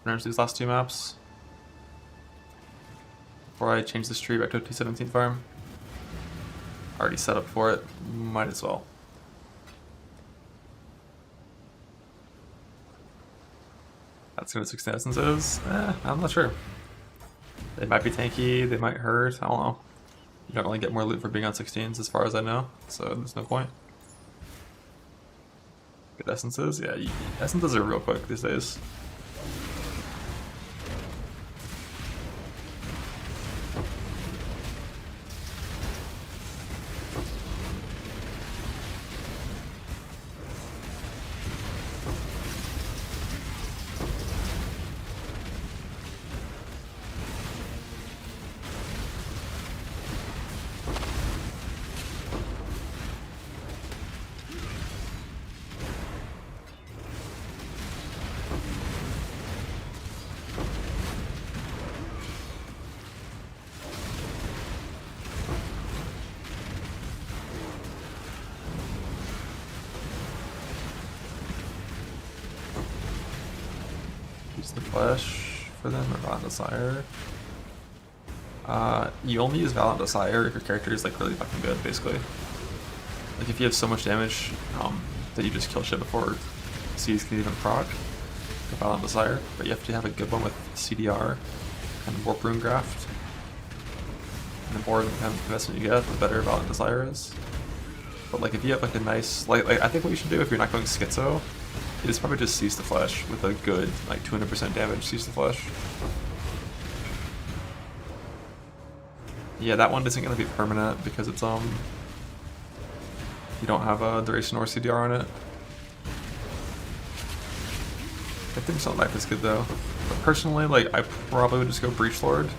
finish these last two maps before I change this tree back to a 217 farm. Already set up for it, might as well. That's good 16 essences? I'm not sure. They might be tanky, they might hurt, I don't know. You don't really get more loot for being on 16s as far as I know, so there's no point. Good essences? Yeah, essences are real quick these days. Use the flesh for them or Valiant Desire. You only use Valiant Desire if your character is like really fucking good, basically. Like if you have so much damage that you just kill shit before C's can even proc, the Valiant Desire, but you have to have a good one with CDR and Warp Rune Graft. And the more investment you get, the better Valiant Desire is. But like if you have like a nice, like I think what you should do if you're not going Schizo is probably just Seize the Flesh with a good like 200% damage Seize the Flesh. Yeah, that one isn't going to be permanent because it's you don't have a duration or CDR on it. I think Salt Knife is good though. But personally, like I probably would just go Breach Lord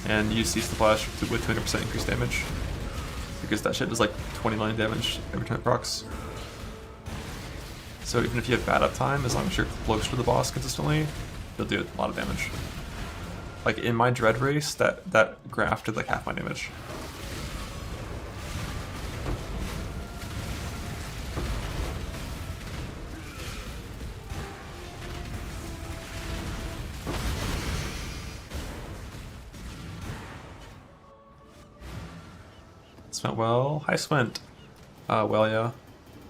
and use Seize the Flash with 200% increased damage. Because that shit does like 20 million damage every time it procs. So even if you have bad uptime, as long as you're close to the boss consistently, you'll do a lot of damage. Like in my Dread race, that graph did like half my damage. This went well. Heist went well, yeah.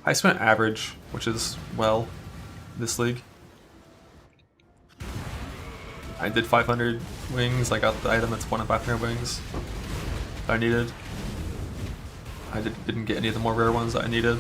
Heist went average, which is well this league. I did 500 wings, I got the item that's 1 in 500 wings that I needed. I didn't get any of the more rare ones that I needed.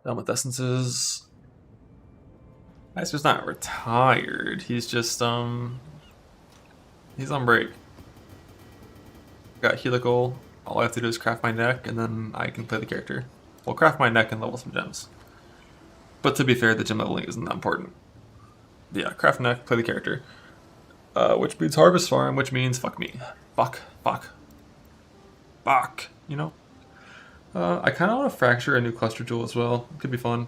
Done with essences. Heister's not retired. He's just he's on break. Got helical. All I have to do is craft my neck, and then I can play the character. Well, craft my neck and level some gems. But to be fair, the gem leveling isn't that important. Yeah, craft neck, play the character. Which means harvest farm, which means fuck me. Fuck. You know? I kind of want to fracture a new cluster jewel as well. It could be fun.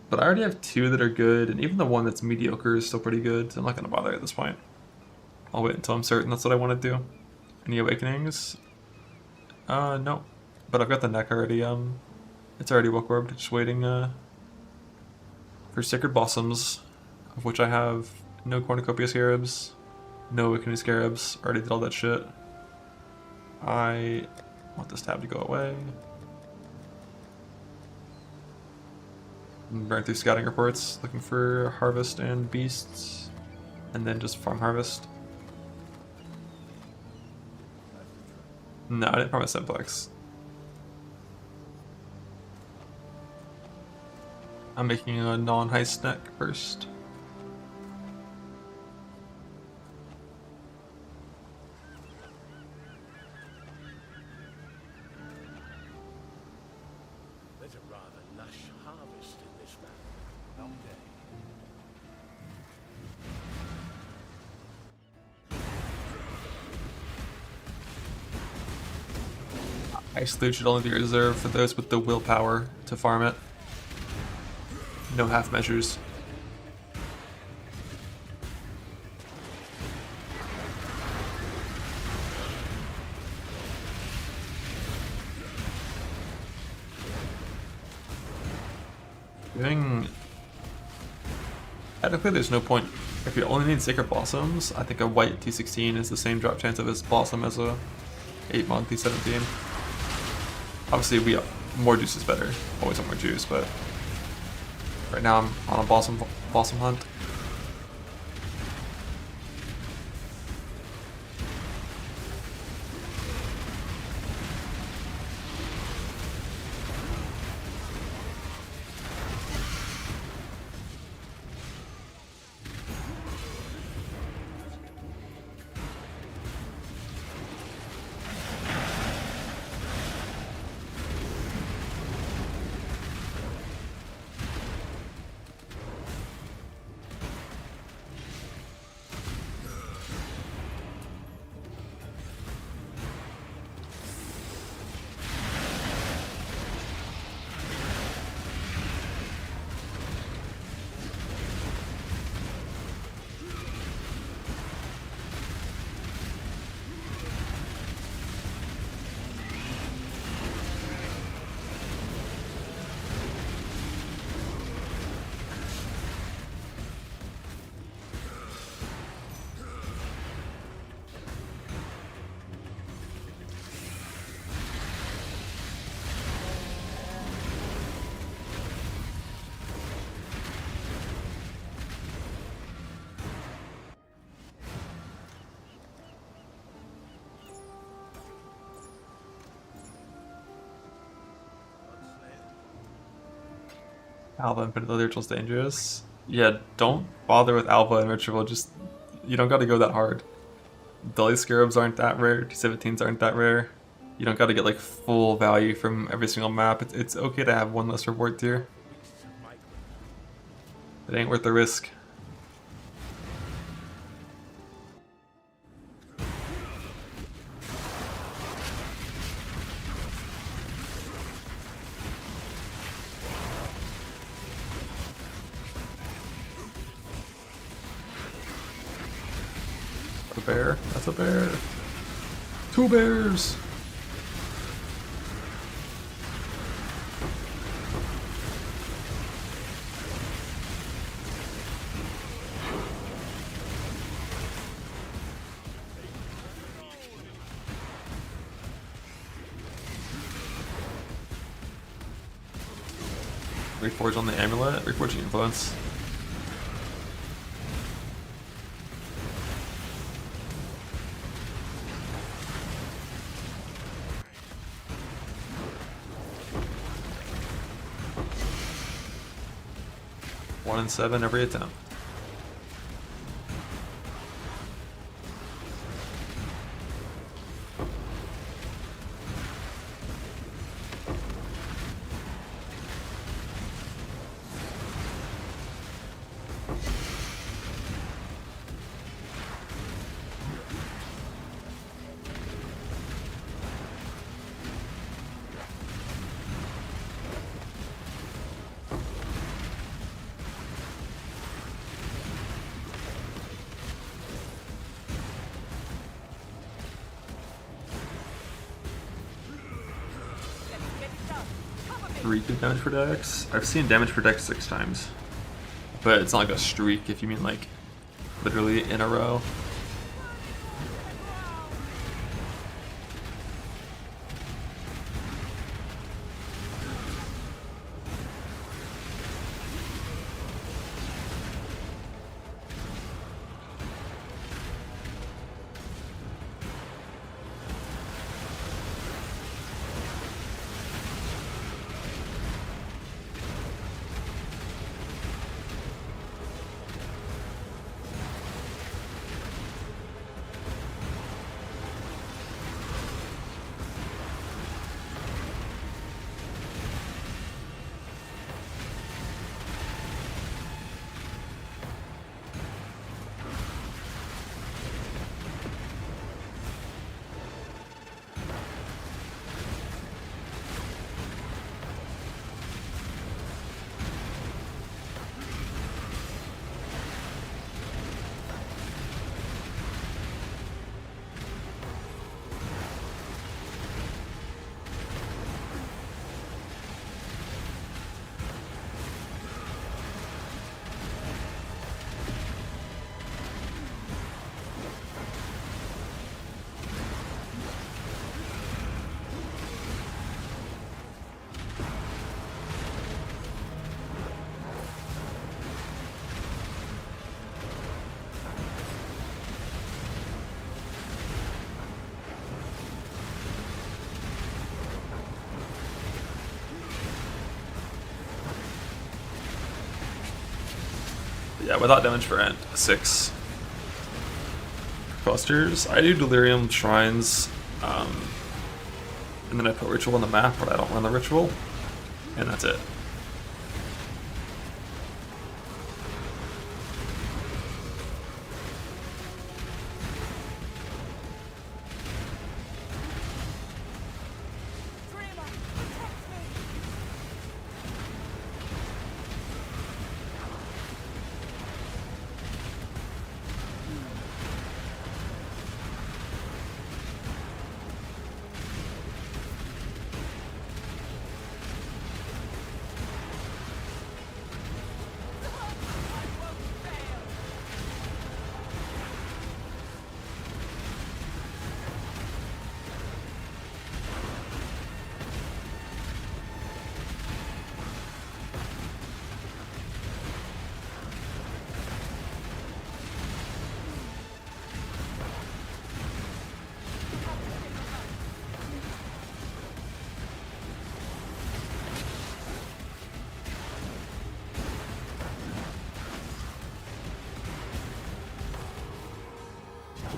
But I already have 2 that are good, and even the one that's mediocre is still pretty good, so I'm not going to bother at this point. I'll wait until I'm certain that's what I want to do. Any awakenings? No. But I've got the neck already, it's already book orbed, just waiting, for Sacred Blossoms, of which I have no Cornucopia Scarabs, no Awakening Scarabs, already did all that shit. I want this tab to go away. Burn through scouting reports, looking for harvest and beasts, and then just farm harvest. No, I didn't farm a simplex. I'm making a non-heist neck first. There's a rather lush harvest in this valley. Long day. Heist loot should only be reserved for those with the willpower to farm it. No half measures. Technically, there's no point. If you only need Sacred Blossoms, I think a white T16 is the same drop chance of this Blossom as a 8-month T17. Obviously, more juice is better. Always want more juice, but right now I'm on a Blossom hunt. Alpha and Pinnacle Ritual's dangerous. Yeah, don't bother with Alpha and Ritual, just, you don't gotta go that hard. Dully Scarabs aren't that rare, T17s aren't that rare. You don't gotta get like full value from every single map. It's okay to have one less reward tier. It ain't worth the risk. A bear? That's a bear. 2 bears! Reforge on the amulet, reforging influence. One in 7 every attempt. streak of damage per dex. I've seen damage per dex 6 times. But it's not like a streak if you mean like literally in a row. Yeah, without damage per ent, 6 clusters. I do delirium shrines, and then I put ritual on the map, but I don't run the ritual, and that's it.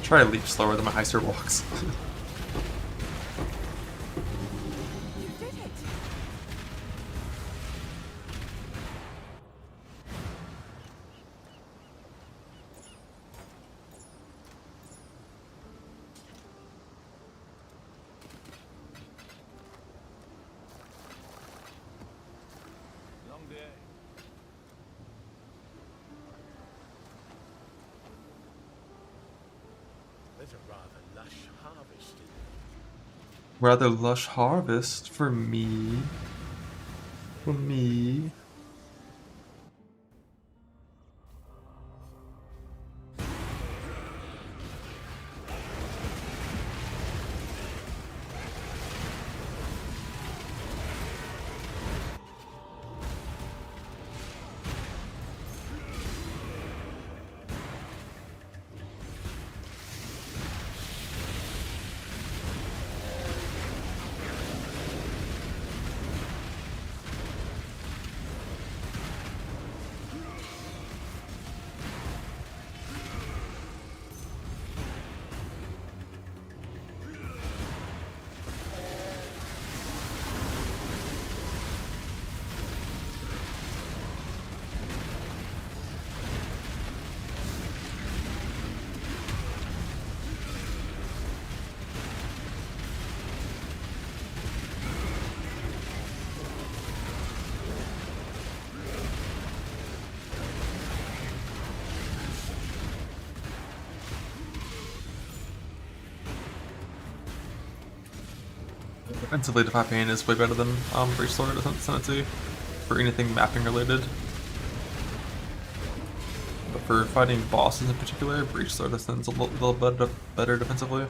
Try to leap slower than my heister walks. Long day. There's a rather lush harvest in there. Rather lush harvest for me. For me. Defensively, Defy Pain is way better than Breach Sword Ascendancy for anything mapping related. But for fighting bosses in particular, Breach Sword Ascend's a little better defensively.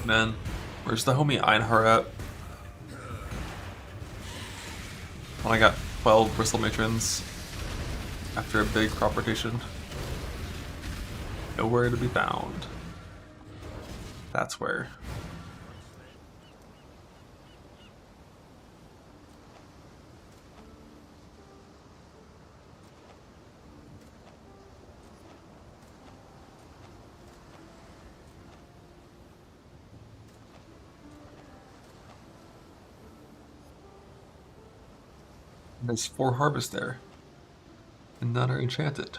Man, where's the homie Einhar at? When I got 12 Bristle Matrons after a big crop rotation. Nowhere to be found. That's where. There's 4 harvests there, and none are enchanted.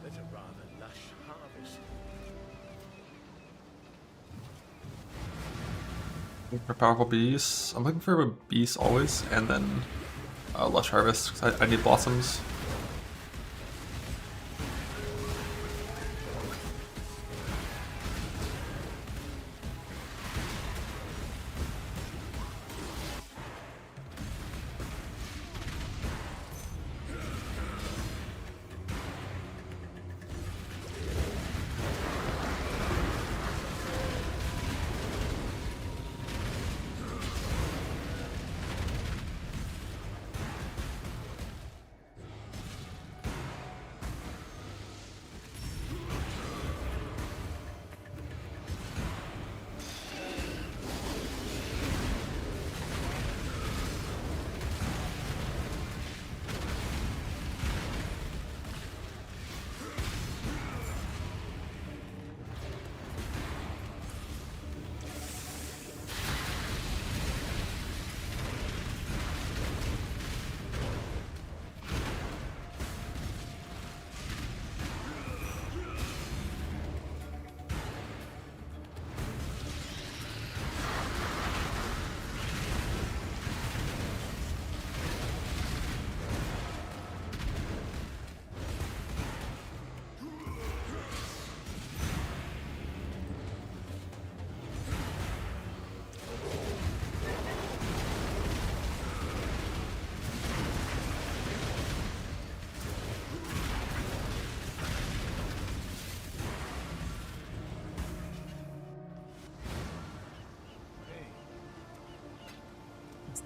That's a rather lush harvest. For powerful beasts, I'm looking for a beast always, and then Lush Harvest, 'cause I need blossoms.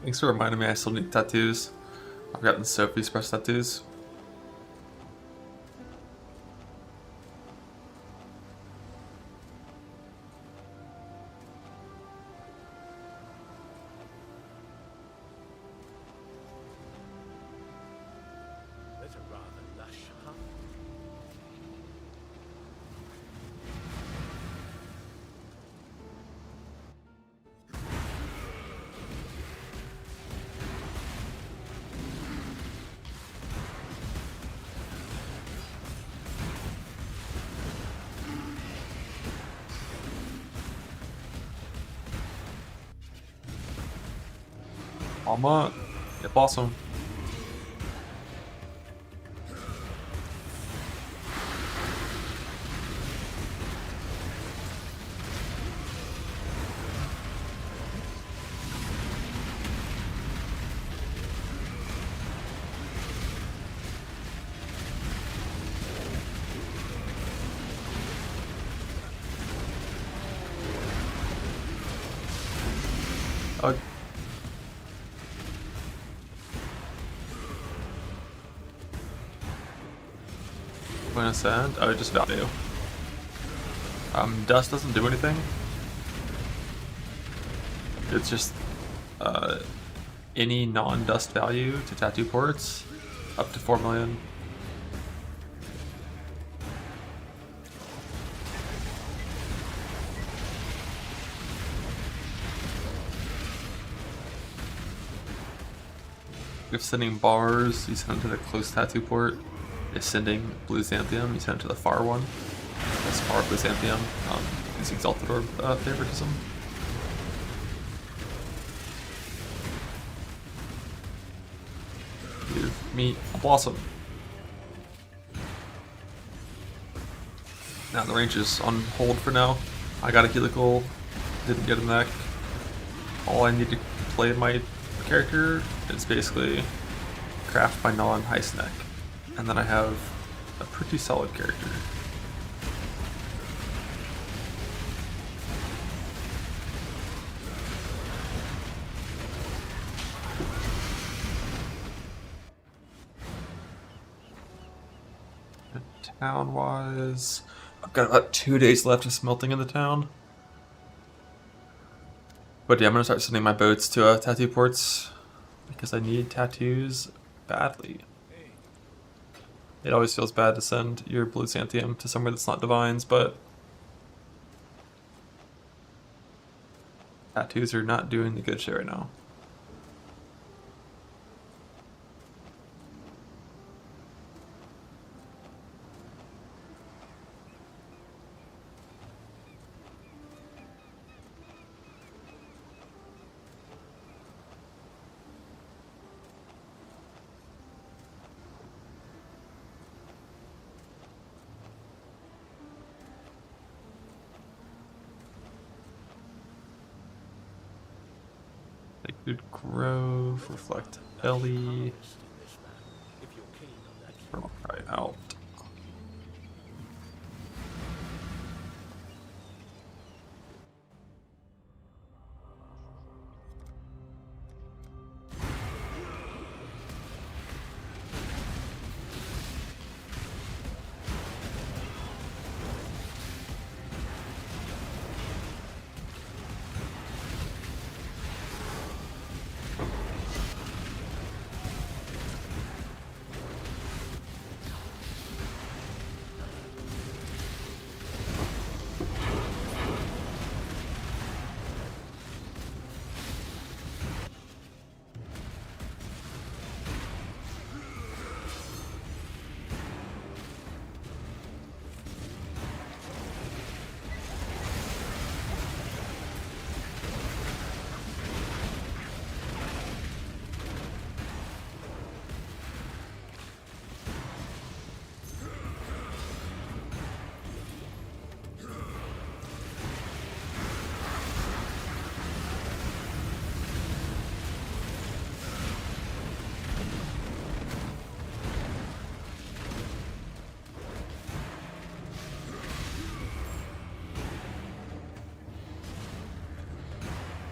Thanks for reminding me I still need tattoos. I've gotten Sophie's press tattoos. Alma. Yep, awesome. When ascend, oh, just value. Dust doesn't do anything. It's just any non-dust value to tattoo ports, up to 4 million. If sending bars, you send them to the close tattoo port. If sending blue xanthium, you send it to the far one. That's far blue xanthium. It's exalted orb favoritism. Give me a blossom. Now the range is on hold for now. I got a helical, didn't get a mech. All I need to play my character is basically craft my non-heist neck. And then I have a pretty solid character. Town-wise, I've got about 2 days left of smelting in the town. But yeah, I'm gonna start sending my boats to tattoo ports because I need tattoos badly. It always feels bad to send your blue xanthium to somewhere that's not divines, but tattoos are not doing the good shit right now. Liquid Grove, Reflect Ellie, Cry Out.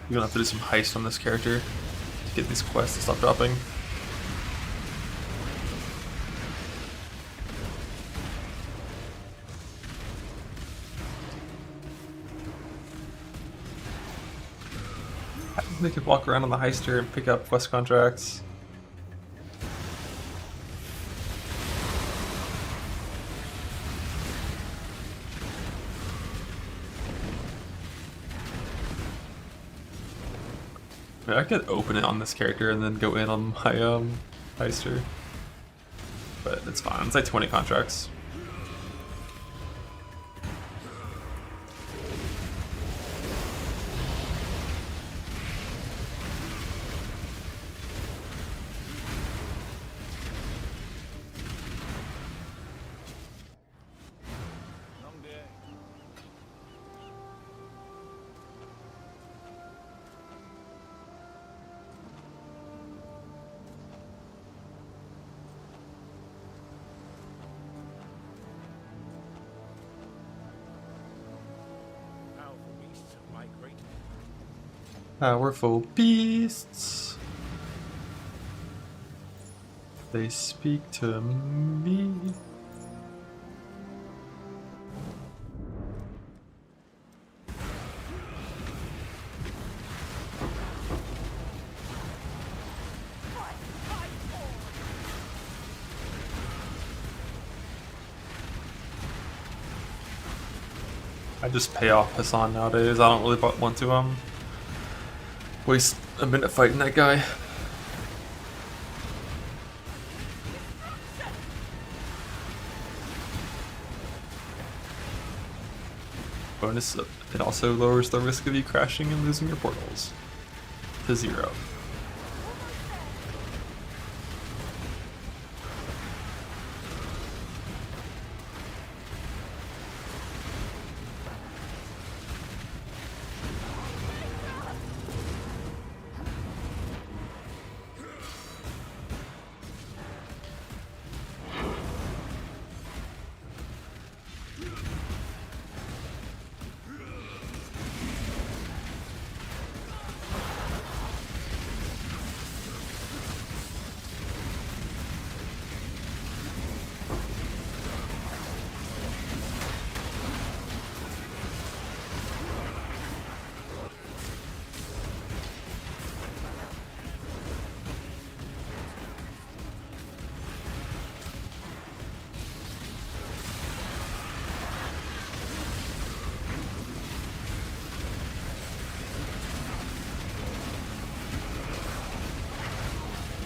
You're gonna have to do some heist on this character to get these quests to stop dropping. They could walk around on the heister and pick up quest contracts. I could open it on this character and then go in on my heister, but it's fine. It's like 20 contracts. Powerful beasts. They speak to me. I just pay off Hassan nowadays. I don't really want to waste a minute fighting that guy. Bonus, it also lowers the risk of you crashing and losing your portals to 0.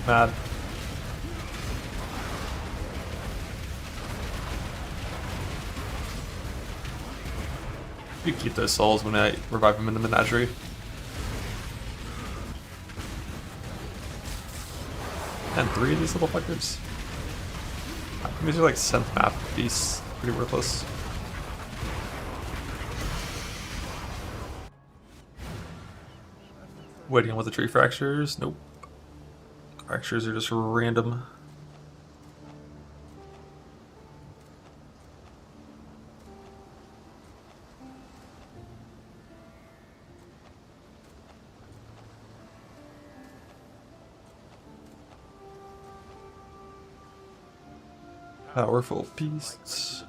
Mad. You keep those souls when I revive them in the menagerie. And 3 of these little fuckers. These are like 7th map beasts. Pretty worthless. Waiting on with the tree fractures? Nope. Fractures are just random. Powerful beasts.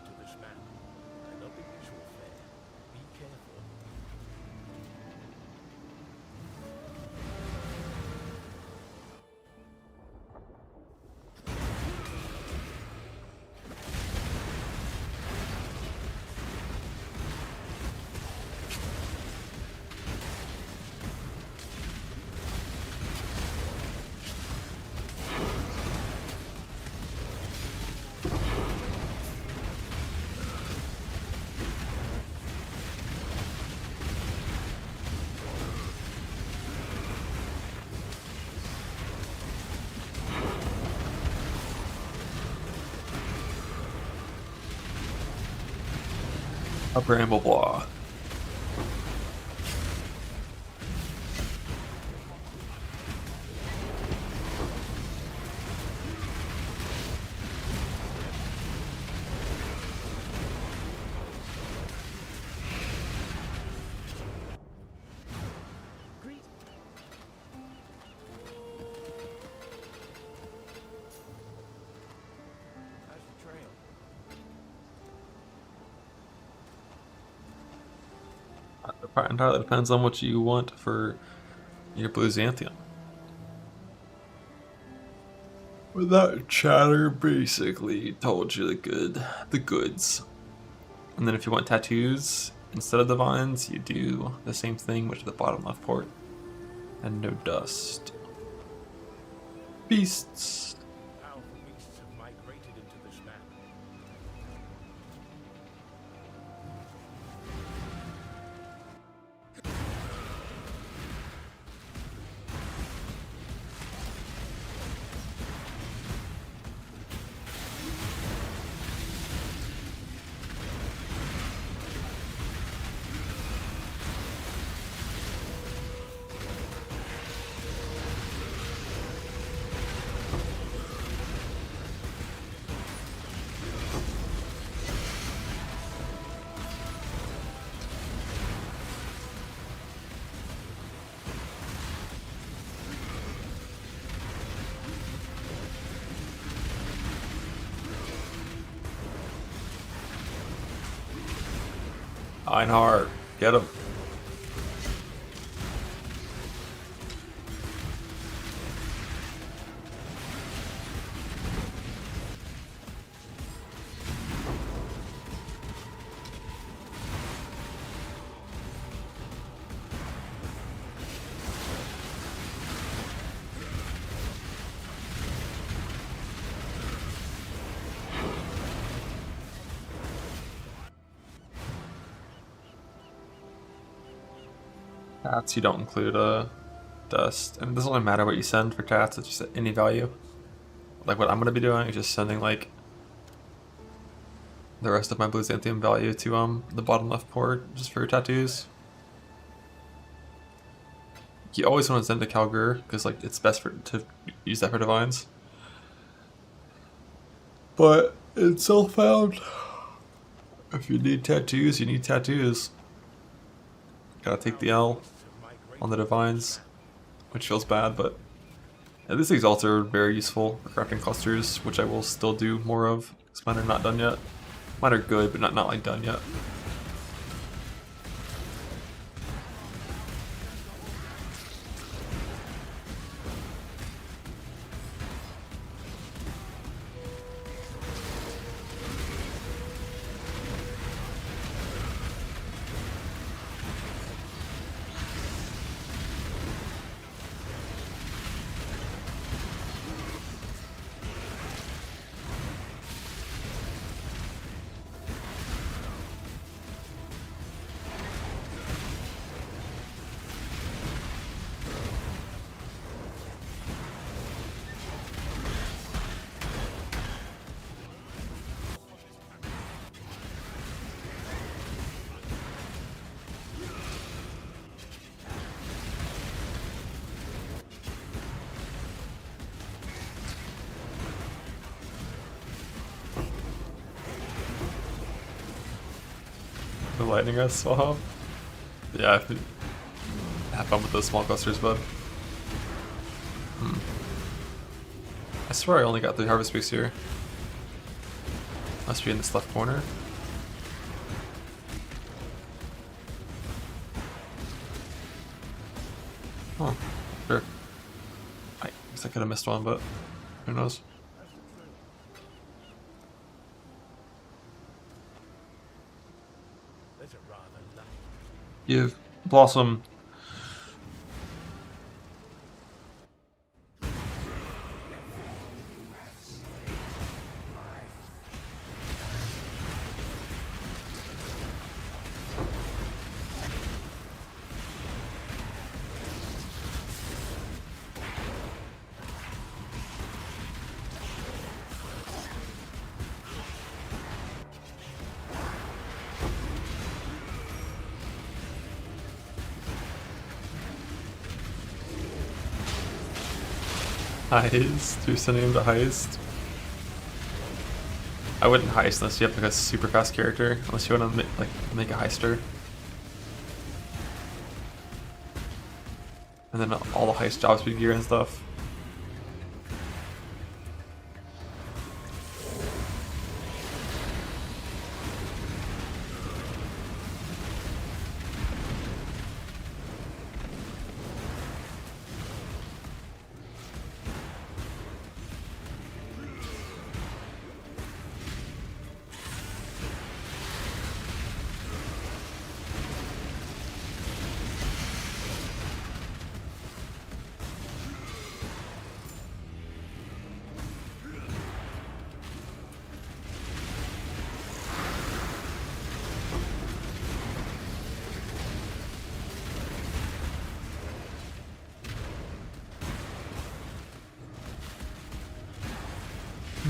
A Brambleblaw. It entirely depends on what you want for your Blue Xanthium. Well, that chatter basically told you the goods. And then if you want tattoos instead of divines, you do the same thing, which is the bottom left port. And no dust. Beasts. Powerful beasts have migrated into this map. Einhard, get him. Tats you don't include dust, and it doesn't really matter what you send for tats. It's just any value. Like what I'm gonna be doing is just sending like the rest of my Byzantium value to the bottom left port just for tattoos. You always want to send to Calgur because like it's best to use that for divines. But it's self-found. If you need tattoos, you need tattoos. Gotta take the L on the divines, which feels bad, but these exalts are very useful for crafting clusters, which I will still do more of, because mine are not done yet. Mine are good, but not like done yet. The lightning rests will help. Yeah, have fun with those small clusters, bud. I swear I only got 3 harvest peaks here. Must be in this left corner. Oh, sure. I guess I could have missed one, but who knows? Give Blossom. Heist. You're sending him to Heist. I wouldn't Heist unless you have like a super fast character. Unless you want to make a Heister. And then all the Heist job speed gear and stuff.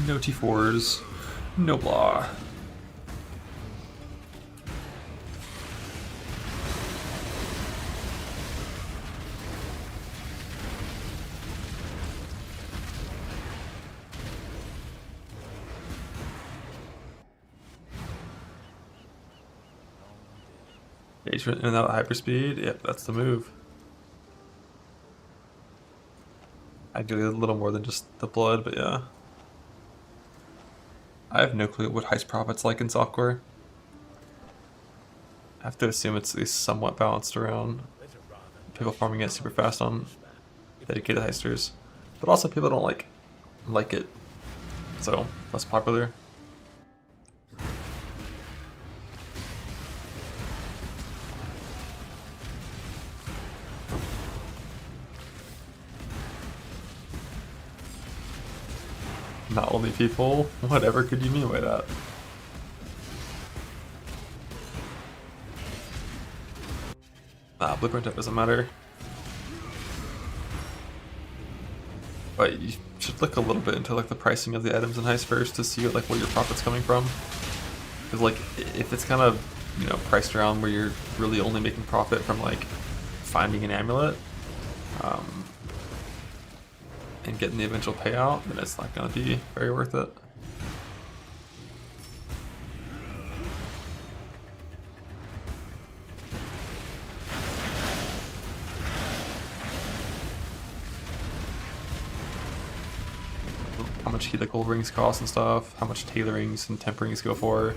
No T4s, no blah. Gauge in and out hyperspeed, yep, that's the move. Ideally a little more than just the blood, but yeah. I have no clue what Heist Profit's like in software. I have to assume it's at least somewhat balanced around people farming it super fast on dedicated heisters, but also people don't like it, so less popular. Not only people, whatever could you mean by that? Blueprint doesn't matter. But you should look a little bit into like the pricing of the items in Heist first to see like where your profit's coming from. Because like if it's kind of, you know, priced around where you're really only making profit from like finding an amulet and getting the eventual payout, then it's not going to be very worth it. How much helical rings cost and stuff, how much tailorings and temperings go for.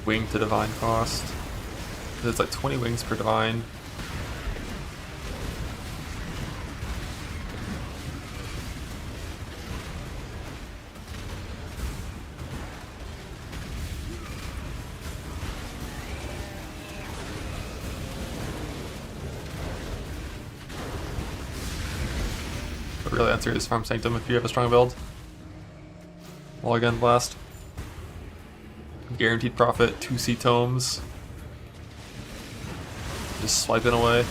Wing to divine cost. It's like 20 wings per divine. The real answer is farm sanctum if you have a strong build. Mulligan blast. Guaranteed profit, 2 C tomes. Just swiping away.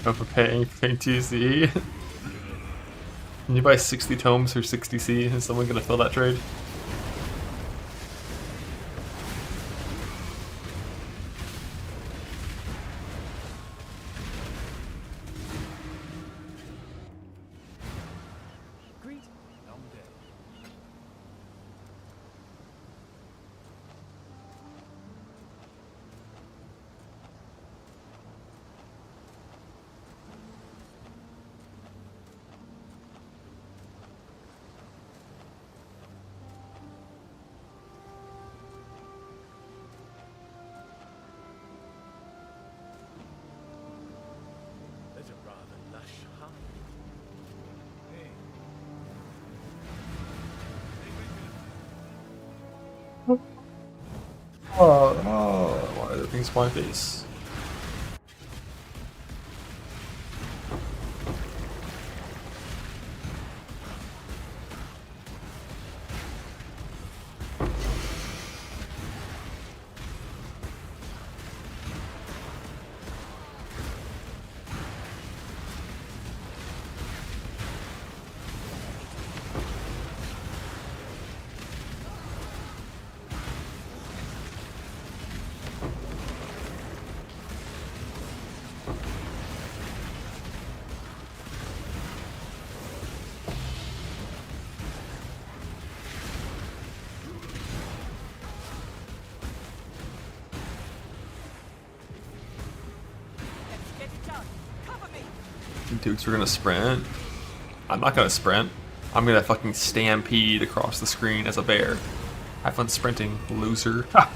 Overpaying for 2C. Can you buy 60 tomes for 60C? Is someone gonna fill that trade? There's a rather lush hut. Oh, why are the things my face? Dukes, we're gonna sprint. I'm not gonna sprint. I'm gonna fucking stampede across the screen as a bear. Have fun sprinting, loser. Ha!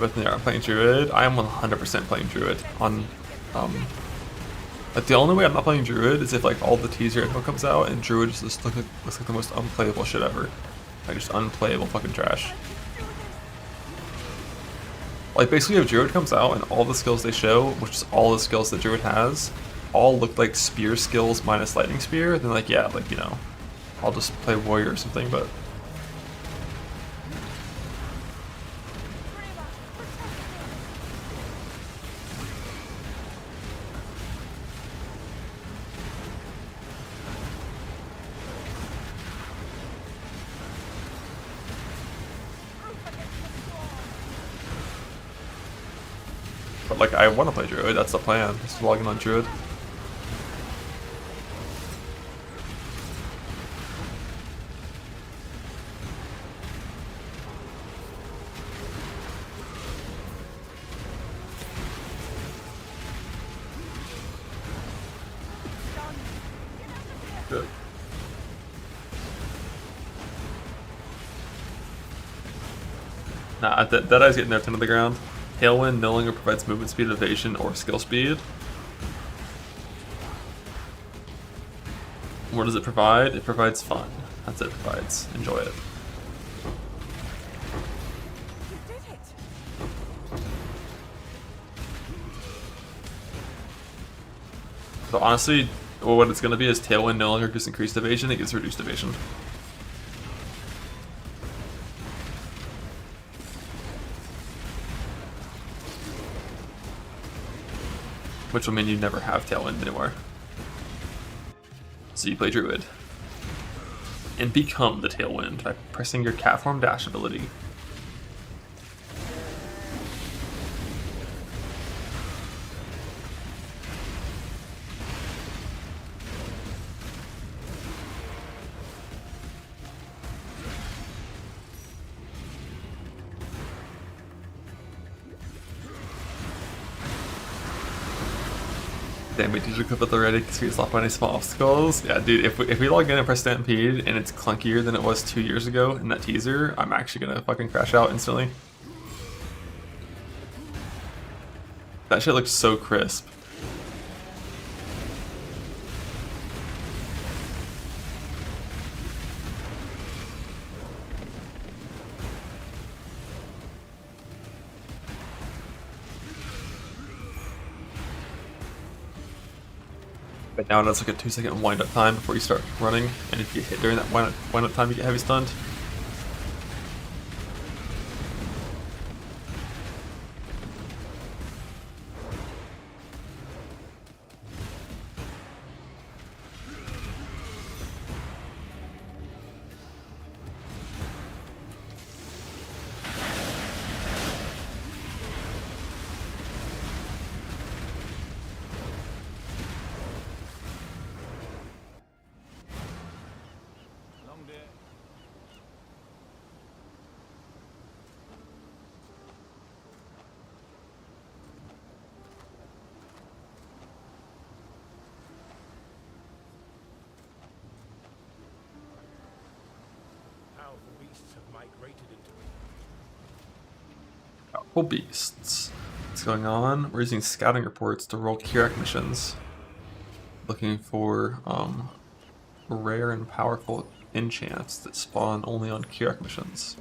But yeah, I'm playing Druid. I am 100% playing Druid on, like the only way I'm not playing Druid is if like all the teaser info comes out and Druid just looks like the most unplayable shit ever. Like just unplayable fucking trash. Like basically if Druid comes out and all the skills they show, which is all the skills that Druid has, all look like spear skills minus lightning spear, then like yeah, like you know, I'll just play warrior or something, but like I want to play Druid, that's the plan, just logging on Druid. Good. Nah, that eye's getting there 10 to the ground. Tailwind no longer provides movement speed, evasion, or skill speed. What does it provide? It provides fun. That's what it provides. Enjoy it. So honestly, well, what it's going to be is Tailwind no longer gives increased evasion, it gives reduced evasion. Which will mean you never have Tailwind anymore. So you play Druid. And become the Tailwind by pressing your Catform dash ability. Damn it, did you clip it already because we just locked by any small obstacles? Yeah, dude, if we log in and press Stampede and it's clunkier than it was 2 years ago in that teaser, I'm actually gonna fucking crash out instantly. That shit looks so crisp. But now it's like a 2-second wind up time before you start running, and if you get hit during that wind up time, you get heavy stunned. Powerful beasts. What's going on? We're using scouting reports to roll Kirak missions. Looking for rare and powerful enchants that spawn only on Kirak missions.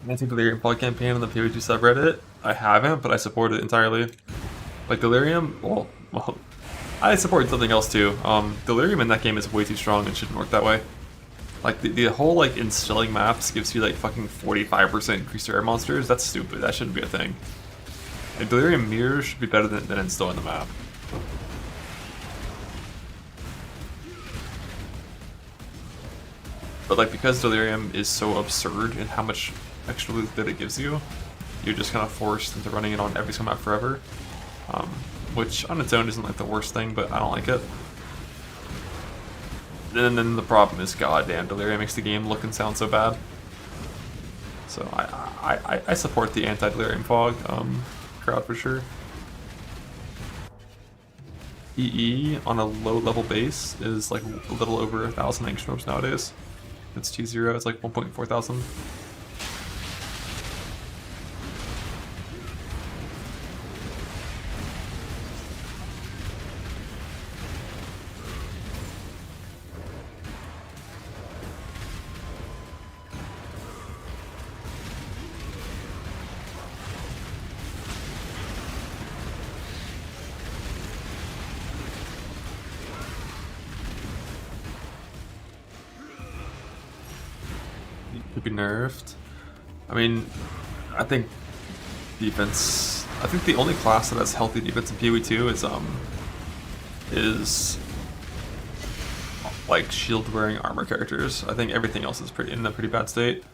anti-delirium fog campaign on the PvP subreddit. I haven't, but I support it entirely. Like delirium, well, I support something else too. Delirium in that game is way too strong and shouldn't work that way. Like the whole like instilling maps gives you like fucking 45% increase to air monsters. That's stupid. That shouldn't be a thing. Like delirium mirrors should be better than instilling the map. But like because delirium is so absurd in how much extra loot that it gives you, you're just kind of forced into running it on every single map forever. Which on its own isn't like the worst thing, but I don't like it. And then the problem is, goddamn, delirium makes the game look and sound so bad. So I support the anti-delirium fog crowd for sure. EE on a low level base is like a little over 1,000 angstroms nowadays. It's T0, it's like 1.4 thousand. Could be nerfed. I mean, I think defense. I think the only class that has healthy defense in PoE2 is like shield-wearing armor characters. I think everything else is in a pretty bad state.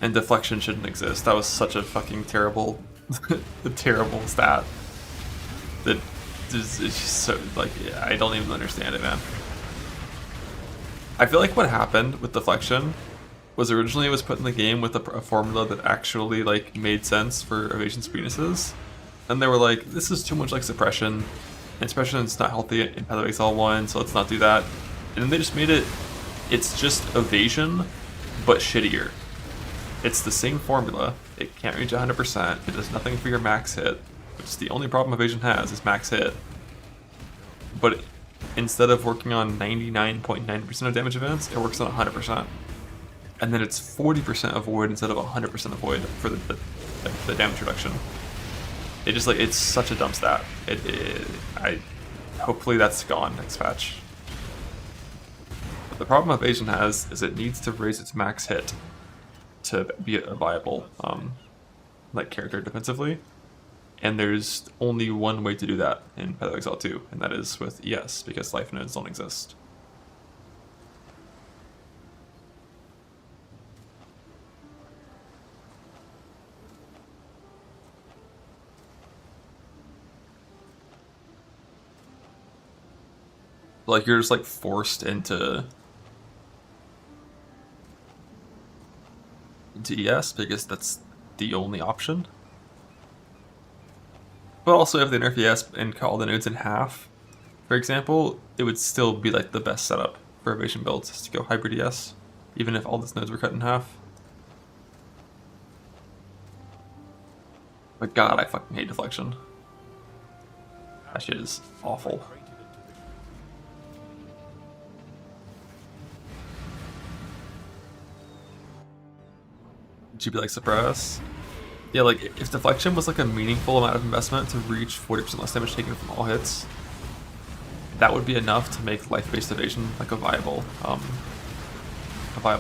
And deflection shouldn't exist. That was such a fucking terrible, terrible stat. That is just so like I don't even understand it, man. I feel like what happened with deflection was originally it was put in the game with a formula that actually like made sense for evasion speednesses, and they were like, this is too much like suppression, and suppression is not healthy in Path of Exile 1, so let's not do that. And then they just made it, it's just evasion, but shittier. It's the same formula, it can't reach 100%, it does nothing for your max hit, which is the only problem evasion has, is max hit. But instead of working on 99.9% of damage events, it works on 100%. And then it's 40% avoid instead of 100% avoid for the damage reduction. It just like, it's such a dumb stat. Hopefully that's gone next patch. But the problem evasion has is it needs to raise its max hit to be a viable like character defensively. And there's only one way to do that in Path of Exile 2, and that is with ES, because life nodes don't exist. Like, you're just like forced into ES because that's the only option. But also, if they nerf ES and cut all the nodes in half, for example, it would still be like the best setup for evasion builds is to go hybrid ES, even if all those nodes were cut in half. But god, I fucking hate deflection. That shit is awful. Should be like suppress. Yeah, like if deflection was like a meaningful amount of investment to reach 40% less damage taken from all hits, that would be enough to make life-based evasion like a viable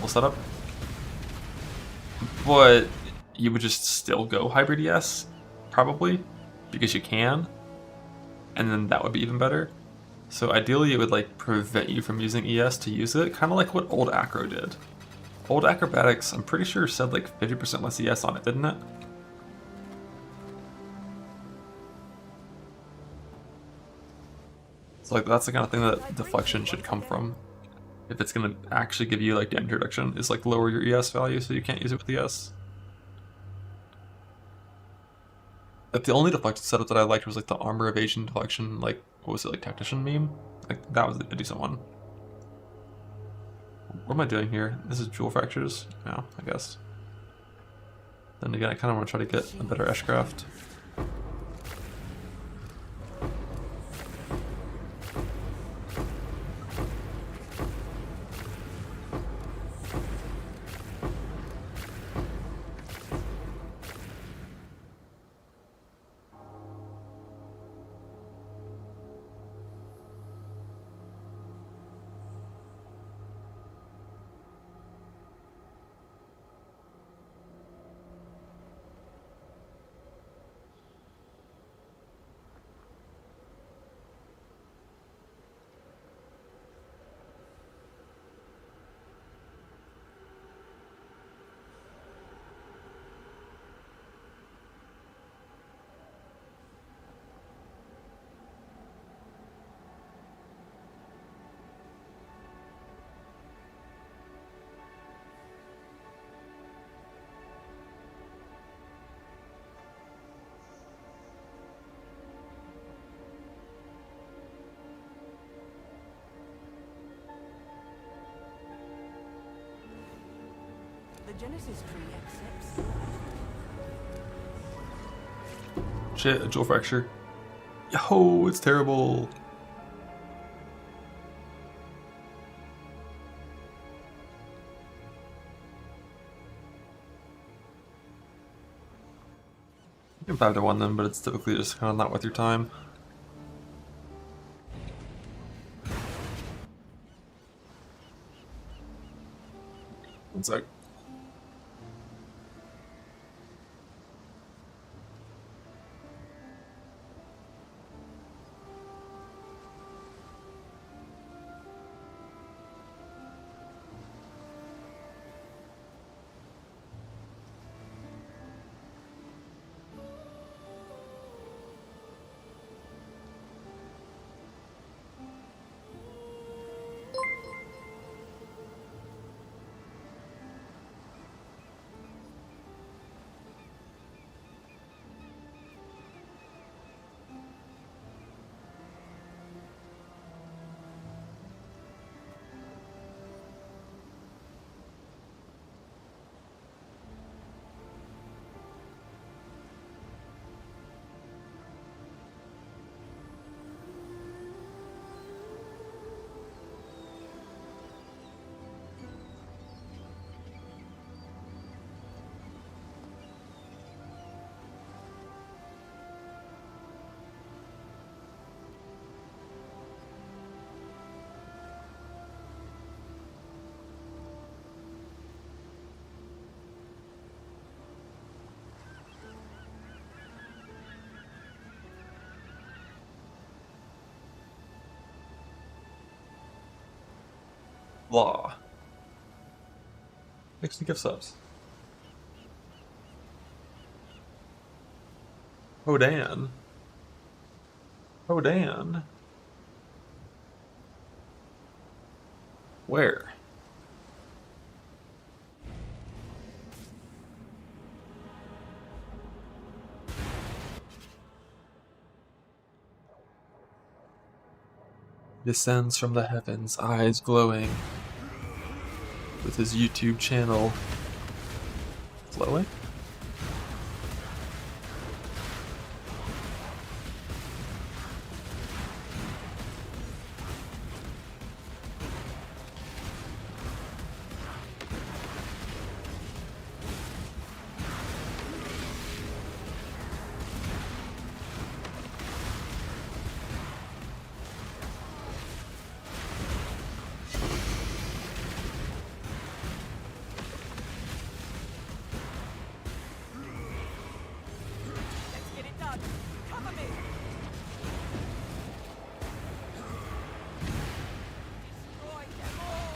setup. But you would just still go hybrid ES, probably, because you can, and then that would be even better. So ideally it would like prevent you from using ES to use it, kind of like what old Acro did. Old Acrobatics, I'm pretty sure said like 50% less ES on it, didn't it? So like that's the kind of thing that deflection should come from. If it's gonna actually give you like damage reduction, is like lower your ES value so you can't use it with ES. Like the only deflection setup that I liked was like the armor evasion deflection, like what was it, like tactician meme? Like that was a decent one. What am I doing here? This is jewel fractures? No, I guess. Then again, I kind of want to try to get a better Eshcraft. Genesis tree accepts. Shit, a jewel fracture. Yo, it's terrible. You can 5-1 them, but it's typically just kind of not worth your time. One sec. Law. Makes me give subs. Oh, Dan. Oh, Dan. Where? Descends from the heavens, eyes glowing, with his YouTube channel glowing? Let's get it done. Cover me. Destroy them all.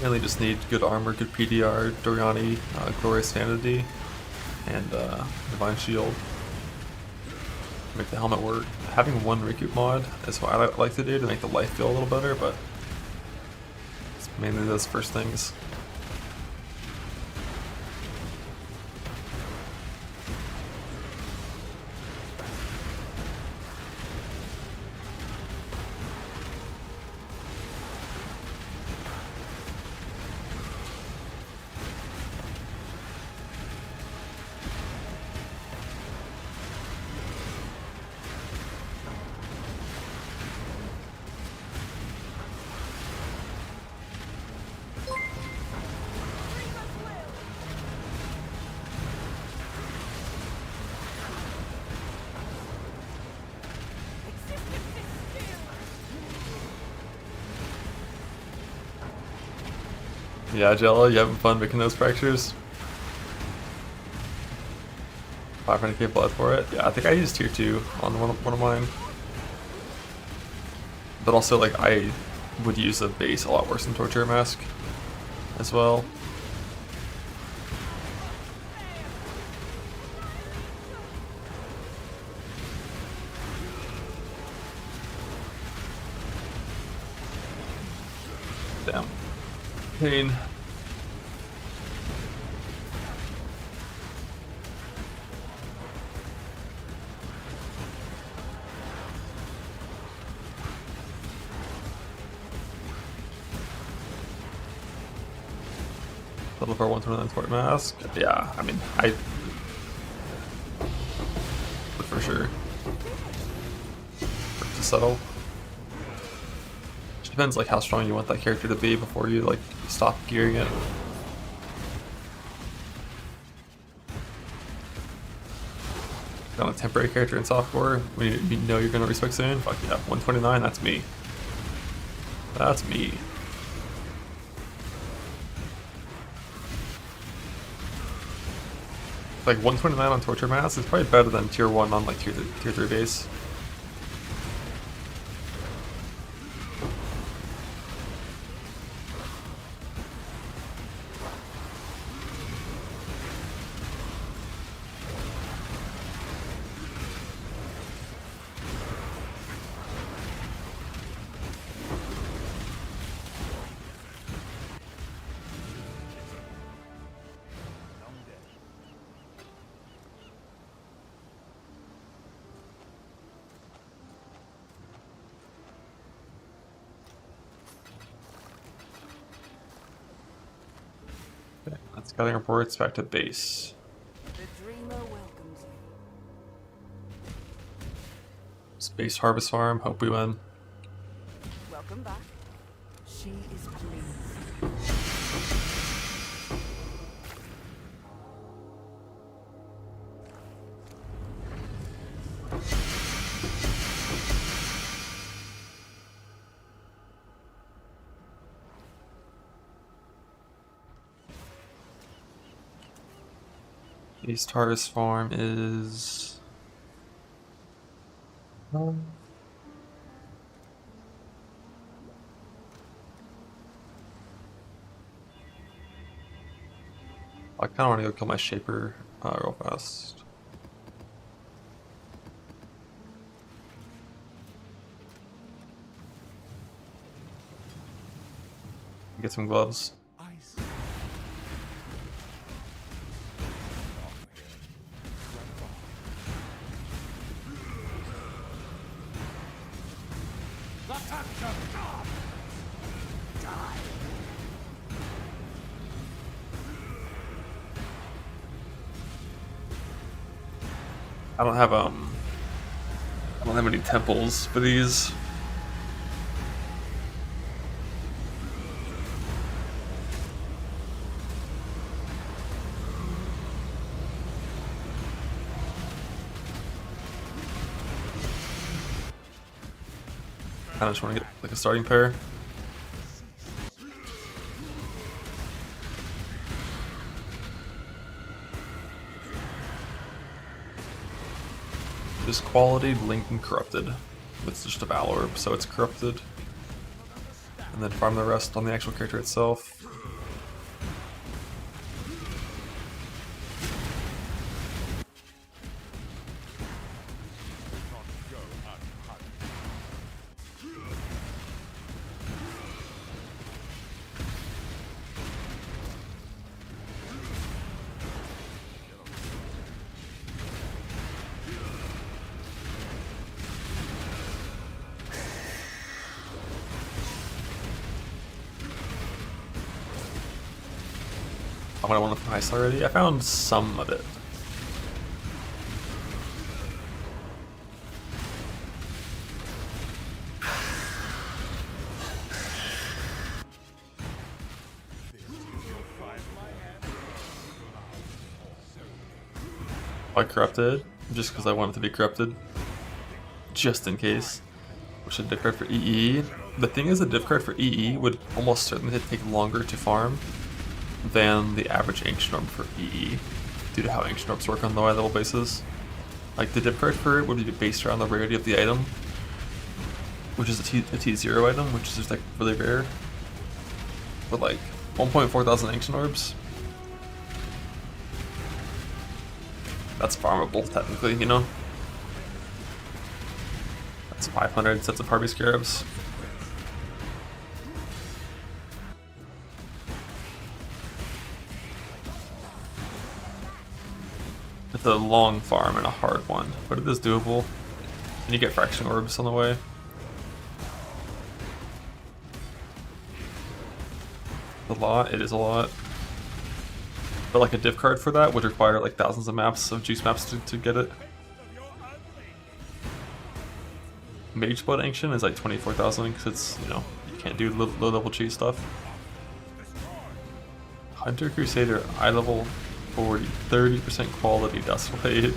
Mainly just need good armor, good PDR, Doriani, Glorious Vanity, and Divine Shield. Make the helmet work. Having one recoup mod is what I like to do to make the life feel a little better, but it's mainly those first things. Yeah, Jello, you having fun making those fractures? 500k blood for it? Yeah, I think I used tier 2 on one of mine. but also like I would use a base a lot worse than Torture Mask as well. Damn. Pain. Level for 129 Sport Mask. Yeah, I mean, I would for sure. To settle. It depends like how strong you want that character to be before you like stop gearing it. On a temporary character in softcore, when you know you're gonna respec soon, fuck yeah, 129, that's me. That's me. Like 129 on Torture Mask is probably better than tier 1 on like tier 3 base. Okay, let's gather reports back to base. The dreamer welcomes you. Space Harvest Farm, hope we win. Welcome back. She is pleased. East Harvest Farm is... I kind of want to go kill my Shaper real fast. Get some gloves. I don't have any temples for these. I just want to get like a starting pair. This quality linked and corrupted. It's just a Valor, so it's corrupted. And then farm the rest on the actual character itself. What I want to heist already. I found some of it. I corrupted just because I wanted to be corrupted, just in case. Which a div card for EE. The thing is, a div card for EE would almost certainly take longer to farm than the average Ancient Orb for EE, due to how Ancient Orbs work on low level bases. Like, the div card for it would be based around the rarity of the item, which is a T0 item, which is just like really rare. But like 1.4 thousand ancient orbs. That's farmable technically, you know. That's 500 sets of Harvey Scarabs. It's a long farm and a hard one, but it is doable. And you get fraction orbs on the way. A lot, it is a lot. But like a div card for that would require like thousands of maps of juice maps to get it. Mage Blood Ancient is like 24,000 because it's, you know, you can't do low level cheese stuff. Hunter Crusader, eye level 40, 30% quality dust blade.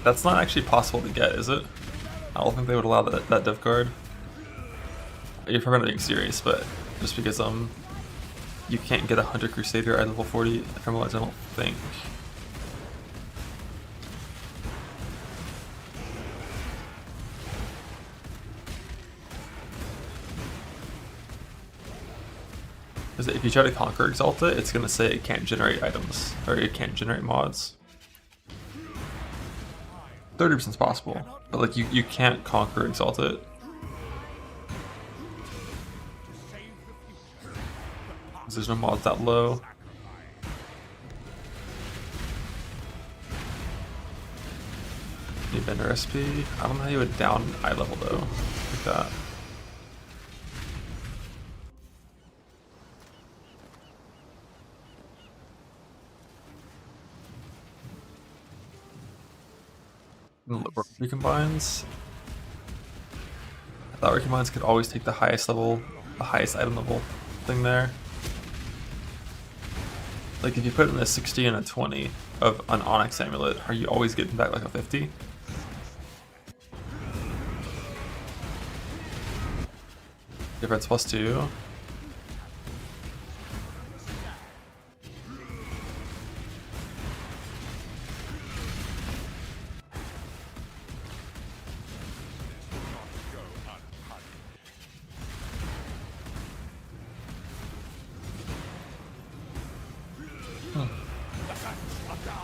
That's not actually possible to get, is it? I don't think they would allow that div card. You're probably not being serious, but just because you can't get a Hunter Crusader at level 40 from what I don't think. Because if you try to conquer Exalt it, it's gonna say it can't generate items or it can't generate mods. 30% is possible, but like you can't conquer Exalt it. There's no mods that low. Need vendor SP. I don't know how you would down eye level though, like that. Recombines. I thought recombines could always take the highest level, the highest item level thing there. Like if you put in a 60 and a 20 of an Onyx amulet, are you always getting back like a 50? Difference +2.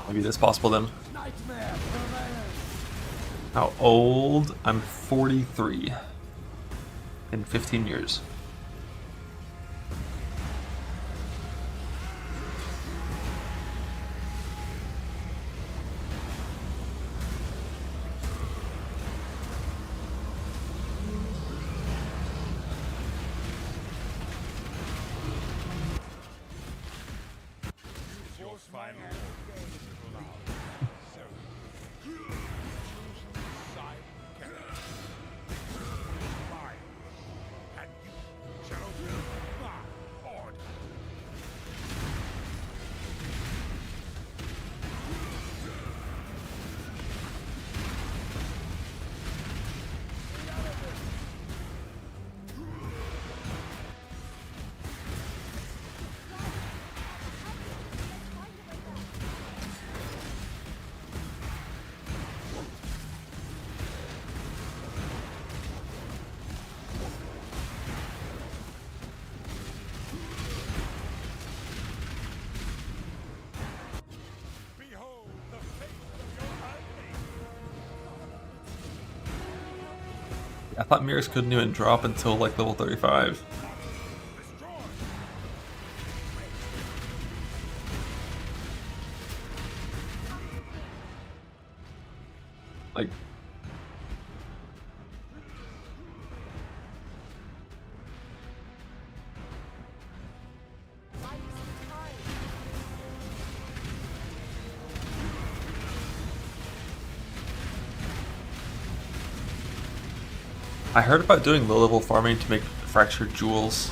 Maybe that's possible then. How old? I'm 43. In 15 years. I thought mirrors couldn't even drop until like level 35. Like I heard about doing low level farming to make fractured jewels.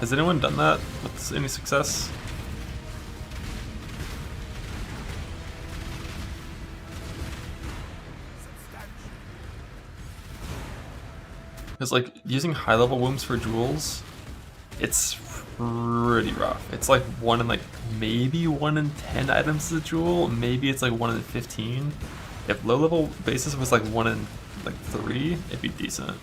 Has anyone done that with any success? Because like using high level wombs for jewels it's pretty rough. It's like one in like maybe 1 in 10 items is a jewel. Maybe it's like 1 in 15. If low level basis was like 1 in like 3, it'd be decent.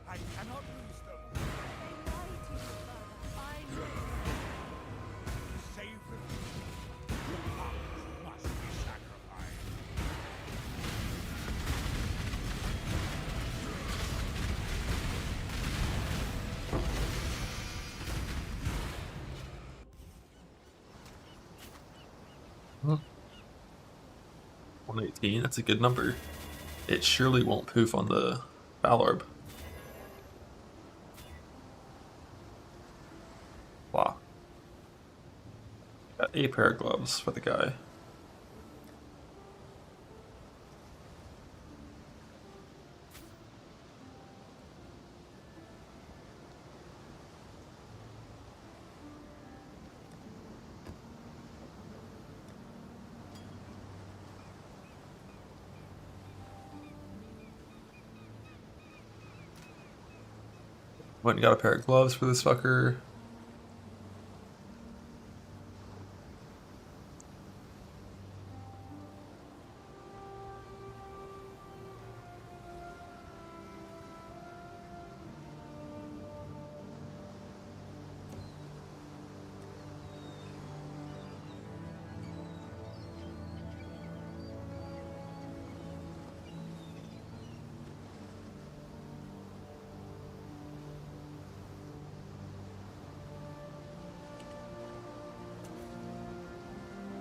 I cannot lose them. To save the future, the past must be sacrificed. Hmm. 118, that's a good number. It surely won't poof on the Valorb. Wow. Got a pair of gloves for the guy. Went and got a pair of gloves for this fucker.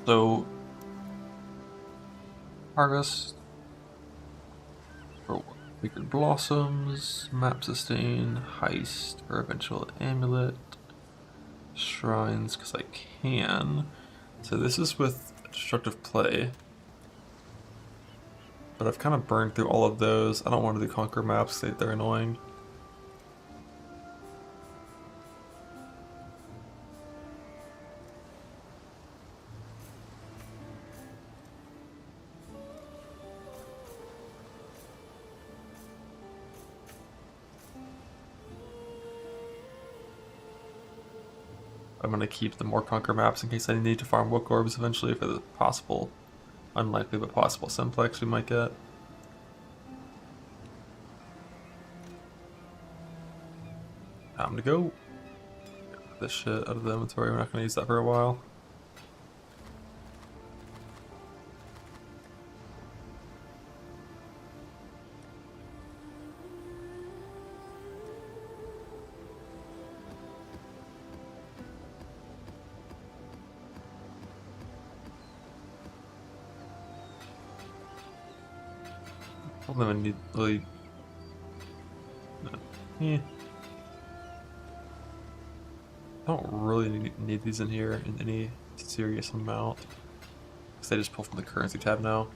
So, harvest for Sacred Blossoms, Map Sustain, Heist, or Eventual Amulet, Shrines, because I can. So this is with Destructive Play. But I've kind of burned through all of those. I don't want to do Conquer maps, they're annoying. I'm going to keep the more Conquer maps in case I need to farm Wook Orbs eventually for the possible, unlikely but possible Simplex we might get. Time to go. Get this shit out of the inventory, we're not going to use that for a while. I don't even need really. Yeah. I don't really need these in here in any serious amount. Because they just pull from the currency tab now.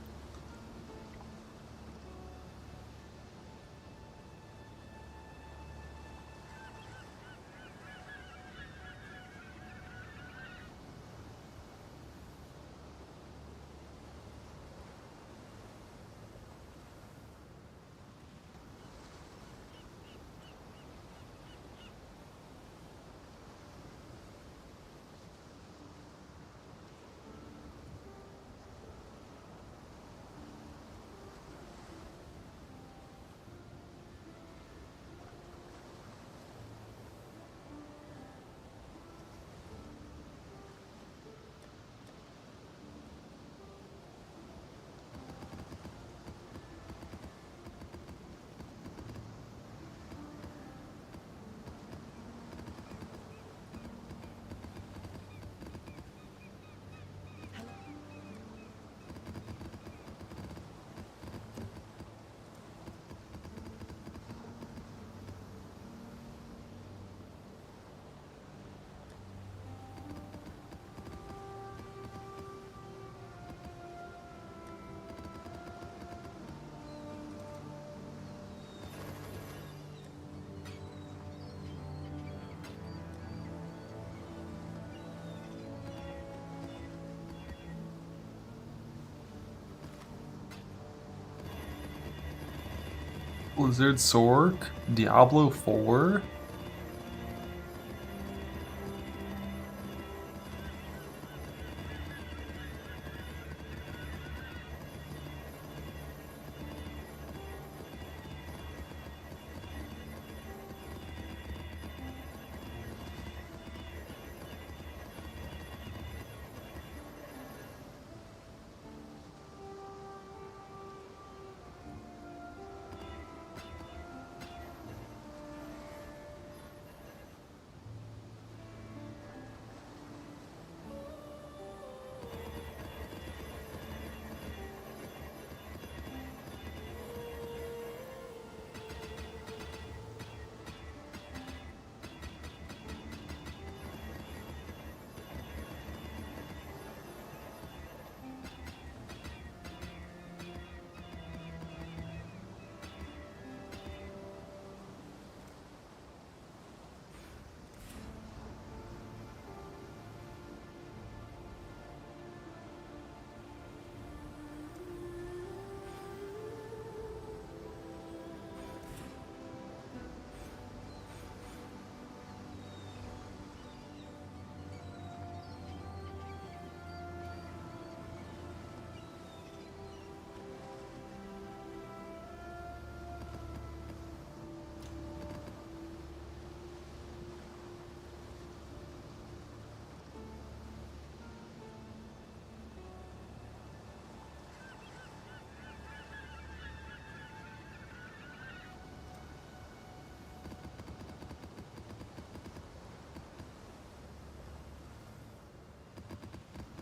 Blizzard Sork, Diablo 4.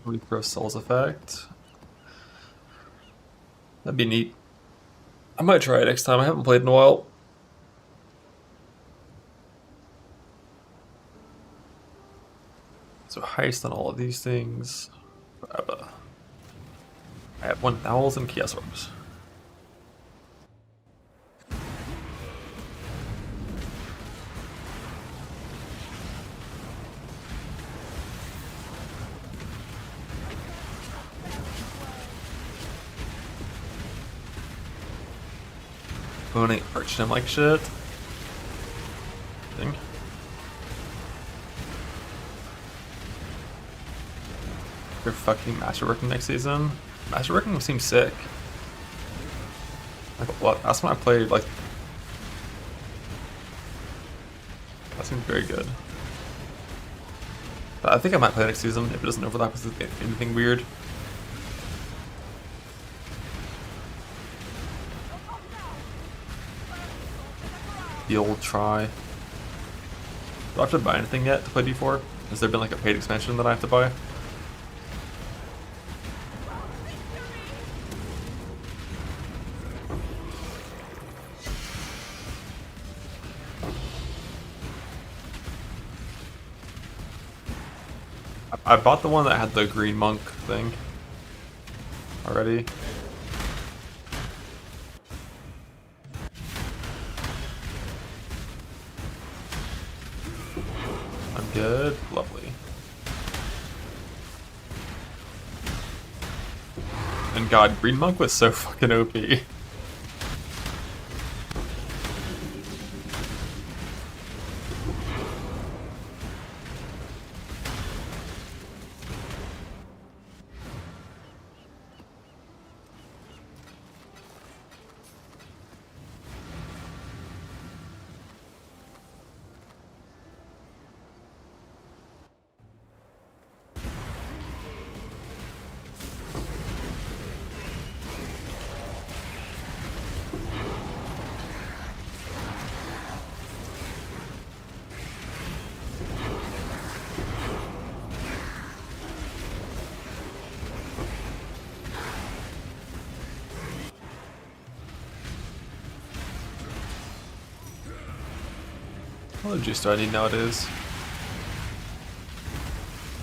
Repro Souls effect. That'd be neat. I might try it next time. I haven't played in a while. So heist on all of these things. I have 1,000 chaos orbs. Owning Archgem like shit. Thing. They're fucking masterworking next season. Masterworking seems sick. Like what? That's when I played. Like that seems very good. But I think I might play next season if it doesn't overlap with anything weird. The old try. Do I have to buy anything yet to play D4? Has there been like a paid expansion that I have to buy? I bought the one that had the green monk thing already. I'm good. Lovely. And god, green monk was so fucking OP. What juice do I need nowadays?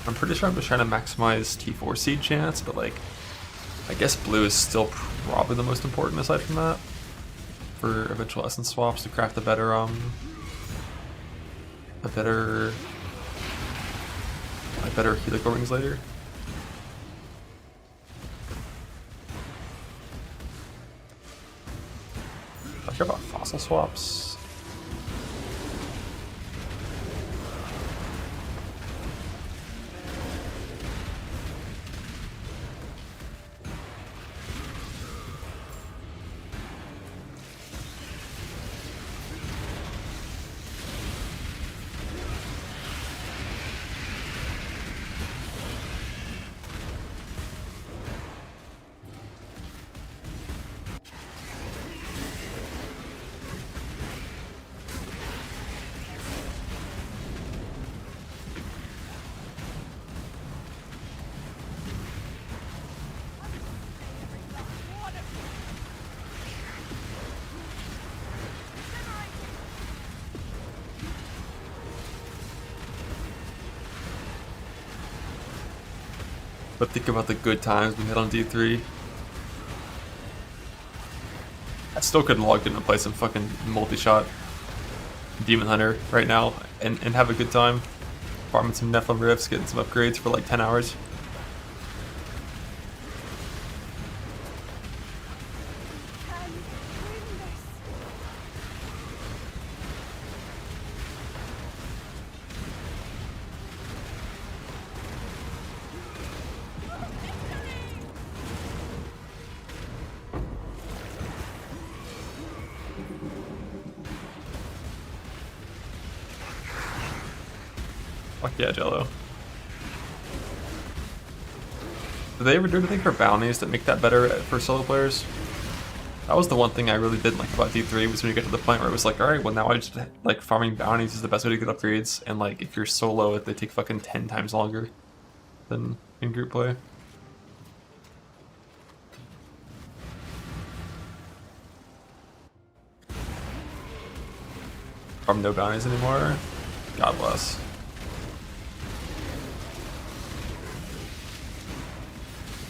I'm pretty sure I'm just trying to maximize T4 seed chance, but like, I guess blue is still probably the most important aside from that. For eventual essence swaps to craft a better helical rings later. I care about fossil swaps. But think about the good times we had on D3. I still couldn't log in and play some fucking multi-shot Demon Hunter right now and have a good time. Farming some Nephilim Rifts, getting some upgrades for like 10 hours. Fuck yeah, Jello. Did they ever do anything for bounties that make that better for solo players? That was the one thing I really didn't like about D3 was when you get to the point where it was like, alright, well now I just, like, farming bounties is the best way to get upgrades, and like, if you're solo, they take fucking 10 times longer than in group play. Farm no bounties anymore? God bless.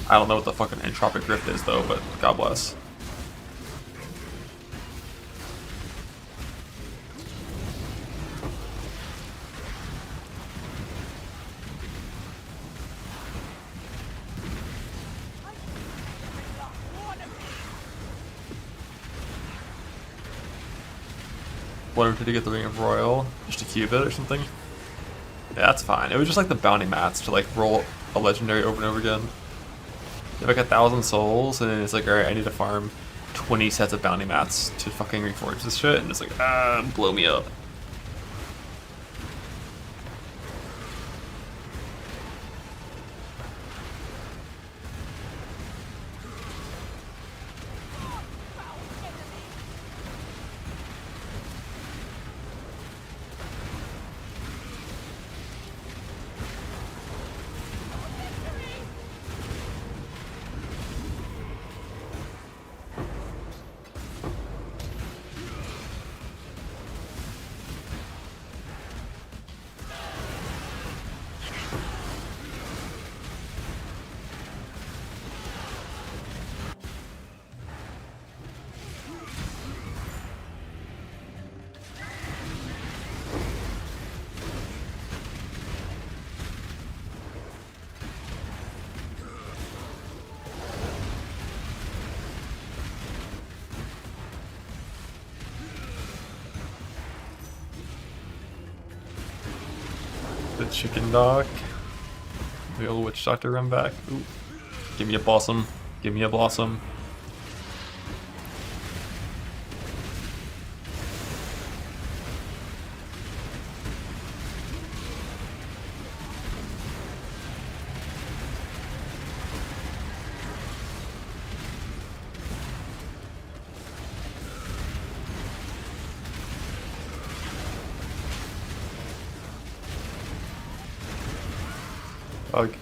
I don't know what the fucking entropic rift is though, but God bless. Did he get the Ring of Royal just to cube it or something? Yeah, that's fine. It was just like the bounty mats to like roll a legendary over and over again. You have like 1,000 souls, and then it's like, alright, I need to farm 20 sets of bounty mats to fucking reforge this shit, and it's like, blow me up. The chicken dog. The old witch doctor run back. Ooh. Give me a blossom. Give me a blossom. Bug.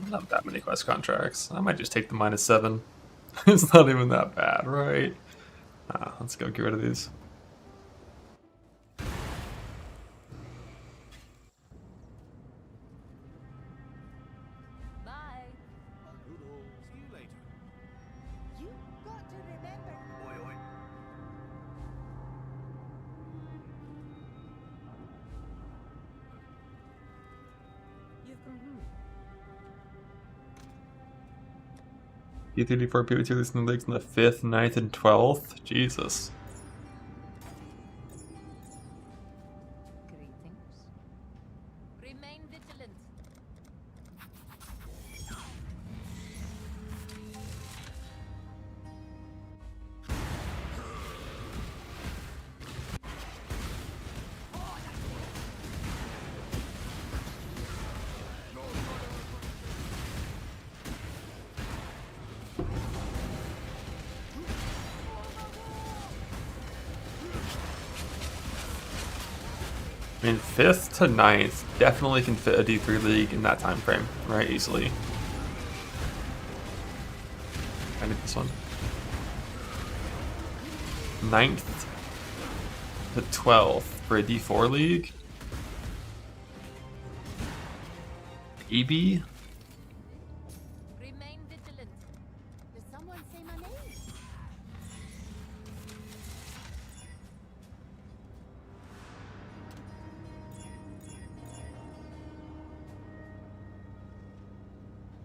Not that many quest contracts. I might just take the -7. It's not even that bad, right? Let's go get rid of these. D3, D4, P2 leads in the leagues in the 5th, 9th, and 12th. Jesus. Greetings. Remain vigilant. I mean, 5th to 9th definitely can fit a D3 league in that time frame, right? Easily. I need this one. 9th to 12th for a D4 league. EB? Remain vigilant. Did someone say my name?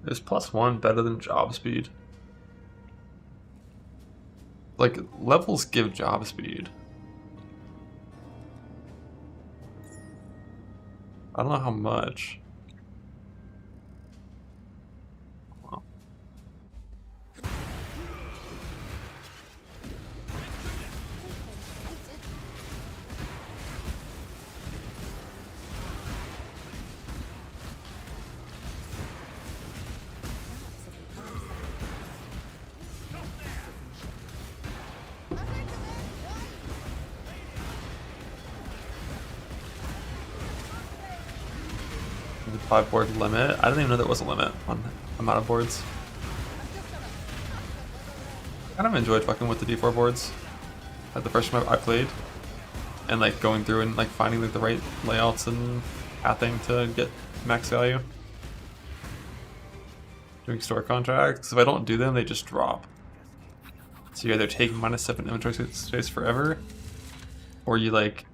Is +1 better than job speed? Like, levels give job speed. I don't know how much. Wow. The 5 board limit. I didn't even know there was a limit on amount of boards. I kind of enjoyed fucking with the D4 boards at the first time I played, and like going through and like finding like the right layouts and pathing to get max value. Doing store contracts. If I don't do them, they just drop. So you either take -7 inventory space forever, or you like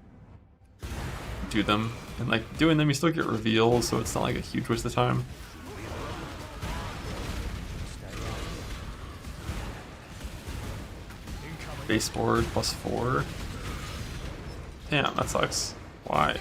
do them. And like doing them, you still get reveals, so it's not like a huge waste of time. Baseboard +4. Damn, that sucks. Why?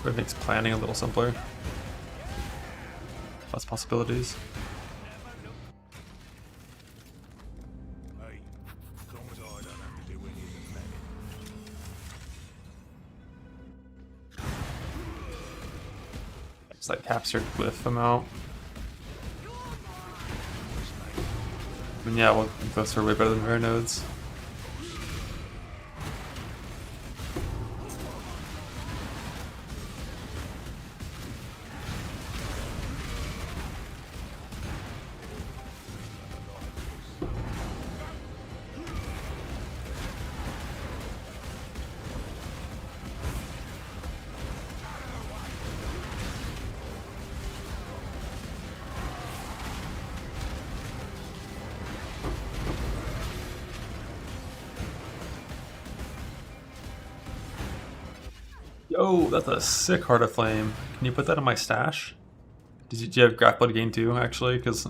It makes planning a little simpler. Less possibilities. Hey, as long as I don't have to do any of the planning. Just like captured glyph amount. I mean, yeah, well, those are way better than rare nodes. Yo, that's a sick Heart of Flame. Can you put that in my stash? Did you have Grappled Gain too, actually? Because,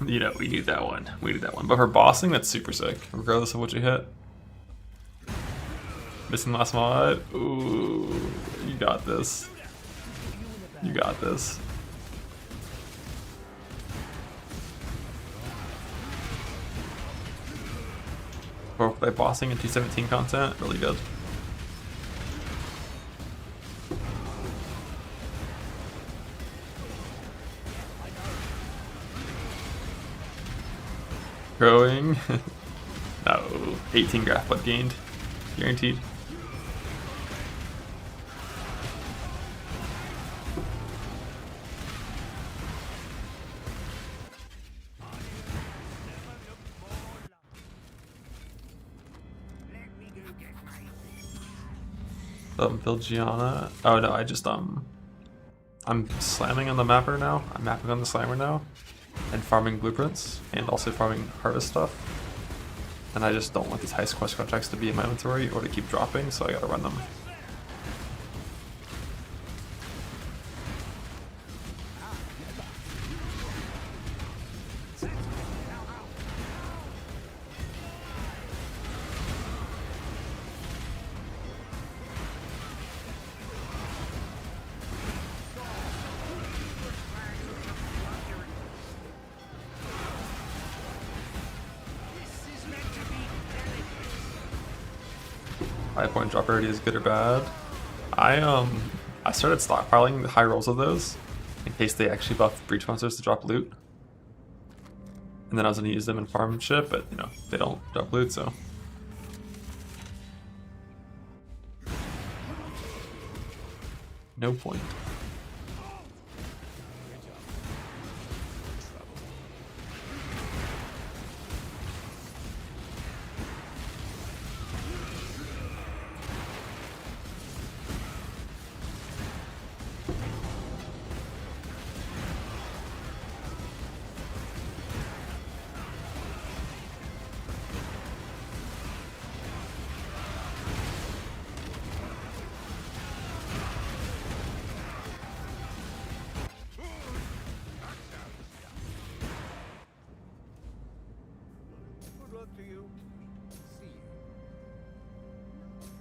you know, we need that one. We need that one. But for bossing, that's super sick, regardless of what you hit. Missing last mod. Ooh, you got this. You got this. For play bossing and T17 content, really good. Growing. No, 18 graph blood gained. Guaranteed. Build Gianna. Oh no, I just I'm slamming on the mapper now. I'm mapping on the slammer now. And farming blueprints. And also farming harvest stuff. And I just don't want these heist quest contracts to be in my inventory or to keep dropping, so I gotta run them. High point drop rarity is good or bad. I started stockpiling the high rolls of those in case they actually buff breach monsters to drop loot. And then I was gonna use them in farm shit, but you know, they don't drop loot, so. No point. Good luck to you. See you.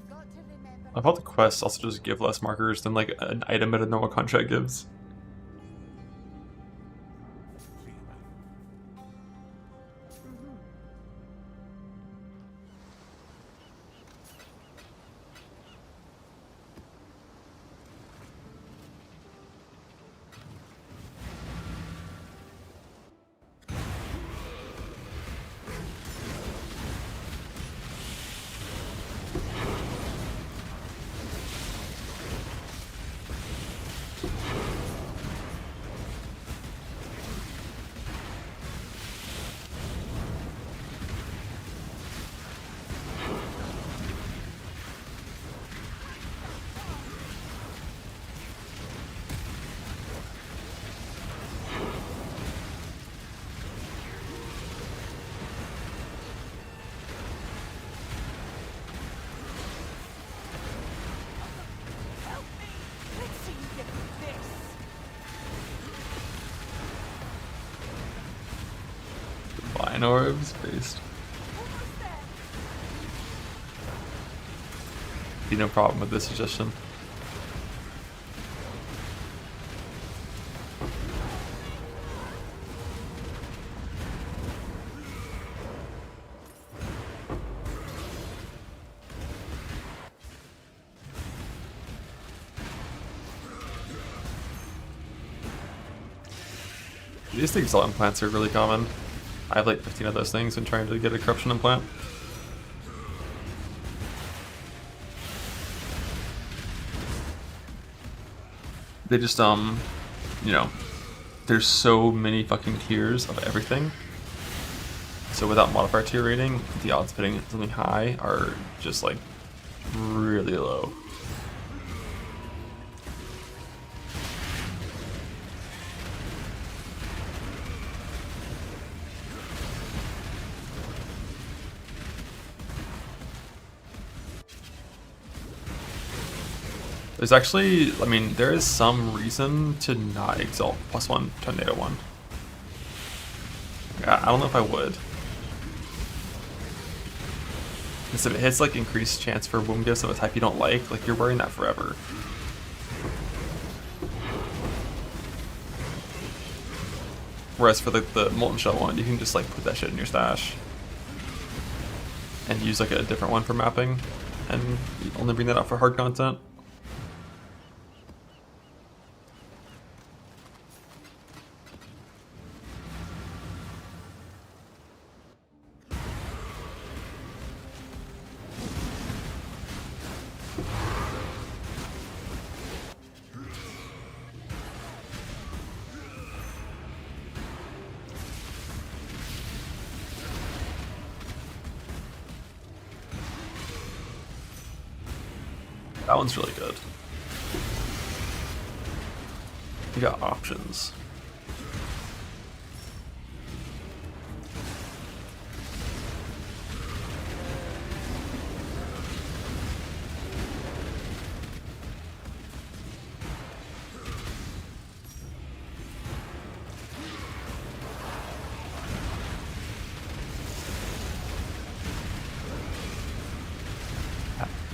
Got to remember. I thought the quests also just give less markers than like an item at a normal contract gives. Divine orbs based. Be no problem with this suggestion. These exalt implants are really common. I have like 15 of those things and trying to get a corruption implant. They just, you know, there's so many fucking tiers of everything. So without modifier tier rating, the odds of hitting something high are just like really low. There's actually, I mean, there is some reason to not exalt +1 tornado 1. I don't know if I would. Because if it hits like increased chance for wound gifts of a type you don't like you're wearing that forever. Whereas for the Molten Shell one, you can just like put that shit in your stash. And use like a different one for mapping. And you only bring that out for hard content. That one's really good. You got options.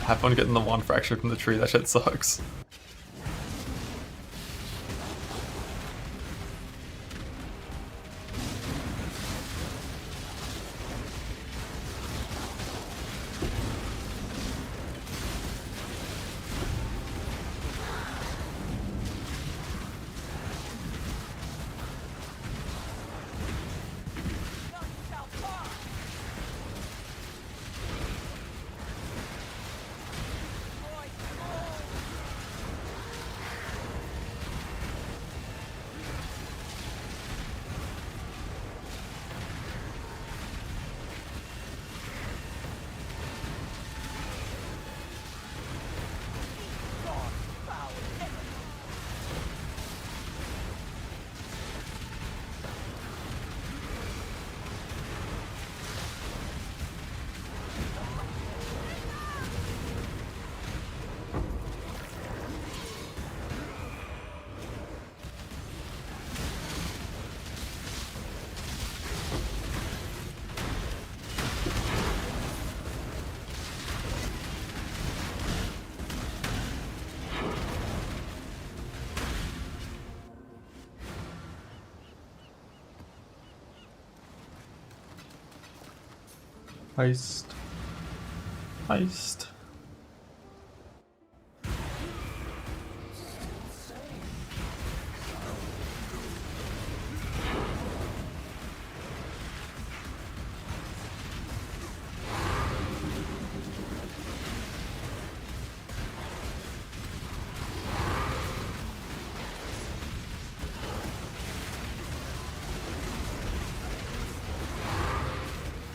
Have fun getting the wand fractured from the tree, that shit sucks. Heist. Heist.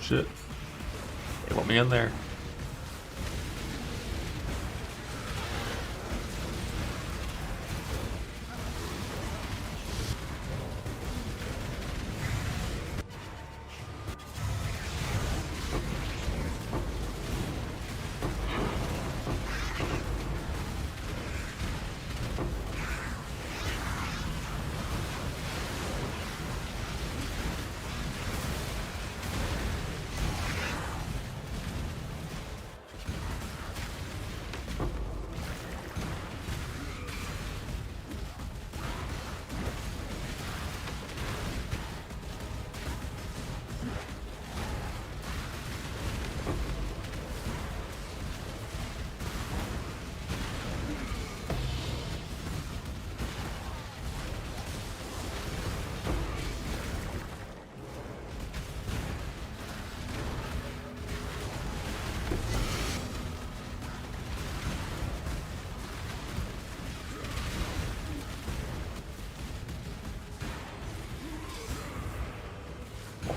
Shit. They want me in there.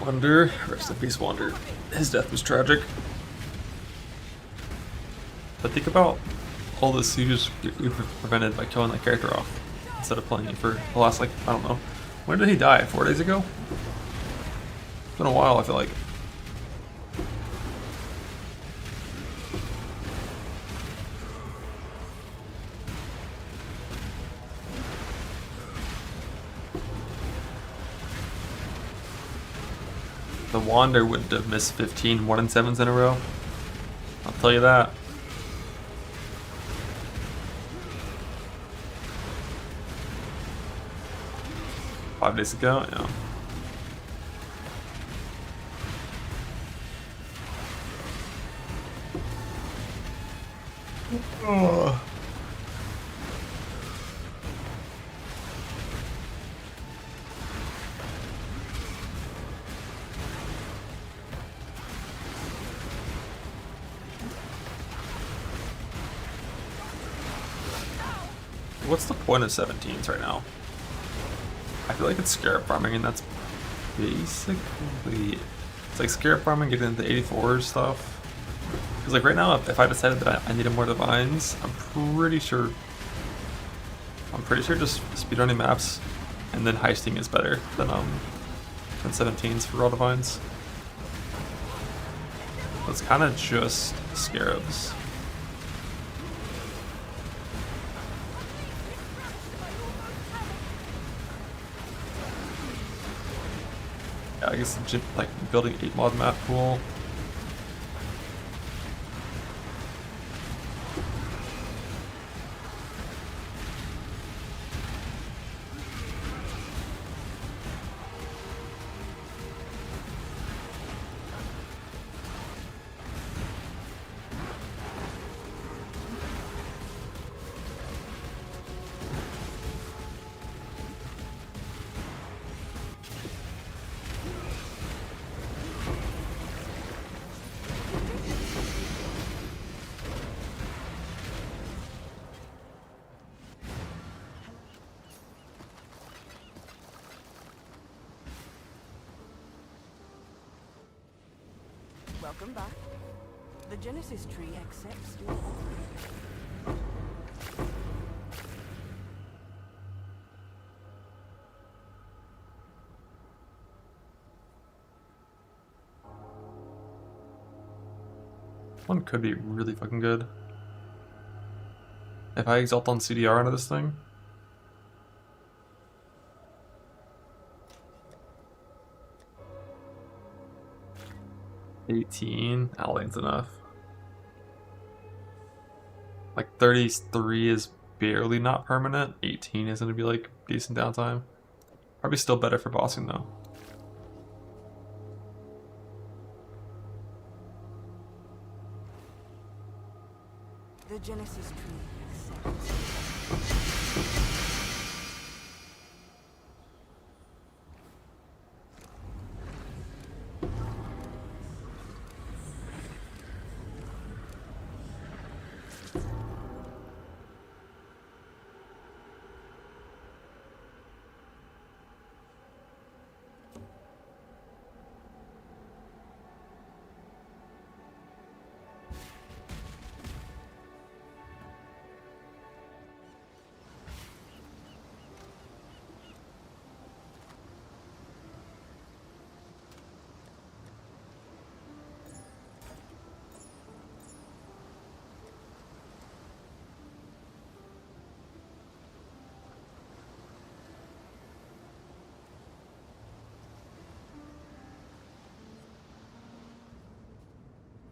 Wander, rest in peace, Wander. His death was tragic. But think about all the sieges we prevented by killing that character off instead of playing it for the last, like, I don't know. When did he die? 4 days ago? It's been a while, I feel like. The Wander wouldn't have missed 15 1-7s in a row. I'll tell you that. Five days ago, yeah. Oh. What's the point of 17s right now? I feel like it's scarab farming, and that's basically it's like scarab farming, getting into 84s stuff. Because like right now, if I decided that I needed more divines, I'm pretty sure pretty sure just speedrunning maps and then heisting is better than 17s for Raw Divines. It's kind of just scarabs. Yeah, I guess like building 8 mod map cool. Welcome back. The Genesis tree accepts your offering. One could be really fucking good. If I exalt on CDR into this thing. $18, Outline's enough. Like 33 is barely not permanent. 18 is gonna be like decent downtime. Probably still better for bossing though. The Genesis tree accepts.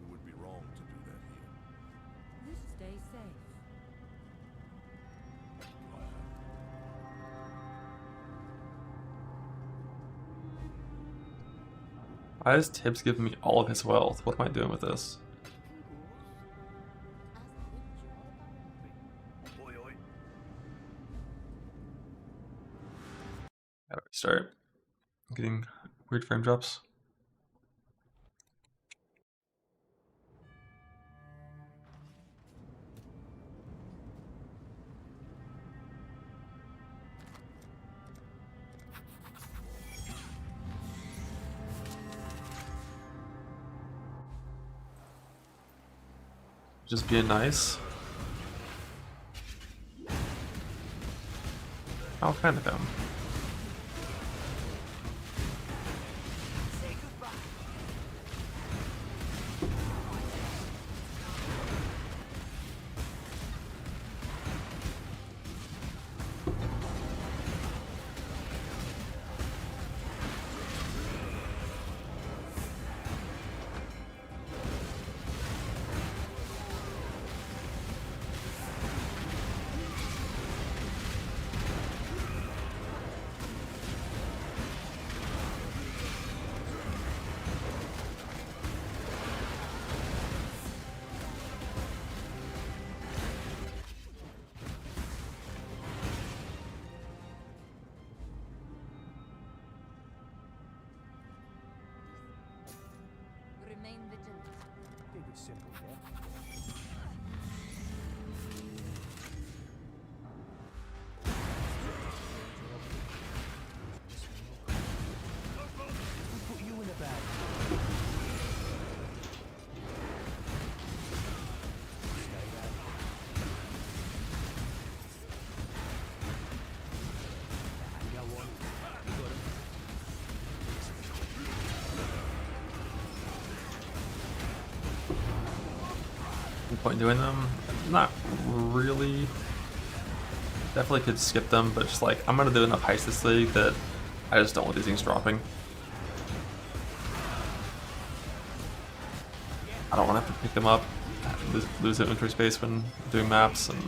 It would be wrong to do that here. You stay safe. Why is Tibbs giving me all of his wealth? What am I doing with this? Oi, oi. Gotta restart. I'm getting weird frame drops. Just being nice. How kind of him. Remain vigilant. Keep it simple, yeah? Who put you in a bag? Stay down. point in doing them? Not really. Definitely could skip them, but just like, I'm gonna do enough heist this league that I just don't want these things dropping. I don't want to have to pick them up, lose inventory space when doing maps, and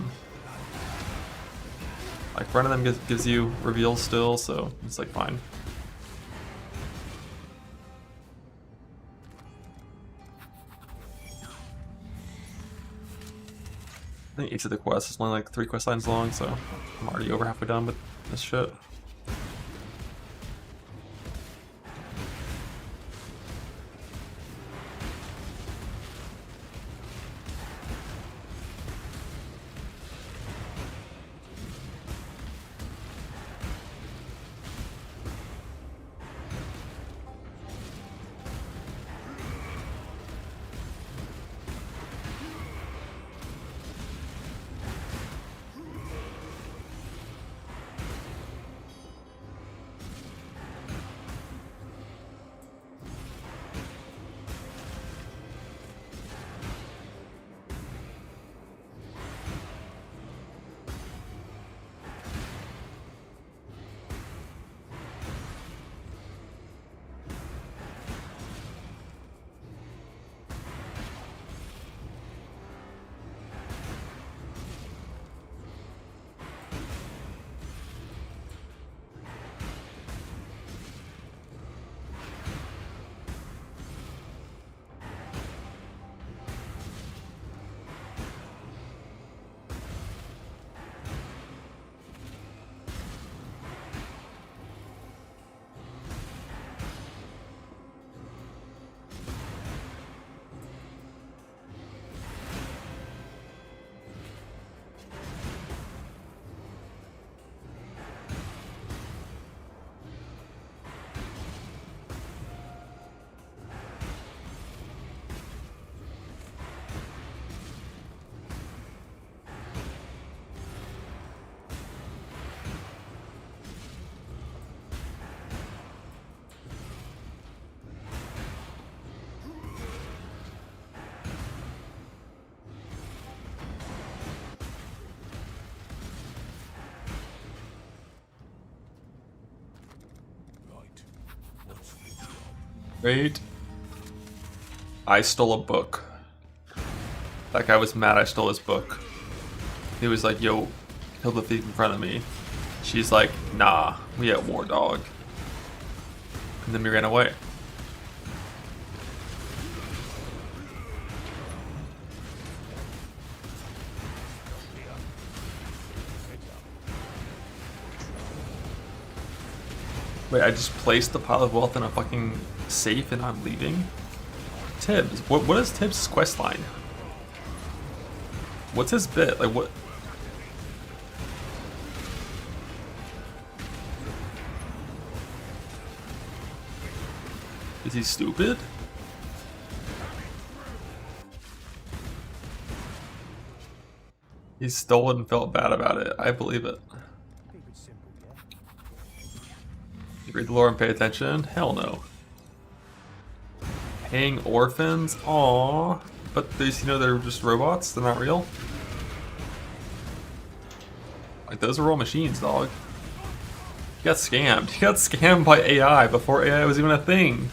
like running them gives you reveals still, so it's like fine. I think each of the quests is only like 3 quest lines long, so I'm already over halfway done with this shit. Great. I stole a book. That guy was mad I stole his book. He was like, yo, kill the thief in front of me. She's like, nah, we at war, dog. And then we ran away. Wait, I just placed the pile of wealth in a fucking safe and I'm leaving? Tibbs, what is Tibbs' quest line? What's his bit? Like what? Is he stupid? He stole it and felt bad about it. I believe it. You read the lore and pay attention? Hell no. Paying orphans? Aww. But these, you know, they're just robots? They're not real? Like, those are all machines, dog. You got scammed. You got scammed by AI before AI was even a thing.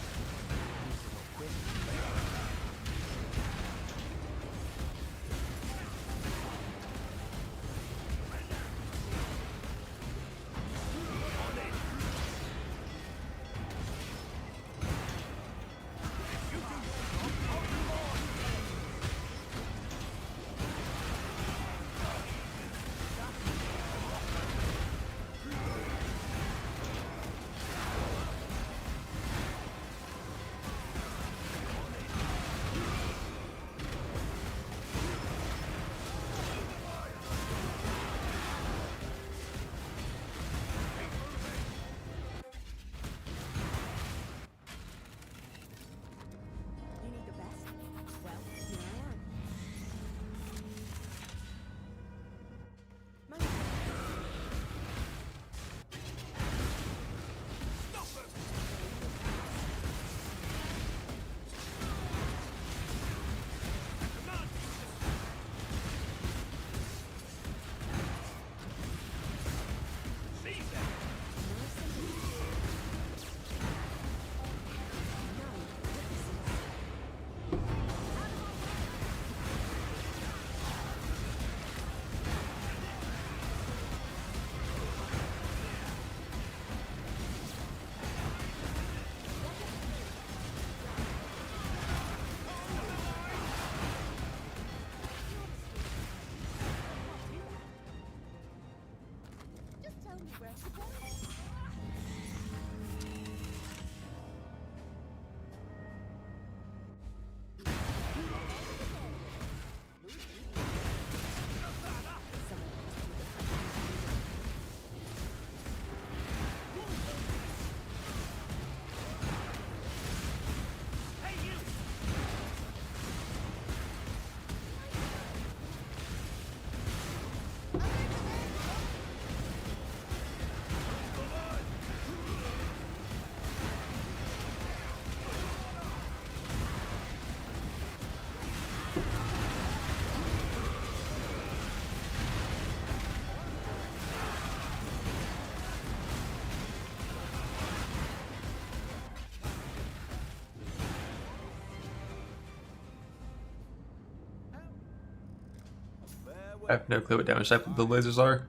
I have no clue what damage type the lasers are.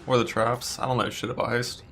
Or the traps. I don't know shit about Heist.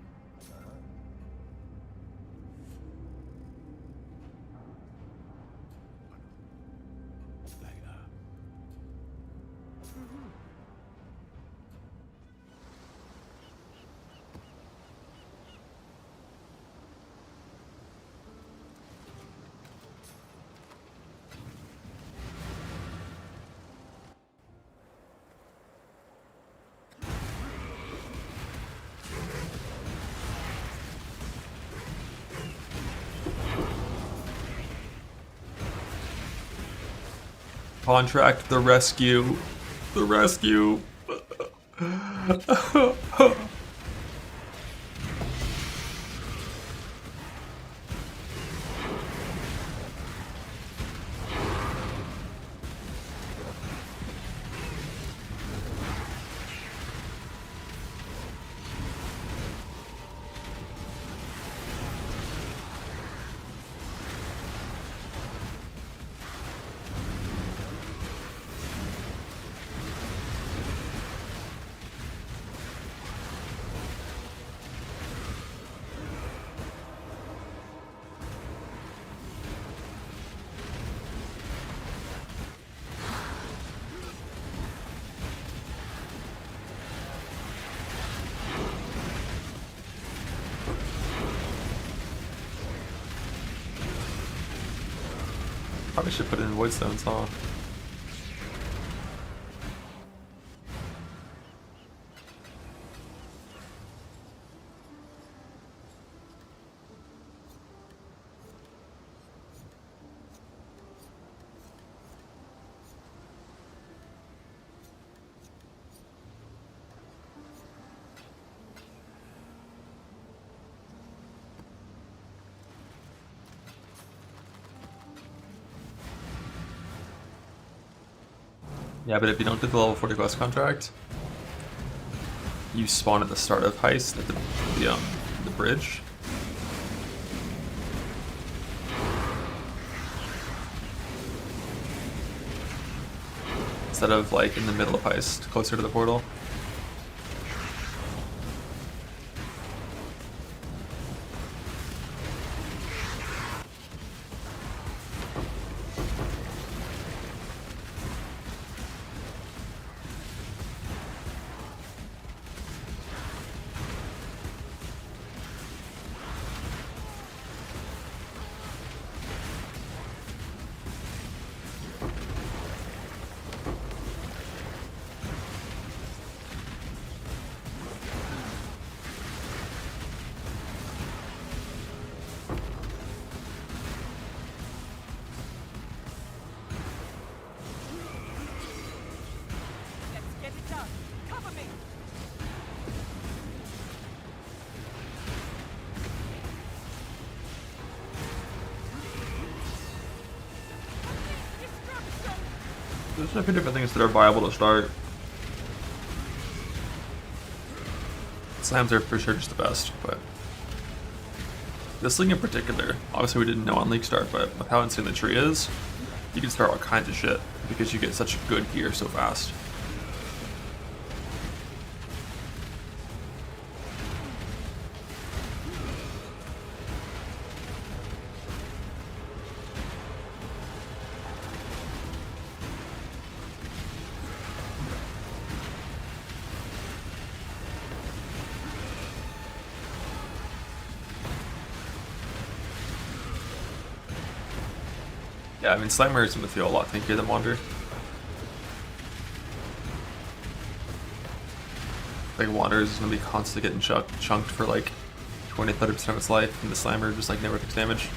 Contract the rescue. The rescue. Probably should put it in void stones, huh? Yeah, but if you don't do the level 40 quest contract, you spawn at the start of Heist at the bridge. Instead of like in the middle of Heist, closer to the portal. There's a few different things that are viable to start. Slams are for sure just the best, but this thing in particular, obviously we didn't know on League Start, but with how insane the tree is, you can start all kinds of shit because you get such good gear so fast. Yeah, I mean, Slimer is going to feel a lot tankier than Wander. Like, Wander is going to be constantly getting chunked for like 20-30% of its life, and the Slimer just like never takes damage.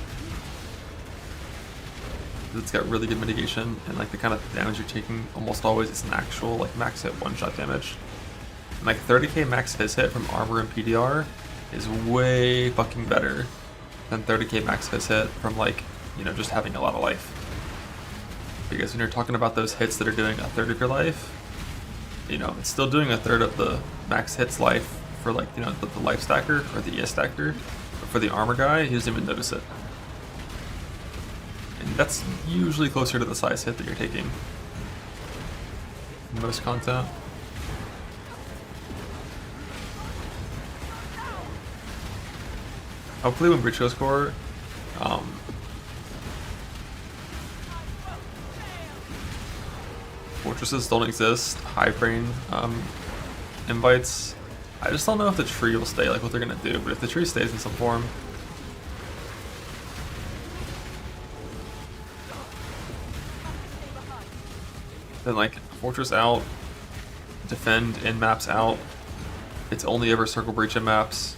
It's got really good mitigation, and like the kind of damage you're taking almost always is an actual like max hit one-shot damage. And like 30k max hit from armor and PDR is way fucking better than 30k max hit from like, you know, just having a lot of life. Because when you're talking about those hits that are doing a third of your life, you know, it's still doing a third of the max hits life for like, you know, the life stacker or the ES stacker. But for the armor guy, he doesn't even notice it. And that's usually closer to the size hit that you're taking in most content. Hopefully when Breach goes core, fortresses don't exist, hive brain invites. I just don't know if the tree will stay, like what they're gonna do, but if the tree stays in some form, then like fortress out, defend in maps out, it's only ever circle breach in maps.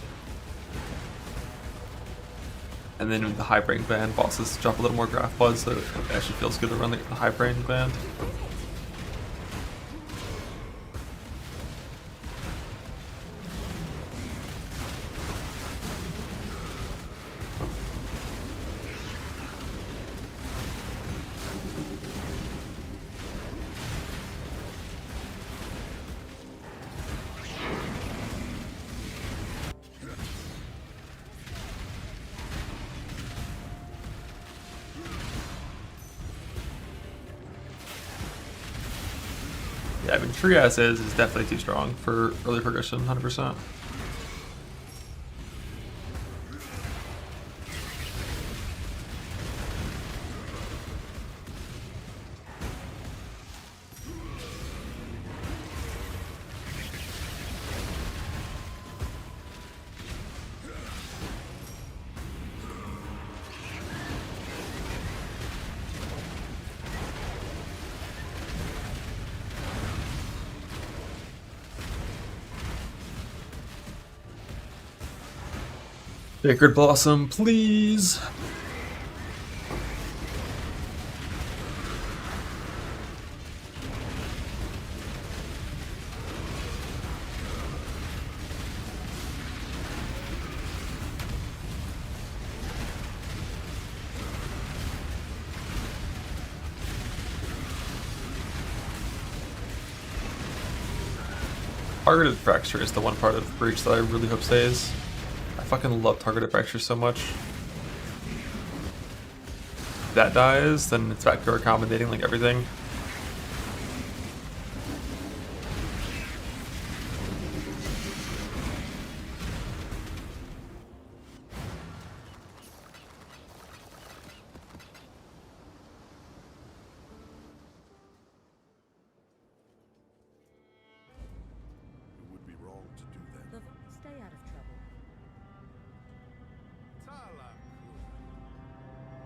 And then the high brain band bosses drop a little more graph blood, so it actually feels good to run the high brain band. Yeah, I mean, tree as is definitely too strong for early progression, 100%. Sacred Blossom, please! Targeted Fracture is the one part of Breach that I really hope stays. I fucking love Targeted Fracture so much. If that dies, then it's back to accommodating like everything. It would be wrong to do that. Stay out of trouble. Tala.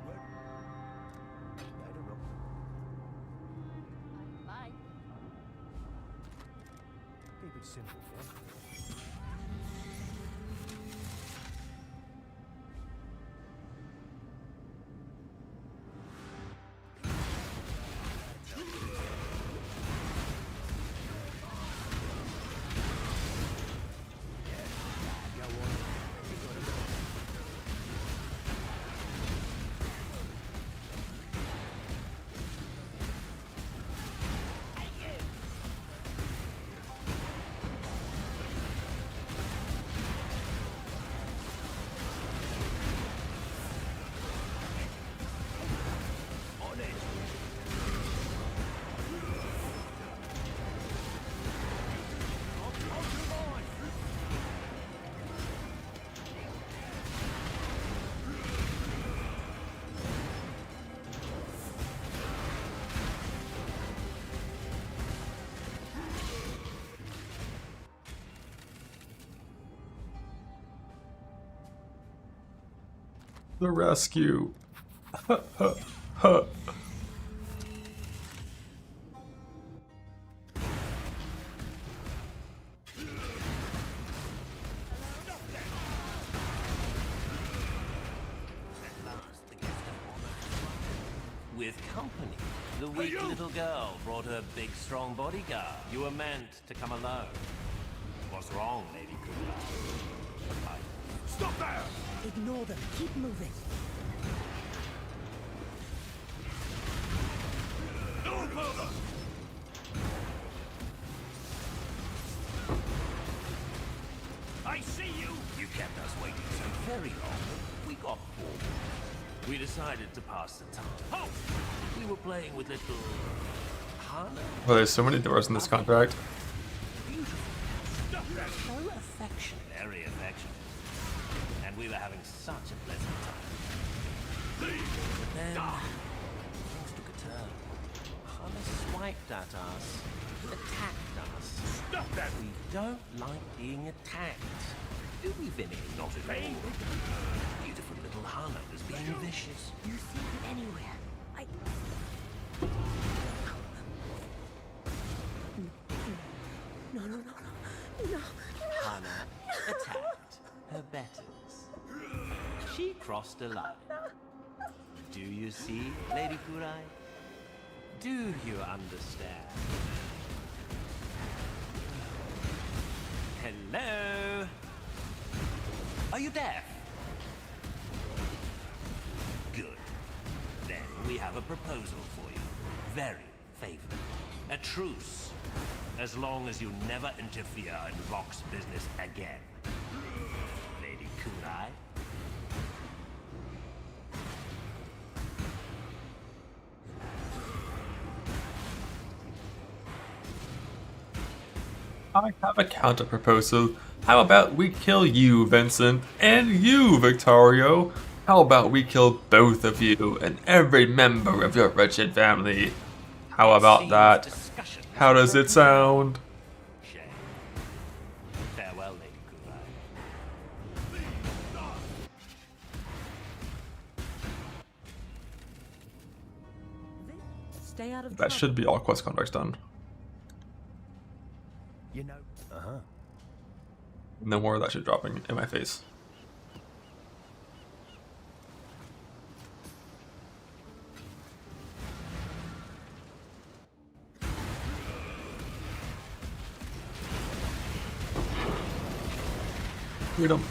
What? I don't know. Bye. Keep it simple, yeah? The rescue. company. The weak little girl brought her big, strong bodyguard. You were meant to come alone. What's wrong, Lady Kula? Stop there! Ignore them. Keep moving. No further! I see you! You kept us waiting so very long. We got bored. We decided to pass the time. Halt! We were playing with little Hana. Well, there's so many doors in this contract. Stop that! So affectionate. Very affectionate. And we were having such a pleasant time. Please! But then, things took a turn. Hana swiped at us, attacked us. Stop that! We don't like being attacked. Do we, Vinny? Not at all. Beautiful little Hana was being vicious. You see it anywhere. No. Hana attacked her betters. She crossed a line. Do you see, Lady Kurai? Do you understand? Hello? Are you deaf? Good. Then we have a proposal for you. Very favorable. A truce. As long as you never interfere in Rock's business again. Lady Kunai? I have a counter proposal. How about we kill you, Vincent, and you, Victorio? How about we kill both of you and every member of your wretched family? How about that? How does it sound? Shame. Farewell, Lady Kunai. Stay out of That trouble. should be all quest contracts done. You know, No more of that shit dropping in my face. Freedom.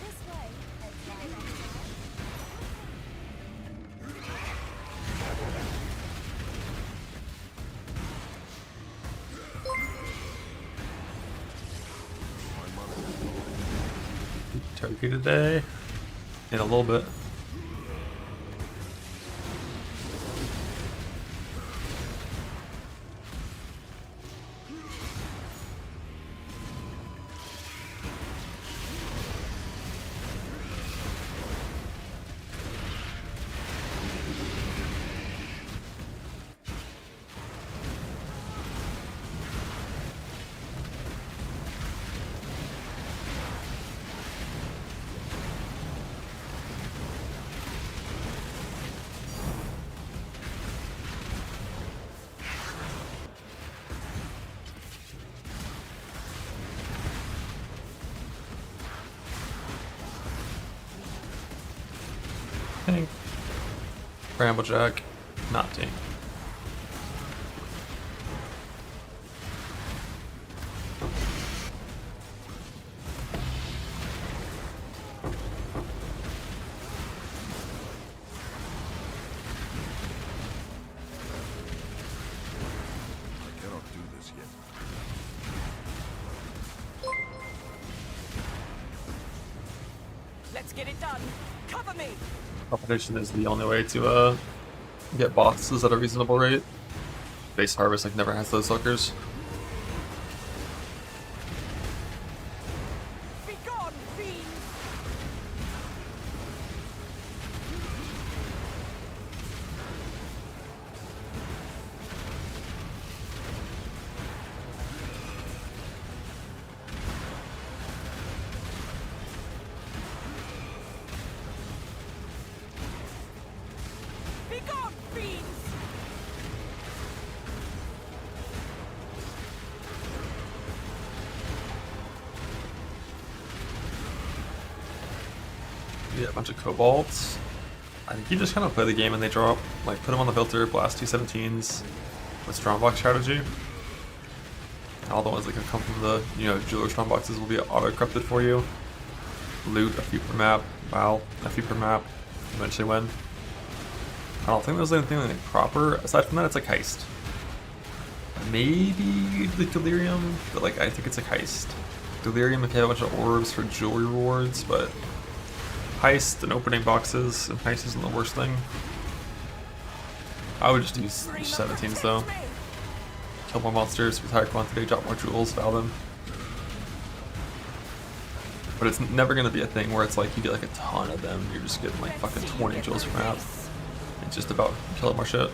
This way. Turkey today. In a little bit. Tank. Bramblejack. Not tank. I cannot do this yet. Let's get it done. Cover me. Competition is the only way to get bosses at a reasonable rate. Base Harvest like never has those suckers. Be gone, fiend. Yeah, a bunch of cobalts. I think you just kind of play the game and they drop, like put them on the filter, blast 217s with strongbox strategy. All the ones that can come from the, jeweler strongboxes will be auto-corrupted for you. Loot a few per map, wow, a few per map, eventually win. I don't think there's anything like proper. Aside from that, it's like heist. Maybe the delirium, but like I think it's like heist. Delirium if you have a bunch of orbs for jewelry rewards, but heist and opening boxes and heist isn't the worst thing. I would just use 17s though. Kill more monsters with higher quantity, drop more jewels, val them. But it's never gonna be a thing where it's like you get like a ton of them, you're just getting like fucking 20 jewels per map. It's just about killing more shit.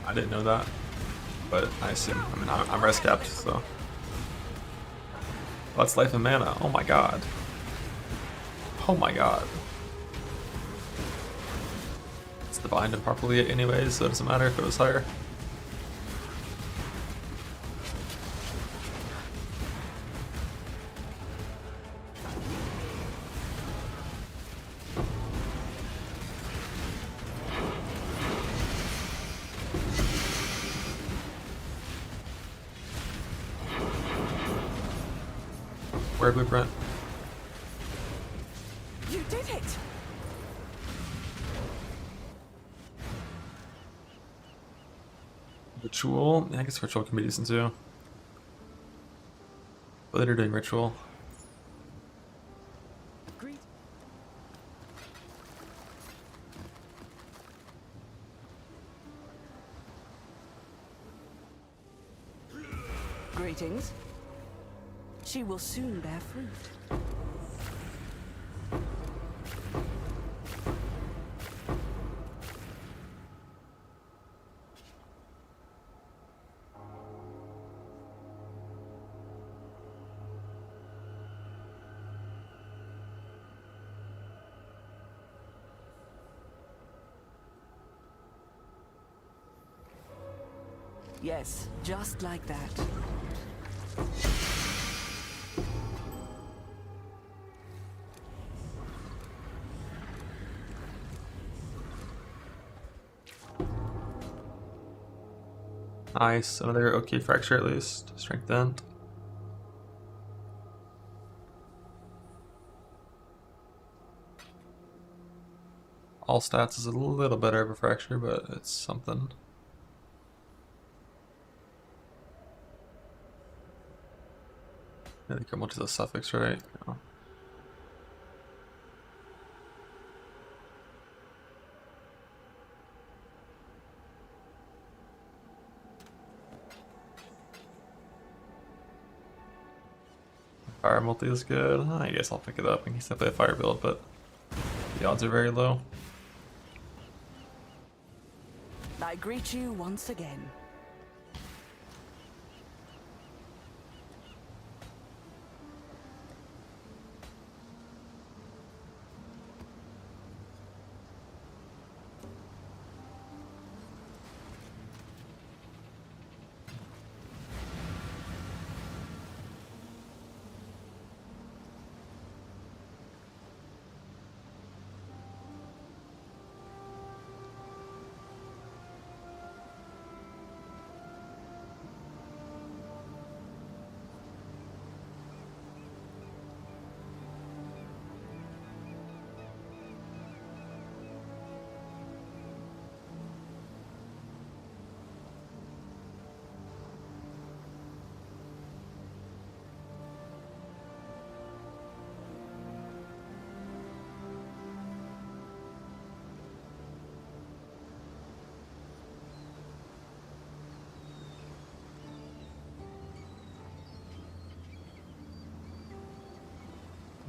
I didn't know that, but I assume. I mean, I'm res capped, so. That's life and mana. Oh my god. Oh my god. It's the bind improperly anyways, so it doesn't matter if it was higher. Where blueprint? You did it! Ritual? Yeah, I guess ritual can be decent too. But they're doing ritual. Greetings. She will soon bear fruit. Yes, just like that. Nice, another okay fracture at least. Strengthened. All stats is a little better of a fracture, but it's something. Yeah, they come to the suffix, right? No. Fire multi is good. I guess I'll pick it up in case I play a fire build, but the odds are very low. I greet you once again.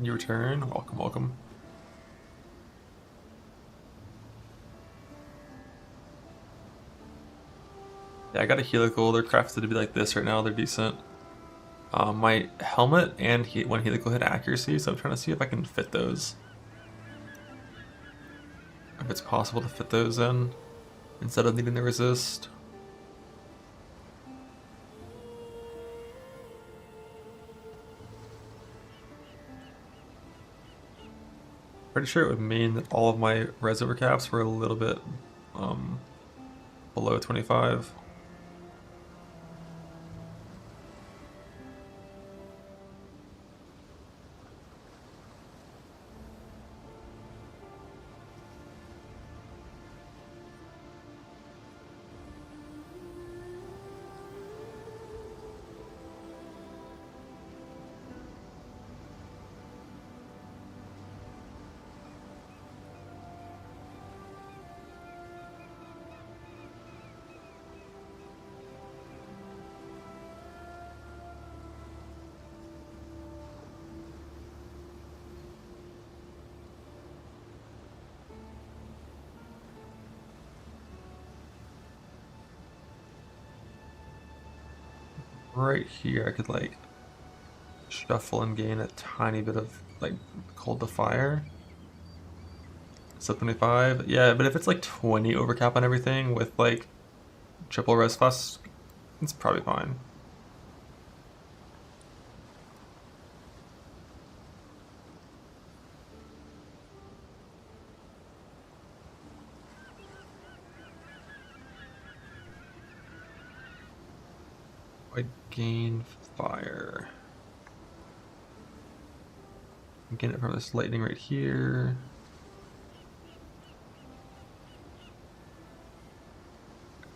You return. Welcome, welcome. Yeah, I got a helical. They're crafted to be like this right now. They're decent. my helmet and one helical hit accuracy, so I'm trying to see if I can fit those. If it's possible to fit those in instead of needing to resist. Pretty sure it would mean that all of my reservoir caps were a little bit below 25. Right here, I could like shuffle and gain a tiny bit of like cold to fire. So 25, yeah, but if it's like 20 overcap on everything with like triple res fuss, it's probably fine. I gain fire. Gain it from this lightning right here.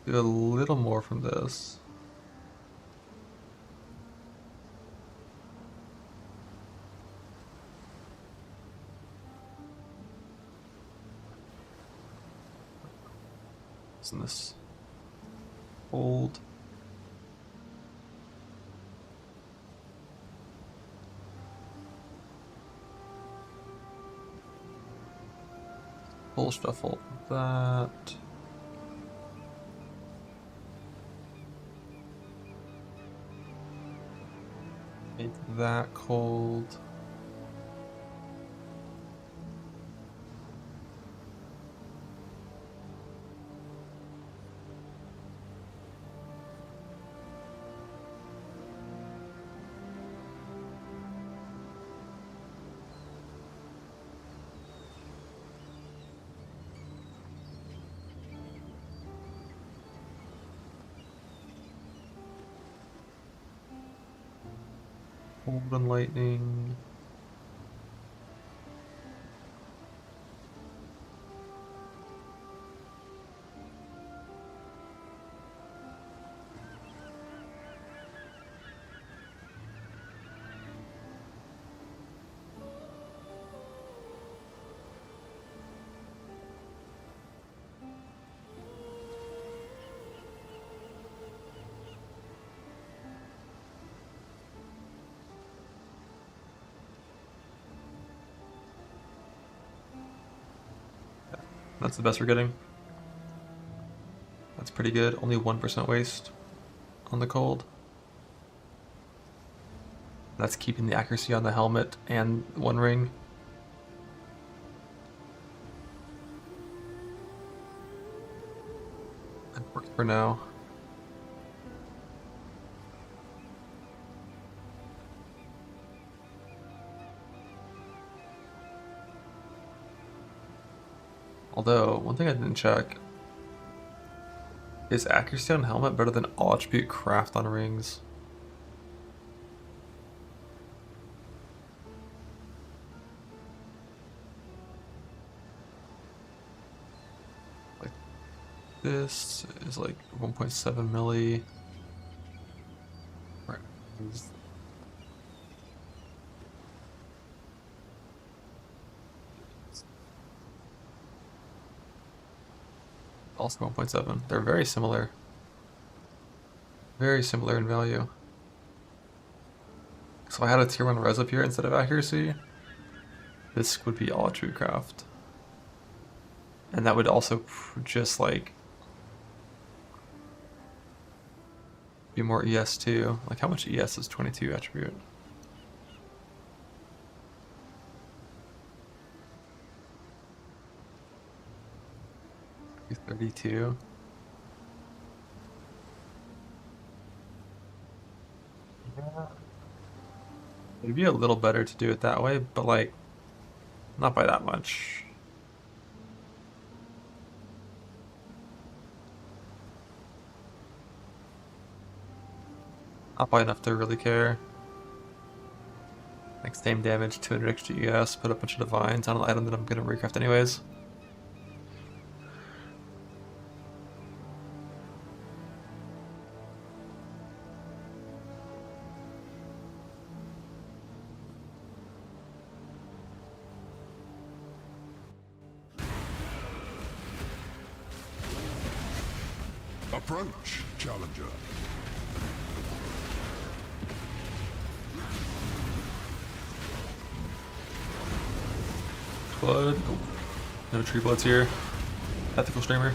Do a little more from this. Isn't this old? Full shuffle that. Make that cold. Cold and lightning. That's the best we're getting. That's pretty good. Only 1% waste on the cold. That's keeping the accuracy on the helmet and one ring. That works for now. Although, one thing I didn't check, is accuracy on helmet better than all attribute craft on rings? Like, this is like 1.7 milli. Right. Also 1.7. They're very similar. Very similar in value. So if I had a tier 1 res up here instead of accuracy, this would be all true craft. And that would also just like Be more ES too. Like how much ES is 22 attribute? 32. Yeah. It'd be a little better to do it that way, but like not by that much. Not by enough to really care. Like same damage, 200 extra ES, put a bunch of divines on an item that I'm gonna recraft anyways. Approach, challenger. Blood. Oh, no tree bloods here. Ethical streamer.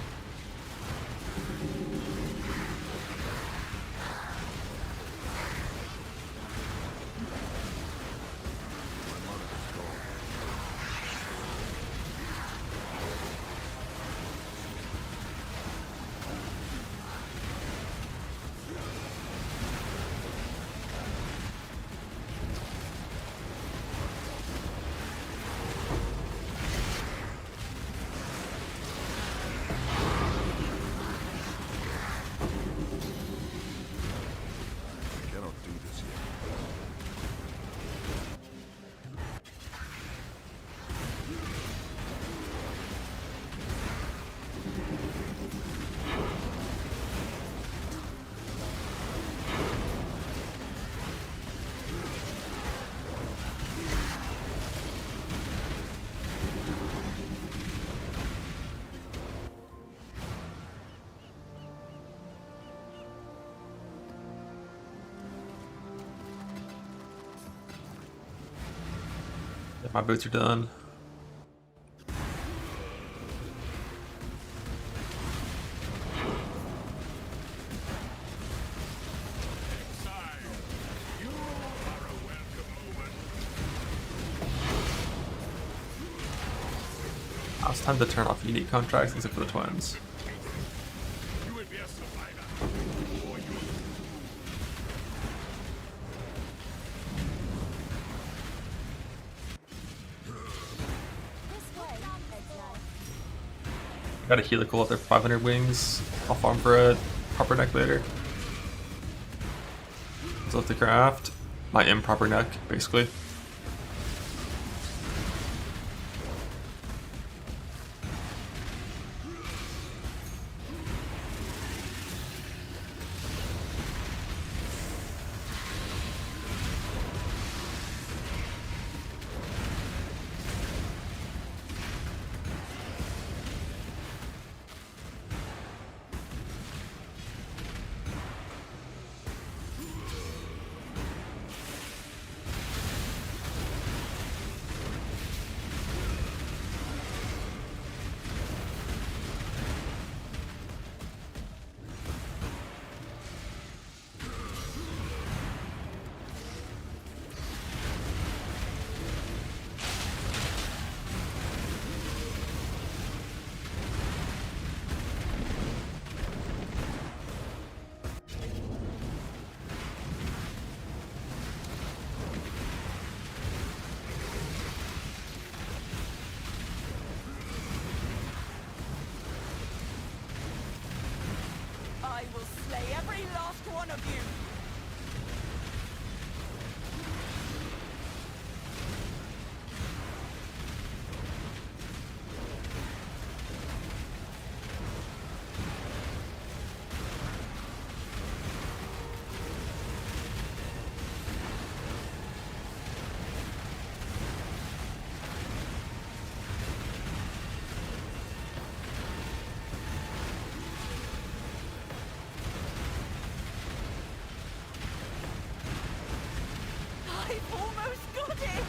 My boots are done. Now it's time to turn off unique contracts except for the twins. Got a helical at their 500 wings. I'll farm for a proper neck later. So to craft my improper neck, basically. I will slay every last one of you! I've almost got it!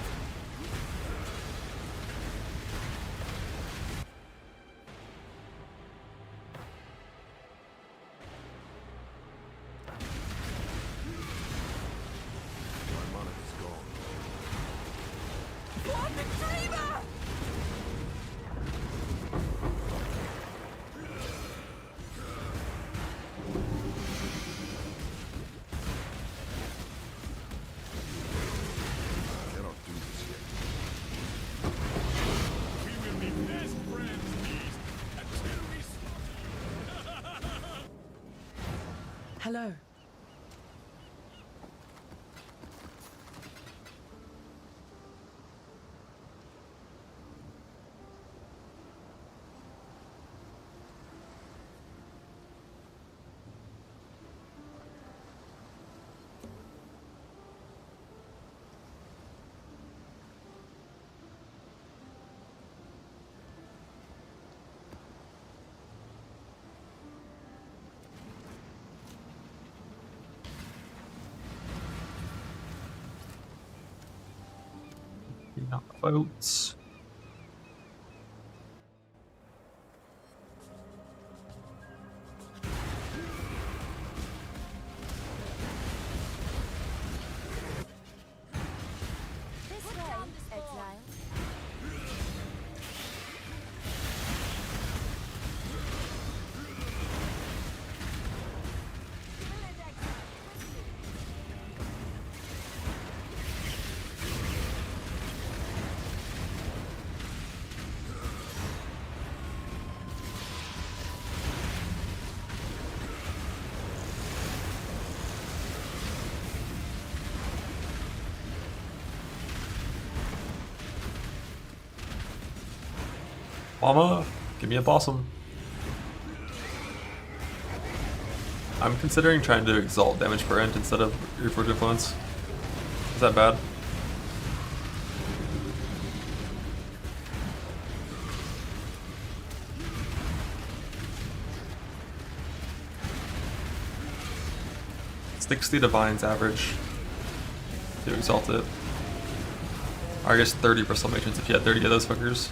Hello. Not boats. This way, exile. Mama, give me a possum. I'm considering trying to exalt damage per int instead of Reforged Influence. Is that bad? It's 60 Divines average to exalt it. Or I guess 30 for Salvations if you had 30 of those fuckers.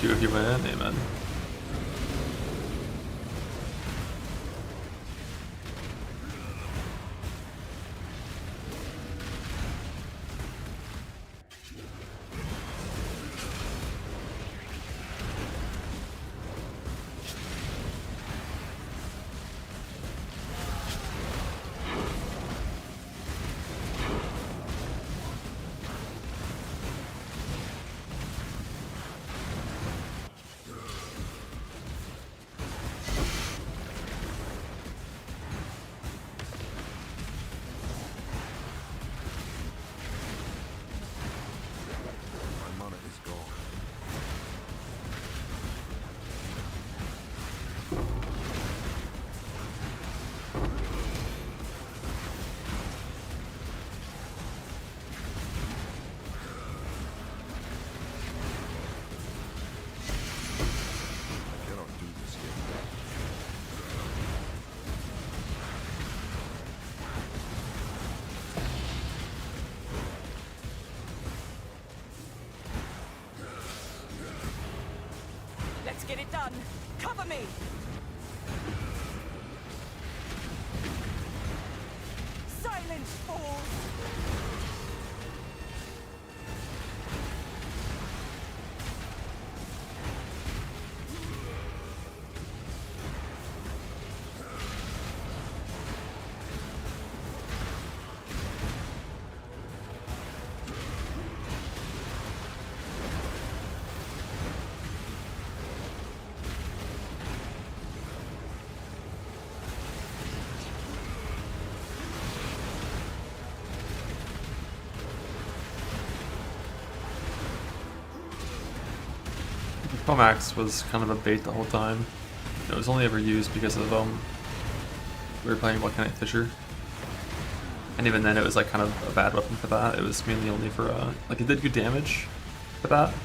If you win, amen. Let's get it done. Cover me. Silence, fools. Comax was kind of a bait the whole time. It was only ever used because of we were playing Volcanic Fissure, and even then it was like kind of a bad weapon for that. It was mainly only for like it did good damage for that,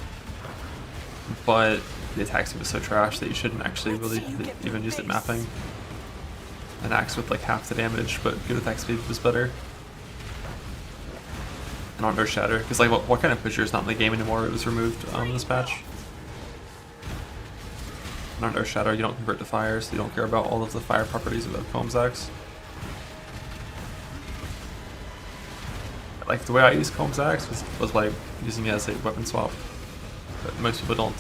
but the attack speed was so trash that you shouldn't actually really even use it mapping an axe with like half the damage, but good attack speed was better. And on Earth Shatter, because like what kind of Fissure is not in the game anymore? It was removed in this patch. On Earth Shadow, you don't convert to fire, so you don't care about all of the fire properties of the Combs Axe. Like the way I use Combs Axe was by using it as a weapon swap. But most people don't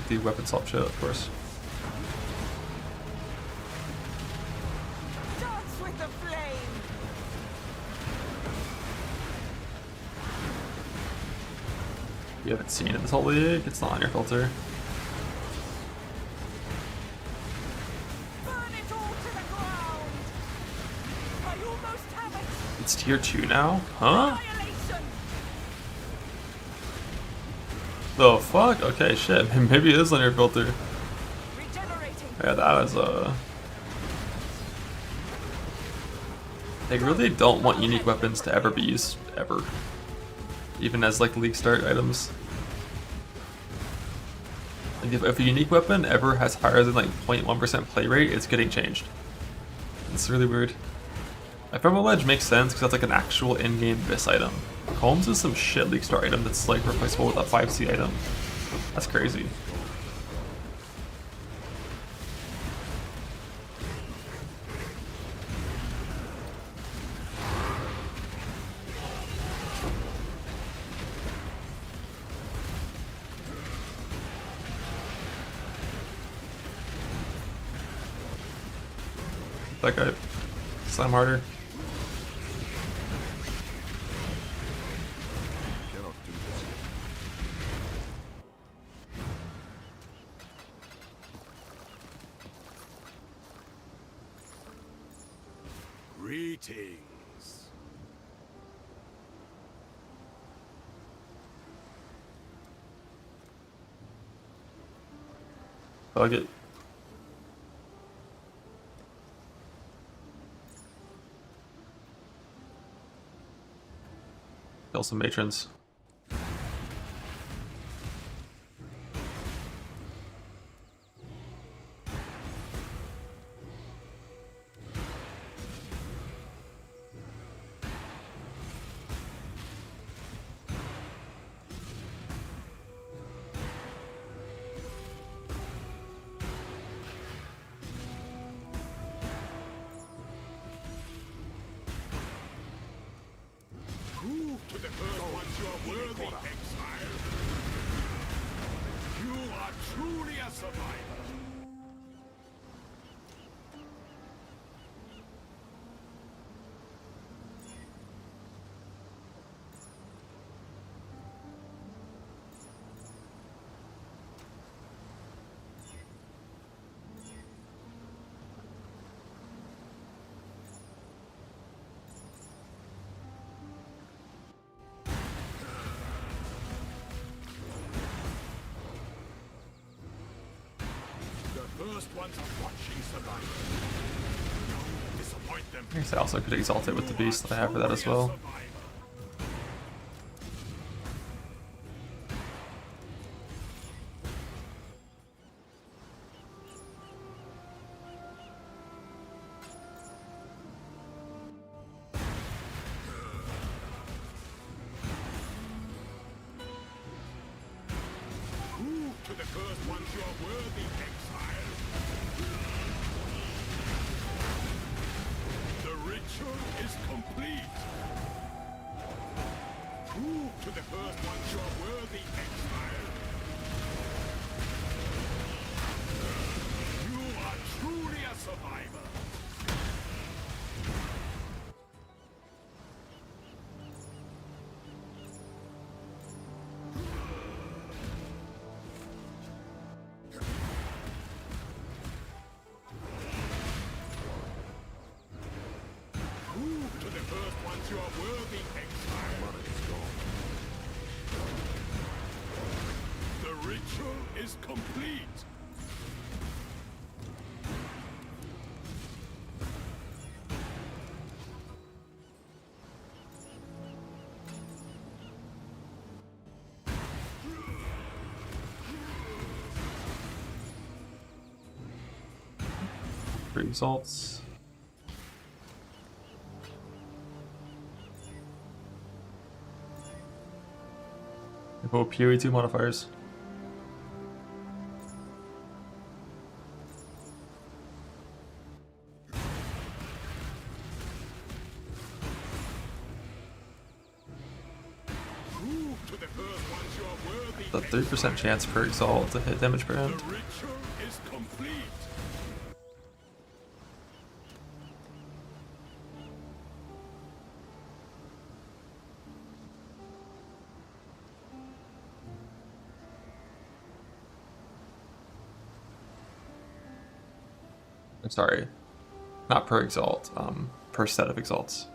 do weapon swap shit, of course. Dance with the flame. You haven't seen it this whole league? It's not on your filter. Burn it all to the ground! I almost have it! It's tier 2 now? Huh? Annihilation! The fuck? Okay, shit. Maybe it is on your filter. Regenerating! Yeah, that is They really don't want unique weapons to ever be used, ever. Even as like league start items. Like if a unique weapon ever has higher than like 0.1% play rate, it's getting changed. It's really weird. Ephemeral Ledge makes sense because that's like an actual in-game Vis item. Combs is some shit league start item that's like replaceable with a 5C item. That's crazy. That guy slam harder. Greetings. Bug it. Kill some matrons. Prove to the first ones you are worthy, exile. You are truly a survivor. First ones are watching survival. Don't disappoint them. I guess I also could exalt it with the beast that I have for that as well. Prove to the first ones you are worthy, exile. The ritual is complete. Prove to the first ones you are worthy, exile. You are truly a survivor. Prove to the first ones you are worthy, exile. The ritual is complete. Three exalts. Both PoE2 modifiers. Prove to the first ones you are worthy. The 3% chance per exalt to hit damage per The end. ritual is complete. Sorry, not per exalt, per set of exalts.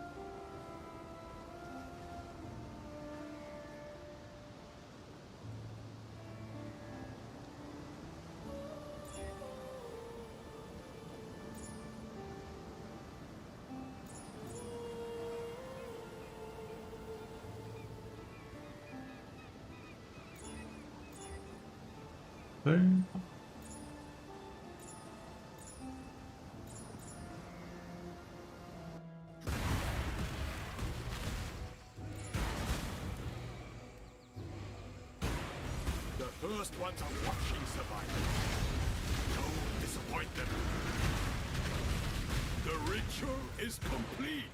The first ones are watching survival. Don't disappoint them. The ritual is complete.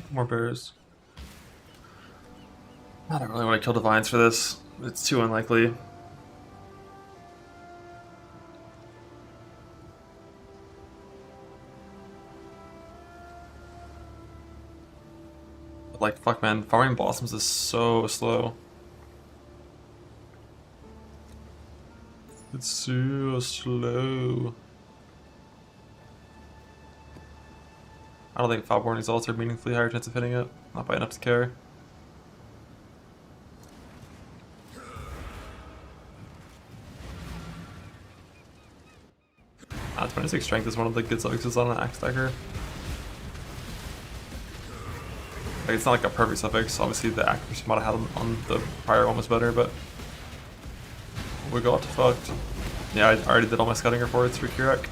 More bears. I don't really want to kill divines for this. It's too unlikely. But like, fuck man, farming blossoms is so slow. It's so slow. I don't think Foulborn Exalts are meaningfully higher chance of hitting it. Not by enough to care. Ah, 26 strength is one of the good suffixes on an axe dagger. Like, it's not like a perfect suffix. Obviously the accuracy might have had on the prior one was better, but we got fucked. Yeah, I already did all my scouting reports for Kirak.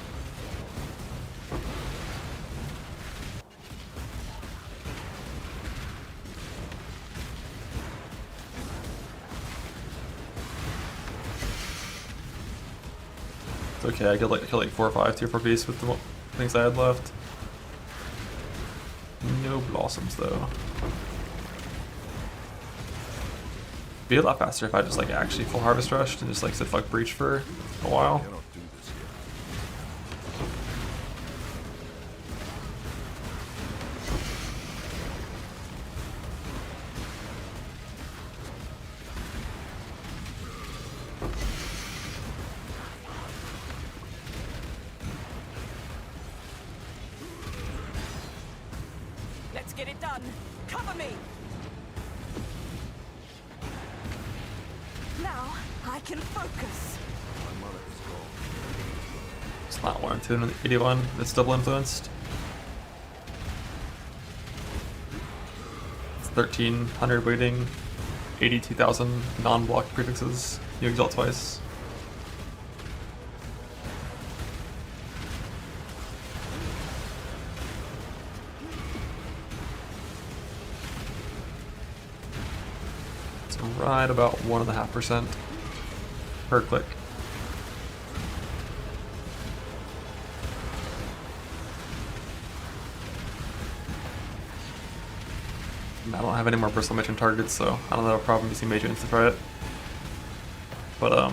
It's okay, I killed like 4 or 5 tier 4 beasts with the things I had left. No blossoms though. Be a lot faster if I just like actually full harvest rushed and just like said fuck breach for a while. Cannot do this yet. Let's get it done. Cover me. Now I can focus. My mother is gone. It's not 181, it's double influenced. It's 1300 waiting, 82,000 non-block prefixes. You exalt twice. It's right about 1.5% per click. I don't have any more personal mission targets, so I don't have a problem using Mage Insta for it. But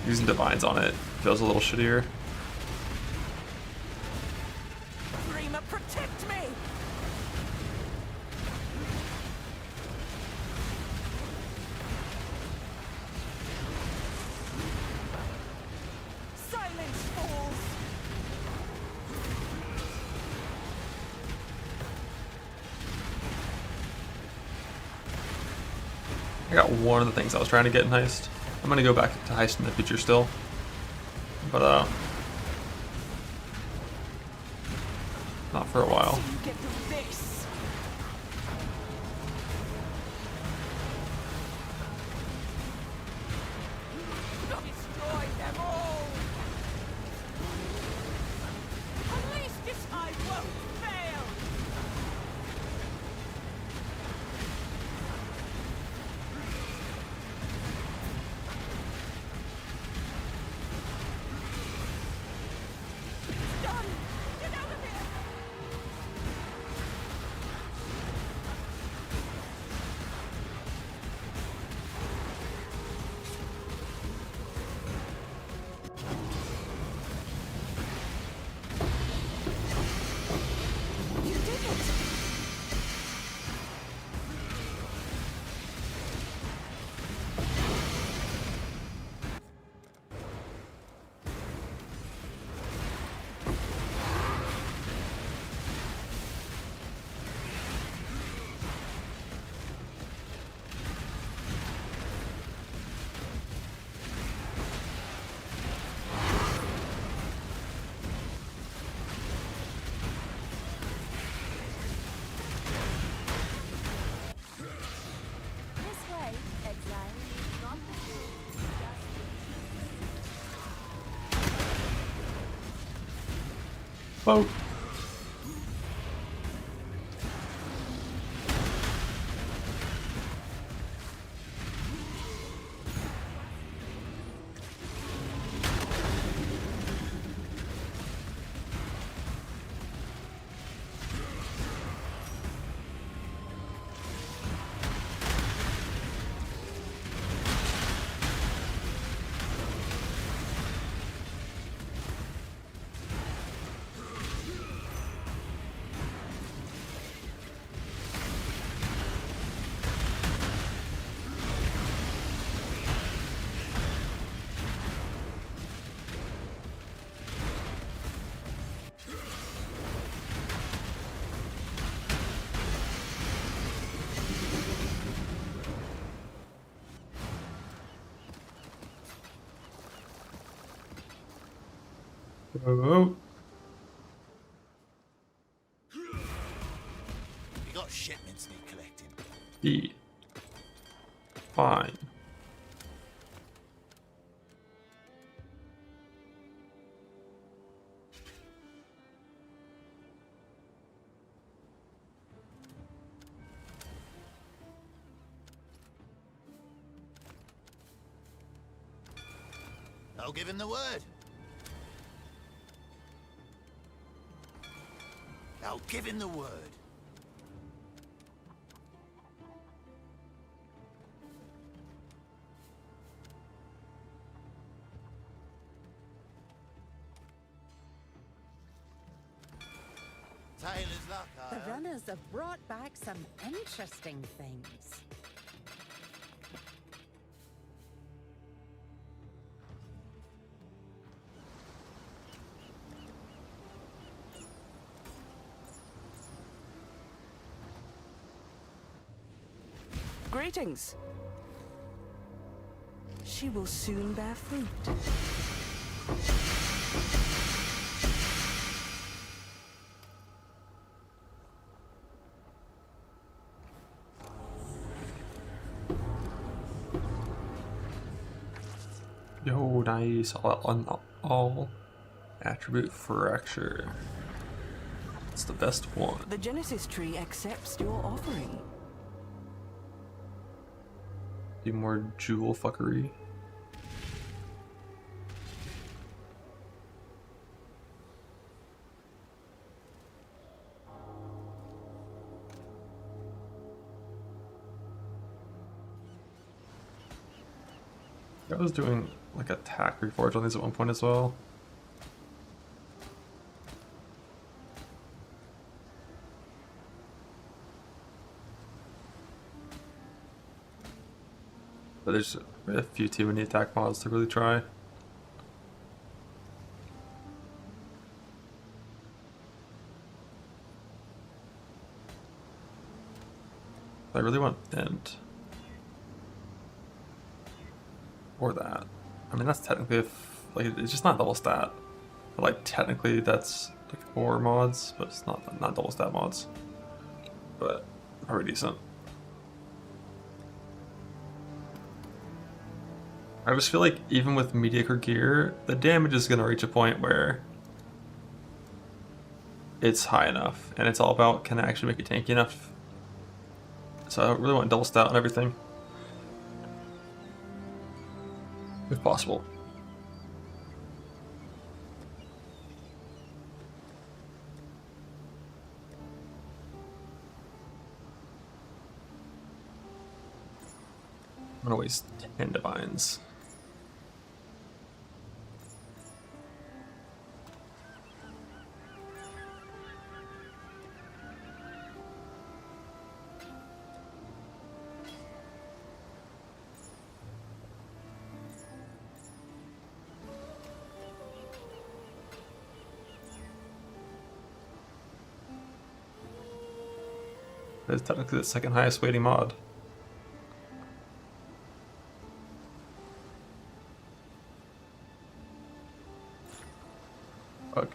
using Divines on it feels a little shittier. Dreamer, protect me. Silence, fools. I got one of the things I was trying to get in Heist. I'm gonna go back to Heist in the future still. But not for a while. You get through this. Destroy them all. At least this I won't fail. Done. Get out of here. Boat. Oh, You got shipments need collecting. E. Fine. I'll give him the word. I'll give him the word. Taylor's luck, I The heard. runners have brought back some interesting things. Greetings. She will soon bear fruit. Yo, nice. All attribute fracture. It's the best one. The Genesis tree accepts your offering. Do more jewel fuckery. I was doing like attack reforge on these at one point as well. But there's a few too many attack mods to really try. I really want End. Or that. I mean, that's technically like it's just not double stat. But like technically that's like ore mods, but it's not double stat mods. But probably decent. I just feel like even with mediocre gear, the damage is gonna reach a point where it's high enough, and it's all about can I actually make it tanky enough. So I really want double stat on everything, if possible. I'm gonna waste 10 divines. It's technically the second highest weighting mod. Fuck.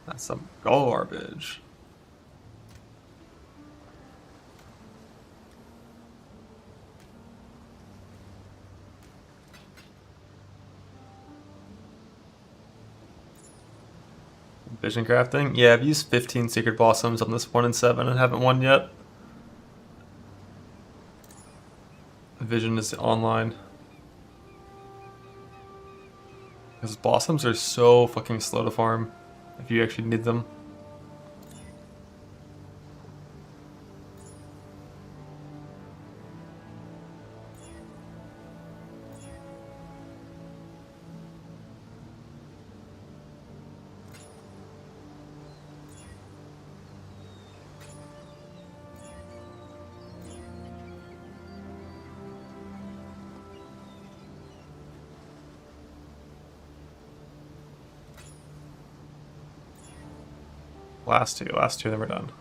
That's some garbage. Vision crafting? Yeah, I've used 15 Secret Blossoms on this 1 and 7 and haven't won yet. Vision is online. Because Blossoms are so fucking slow to farm if you actually need them. Last two, then we're done.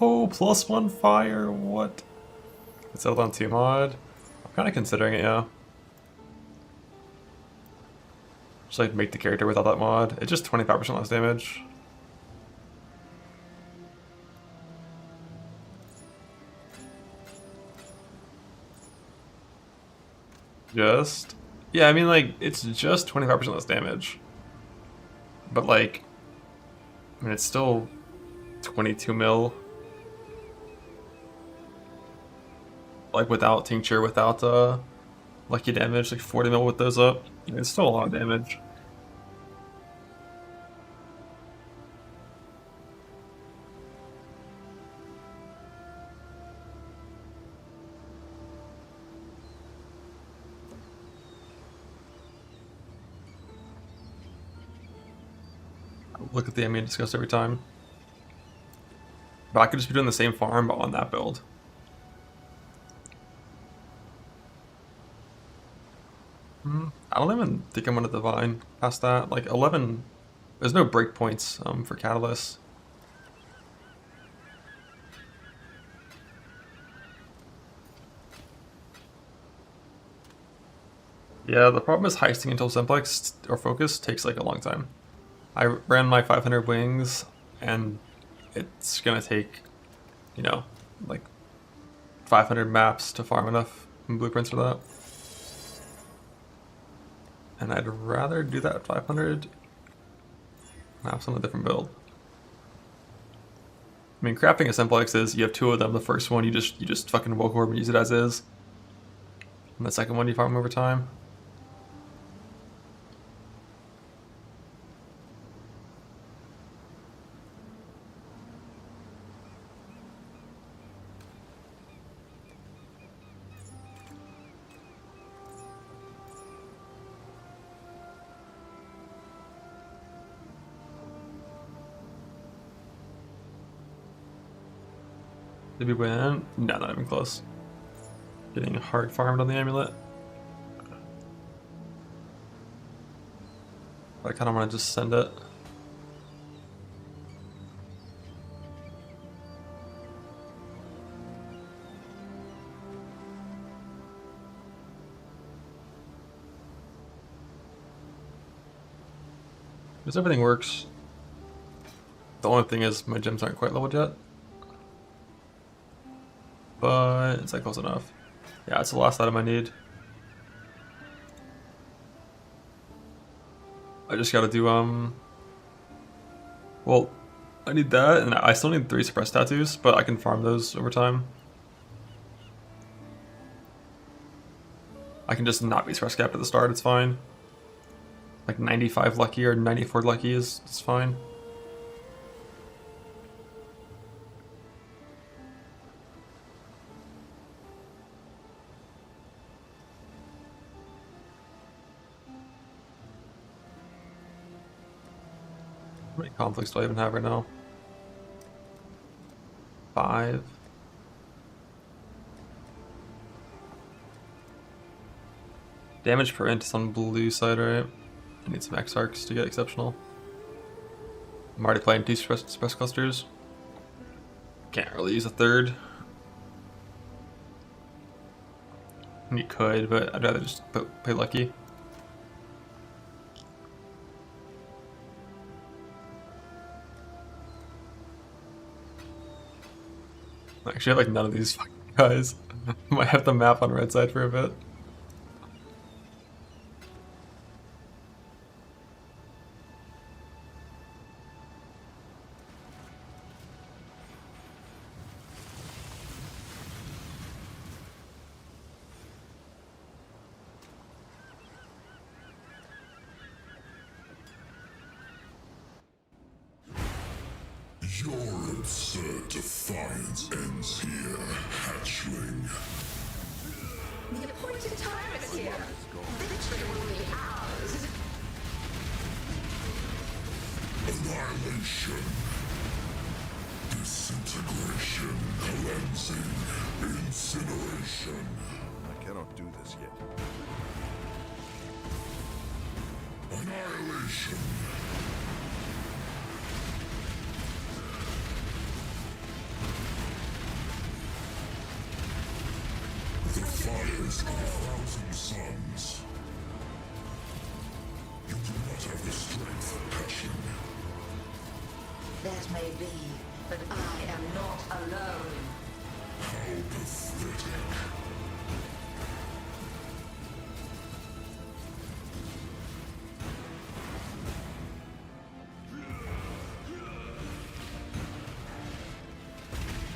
Oh, +1 fire, what? It's settled on 2 mod. I'm kind of considering it, yeah. Just like make the character without that mod. It's just 25% less damage. Just? Yeah, I mean like, it's just 25% less damage. But like, I mean it's still 22 mil. Like without tincture, without lucky damage, like 40 mil with those up. It's still a lot of damage. Look at the enemy discussed every time. But I could just be doing the same farm but on that build. I don't even think I'm gonna divine past that. Like 11, there's no breakpoints for Catalyst. Yeah, the problem is heisting until simplex or focus takes like a long time. I ran my 500 wings and it's gonna take, you know, like 500 maps to farm enough blueprints for that. And I'd rather do that 500 maps on a different build. I mean, crafting a simplex is you have 2 of them. The first one you just fucking woke orb and use it as is, and the second one you farm over time. Did we win? No, not even close. Getting hard farmed on the amulet. But I kind of want to just send it. Because everything works. The only thing is my gems aren't quite leveled yet. But it's like close enough. Yeah, it's the last item I need. I just gotta do, well, I need that, and I still need 3 suppressed tattoos, but I can farm those over time. I can just not be suppressed capped at the start, it's fine. Like 95 lucky or 94 lucky is fine. How many conflicts do I even have right now? 5. Damage per int is on blue side, right? I need some X arcs to get exceptional. I'm already playing 2 suppress clusters. Can't really use a third. You could, but I'd rather just play lucky. Actually, I like none of these fucking guys. Might have the map on red side for a bit. Your absurd defiance ends here, hatchling. The appointed time is here. Victory will be ours. Annihilation. Disintegration. Cleansing. Incineration. I cannot do this yet. Annihilation. The fires of 1,000 suns. You do not have the strength of passion. That may be, but I am not alone. How pathetic.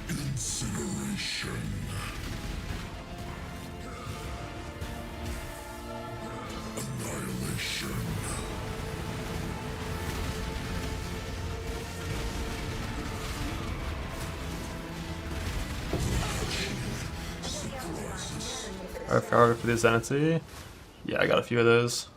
Incineration. Annihilation. Alright, for the Zenity. Yeah, I got a few of those.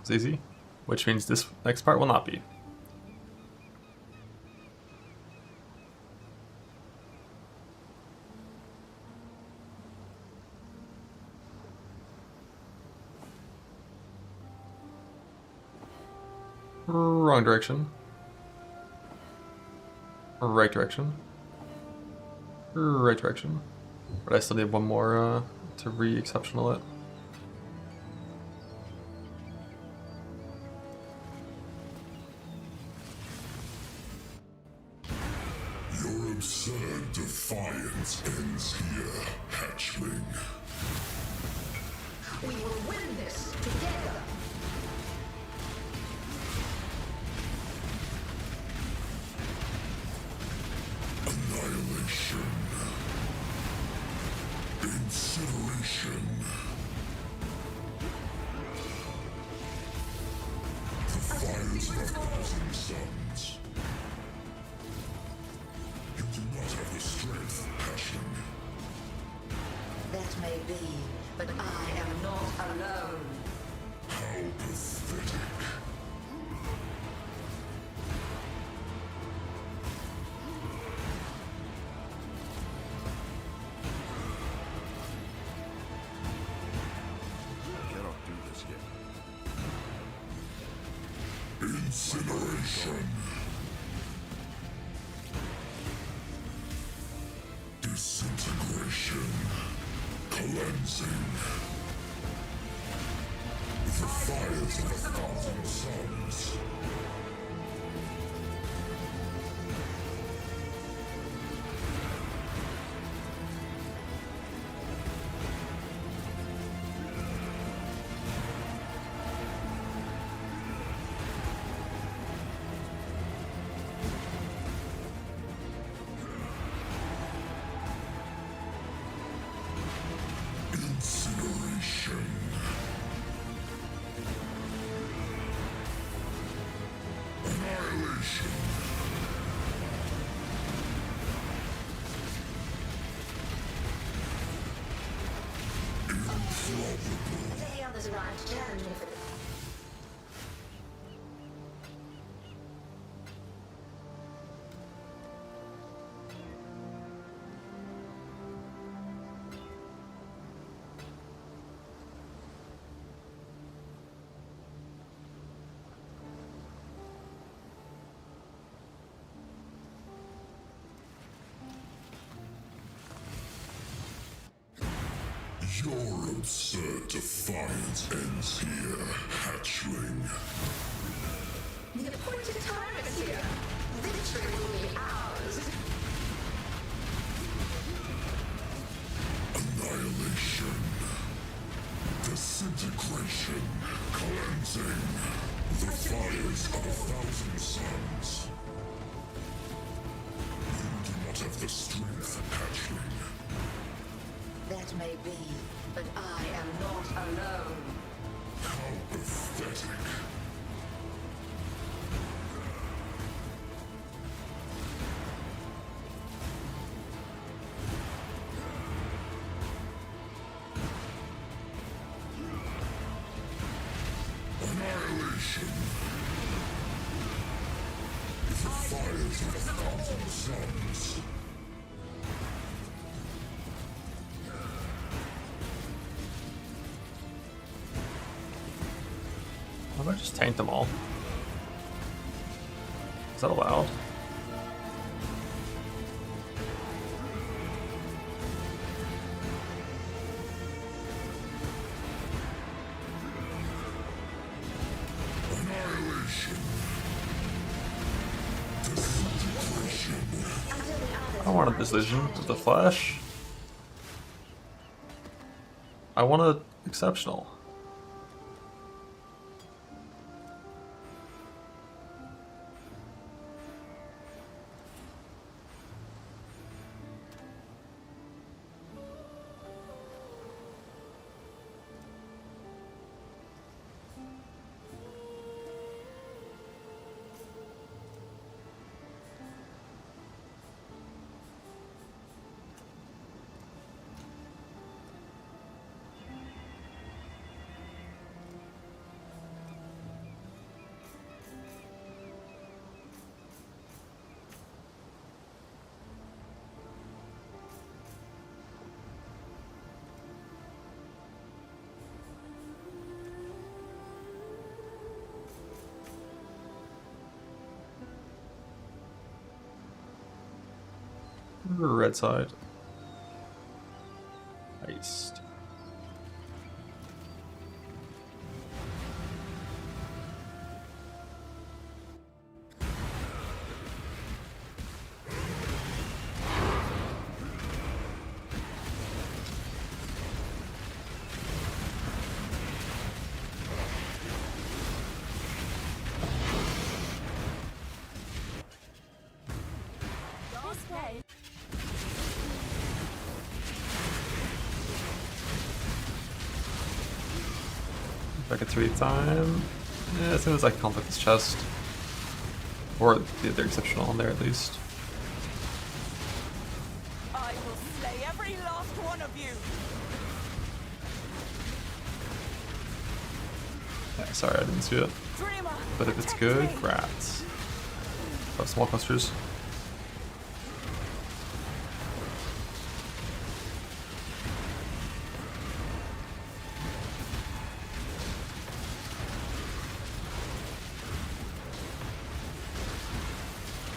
It's easy, which means this next part will not be. Wrong direction. Right direction. Right direction. But I still need one more to re-exceptional it. Your absurd defiance ends here, hatchling. We will win this together. Annihilation. Incineration. The fires of 1,000 suns. You do not have the strength of passion. That may be, but I am not alone. How pathetic. I cannot do this yet. Incineration. Disintegration. Cleansing. The fires of 1,000 suns. I think the others arrived to challenge me for the... Your absurd defiance ends here, hatchling. The appointed time is here. Victory will be ours. Annihilation. Disintegration. Cleansing. The fires of 1,000 suns. You do not have the strength, hatchling. That may be, but I am not alone. How pathetic. Annihilation. The fires of 1,000 suns. How about I just tank them all? Is that allowed? Annihilation. Disintegration. I want a decision of the flesh. I want a exceptional. The red side. Heist. Back at 3 time. Yeah, as soon as I can complete this chest. Or the other exceptional on there at least. I will slay every last one of you. Yeah, sorry, I didn't see it. Dreamer, But if it's protect good, me. grats. Oh, small clusters.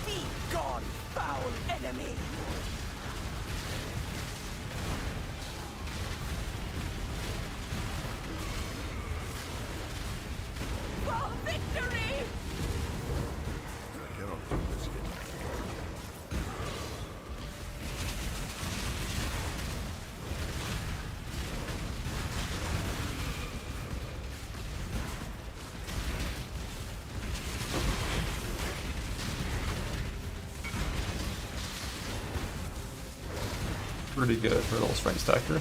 Be gone, foul enemy. For victory! Pretty good for a little strength stacker.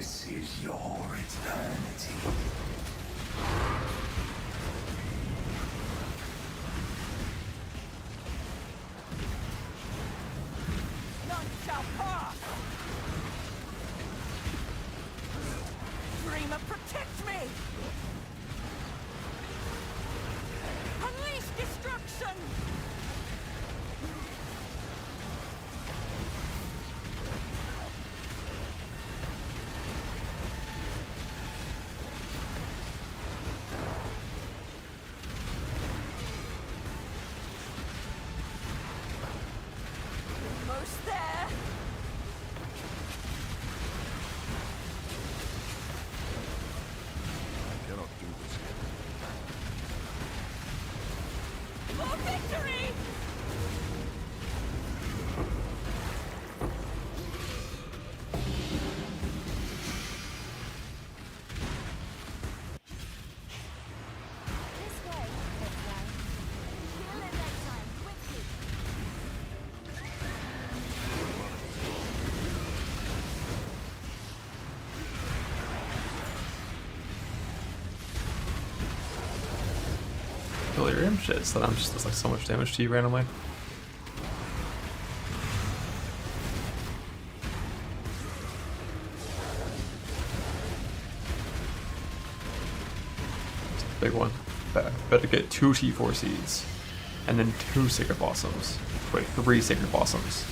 This is your eternity. None shall pass! Dreamer, protect me! Unleash destruction! Almost there! I cannot do this yet. For victory! This way, Hitler. Kill in exile, quickly. Delirium? Shit, so I'm just does like so much damage to you randomly. Big one. Better get 2 T4 seeds. And then 2 Sacred Blossoms. Wait, 3 Sacred Blossoms.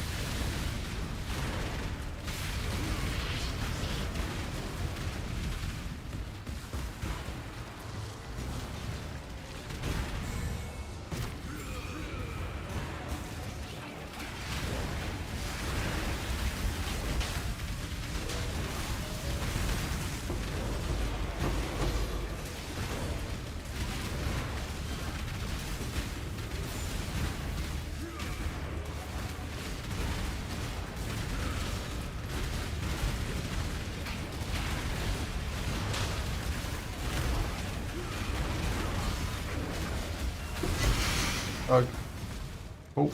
Oh.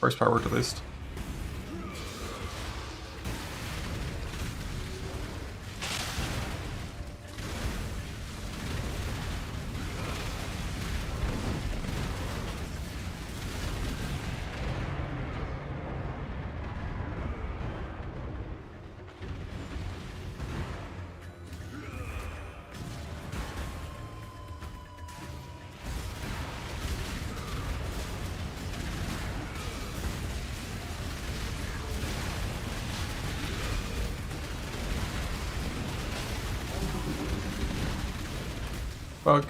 First power worked at least. Bug.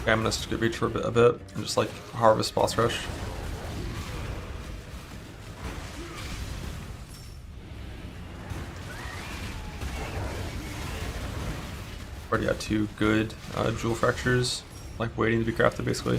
Okay, I'm gonna skip reach for a bit and just like harvest boss rush. Already got 2 good jewel fractures, like waiting to be crafted basically.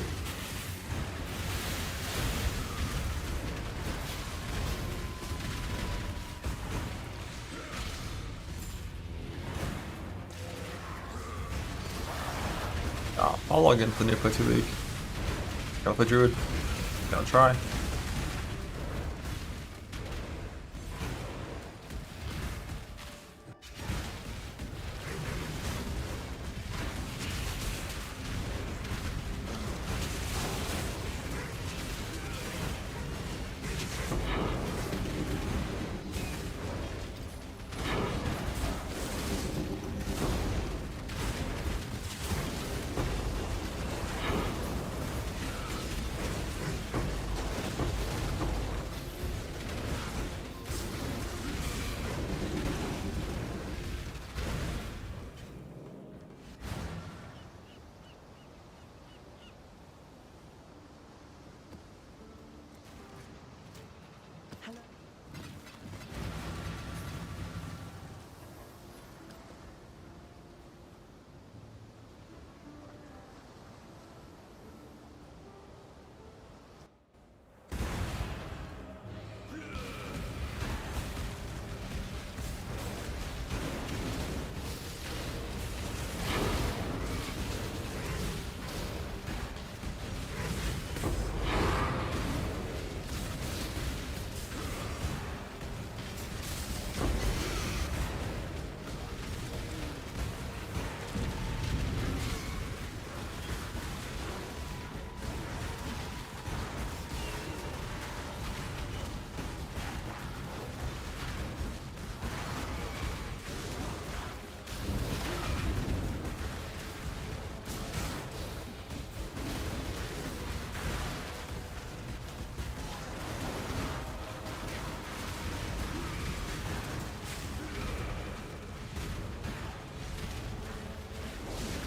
I'll log into the new Play 2 League. Gotta play Druid. Gotta try.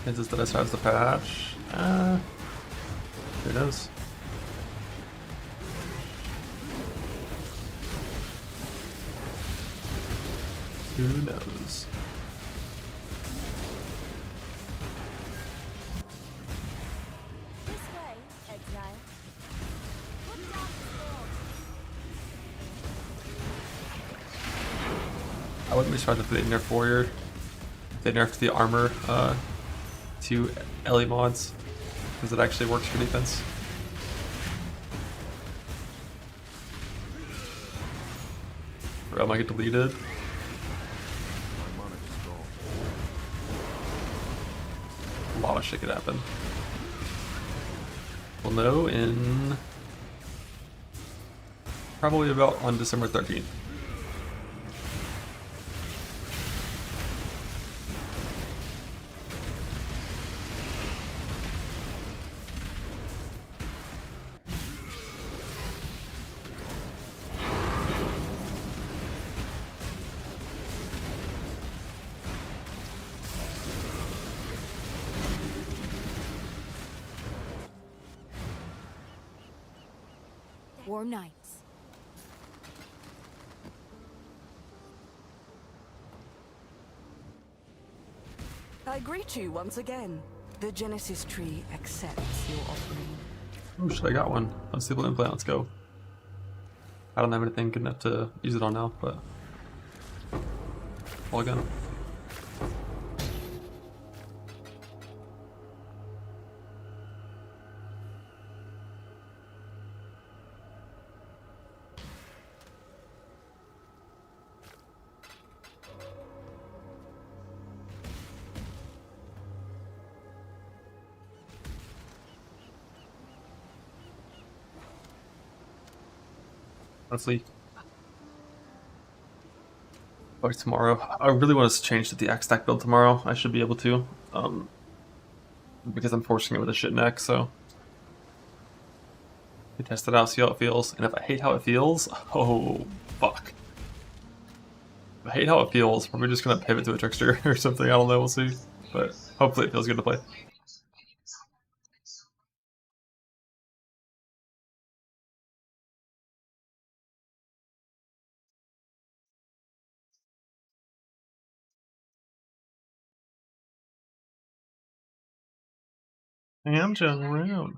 Is this that I started the patch? Who knows? Who knows? This way, exile. Put down the I wouldn't be surprised if they nerfed Warrior. They nerfed the armor to LE mods, because it actually works for defense. Or I might get deleted. A lot of shit could happen. We'll know in probably about on December 13th. Warm nights. I greet you once again. The Genesis tree accepts your offering. Oh shit, I got one. Unstable implant, let's go. I don't have anything good enough to use it on now, but all again. Honestly, or tomorrow. I really want to change to the Axe stack build tomorrow. I should be able to, because I'm forcing it with a shit neck. So we test it out, see how it feels, and if I hate how it feels, oh fuck. If I hate how it feels, probably just gonna pivot to a trickster or something. I don't know. We'll see, but hopefully it feels good to play. I'm just rude.